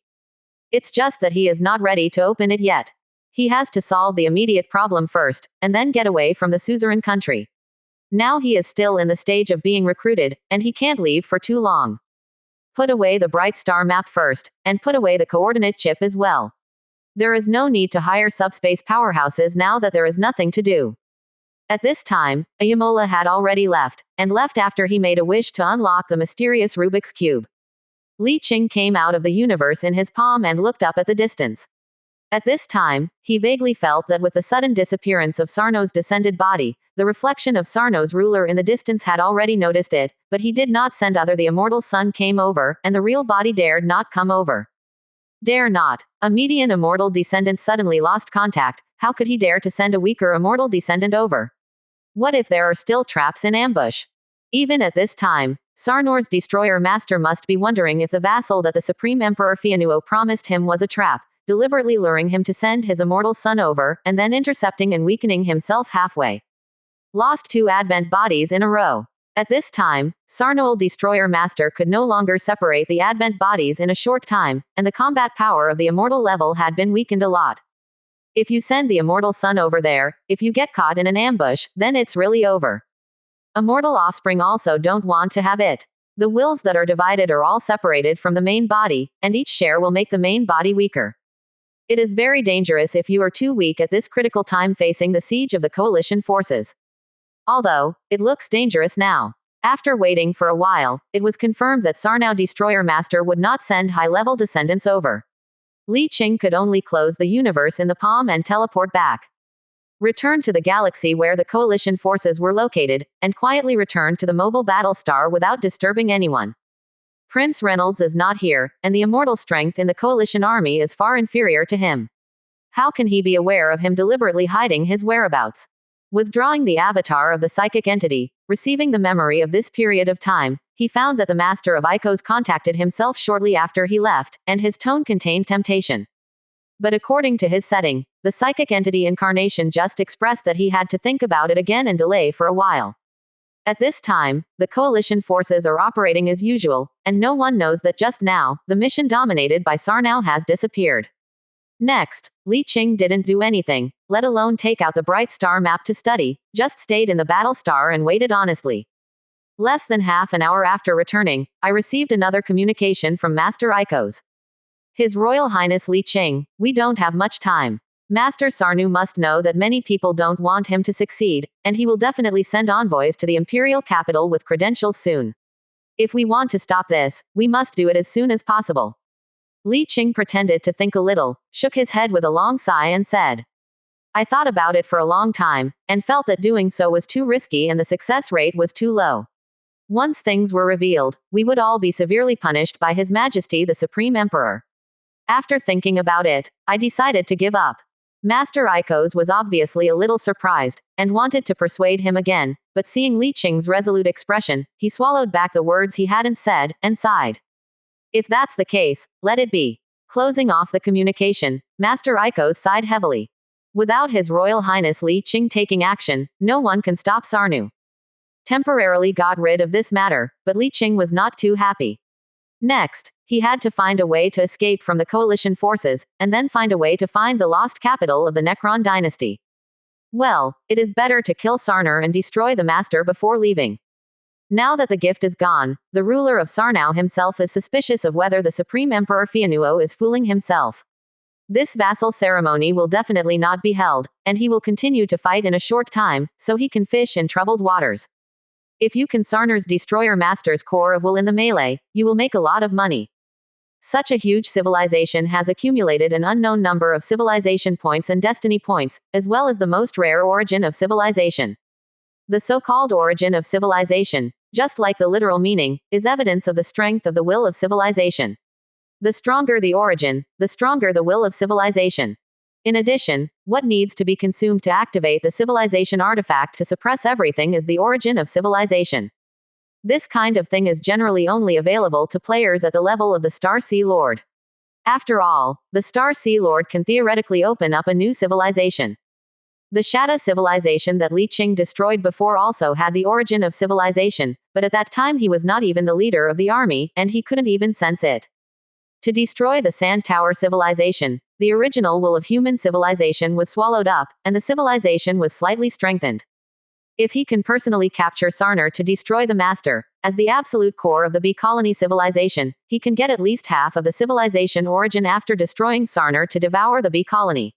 It's just that he is not ready to open it yet. He has to solve the immediate problem first, and then get away from the suzerain country. Now he is still in the stage of being recruited, and he can't leave for too long. Put away the bright star map first, and put away the coordinate chip as well. There is no need to hire subspace powerhouses now that there is nothing to do. At this time, Ayamola had already left, and left after he made a wish to unlock the mysterious Rubik's Cube. Li Qing came out of the universe in his palm and looked up at the distance. At this time, he vaguely felt that with the sudden disappearance of Sarno's descended body, the reflection of Sarno's ruler in the distance had already noticed it, but he did not send other. The immortal sun came over, and the real body dared not come over. Dare not. A median immortal descendant suddenly lost contact. How could he dare to send a weaker immortal descendant over? What if there are still traps in ambush? Even at this time, Sarnor's destroyer master must be wondering if the vassal that the Supreme Emperor Fianuo promised him was a trap, deliberately luring him to send his immortal son over, and then intercepting and weakening himself halfway. Lost 2 advent bodies in a row. At this time, Sarnoel Destroyer Master could no longer separate the advent bodies in a short time, and the combat power of the immortal level had been weakened a lot. If you send the immortal son over there, if you get caught in an ambush, then it's really over. Immortal offspring also don't want to have it. The wills that are divided are all separated from the main body, and each share will make the main body weaker. It is very dangerous if you are too weak at this critical time facing the siege of the coalition forces. Although, it looks dangerous now. After waiting for a while, it was confirmed that Sarnau Destroyer Master would not send high-level descendants over. Li Qing could only close the universe in the palm and teleport back. Return to the galaxy where the coalition forces were located, and quietly return to the mobile battle star without disturbing anyone. Prince Reynolds is not here, and the immortal strength in the coalition army is far inferior to him. How can he be aware of him deliberately hiding his whereabouts? Withdrawing the avatar of the psychic entity, receiving the memory of this period of time, he found that the master of Icos contacted himself shortly after he left, and his tone contained temptation. But according to his setting, the psychic entity incarnation just expressed that he had to think about it again and delay for a while. At this time, the coalition forces are operating as usual, and no one knows that just now, the mission dominated by Sarnau has disappeared. Next, Li Qing didn't do anything, let alone take out the bright star map to study, just stayed in the battle star and waited honestly. Less than half an hour after returning, I received another communication from Master Icos. His Royal Highness Li Qing, we don't have much time. Master Sarnu must know that many people don't want him to succeed, and he will definitely send envoys to the imperial capital with credentials soon. If we want to stop this, we must do it as soon as possible. Li Qing pretended to think a little, shook his head with a long sigh and said, I thought about it for a long time, and felt that doing so was too risky and the success rate was too low. Once things were revealed, we would all be severely punished by His Majesty the Supreme Emperor. After thinking about it, I decided to give up. Master Icos was obviously a little surprised, and wanted to persuade him again, but seeing Li Qing's resolute expression, he swallowed back the words he hadn't said, and sighed. If that's the case, let it be. Closing off the communication, Master Icos sighed heavily. Without His Royal Highness Li Qing taking action, no one can stop Sarnu. Temporarily got rid of this matter, but Li Qing was not too happy. Next, he had to find a way to escape from the coalition forces, and then find a way to find the lost capital of the Necron dynasty. Well, it is better to kill Sarner and destroy the master before leaving. Now that the gift is gone, the ruler of Sarnau himself is suspicious of whether the Supreme Emperor Fianuo is fooling himself. This vassal ceremony will definitely not be held, and he will continue to fight in a short time, so he can fish in troubled waters. If you can Sarner's destroyer master's core of will in the melee, you will make a lot of money. Such a huge civilization has accumulated an unknown number of civilization points and destiny points, as well as the most rare origin of civilization. The so-called origin of civilization, just like the literal meaning, is evidence of the strength of the will of civilization. The stronger the origin, the stronger the will of civilization. In addition, what needs to be consumed to activate the civilization artifact to suppress everything is the origin of civilization. This kind of thing is generally only available to players at the level of the Star Sea Lord. After all, the Star Sea Lord can theoretically open up a new civilization. The Shatta civilization that Li Qing destroyed before also had the origin of civilization, but at that time he was not even the leader of the army, and he couldn't even sense it. To destroy the Sand Tower civilization, the original will of human civilization was swallowed up, and the civilization was slightly strengthened. If he can personally capture Sarner to destroy the master, as the absolute core of the B colony civilization, he can get at least half of the civilization origin after destroying Sarner to devour the B colony.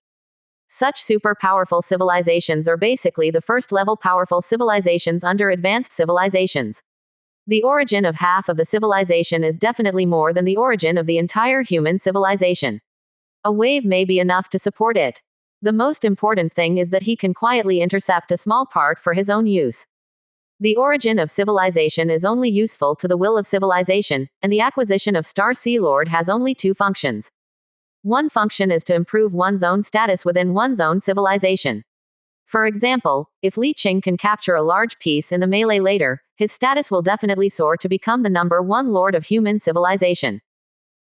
Such super powerful civilizations are basically the first level powerful civilizations under advanced civilizations. The origin of half of the civilization is definitely more than the origin of the entire human civilization. A wave may be enough to support it. The most important thing is that he can quietly intercept a small part for his own use. The origin of civilization is only useful to the will of civilization, and the acquisition of Star Sea Lord has only two functions. One function is to improve one's own status within one's own civilization. For example, if Li Qing can capture a large piece in the melee later, his status will definitely soar to become the number one lord of human civilization.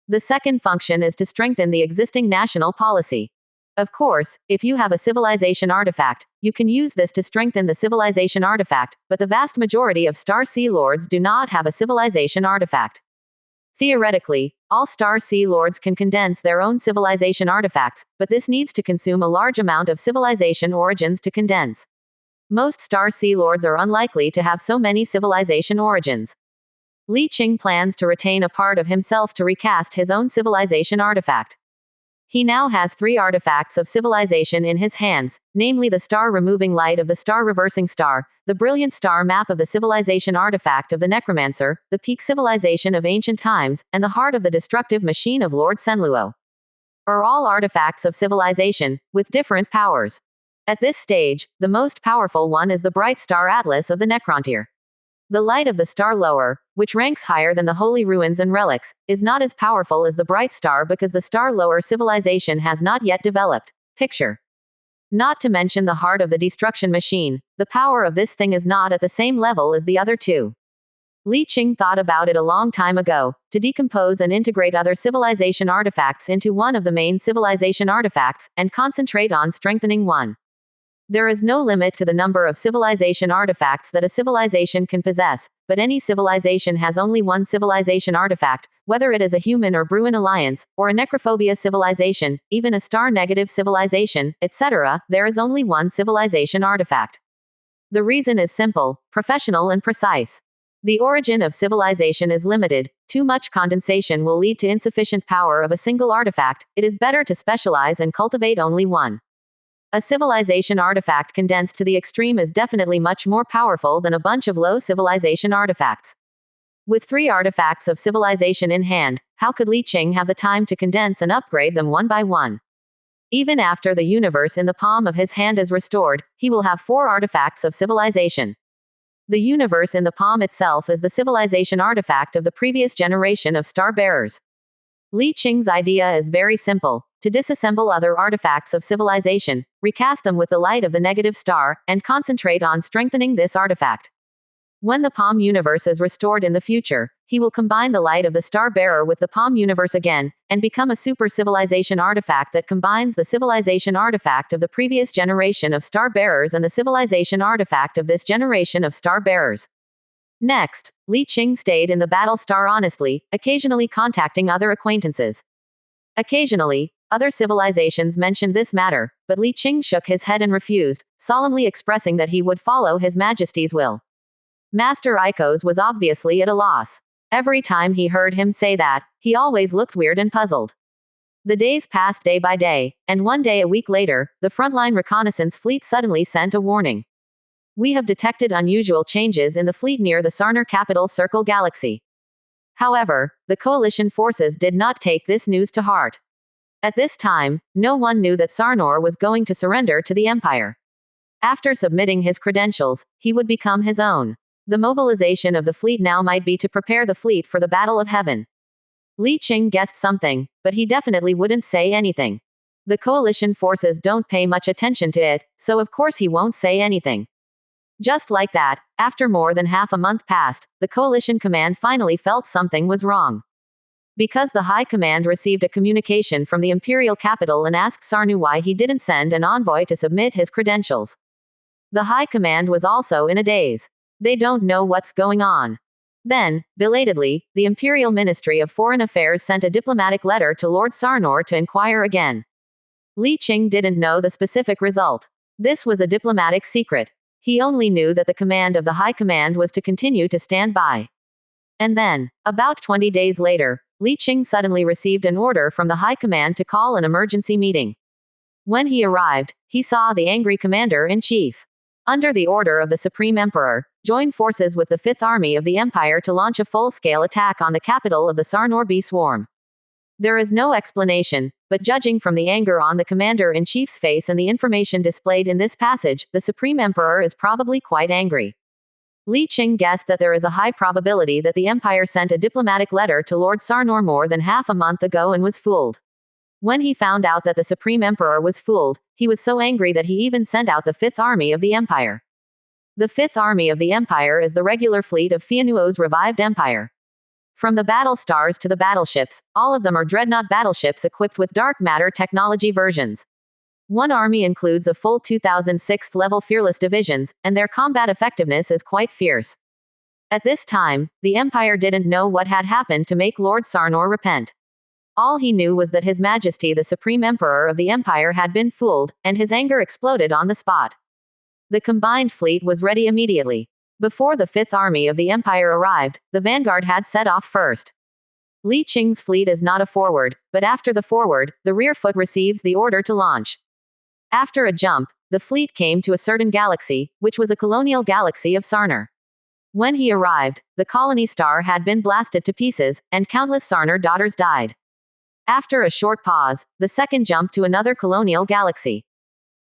The second function is to strengthen the existing national policy. Of course, if you have a civilization artifact, you can use this to strengthen the civilization artifact, but the vast majority of Star Sea Lords do not have a civilization artifact. Theoretically, all Star Sea Lords can condense their own civilization artifacts, but this needs to consume a large amount of civilization origins to condense. Most Star Sea Lords are unlikely to have so many civilization origins. Li Qing plans to retain a part of himself to recast his own civilization artifact. He now has 3 artifacts of civilization in his hands, namely the star-removing light of the star-reversing star, the brilliant star map of the civilization artifact of the necromancer, the peak civilization of ancient times, and the heart of the destructive machine of Lord Senluo. Are all artifacts of civilization, with different powers. At this stage, the most powerful one is the bright star atlas of the Necrontyr. The light of the star lower, which ranks higher than the holy ruins and relics, is not as powerful as the bright star because the star lower civilization has not yet developed. Picture. Not to mention the heart of the destruction machine, the power of this thing is not at the same level as the other two. Li Qing thought about it a long time ago, to decompose and integrate other civilization artifacts into one of the main civilization artifacts, and concentrate on strengthening one. There is no limit to the number of civilization artifacts that a civilization can possess, but any civilization has only one civilization artifact, whether it is a human or Bruin alliance, or a necrophobia civilization, even a star-negative civilization, etc., there is only one civilization artifact. The reason is simple, professional and precise. The origin of civilization is limited, too much condensation will lead to insufficient power of a single artifact, it is better to specialize and cultivate only one. A civilization artifact condensed to the extreme is definitely much more powerful than a bunch of low civilization artifacts. With 3 artifacts of civilization in hand, how could Li Qing have the time to condense and upgrade them one by one? Even after the universe in the palm of his hand is restored, he will have 4 artifacts of civilization. The universe in the palm itself is the civilization artifact of the previous generation of star bearers. Li Qing's idea is very simple, to disassemble other artifacts of civilization, recast them with the light of the negative star, and concentrate on strengthening this artifact. When the palm universe is restored in the future, he will combine the light of the star bearer with the palm universe again, and become a super civilization artifact that combines the civilization artifact of the previous generation of star bearers and the civilization artifact of this generation of star bearers. Next, Li Qing stayed in the battle star honestly, occasionally contacting other acquaintances. Occasionally, other civilizations mentioned this matter, but Li Qing shook his head and refused, solemnly expressing that he would follow His Majesty's will. Master Ikos was obviously at a loss. Every time he heard him say that, he always looked weird and puzzled. The days passed day by day, and one day a week later, the frontline reconnaissance fleet suddenly sent a warning. We have detected unusual changes in the fleet near the Sarnar capital Circle Galaxy. However, the coalition forces did not take this news to heart. At this time, no one knew that Sarnor was going to surrender to the Empire. After submitting his credentials, he would become his own. The mobilization of the fleet now might be to prepare the fleet for the Battle of Heaven. Li Qing guessed something, but he definitely wouldn't say anything. The coalition forces don't pay much attention to it, so of course he won't say anything. Just like that, after more than half a month passed, the coalition command finally felt something was wrong. Because the High Command received a communication from the Imperial capital and asked Sarnu why he didn't send an envoy to submit his credentials. The High Command was also in a daze. They don't know what's going on. Then, belatedly, the Imperial Ministry of Foreign Affairs sent a diplomatic letter to Lord Sarnor to inquire again. Li Qing didn't know the specific result. This was a diplomatic secret. He only knew that the command of the High Command was to continue to stand by. And then, about 20 days later, Li Qing suddenly received an order from the High Command to call an emergency meeting. When he arrived, he saw the angry commander-in-chief. Under the order of the Supreme Emperor, join forces with the Fifth Army of the Empire to launch a full-scale attack on the capital of the Sarnor Bee Swarm. There is no explanation, but judging from the anger on the commander-in-chief's face and the information displayed in this passage, the Supreme Emperor is probably quite angry. Li Qing guessed that there is a high probability that the Empire sent a diplomatic letter to Lord Sarnor more than half a month ago and was fooled. When he found out that the Supreme Emperor was fooled, he was so angry that he even sent out the Fifth Army of the Empire. The Fifth Army of the Empire is the regular fleet of Fianuo's revived empire. From the battle stars to the battleships, all of them are dreadnought battleships equipped with dark matter technology versions. One army includes a full 2006th level fearless divisions, and their combat effectiveness is quite fierce. At this time, the Empire didn't know what had happened to make Lord Sarnor repent. All he knew was that His Majesty the Supreme Emperor of the Empire had been fooled, and his anger exploded on the spot. The combined fleet was ready immediately. Before the Fifth Army of the Empire arrived, the vanguard had set off first. Li Qing's fleet is not a forward, but after the forward, the rear foot receives the order to launch. After a jump, the fleet came to a certain galaxy, which was a colonial galaxy of Sarnar. When he arrived, the colony star had been blasted to pieces, and countless Sarnar daughters died. After a short pause, the second jumped to another colonial galaxy.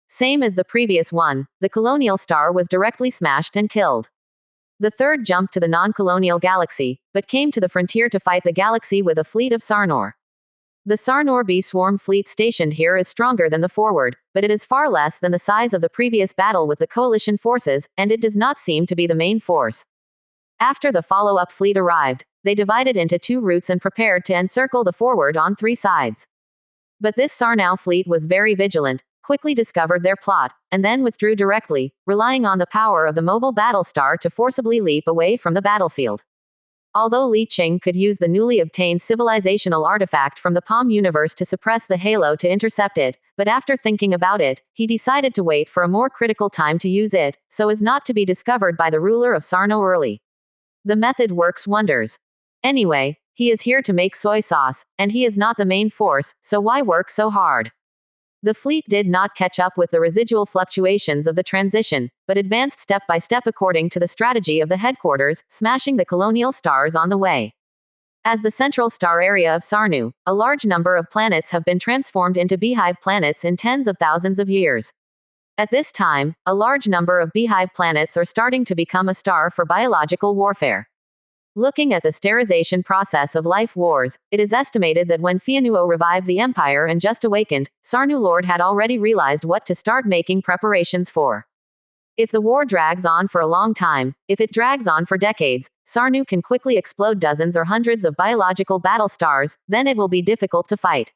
Same as the previous one, the colonial star was directly smashed and killed. The third jumped to the non-colonial galaxy, but came to the frontier to fight the galaxy with a fleet of Sarnor. The Sarnor Bee Swarm fleet stationed here is stronger than the forward, but it is far less than the size of the previous battle with the coalition forces, and it does not seem to be the main force. After the follow-up fleet arrived, they divided into two routes and prepared to encircle the forward on three sides. But this Sarnau fleet was very vigilant, quickly discovered their plot, and then withdrew directly, relying on the power of the mobile battle star to forcibly leap away from the battlefield. Although Li Qing could use the newly obtained civilizational artifact from the Palm universe to suppress the halo to intercept it, but after thinking about it, he decided to wait for a more critical time to use it, so as not to be discovered by the ruler of Sarno early. The method works wonders. Anyway, he is here to make soy sauce, and he is not the main force, so why work so hard? The fleet did not catch up with the residual fluctuations of the transition, but advanced step by step according to the strategy of the headquarters, smashing the colonial stars on the way. As the central star area of Sarnu, a large number of planets have been transformed into beehive planets in tens of thousands of years. At this time, a large number of beehive planets are starting to become a star for biological warfare. Looking at the sterilization process of life wars, it is estimated that when Fianuo revived the Empire and just awakened, Sarnu Lord had already realized what to start making preparations for. If the war drags on for a long time, if it drags on for decades, Sarnu can quickly explode dozens or hundreds of biological battle stars, then it will be difficult to fight.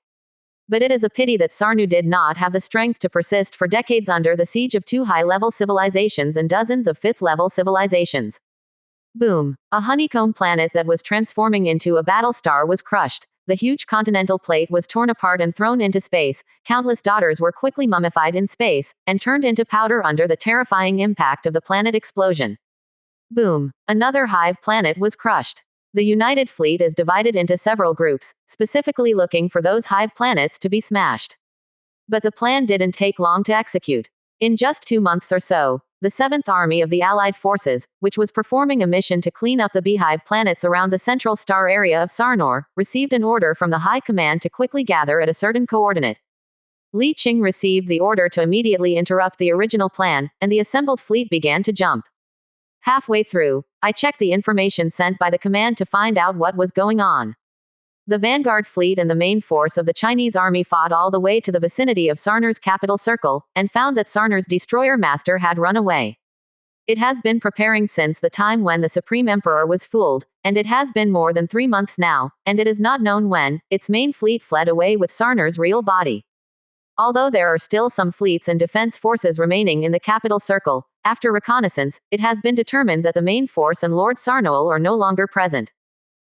But it is a pity that Sarnu did not have the strength to persist for decades under the siege of two high-level civilizations and dozens of fifth-level civilizations. Boom. A honeycomb planet that was transforming into a battle star was crushed. The huge continental plate was torn apart and thrown into space. Countless daughters were quickly mummified in space, and turned into powder under the terrifying impact of the planet explosion. Boom. Another hive planet was crushed. The United Fleet is divided into several groups, specifically looking for those hive planets to be smashed. But the plan didn't take long to execute. In just 2 months or so, the 7th Army of the Allied Forces, which was performing a mission to clean up the beehive planets around the central star area of Sarnor, received an order from the High Command to quickly gather at a certain coordinate. Li Qing received the order to immediately interrupt the original plan, and the assembled fleet began to jump. Halfway through, I checked the information sent by the command to find out what was going on. The vanguard fleet and the main force of the Chinese army fought all the way to the vicinity of Sarnor's capital circle, and found that Sarnor's destroyer master had run away. It has been preparing since the time when the Supreme Emperor was fooled, and it has been more than 3 months now, and it is not known when its main fleet fled away with Sarnor's real body. Although there are still some fleets and defense forces remaining in the capital circle, after reconnaissance, it has been determined that the main force and Lord Sarnoil are no longer present.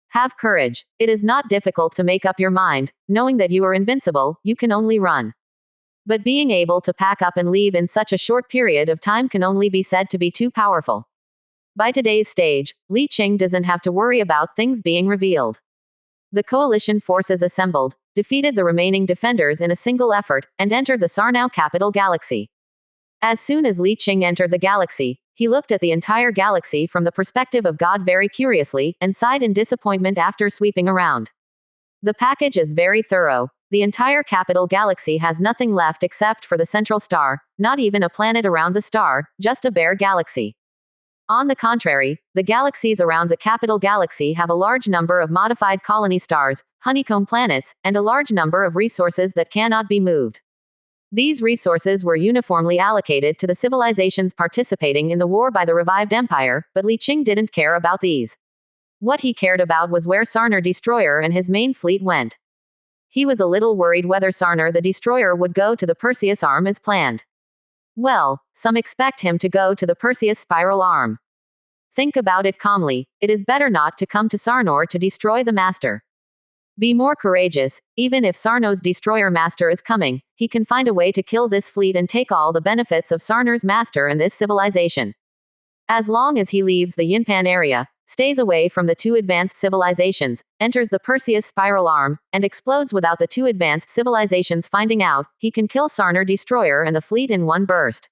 Have courage. It is not difficult to make up your mind, knowing that you are invincible, you can only run. But being able to pack up and leave in such a short period of time can only be said to be too powerful. By today's stage, Li Qing doesn't have to worry about things being revealed. The coalition forces assembled, defeated the remaining defenders in a single effort, and entered the Sarnau capital galaxy. As soon as Li Qing entered the galaxy, he looked at the entire galaxy from the perspective of God very curiously, and sighed in disappointment after sweeping around. The package is very thorough. The entire capital galaxy has nothing left except for the central star, not even a planet around the star, just a bare galaxy. On the contrary, the galaxies around the capital galaxy have a large number of modified colony stars, honeycomb planets, and a large number of resources that cannot be moved. These resources were uniformly allocated to the civilizations participating in the war by the revived empire, but Li Qing didn't care about these. What he cared about was where Sarnor Destroyer and his main fleet went. He was a little worried whether Sarnor the Destroyer would go to the Perseus arm as planned. Well, some expect him to go to the Perseus spiral arm. Think about it calmly. It is better not to come to Sarnor to destroy the master. Be more courageous. Even if Sarnor's destroyer master is coming, he can find a way to kill this fleet and take all the benefits of Sarnor's master and this civilization. As long as he leaves the Yinpan area, stays away from the 2 advanced civilizations, enters the Perseus spiral arm, and explodes without the 2 advanced civilizations finding out, he can kill Sarnor Destroyer and the fleet in one burst.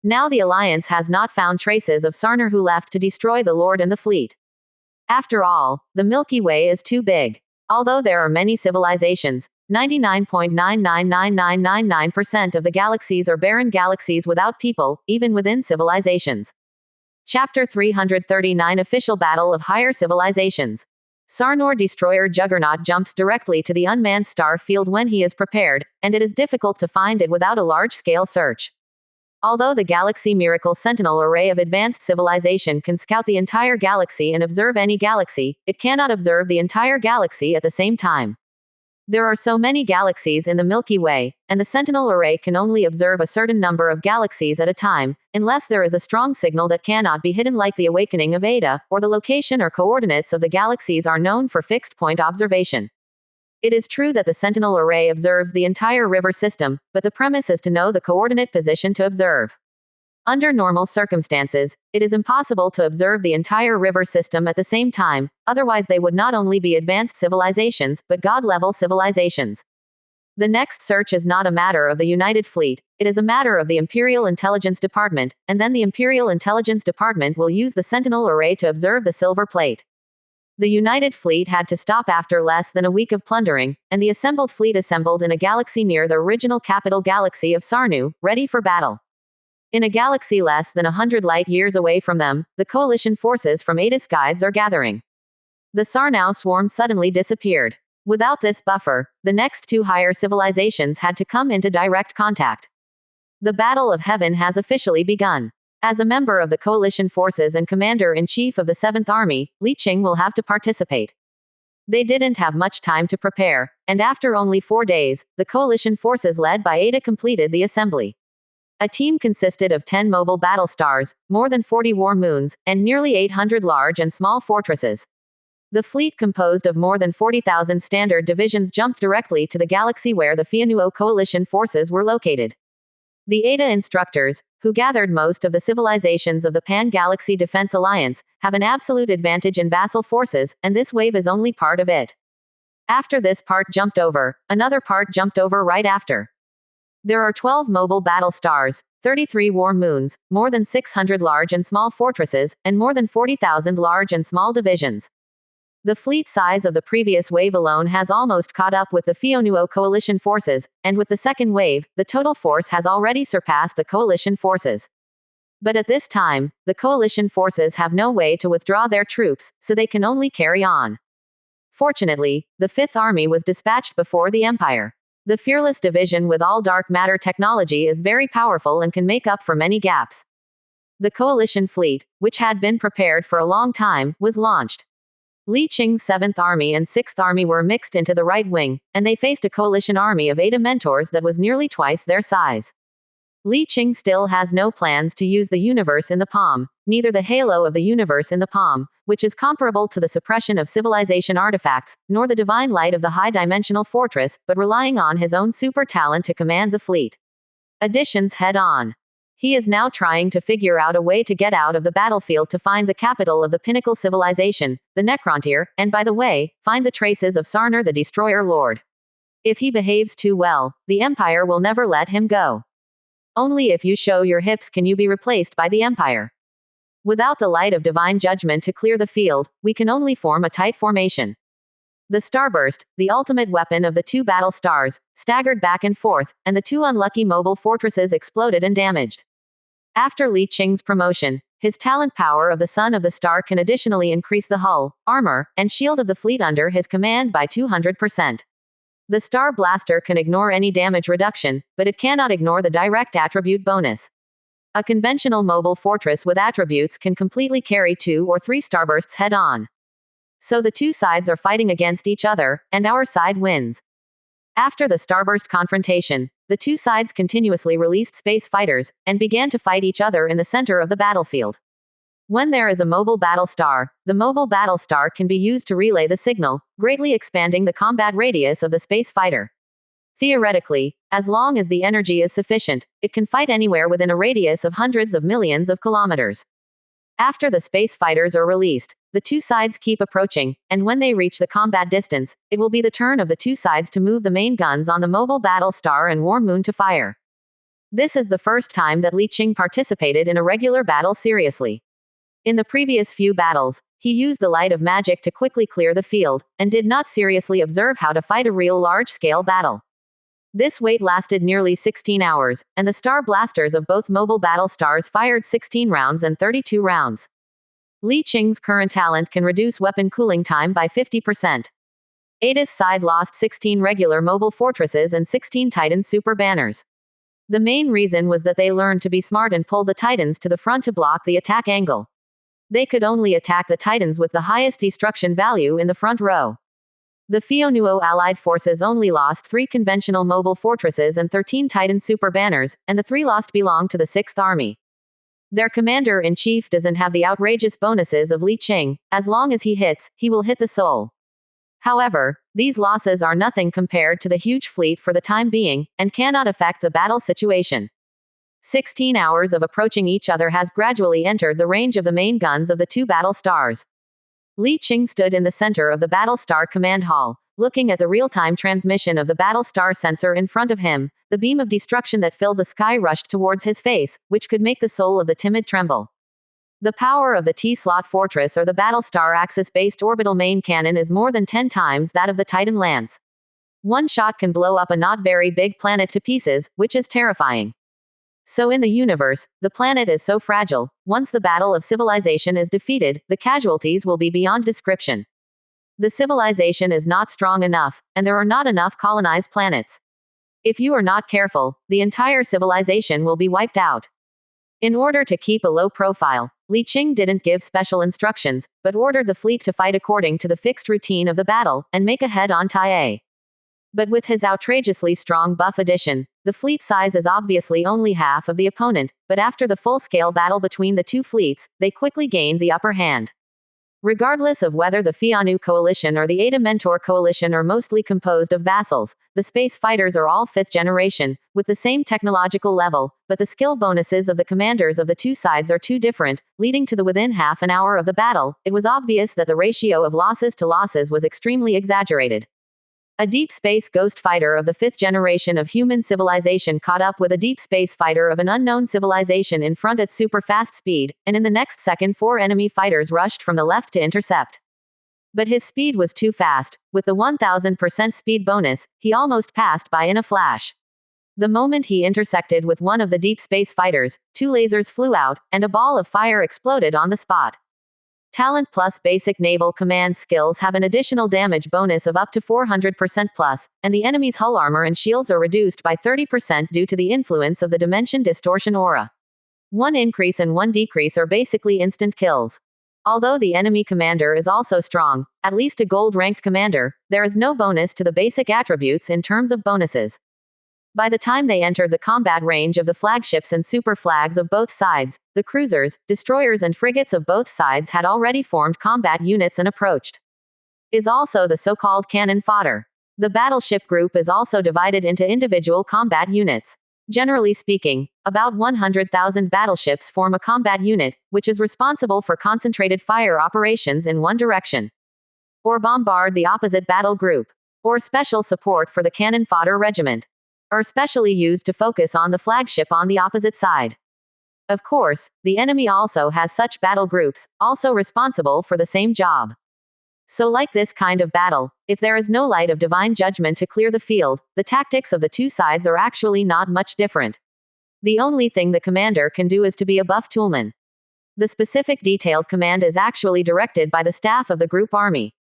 Now the Alliance has not found traces of Sarnor, who left to destroy the Lord and the fleet. After all, the Milky Way is too big. Although there are many civilizations, 99.999999% of the galaxies are barren galaxies without people, even within civilizations. Chapter 339 Official Battle of Higher Civilizations. Sarnor Destroyer Juggernaut jumps directly to the unmanned star field when he is prepared, and it is difficult to find it without a large-scale search. Although the Galaxy Miracle Sentinel array of advanced civilization can scout the entire galaxy and observe any galaxy, it cannot observe the entire galaxy at the same time. There are so many galaxies in the Milky Way, and the Sentinel array can only observe a certain number of galaxies at a time, unless there is a strong signal that cannot be hidden, like the awakening of Ada, or the location or coordinates of the galaxies are known for fixed point observation. It is true that the Sentinel array observes the entire river system, but the premise is to know the coordinate position to observe. Under normal circumstances, it is impossible to observe the entire river system at the same time, otherwise they would not only be advanced civilizations, but God-level civilizations. The next search is not a matter of the United Fleet, it is a matter of the Imperial Intelligence Department, and then the Imperial Intelligence Department will use the Sentinel array to observe the Silver Plate. The United Fleet had to stop after less than a week of plundering, and the assembled fleet assembled in a galaxy near the original capital galaxy of Sarnu, ready for battle. In a galaxy less than 100 light-years away from them, the coalition forces from Ada's guides are gathering. The Sarnau swarm suddenly disappeared. Without this buffer, the next 2 higher civilizations had to come into direct contact. The Battle of Heaven has officially begun. As a member of the coalition forces and commander-in-chief of the 7th Army, Li Qing will have to participate. They didn't have much time to prepare, and after only 4 days, the coalition forces led by Ada completed the assembly. A team consisted of 10 mobile battle stars, more than 40 war moons, and nearly 800 large and small fortresses. The fleet, composed of more than 40,000 standard divisions, jumped directly to the galaxy where the Fianuo coalition forces were located. The Ada instructors, who gathered most of the civilizations of the Pan-Galaxy Defense Alliance, have an absolute advantage in vassal forces, and this wave is only part of it. After this part jumped over, another part jumped over right after. There are 12 mobile battle stars, 33 war moons, more than 600 large and small fortresses, and more than 40,000 large and small divisions. The fleet size of the previous wave alone has almost caught up with the Fionuo coalition forces, and with the second wave, the total force has already surpassed the coalition forces. But at this time, the coalition forces have no way to withdraw their troops, so they can only carry on. Fortunately, the Fifth Army was dispatched before the Empire. The Fearless Division with all dark matter technology is very powerful and can make up for many gaps. The coalition fleet, which had been prepared for a long time, was launched. Li Qing's 7th Army and 6th Army were mixed into the right wing, and they faced a coalition army of Ada mentors that was nearly twice their size. Li Qing still has no plans to use the universe in the palm, neither the halo of the universe in the palm, which is comparable to the suppression of civilization artifacts, nor the divine light of the high-dimensional fortress, but relying on his own super talent to command the fleet. Additions head on. He is now trying to figure out a way to get out of the battlefield to find the capital of the pinnacle civilization, the Necrontyr, and by the way, find the traces of Sarner the Destroyer Lord. If he behaves too well, the Empire will never let him go. Only if you show your hips can you be replaced by the Empire. Without the light of divine judgment to clear the field, we can only form a tight formation. The starburst, the ultimate weapon of the two battle stars, staggered back and forth, and the two unlucky mobile fortresses exploded and damaged. After Li Qing's promotion, his talent power of the Son of the Star can additionally increase the hull, armor, and shield of the fleet under his command by 200%. The Star Blaster can ignore any damage reduction, but it cannot ignore the direct attribute bonus. A conventional mobile fortress with attributes can completely carry 2 or 3 starbursts head-on. So the two sides are fighting against each other, and our side wins. After the starburst confrontation, the two sides continuously released space fighters, and began to fight each other in the center of the battlefield. When there is a mobile battle star, the mobile battle star can be used to relay the signal, greatly expanding the combat radius of the space fighter. Theoretically, as long as the energy is sufficient, it can fight anywhere within a radius of hundreds of millions of kilometers. After the space fighters are released, the two sides keep approaching, and when they reach the combat distance, it will be the turn of the two sides to move the main guns on the mobile battle star and war moon to fire. This is the first time that Li Qing participated in a regular battle seriously. In the previous few battles, he used the light of magic to quickly clear the field, and did not seriously observe how to fight a real large-scale battle. This wait lasted nearly 16 hours, and the star blasters of both mobile battle stars fired 16 rounds and 32 rounds. Li Qing's current talent can reduce weapon cooling time by 50%. Ada's side lost 16 regular mobile fortresses and 16 Titan super banners. The main reason was that they learned to be smart and pulled the Titans to the front to block the attack angle. They could only attack the Titans with the highest destruction value in the front row. The Fionuo allied forces only lost 3 conventional mobile fortresses and 13 Titan super banners, and the 3 lost belonged to the 6th Army. Their commander-in-chief doesn't have the outrageous bonuses of Li Qing. As long as he hits, he will hit the soul. However, these losses are nothing compared to the huge fleet for the time being, and cannot affect the battle situation. 16 hours of approaching each other has gradually entered the range of the main guns of the two battle stars. Li Qing stood in the center of the battle star command hall, looking at the real-time transmission of the battle star sensor in front of him. The beam of destruction that filled the sky rushed towards his face, which could make the soul of the timid tremble. The power of the T-slot fortress or the battle star axis-based orbital main cannon is more than 10 times that of the Titan lance. One shot can blow up a not very big planet to pieces, which is terrifying. So in the universe, the planet is so fragile, once the battle of civilization is defeated, the casualties will be beyond description. The civilization is not strong enough, and there are not enough colonized planets. If you are not careful, the entire civilization will be wiped out. In order to keep a low profile, Li Qing didn't give special instructions, but ordered the fleet to fight according to the fixed routine of the battle, and make a head-on tie. But with his outrageously strong buff addition, the fleet size is obviously only half of the opponent, but after the full-scale battle between the two fleets, they quickly gained the upper hand. Regardless of whether the Fianu coalition or the Ada Mentor coalition are mostly composed of vassals, the space fighters are all 5th generation, with the same technological level, but the skill bonuses of the commanders of the two sides are too different, leading to the within half an hour of the battle, it was obvious that the ratio of losses to losses was extremely exaggerated. A deep space ghost fighter of the 5th generation of human civilization caught up with a deep space fighter of an unknown civilization in front at super fast speed, and in the next second 4 enemy fighters rushed from the left to intercept. But his speed was too fast. With the 1000% speed bonus, he almost passed by in a flash. The moment he intersected with one of the deep space fighters, 2 lasers flew out, and a ball of fire exploded on the spot. Talent plus basic naval command skills have an additional damage bonus of up to 400% plus, and the enemy's hull armor and shields are reduced by 30% due to the influence of the dimension distortion aura. 1 increase and 1 decrease are basically instant kills. Although the enemy commander is also strong, at least a gold-ranked commander, there is no bonus to the basic attributes in terms of bonuses. By the time they entered the combat range of the flagships and super flags of both sides, the cruisers, destroyers and frigates of both sides had already formed combat units and approached. Is also the so-called cannon fodder. The battleship group is also divided into individual combat units. Generally speaking, about 100,000 battleships form a combat unit, which is responsible for concentrated fire operations in one direction, or bombard the opposite battle group, or special support for the cannon fodder regiment, are specially used to focus on the flagship on the opposite side. Of course, the enemy also has such battle groups, also responsible for the same job. So like this kind of battle, if there is no light of divine judgment to clear the field, the tactics of the two sides are actually not much different. The only thing the commander can do is to be a buff toolman. The specific detailed command is actually directed by the staff of the group army.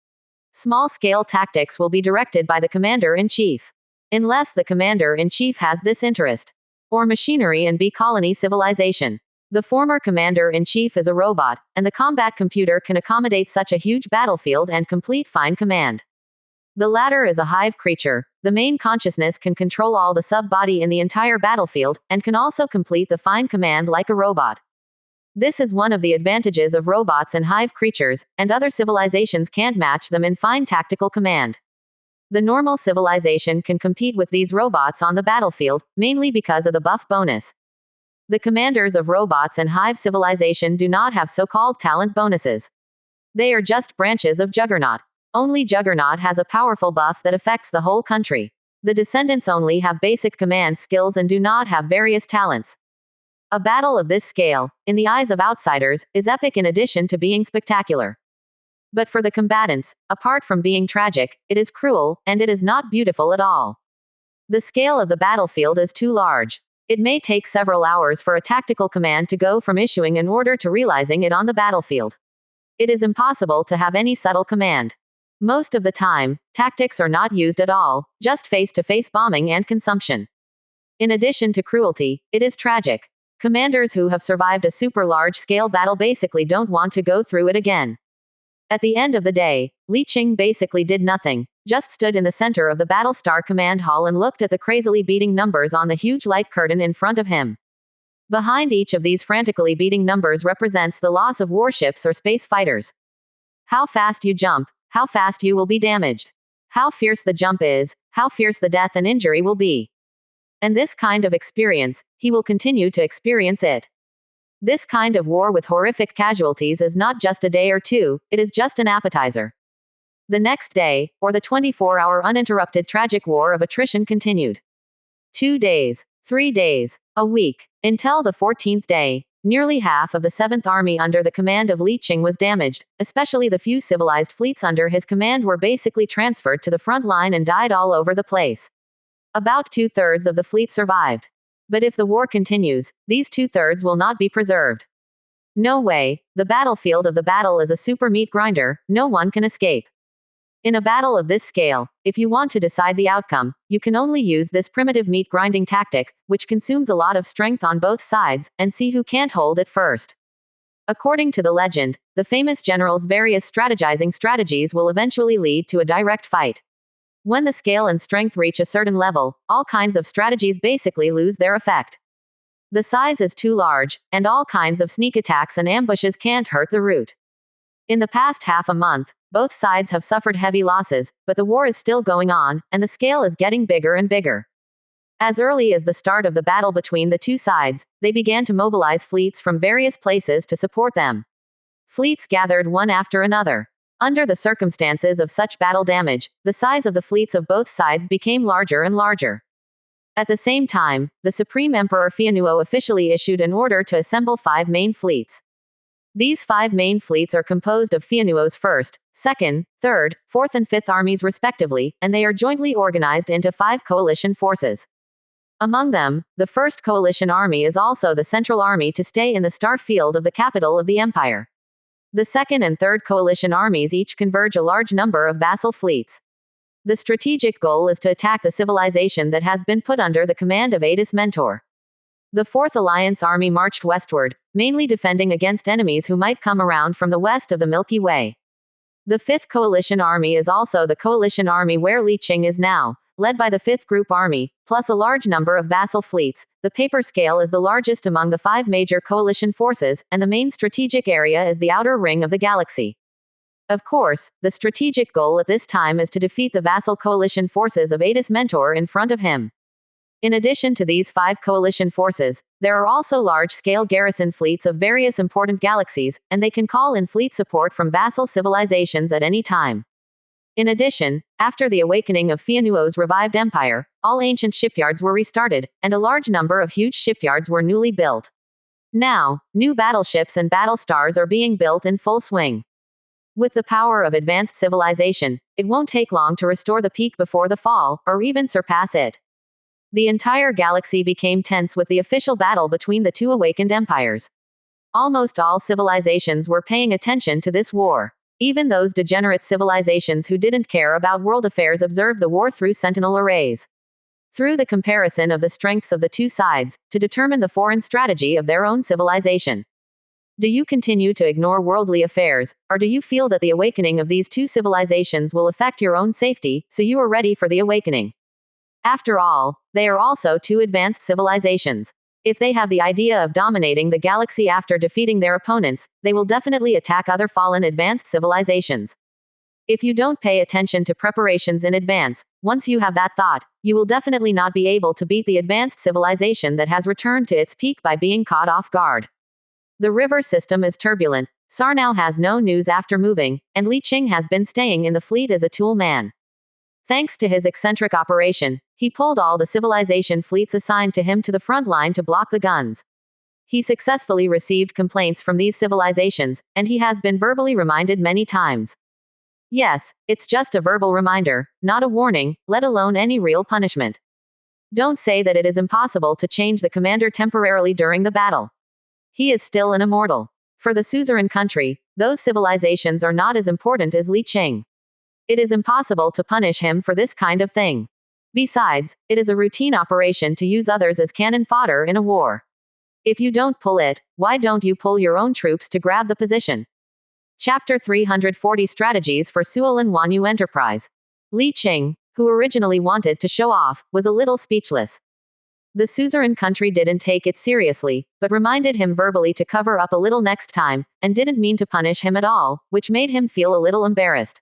Small-scale tactics will be directed by the commander-in-chief. Unless the commander-in-chief has this interest. Or machinery and B-colony civilization. The former commander-in-chief is a robot, and the combat computer can accommodate such a huge battlefield and complete fine command. The latter is a hive creature. The main consciousness can control all the sub-body in the entire battlefield, and can also complete the fine command like a robot. This is one of the advantages of robots and hive creatures, and other civilizations can't match them in fine tactical command. The normal civilization can compete with these robots on the battlefield, mainly because of the buff bonus. The commanders of robots and hive civilization do not have so-called talent bonuses. They are just branches of Juggernaut. Only Juggernaut has a powerful buff that affects the whole country. The descendants only have basic command skills and do not have various talents. A battle of this scale, in the eyes of outsiders, is epic in addition to being spectacular. But for the combatants, apart from being tragic, it is cruel, and it is not beautiful at all. The scale of the battlefield is too large. It may take several hours for a tactical command to go from issuing an order to realizing it on the battlefield. It is impossible to have any subtle command. Most of the time, tactics are not used at all, just face-to-face bombing and consumption. In addition to cruelty, it is tragic. Commanders who have survived a super large-scale battle basically don't want to go through it again. At the end of the day, Li Qing basically did nothing, just stood in the center of the Battlestar command hall and looked at the crazily beating numbers on the huge light curtain in front of him. Behind each of these frantically beating numbers represents the loss of warships or space fighters. How fast you jump, how fast you will be damaged. How fierce the jump is, how fierce the death and injury will be. And this kind of experience, he will continue to experience it. This kind of war with horrific casualties is not just a day or two, it is just an appetizer. The next day, or the 24-hour uninterrupted tragic war of attrition continued. 2 days, 3 days, a week, until the 14th day. Nearly half of the 7th Army under the command of Li Qing was damaged, especially the few civilized fleets under his command were basically transferred to the front line and died all over the place. About 2/3 of the fleet survived. But if the war continues, these 2/3 will not be preserved. No way, the battlefield of the battle is a super meat grinder, no one can escape. In a battle of this scale, if you want to decide the outcome, you can only use this primitive meat grinding tactic, which consumes a lot of strength on both sides, and see who can't hold it first. According to the legend, the famous general's various strategizing strategies will eventually lead to a direct fight. When the scale and strength reach a certain level, all kinds of strategies basically lose their effect. The size is too large, and all kinds of sneak attacks and ambushes can't hurt the route. In the past half a month, both sides have suffered heavy losses, but the war is still going on, and the scale is getting bigger and bigger. As early as the start of the battle between the two sides, they began to mobilize fleets from various places to support them. Fleets gathered one after another. Under the circumstances of such battle damage, the size of the fleets of both sides became larger and larger. At the same time, the Supreme Emperor Fianuo officially issued an order to assemble 5 main fleets. These 5 main fleets are composed of Fianuo's 1st, 2nd, 3rd, 4th and 5th armies respectively, and they are jointly organized into 5 coalition forces. Among them, the 1st coalition army is also the central army to stay in the star field of the capital of the empire. The 2nd and 3rd coalition armies each converge a large number of vassal fleets. The strategic goal is to attack the civilization that has been put under the command of Aedes Mentor. The 4th Alliance Army marched westward, mainly defending against enemies who might come around from the west of the Milky Way. The 5th Coalition Army is also the coalition army where Li Qing is now, led by the 5th Group Army, plus a large number of vassal fleets. The paper scale is the largest among the 5 major coalition forces, and the main strategic area is the outer ring of the galaxy. Of course, the strategic goal at this time is to defeat the vassal coalition forces of Aedes Mentor in front of him. In addition to these 5 coalition forces, there are also large-scale garrison fleets of various important galaxies, and they can call in fleet support from vassal civilizations at any time. In addition, after the awakening of Fianuo's revived empire, all ancient shipyards were restarted, and a large number of huge shipyards were newly built. Now, new battleships and battle stars are being built in full swing. With the power of advanced civilization, it won't take long to restore the peak before the fall, or even surpass it. The entire galaxy became tense with the official battle between the 2 awakened empires. Almost all civilizations were paying attention to this war. Even those degenerate civilizations who didn't care about world affairs observed the war through sentinel arrays. Through the comparison of the strengths of the 2 sides, to determine the foreign strategy of their own civilization. Do you continue to ignore worldly affairs, or do you feel that the awakening of these 2 civilizations will affect your own safety, so you are ready for the awakening? After all, they are also 2 advanced civilizations. If they have the idea of dominating the galaxy after defeating their opponents, they will definitely attack other fallen advanced civilizations. If you don't pay attention to preparations in advance, once you have that thought, you will definitely not be able to beat the advanced civilization that has returned to its peak by being caught off guard. The river system is turbulent, Sarnau has no news after moving, and Li Qing has been staying in the fleet as a tool man. Thanks to his eccentric operation, he pulled all the civilization fleets assigned to him to the front line to block the guns. He successfully received complaints from these civilizations, and he has been verbally reminded many times. Yes, it's just a verbal reminder, not a warning, let alone any real punishment. Don't say that it is impossible to change the commander temporarily during the battle. He is still an immortal. For the suzerain country, those civilizations are not as important as Li Qing. It is impossible to punish him for this kind of thing. Besides, it is a routine operation to use others as cannon fodder in a war. If you don't pull it, why don't you pull your own troops to grab the position? Chapter 340 Strategies for Suolin Wanyu Enterprise. Li Qing, who originally wanted to show off, was a little speechless. The suzerain country didn't take it seriously, but reminded him verbally to cover up a little next time, and didn't mean to punish him at all, which made him feel a little embarrassed.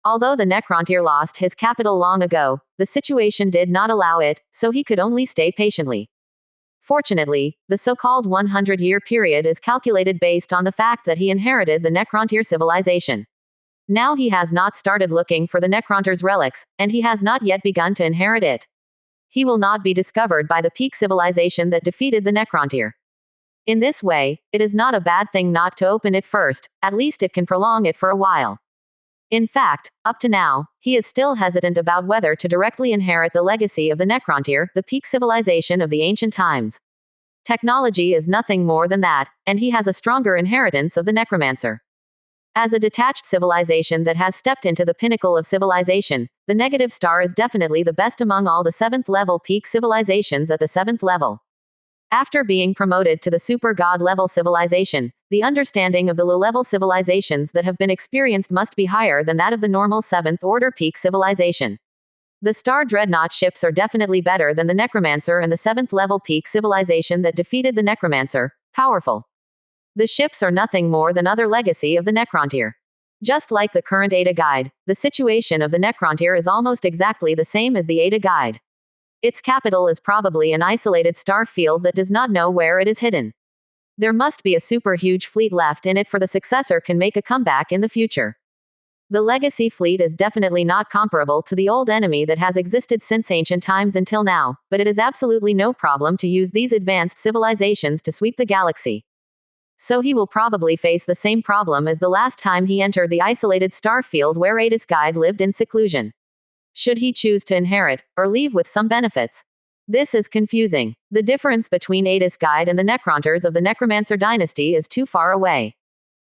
Although the Necrontyr lost his capital long ago, the situation did not allow it, so he could only stay patiently. Fortunately, the so-called 100-year period is calculated based on the fact that he inherited the Necrontyr civilization. Now he has not started looking for the Necrontyr's relics, and he has not yet begun to inherit it. He will not be discovered by the peak civilization that defeated the Necrontyr. In this way, it is not a bad thing not to open it first, at least it can prolong it for a while. In fact, up to now, he is still hesitant about whether to directly inherit the legacy of the Necrontyr, the peak civilization of the ancient times. Technology is nothing more than that, and he has a stronger inheritance of the Necromancer. As a detached civilization that has stepped into the pinnacle of civilization, the negative star is definitely the best among all the 7th level peak civilizations at the 7th level. After being promoted to the super god level civilization, the understanding of the low-level civilizations that have been experienced must be higher than that of the normal 7th order peak civilization. The Star Dreadnought ships are definitely better than the Necromancer and the 7th level peak civilization that defeated the Necromancer, powerful. The ships are nothing more than other legacy of the Necrontyr. Just like the current Ada Guide, the situation of the Necrontyr is almost exactly the same as the Ada Guide. Its capital is probably an isolated star field that does not know where it is hidden. There must be a super huge fleet left in it for the successor can make a comeback in the future. The legacy fleet is definitely not comparable to the old enemy that has existed since ancient times until now, but it is absolutely no problem to use these advanced civilizations to sweep the galaxy. So he will probably face the same problem as the last time he entered the isolated star field where Ada's guide lived in seclusion. Should he choose to inherit, or leave with some benefits? This is confusing. The difference between Ada's guide and the Necronters of the Necromancer dynasty is too far away.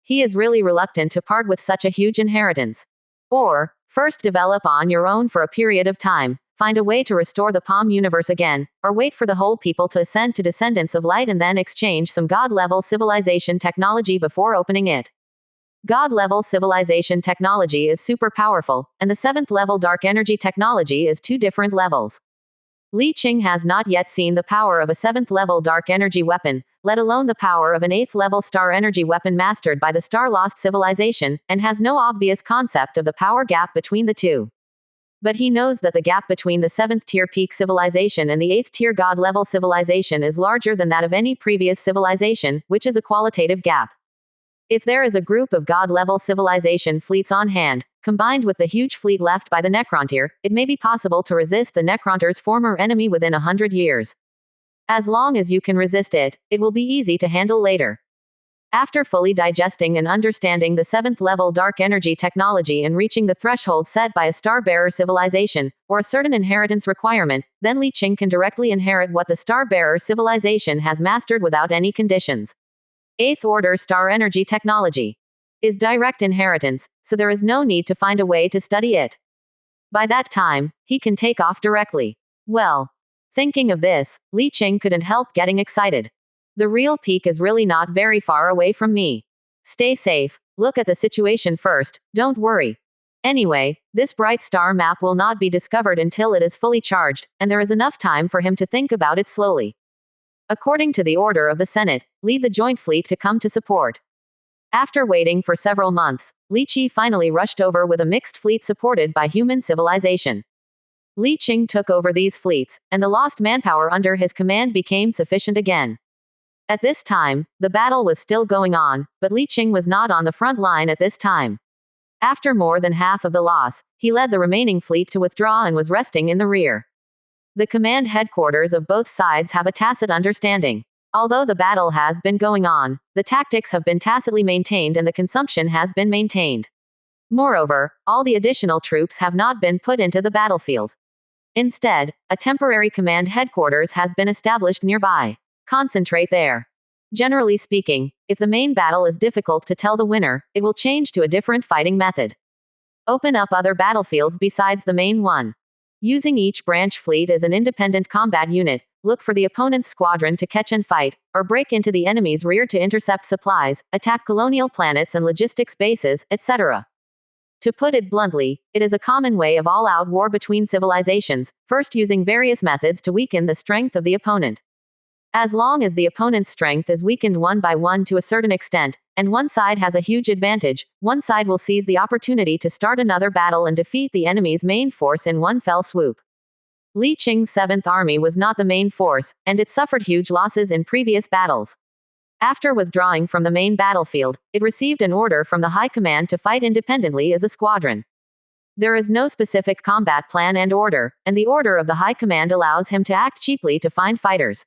He is really reluctant to part with such a huge inheritance. Or, first develop on your own for a period of time, find a way to restore the Palm universe again, or wait for the whole people to ascend to descendants of light and then exchange some god-level civilization technology before opening it. God-level civilization technology is super powerful, and the 7th level dark energy technology is 2 different levels. Li Qing has not yet seen the power of a 7th level dark energy weapon, let alone the power of an 8th level star energy weapon mastered by the Star Lost civilization, and has no obvious concept of the power gap between the two. But he knows that the gap between the 7th tier peak civilization and the 8th tier god level civilization is larger than that of any previous civilization, which is a qualitative gap. If there is a group of god-level civilization fleets on hand, combined with the huge fleet left by the Necrontyr, it may be possible to resist the Necrontyr's former enemy within 100 years. As long as you can resist it, it will be easy to handle later. After fully digesting and understanding the 7th level dark energy technology and reaching the threshold set by a star-bearer civilization, or a certain inheritance requirement, then Li Qing can directly inherit what the star-bearer civilization has mastered without any conditions. 8th order star energy technology is direct inheritance, so there is no need to find a way to study it. By that time, he can take off directly. Well, thinking of this, Li Qing couldn't help getting excited. The real peak is really not very far away from me. Stay safe, look at the situation first, don't worry. Anyway, this bright star map will not be discovered until it is fully charged, and there is enough time for him to think about it slowly. According to the order of the Senate, lead the joint fleet to come to support. After waiting for several months, Li Qi finally rushed over with a mixed fleet supported by human civilization. Li Qing took over these fleets, and the lost manpower under his command became sufficient again. At this time, the battle was still going on, but Li Qing was not on the front line at this time. After more than half of the loss, he led the remaining fleet to withdraw and was resting in the rear. The command headquarters of both sides have a tacit understanding. Although the battle has been going on, the tactics have been tacitly maintained and the consumption has been maintained. Moreover, all the additional troops have not been put into the battlefield. Instead, a temporary command headquarters has been established nearby. Concentrate there. Generally speaking, if the main battle is difficult to tell the winner, it will change to a different fighting method. Open up other battlefields besides the main one. Using each branch fleet as an independent combat unit, look for the opponent's squadron to catch and fight, or break into the enemy's rear to intercept supplies, attack colonial planets and logistics bases, etc. To put it bluntly, it is a common way of all-out war between civilizations, first using various methods to weaken the strength of the opponent. As long as the opponent's strength is weakened one by one to a certain extent, and one side has a huge advantage, one side will seize the opportunity to start another battle and defeat the enemy's main force in one fell swoop. Li Qing's 7th Army was not the main force, and it suffered huge losses in previous battles. After withdrawing from the main battlefield, it received an order from the High Command to fight independently as a squadron. There is no specific combat plan and order, and the order of the High Command allows him to act cheaply to find fighters.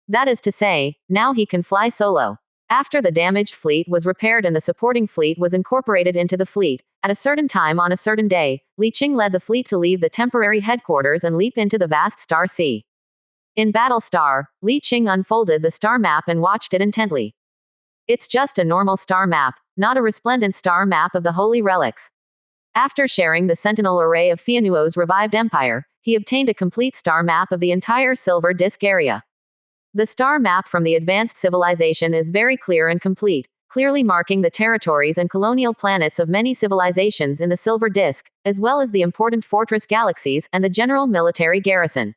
That is to say, now he can fly solo. After the damaged fleet was repaired and the supporting fleet was incorporated into the fleet, at a certain time on a certain day, Li Qing led the fleet to leave the temporary headquarters and leap into the vast star sea. In Battle Star, Li Qing unfolded the star map and watched it intently. It's just a normal star map, not a resplendent star map of the holy relics. After sharing the sentinel array of Fianuo's revived empire, he obtained a complete star map of the entire silver disk area. The star map from the advanced civilization is very clear and complete, clearly marking the territories and colonial planets of many civilizations in the silver disk, as well as the important fortress galaxies and the general military garrison.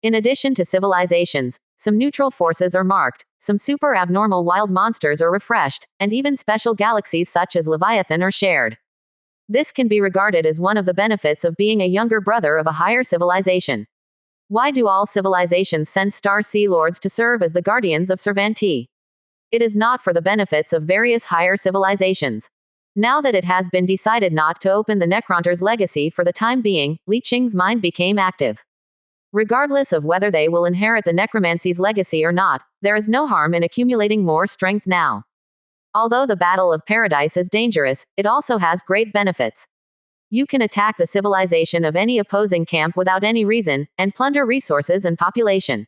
In addition to civilizations, some neutral forces are marked, some super abnormal wild monsters are refreshed, and even special galaxies such as Leviathan are shared. This can be regarded as one of the benefits of being a younger brother of a higher civilization. Why do all civilizations send star sea lords to serve as the guardians of Cervantes? It is not for the benefits of various higher civilizations. Now that it has been decided not to open the Necronter's legacy for the time being, Li Qing's mind became active. Regardless of whether they will inherit the necromancy's legacy or not, there is no harm in accumulating more strength now. Although the Battle of Paradise is dangerous, it also has great benefits. You can attack the civilization of any opposing camp without any reason, and plunder resources and population.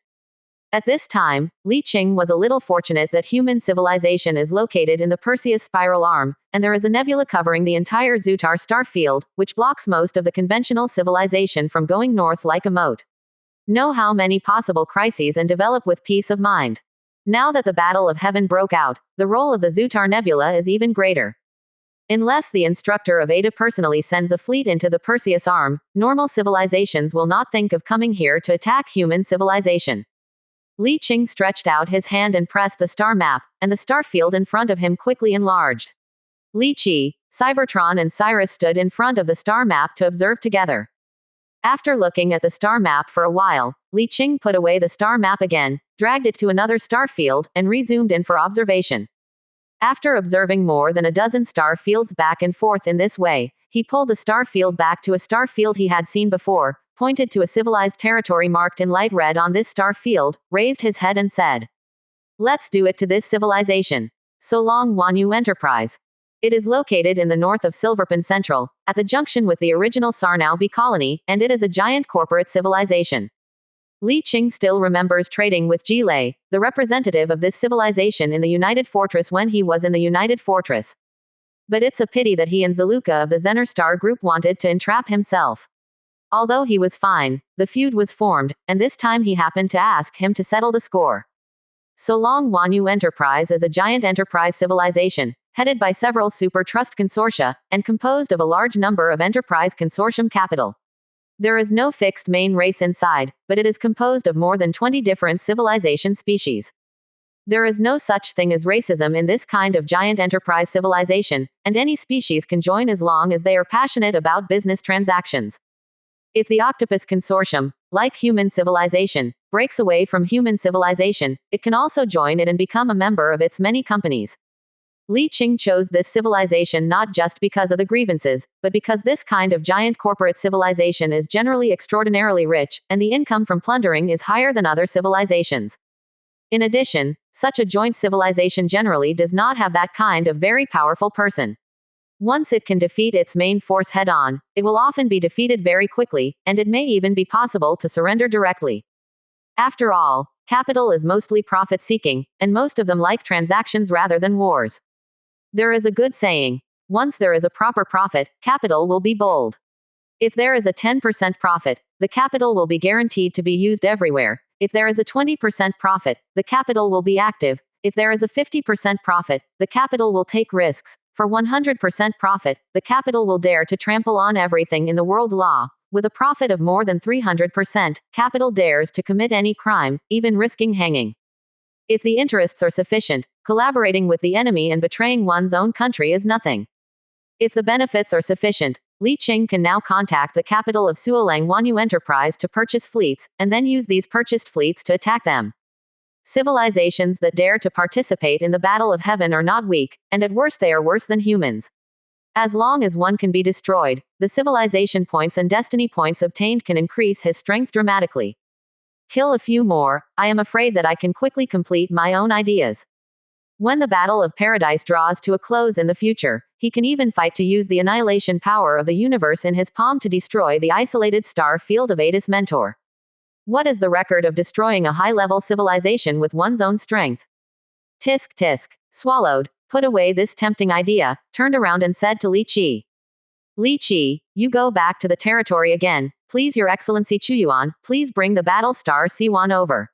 At this time, Li Qing was a little fortunate that human civilization is located in the Perseus spiral arm, and there is a nebula covering the entire Zutar star field, which blocks most of the conventional civilization from going north like a moat. Know how many possible crises and develop with peace of mind. Now that the Battle of Heaven broke out, the role of the Zutar Nebula is even greater. Unless the instructor of Ada personally sends a fleet into the Perseus arm, normal civilizations will not think of coming here to attack human civilization. Li Qing stretched out his hand and pressed the star map, and the star field in front of him quickly enlarged. Li Qi, Cybertron and Cyrus stood in front of the star map to observe together. After looking at the star map for a while, Li Qing put away the star map again, dragged it to another star field, and re-zoomed in for observation. After observing more than a dozen star fields back and forth in this way, he pulled the star field back to a star field he had seen before, pointed to a civilized territory marked in light red on this star field, raised his head and said, "Let's do it to this civilization. So long Wanyu Enterprise." It is located in the north of Silverpin Central, at the junction with the original Sarnaubi colony, and it is a giant corporate civilization. Li Qing still remembers trading with Jilei, the representative of this civilization in the United Fortress when he was in the United Fortress. But it's a pity that he and Zaluka of the Zener Star Group wanted to entrap himself. Although he was fine, the feud was formed, and this time he happened to ask him to settle the score. So long Wanyu Enterprise is a giant enterprise civilization, headed by several super trust consortia, and composed of a large number of enterprise consortium capital. There is no fixed main race inside, but it is composed of more than 20 different civilization species. There is no such thing as racism in this kind of giant enterprise civilization, and any species can join as long as they are passionate about business transactions. If the Octopus Consortium, like human civilization, breaks away from human civilization, it can also join it and become a member of its many companies. Li Qing chose this civilization not just because of the grievances, but because this kind of giant corporate civilization is generally extraordinarily rich, and the income from plundering is higher than other civilizations. In addition, such a joint civilization generally does not have that kind of very powerful person. Once it can defeat its main force head-on, it will often be defeated very quickly, and it may even be possible to surrender directly. After all, capital is mostly profit-seeking, and most of them like transactions rather than wars. There is a good saying, once there is a proper profit, capital will be bold. If there is a 10% profit, the capital will be guaranteed to be used everywhere. If there is a 20% profit, the capital will be active. If there is a 50% profit, the capital will take risks. For 100% profit, the capital will dare to trample on everything in the world law. With a profit of more than 300%, capital dares to commit any crime, even risking hanging. If the interests are sufficient, collaborating with the enemy and betraying one's own country is nothing. If the benefits are sufficient, Li Qing can now contact the capital of Suolang Wanyu Enterprise to purchase fleets, and then use these purchased fleets to attack them. Civilizations that dare to participate in the Battle of Heaven are not weak, and at worst they are worse than humans. As long as one can be destroyed, the civilization points and destiny points obtained can increase his strength dramatically. Kill a few more, I am afraid that I can quickly complete my own ideas. When the Battle of Paradise draws to a close in the future, he can even fight to use the annihilation power of the universe in his palm to destroy the isolated star field of Adis Mentor. What is the record of destroying a high-level civilization with one's own strength? Tisk tisk. Swallowed, put away this tempting idea, turned around and said to Li Qi. Li Qi, you go back to the territory again, please Your Excellency Chuyuan, please bring the battle star Siwan over.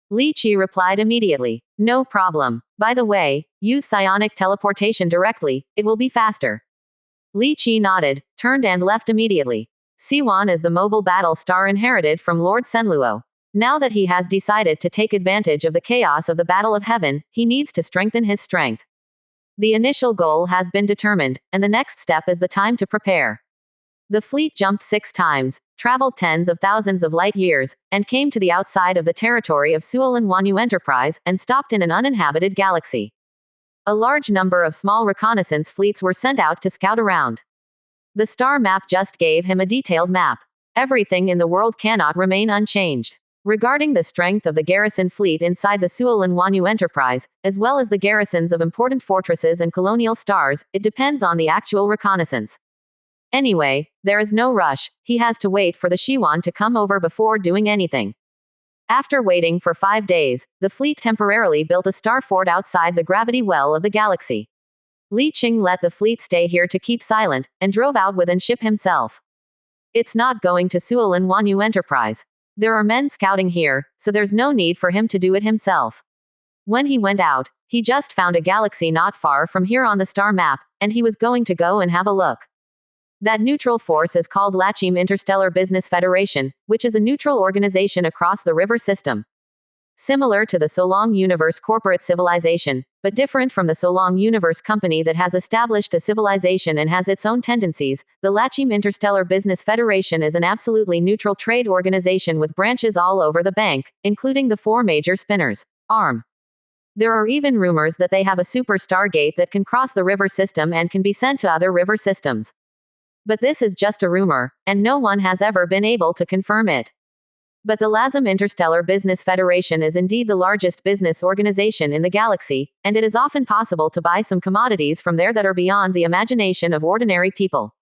Li Qi replied immediately. No problem. By the way, use psionic teleportation directly, it will be faster. Li Qi nodded, turned and left immediately. Siwan is the mobile battle star inherited from Lord Senluo. Now that he has decided to take advantage of the chaos of the Battle of Heaven, he needs to strengthen his strength. The initial goal has been determined, and the next step is the time to prepare. The fleet jumped 6 times, traveled tens of thousands of light years, and came to the outside of the territory of Suolin Wanyu Enterprise, and stopped in an uninhabited galaxy. A large number of small reconnaissance fleets were sent out to scout around. The star map just gave him a detailed map. Everything in the world cannot remain unchanged. Regarding the strength of the garrison fleet inside the Suolin Wanyu Enterprise, as well as the garrisons of important fortresses and colonial stars, it depends on the actual reconnaissance. Anyway, there is no rush, he has to wait for the Shiwan to come over before doing anything. After waiting for 5 days, the fleet temporarily built a star fort outside the gravity well of the galaxy. Li Qing let the fleet stay here to keep silent, and drove out within ship himself. It's not going to Suolin Wanyu Enterprise. There are men scouting here, so there's no need for him to do it himself. When he went out, he just found a galaxy not far from here on the star map, and he was going to go and have a look. That neutral force is called Lachim Interstellar Business Federation, which is a neutral organization across the river system. Similar to the Solong Universe corporate civilization, but different from the Solong Universe company that has established a civilization and has its own tendencies, the Lachim Interstellar Business Federation is an absolutely neutral trade organization with branches all over the bank, including the 4 major spinners. Arm. There are even rumors that they have a super stargate that can cross the river system and can be sent to other river systems. But this is just a rumor, and no one has ever been able to confirm it. But the Lachim Interstellar Business Federation is indeed the largest business organization in the galaxy, and it is often possible to buy some commodities from there that are beyond the imagination of ordinary people.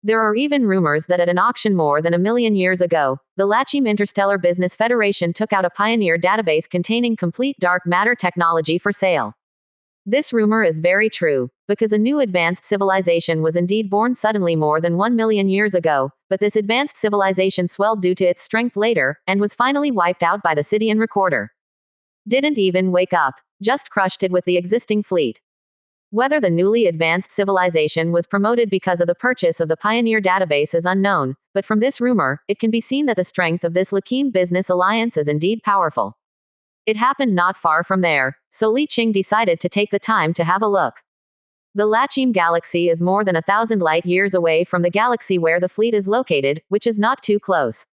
There are even rumors that at an auction more than 1 million years ago, the Lachim Interstellar Business Federation took out a pioneer database containing complete dark matter technology for sale. This rumor is very true, because a new advanced civilization was indeed born suddenly more than 1 million years ago, but this advanced civilization swelled due to its strength later, and was finally wiped out by the Sidian recorder. Didn't even wake up, just crushed it with the existing fleet. Whether the newly advanced civilization was promoted because of the purchase of the pioneer database is unknown, but from this rumor, it can be seen that the strength of this Lachim business alliance is indeed powerful. It happened not far from there, so Li Qing decided to take the time to have a look. The Lachim galaxy is more than 1,000 light years away from the galaxy where the fleet is located, which is not too close.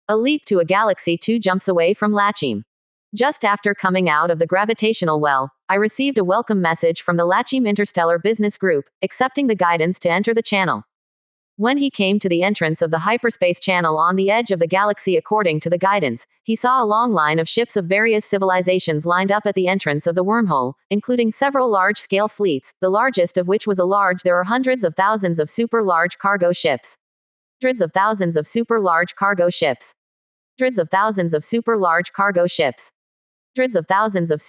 A leap to a galaxy 2 jumps away from Lachim. Just after coming out of the gravitational well, I received a welcome message from the Lachim Interstellar Business Group, accepting the guidance to enter the channel. When he came to the entrance of the hyperspace channel on the edge of the galaxy according to the guidance, he saw a long line of ships of various civilizations lined up at the entrance of the wormhole, including several large-scale fleets, the largest of which was a large. There are hundreds of thousands of super-large cargo ships. Hundreds of thousands of super-large cargo ships. Hundreds of thousands of super-large cargo ships. Hundreds of thousands of